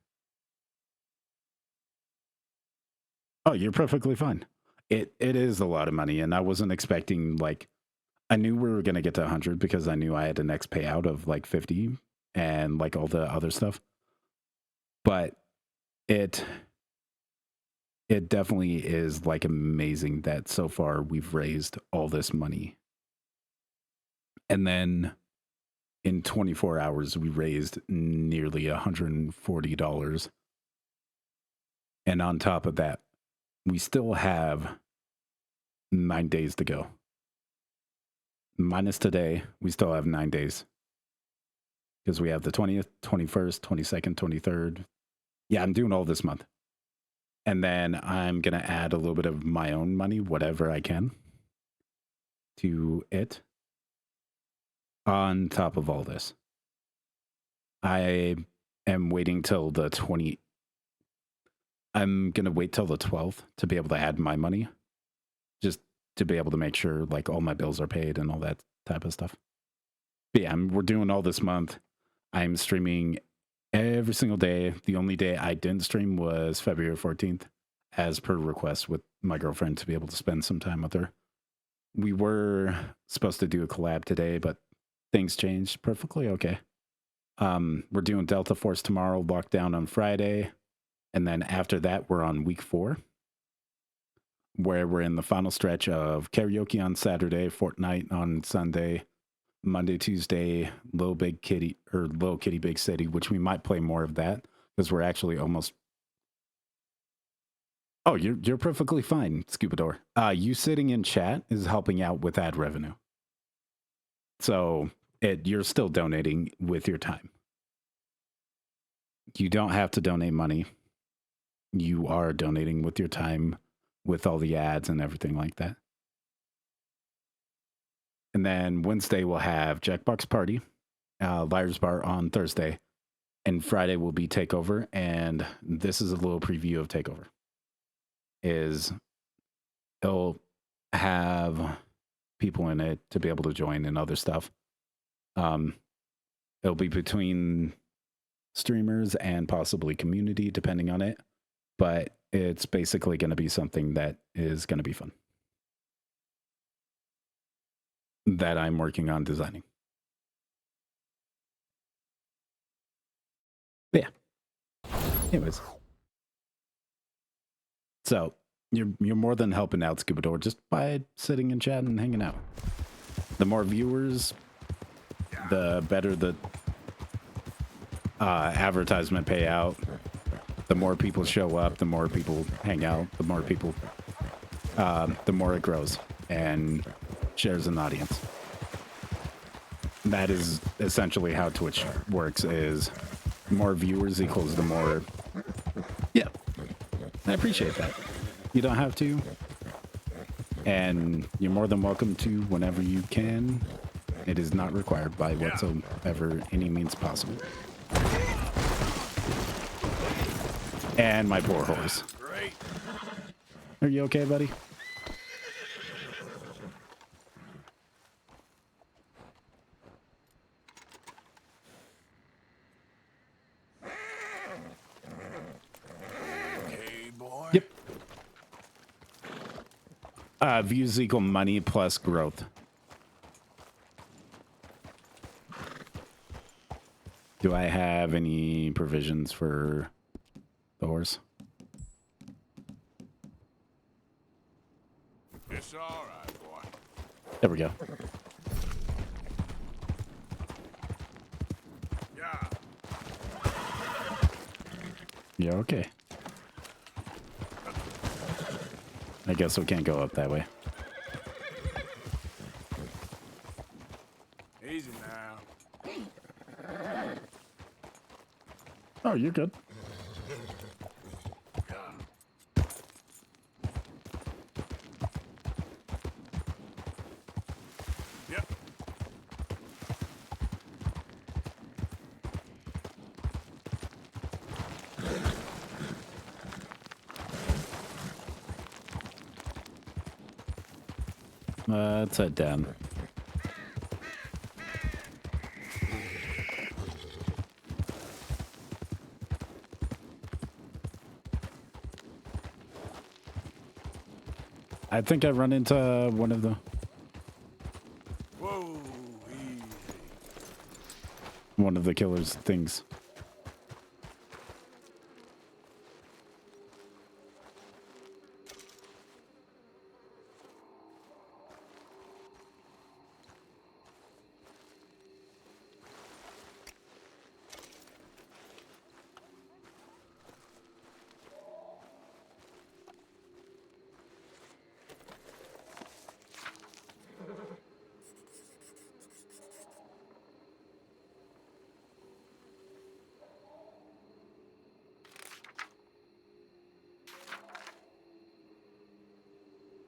Oh, you're perfectly fine. It is a lot of money, and I wasn't expecting, like, I knew we were going to get to 100 because I knew I had the next payout of like 50 and like all the other stuff. But it definitely is like amazing that so far we've raised all this money. And then in 24 hours, we raised nearly $140. And on top of that, we still have 9 days to go. Minus today, we still have 9 days. Because we have the 20th, 21st, 22nd, 23rd. Yeah, I'm doing all this month. And then I'm going to add a little bit of my own money, whatever I can, to it. On top of all this, I am waiting till the 20th. I'm going to wait till the 12th to be able to add my money. Just to be able to make sure like all my bills are paid and all that type of stuff. But yeah, we're doing all this month. I'm streaming every single day. The only day I didn't stream was February 14th, as per request with my girlfriend to be able to spend some time with her. We were supposed to do a collab today, but things changed. Perfectly okay. We're doing Delta Force tomorrow, lockdown on Friday. And then after that, we're on week 4, where we're in the final stretch of karaoke on Saturday, Fortnite on Sunday, Monday, Tuesday, Little Kitty Big City, which we might play more of that because we're actually almost. Oh, you're perfectly fine, Scupador. You sitting in chat is helping out with ad revenue. So you're still donating with your time. You don't have to donate money. You are donating with your time, with all the ads and everything like that. And then Wednesday we'll have Jackbox Party, Liar's Bar on Thursday, and Friday will be Takeover. And this is a little preview of Takeover. It'll have people in it to be able to join and other stuff. It'll be between streamers and possibly community, depending on it. But it's basically going to be something that is going to be fun. That I'm working on designing. But yeah. Anyways. So, you're more than helping out, Scupador, just by sitting in chat and hanging out. The more viewers, the better the advertisement payout. The more people show up, the more people hang out, the more people, the more it grows and shares an audience. That is essentially how Twitch works, is more viewers equals the more. Yeah, I appreciate that. You don't have to. And you're more than welcome to whenever you can. It is not required by whatsoever any means possible. And my poor horse. Great. Are you okay, buddy? Okay, boy. Yep. Views equal money plus growth. Do I have any provisions for the horse? It's all right, boy. There we go. Yeah. Yeah, okay. I guess we can't go up that way. Easy now. Oh, you're good. Yep. Let's head down. I think I run into one of the... Whoa, easy. One of the killer's things.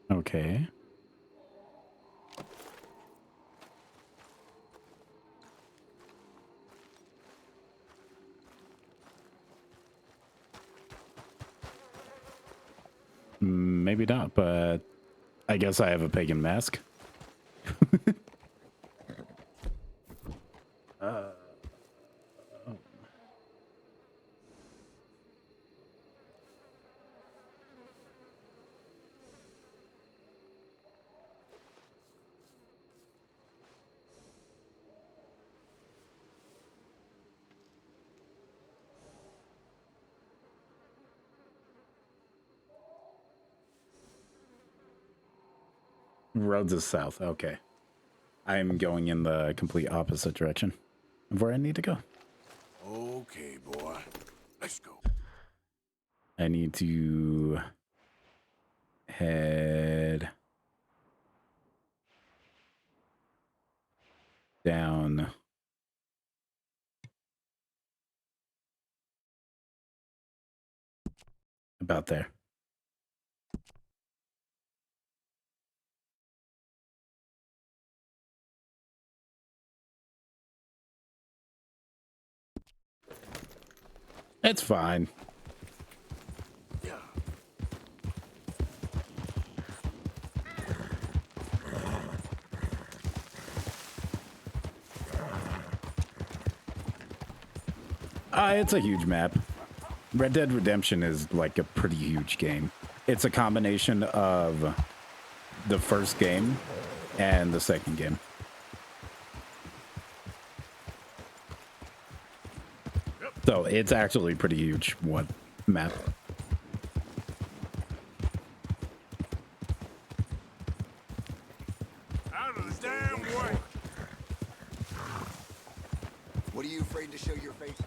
Okay. Maybe not, but I guess I have a pagan mask. Roads is south. Okay. I'm going in the complete opposite direction of where I need to go. Okay, boy. Let's go. I need to head down about there. It's fine. It's a huge map. Red Dead Redemption is like a pretty huge game. It's a combination of the first game and the second game. So it's actually pretty huge, one map. Out of the damn way. What are you afraid to show your face for?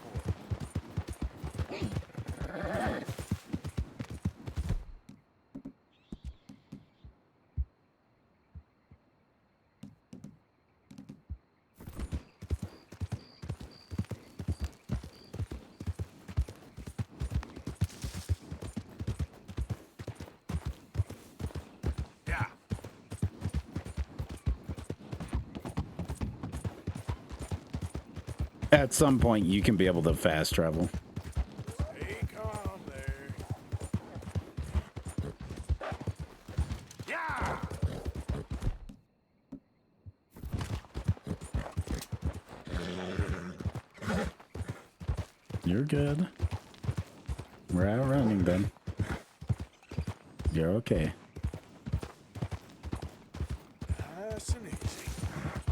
At some point, you can be able to fast travel. Stay calm there. Yeah. You're good. We're out running then. You're okay. Nice and easy.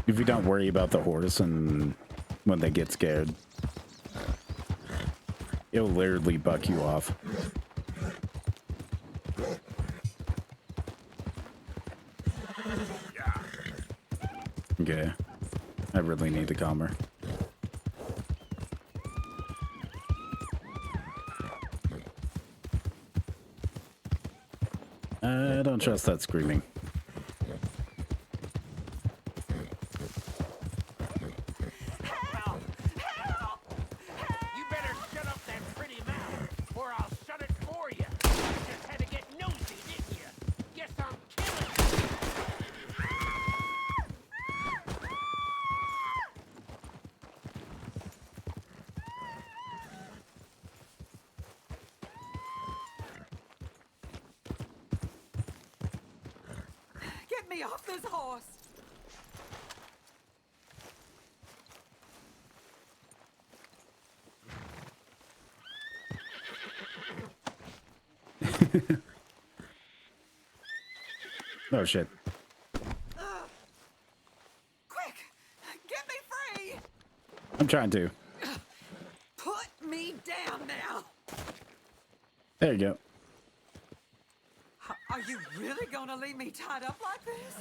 If you don't worry about the horse and when they get scared, It'll literally buck you off. Okay. I really need to calm her. I don't trust that screaming. You better shut up that pretty mouth, or I'll shut it for you. You just had to get nosy, didn't you? Guess I'm killing you. Get me off this horse! Oh shit. Quick! Get me free! I'm trying to. Put me down now! There you go. Are you really gonna leave me tied up like this?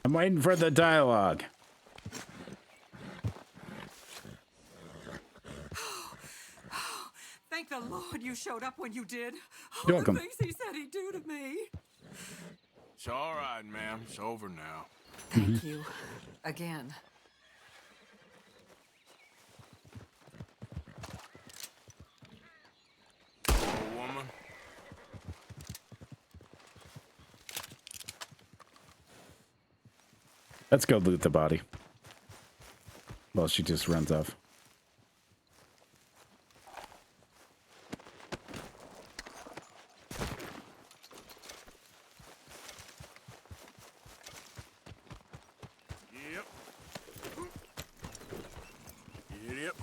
I'm waiting for the dialogue. Thank the Lord you showed up when you did. You're All welcome. the things he said he'd do to me. It's all right, ma'am. It's over now. Thank you. Again. Old woman. Let's go loot the body. Well, she just runs off. Yep. Yep.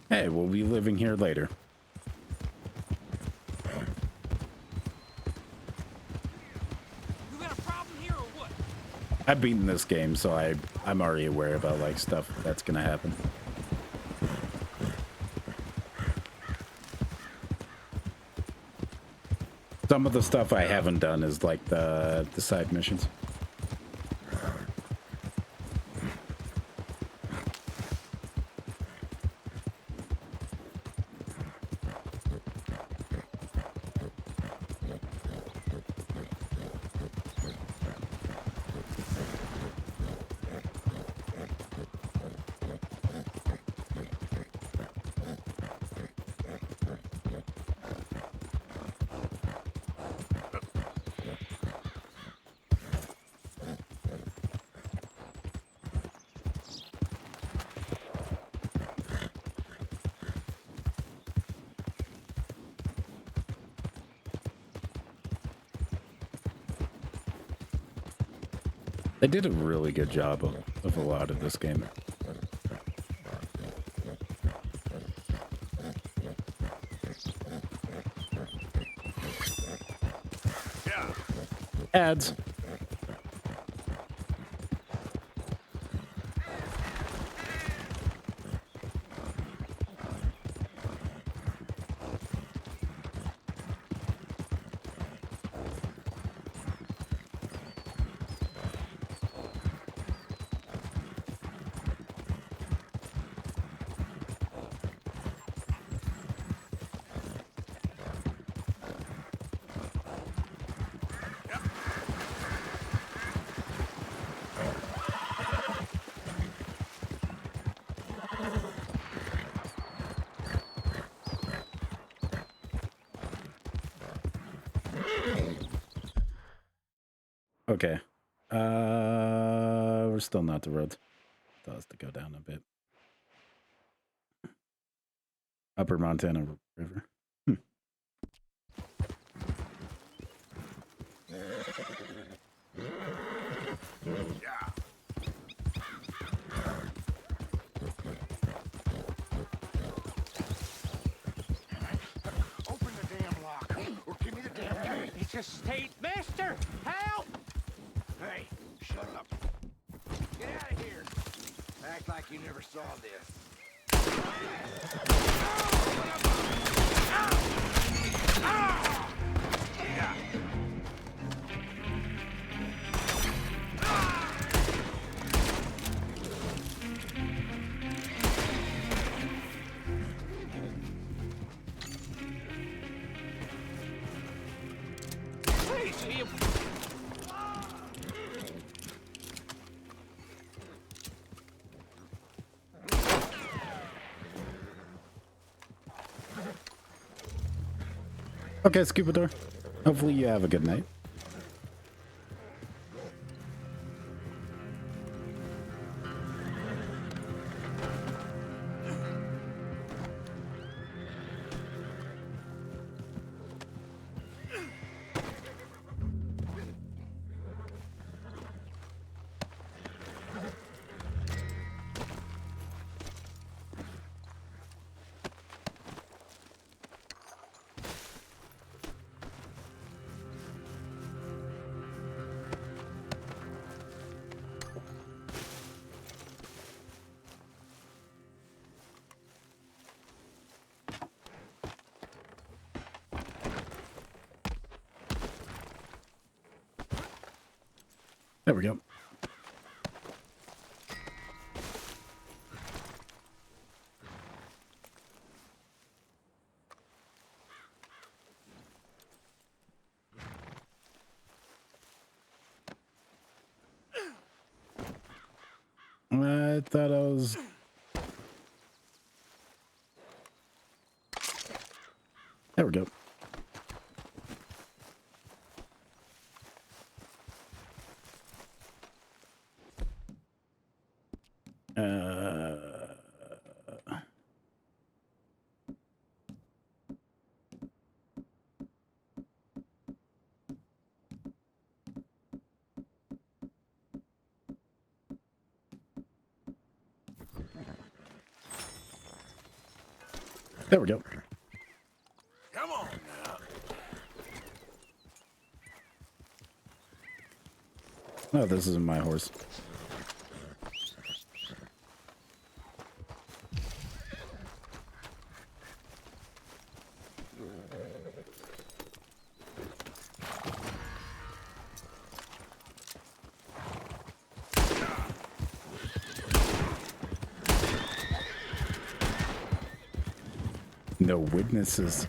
Hey, we'll be living here later. You got a problem here or what? I've beaten this game, so I'm already aware about like stuff that's gonna happen. Some of the stuff I haven't done is like the side missions. They did a really good job of a lot of this game. Yeah. Ads. Okay. We're still not the roads. That has to go down a bit. Upper Montana River. Open the damn lock, or give me the damn key. It's a state master. Help! Hey, shut up. Get out of here. Act like you never saw this. Yeah. Please, you. Okay, Scupador. Hopefully you have a good night. There we go. I thought I was... There we go. There we go. Come on now. Oh, this isn't my horse. No witnesses.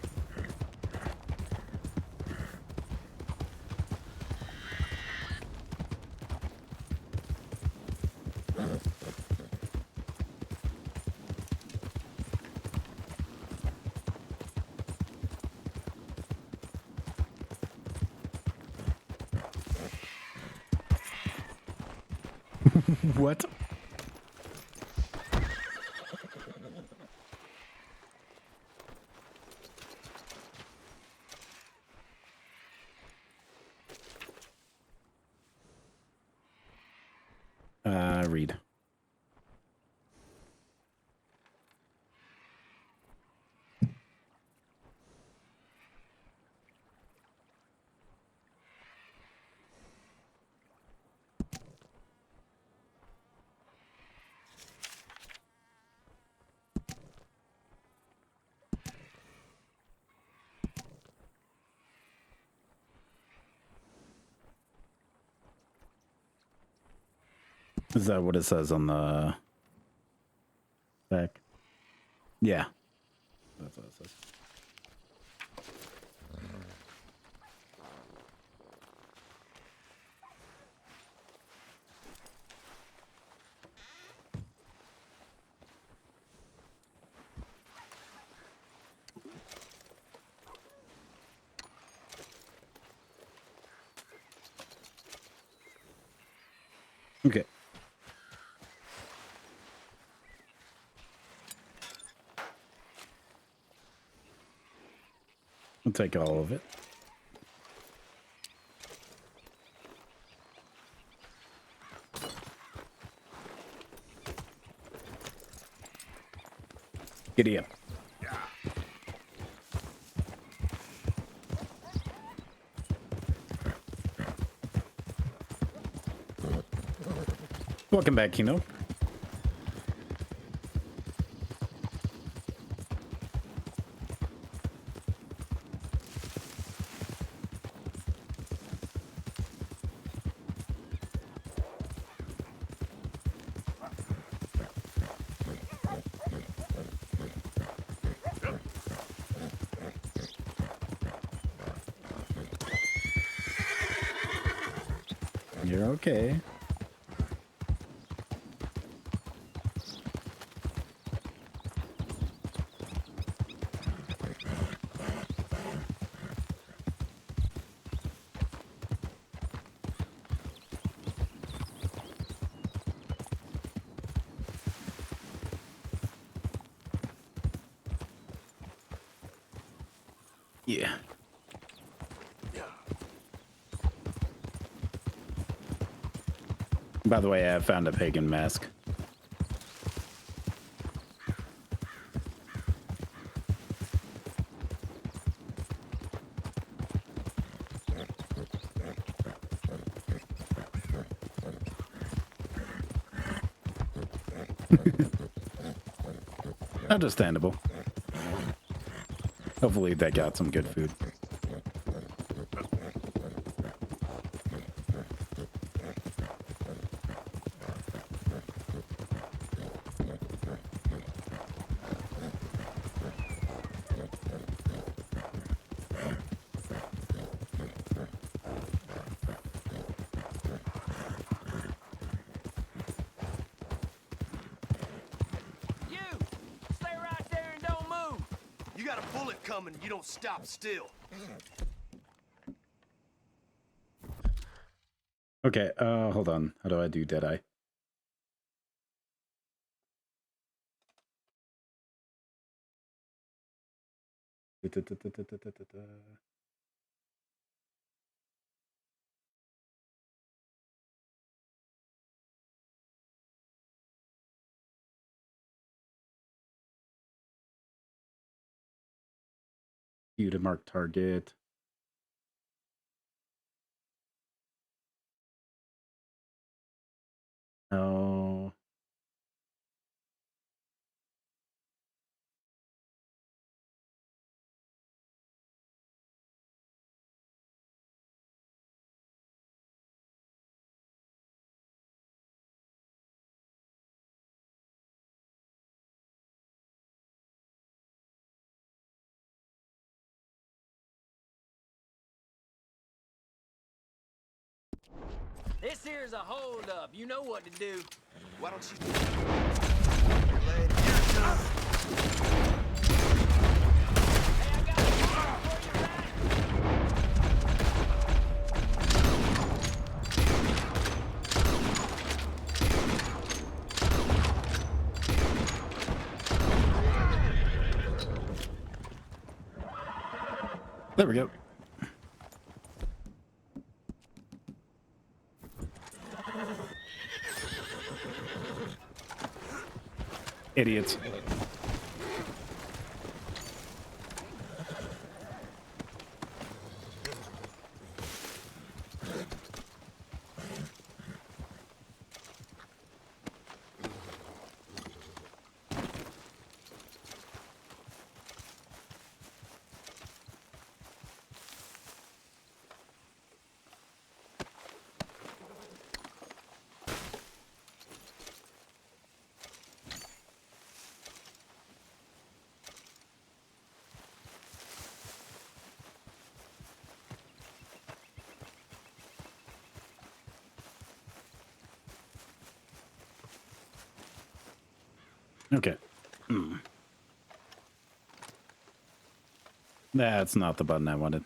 What? Read. Is that what it says on the back? Yeah. That's what it says. Okay. I'll take all of it. Giddy up. Welcome back, Kino. You're okay. Yeah. By the way, I found a pagan mask. Understandable. Hopefully they got some good food. Coming, you don't stop still. Okay, hold on. How do I do Deadeye? You to mark target. Oh. This here's a holdup. You know what to do. Why don't you... There we go. Idiots. Okay. That's not the button I wanted.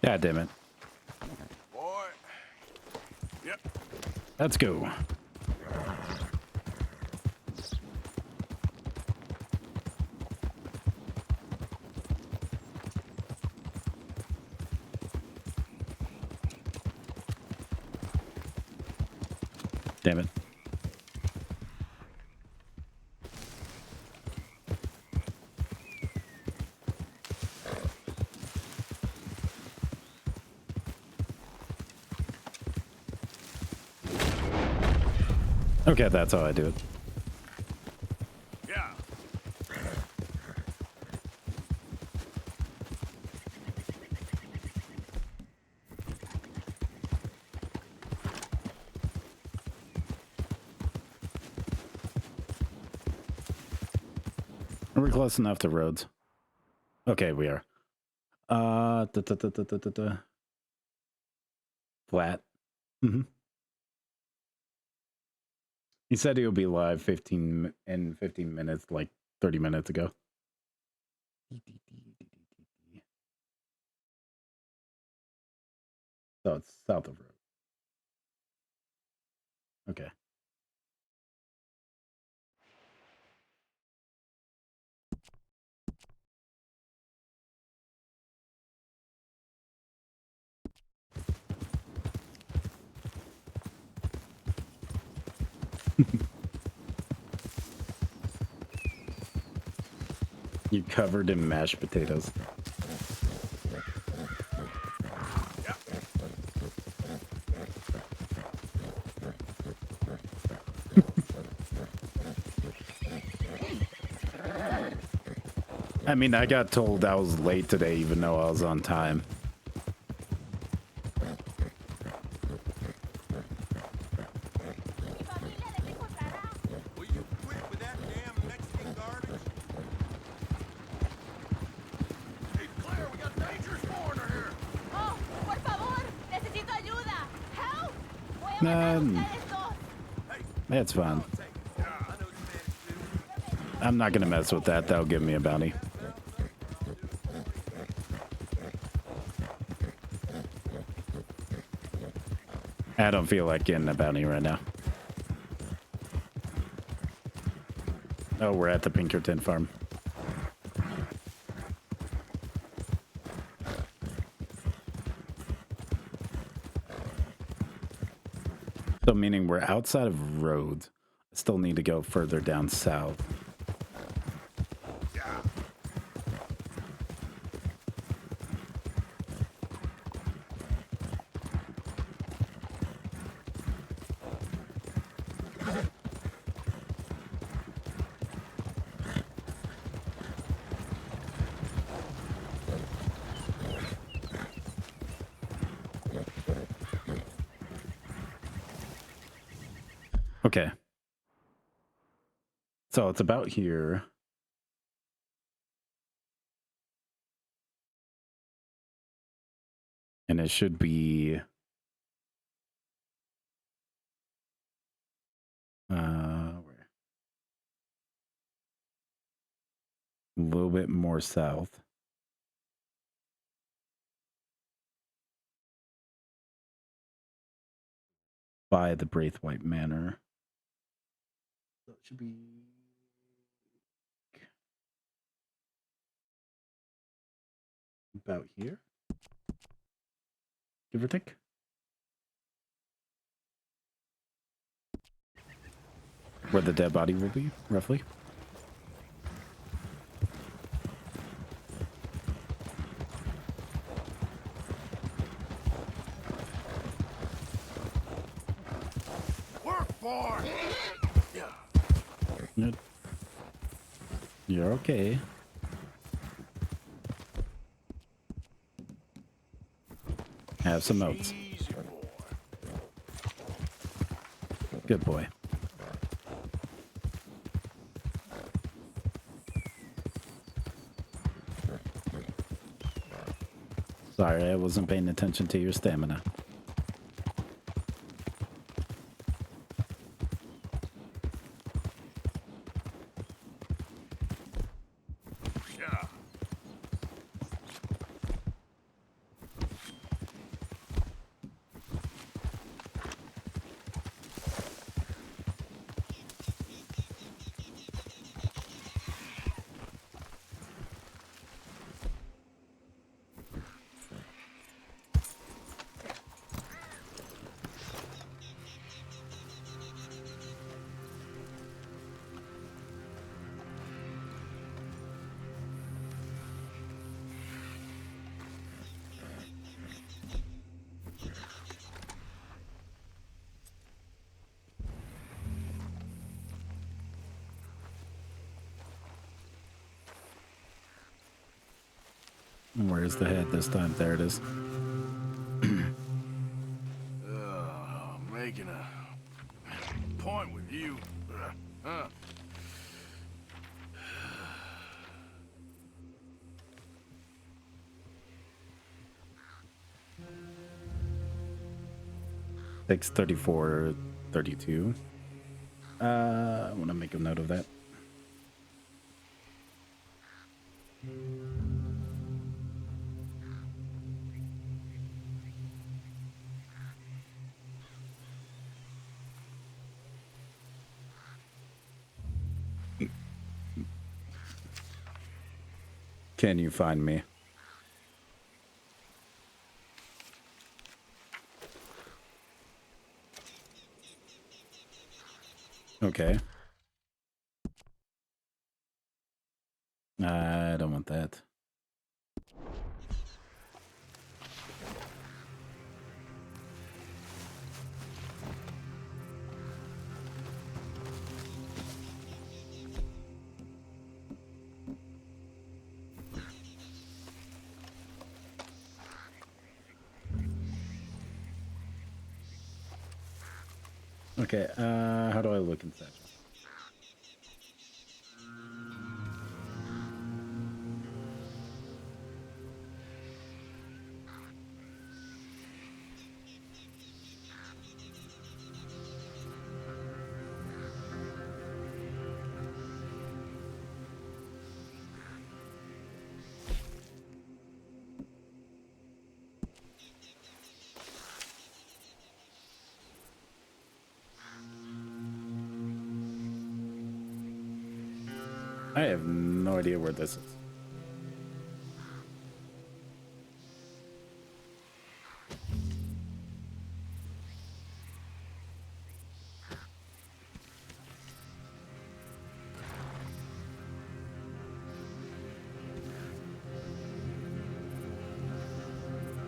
God damn it. Boy. Yep. Let's go. Damn it. Okay, that's how I do it. Yeah. Are we close enough to roads? Okay, we are. Flat. Mm-hmm. He said he'll be live 15 minutes, like 30 minutes ago. So it's south of road. Okay. You covered in mashed potatoes. I mean, I got told I was late today, even though I was on time. Will you quit with that damn Mexican garbage? Hey, Claire, we got dangerous foreigner here. Oh, por favor, necesito ayuda. Help! Voy a matar a ustedes dos. That's fine. I'm not gonna mess with that. That'll give me a bounty. I don't feel like getting a bounty right now. Oh, we're at the Pinkerton farm. So meaning we're outside of roads. I still need to go further down south. Okay. So it's about here. And it should be where? A little bit more south. By the Braithwaite Manor. So it should be about here, give or take. Where the dead body will be, roughly. Work for it. Yep. You're okay. Have some notes. Good boy. Sorry, I wasn't paying attention to your stamina. Where's the head this time? There it is. Making a point with you. Takes 34.32. I want to make a note of that. Can you find me? Okay. I don't want that. Okay, how do I look in Satchel? I have no idea where this is.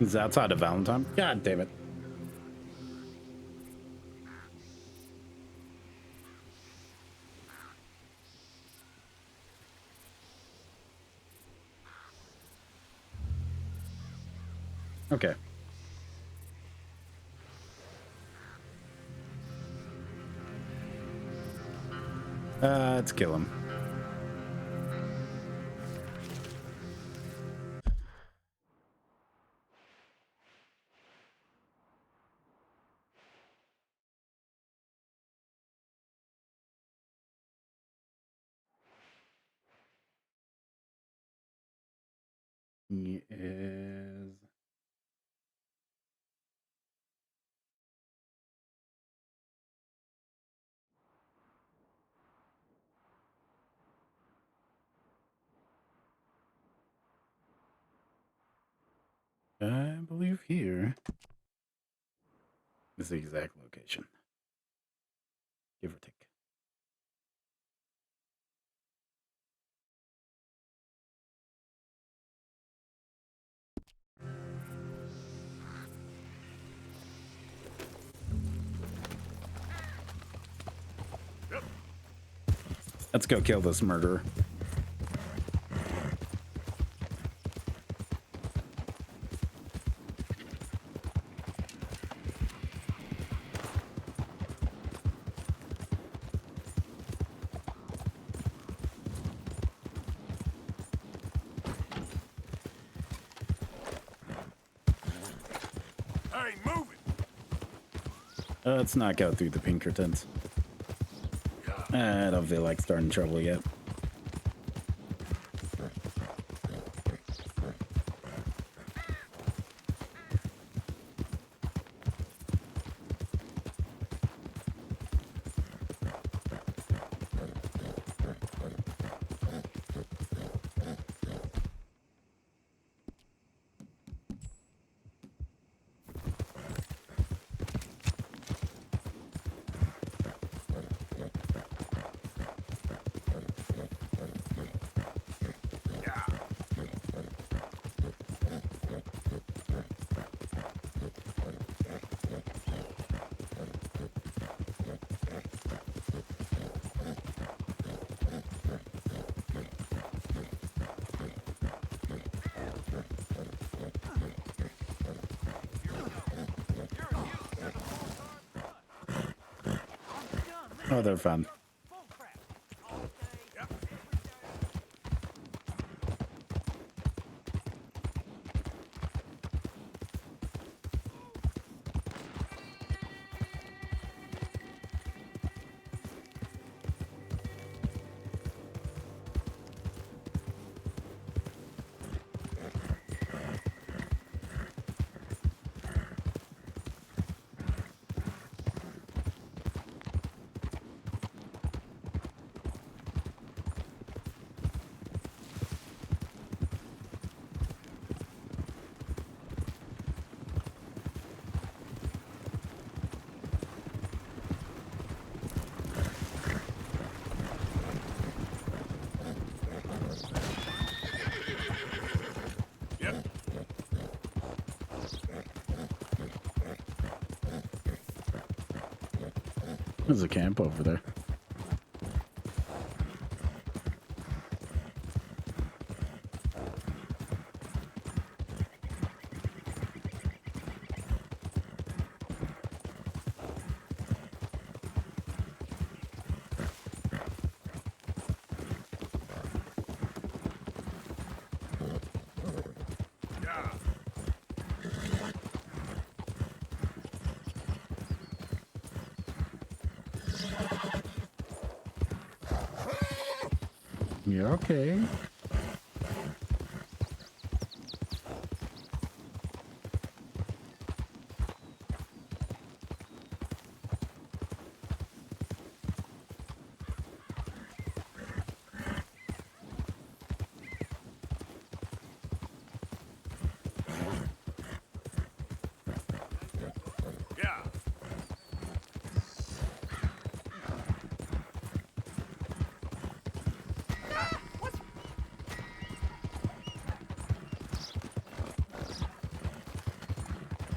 It's outside of Valentine. God damn it. Okay. Let's kill him. He is... I believe here is the exact location. Give or take. Let's go kill this murderer. Hey, move it! Let's not go through the Pinkertons. I don't feel like starting trouble yet. Oh, they're fun. There's a camp over there. You're okay.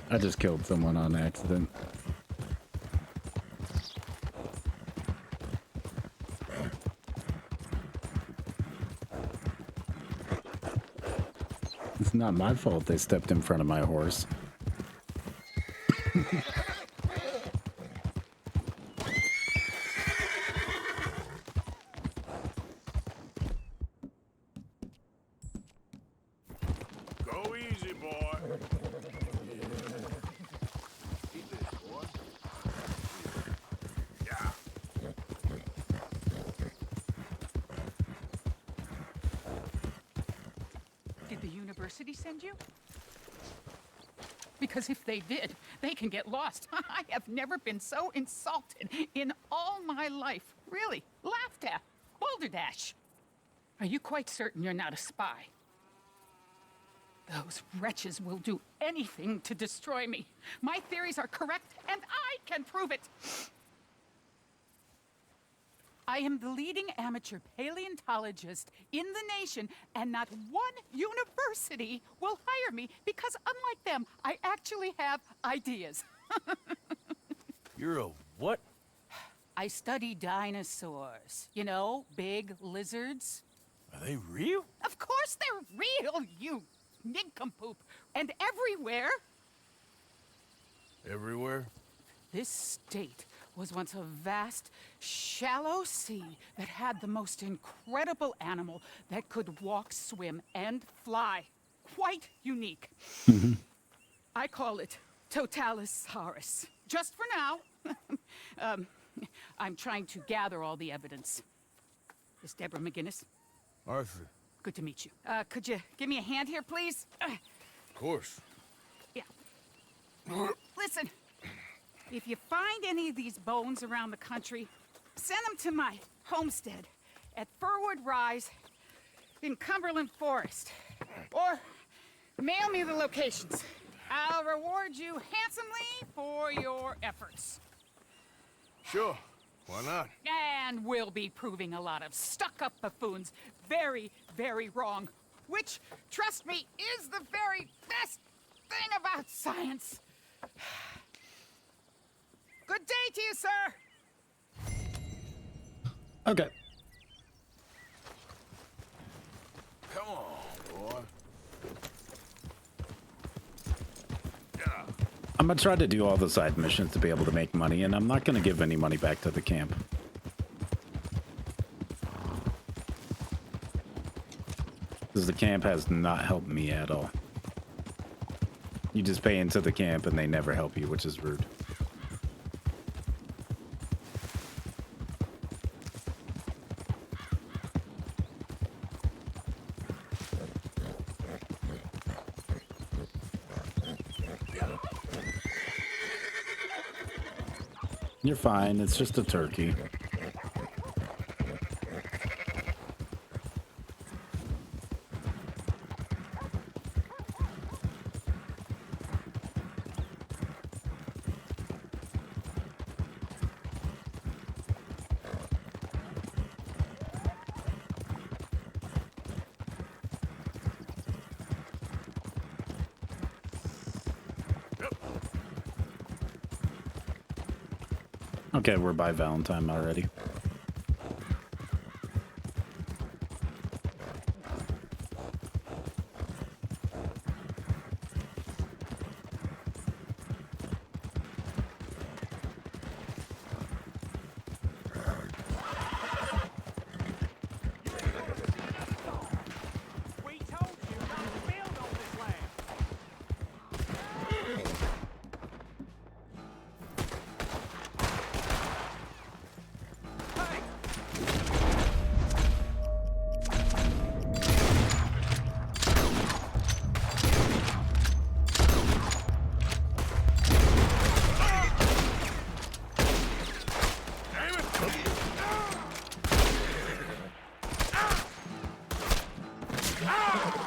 I just killed someone on accident. It's not my fault they stepped in front of my horse. Go easy, boy. Did the university send you? Because if they did, they can get lost. I have never been so insulted in all my life. Really, laughed at. Balderdash. Are you quite certain you're not a spy? Those wretches will do anything to destroy me. My theories are correct, and I can prove it. I am the leading amateur paleontologist in the nation, and not one university will hire me because, unlike them, I actually have ideas. You're a what? I study dinosaurs. You know, big lizards. Are they real? Of course they're real, you nincompoop. And everywhere. Everywhere? This state was once a vast, shallow sea that had the most incredible animal that could walk, swim, and fly. Quite unique. I call it Totalisaurus. Just for now. I'm trying to gather all the evidence. This Deborah McGinnis. Arthur. Good to meet you. Could you give me a hand here, please? Of course. Yeah. Listen, if you find any of these bones around the country, send them to my homestead at Furwood Rise in Cumberland Forest. Or mail me the locations. I'll reward you handsomely for your efforts. Sure. Why not? And we'll be proving a lot of stuck-up buffoons very, very wrong. Which, trust me, is the very best thing about science. Good day to you, sir. Okay. Come on, boy. I'm gonna try to do all the side missions to be able to make money, and I'm not gonna give any money back to the camp. Because the camp has not helped me at all. You just pay into the camp and they never help you, which is rude. You're fine, it's just a turkey. Okay, we're by Valentine already. We told you not to build on this land.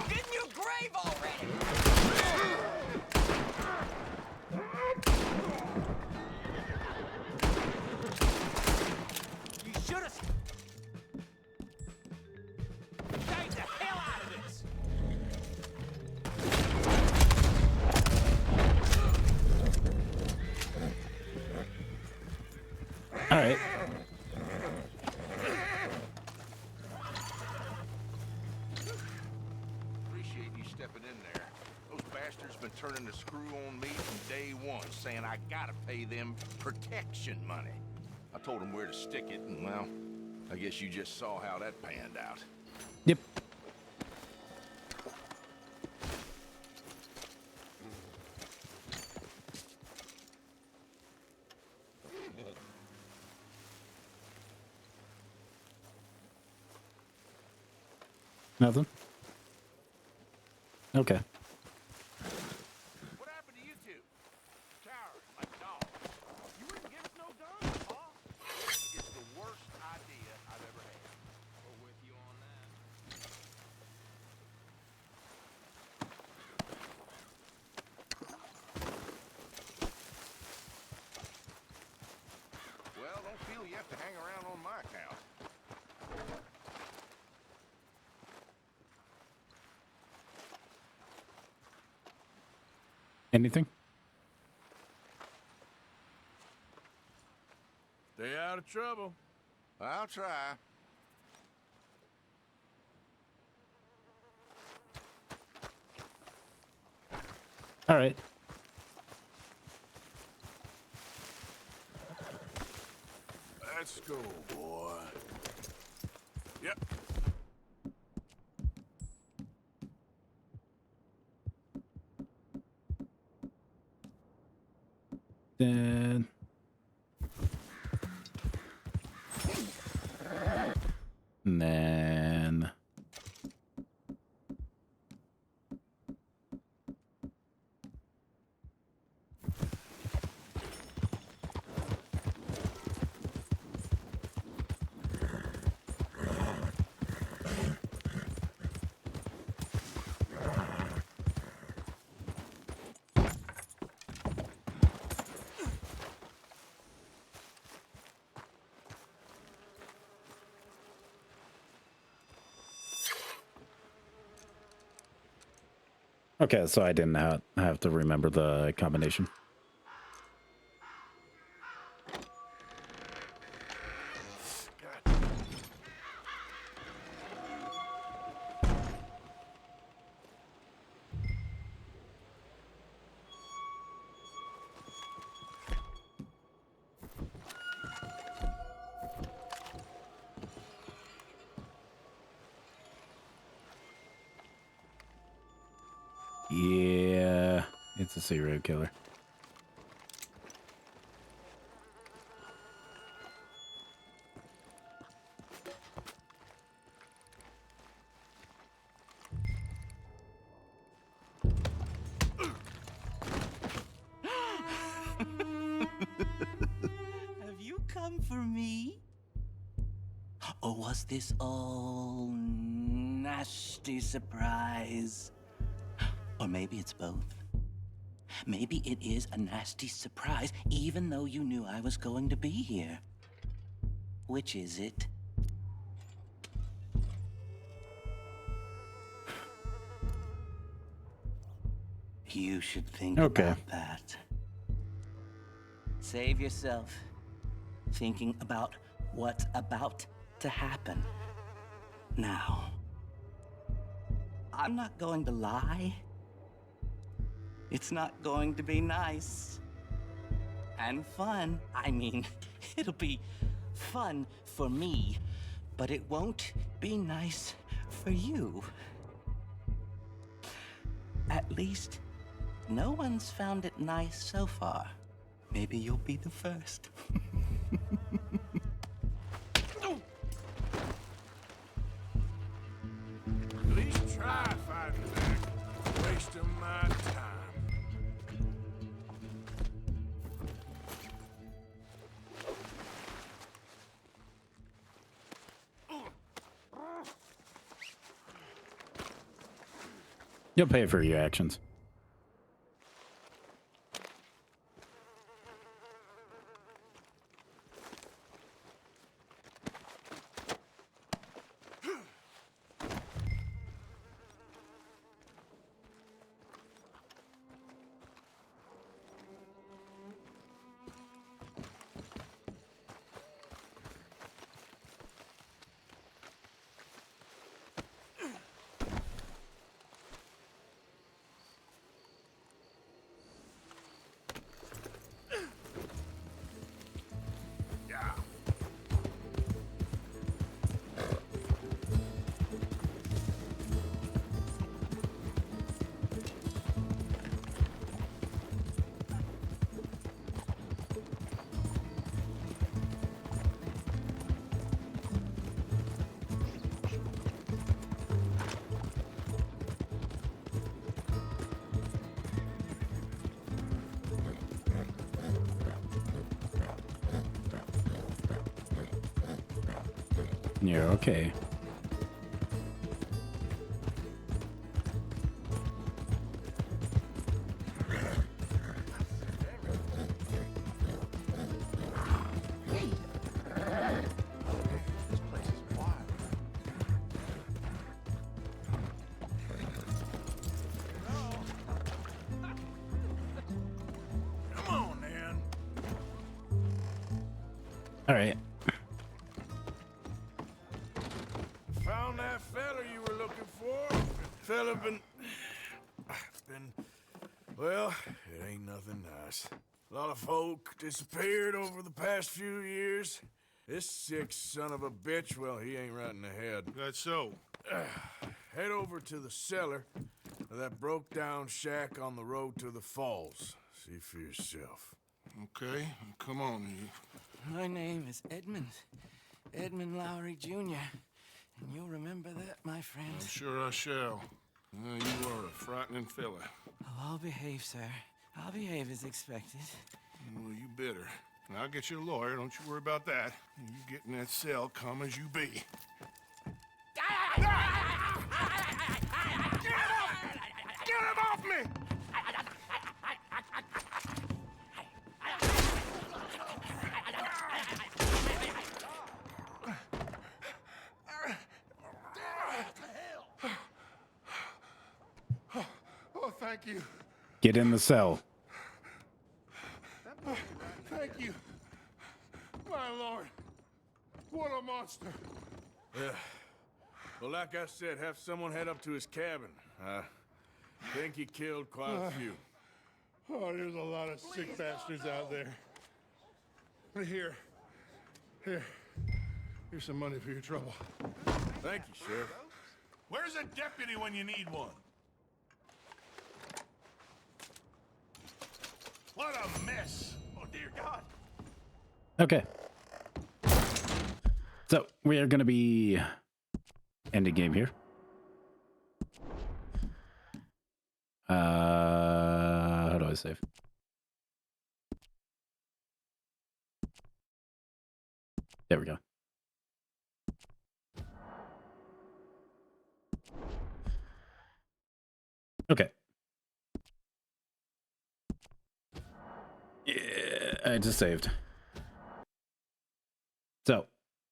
Get in your grave already! You should have stayed the hell out of this. All right. Appreciate you stepping in there. Those bastards been turning the screw on me from day one, saying I gotta pay them protection money. I told them where to stick it, and well, I guess you just saw how that panned out. Yep. Nothing? Okay. What happened to you two? Coward, like dogs. You wouldn't give us no guns, huh? It's the worst idea I've ever had. We're with you on that. Well, don't feel you have to hang around on my account. Anything? Stay out of trouble. I'll try. All right. Let's go, boy. Yep. Then. And then. Okay, so I didn't have to remember the combination. It's a serial killer. Have you come for me? Or was this all nasty surprise? Or maybe it's both. Maybe it is a nasty surprise, even though you knew I was going to be here. Which is it? You should think about that. Save yourself thinking about what's about to happen. Now, I'm not going to lie. It's not going to be nice and fun. I mean, it'll be fun for me, but it won't be nice for you. At least, no one's found it nice so far. Maybe you'll be the first. At least try fighting back. Wasting my time. You'll pay for your actions. You're okay. Come on, man. All right. Found that fella you were looking for. Fella been, well, it ain't nothing nice. A lot of folk disappeared over the past few years. This sick son of a bitch, well, he ain't right in the head. That's so. Head over to the cellar of that broke-down shack on the road to the falls. See for yourself. Okay, come on, you. My name is Edmund. Edmund Lowry, Jr. And you'll remember that, my friend. I'm sure I shall. You are a frightening fella. Oh, I'll behave, sir. I'll behave as expected. Well, you better. And I'll get you a lawyer, don't you worry about that. You get in that cell, calm as you be. Get him off me! Oh, thank you. Get in the cell. Thank you. My lord. What a monster. Yeah. Well, like I said, have someone head up to his cabin. I think he killed quite a few. Oh, there's a lot of sick bastards out there. Here. Here's some money for your trouble. Thank you, Sheriff. Where's a deputy when you need one? What a mess. Oh, dear God. Okay. So, we are going to be ending game here. How do I save? There we go. Okay. Yeah, I just saved. So,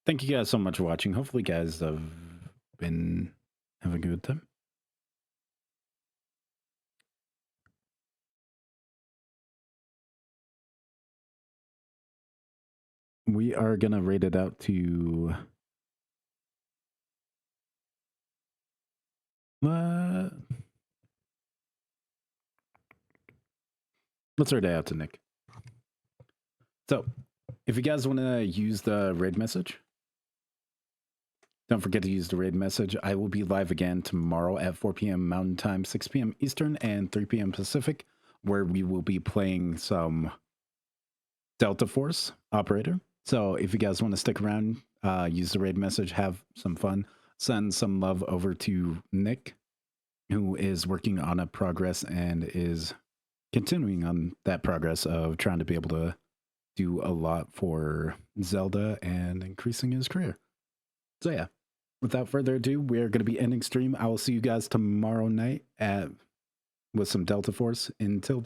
thank you guys so much for watching. Hopefully you guys have been having a good time. We are going to rate it out to... let's rate it out to Nick. So, if you guys want to use the raid message, don't forget to use the raid message. I will be live again tomorrow at 4 p.m. Mountain Time, 6 p.m. Eastern, and 3 p.m. Pacific, where we will be playing some Delta Force Operator. So if you guys want to stick around, use the raid message, have some fun, send some love over to Nick, who is working on a progress and is continuing on that progress of trying to be able to do a lot for Zelda and increasing his career. So yeah, without further ado, we're going to be ending stream. I will see you guys tomorrow night with some Delta Force. Until then.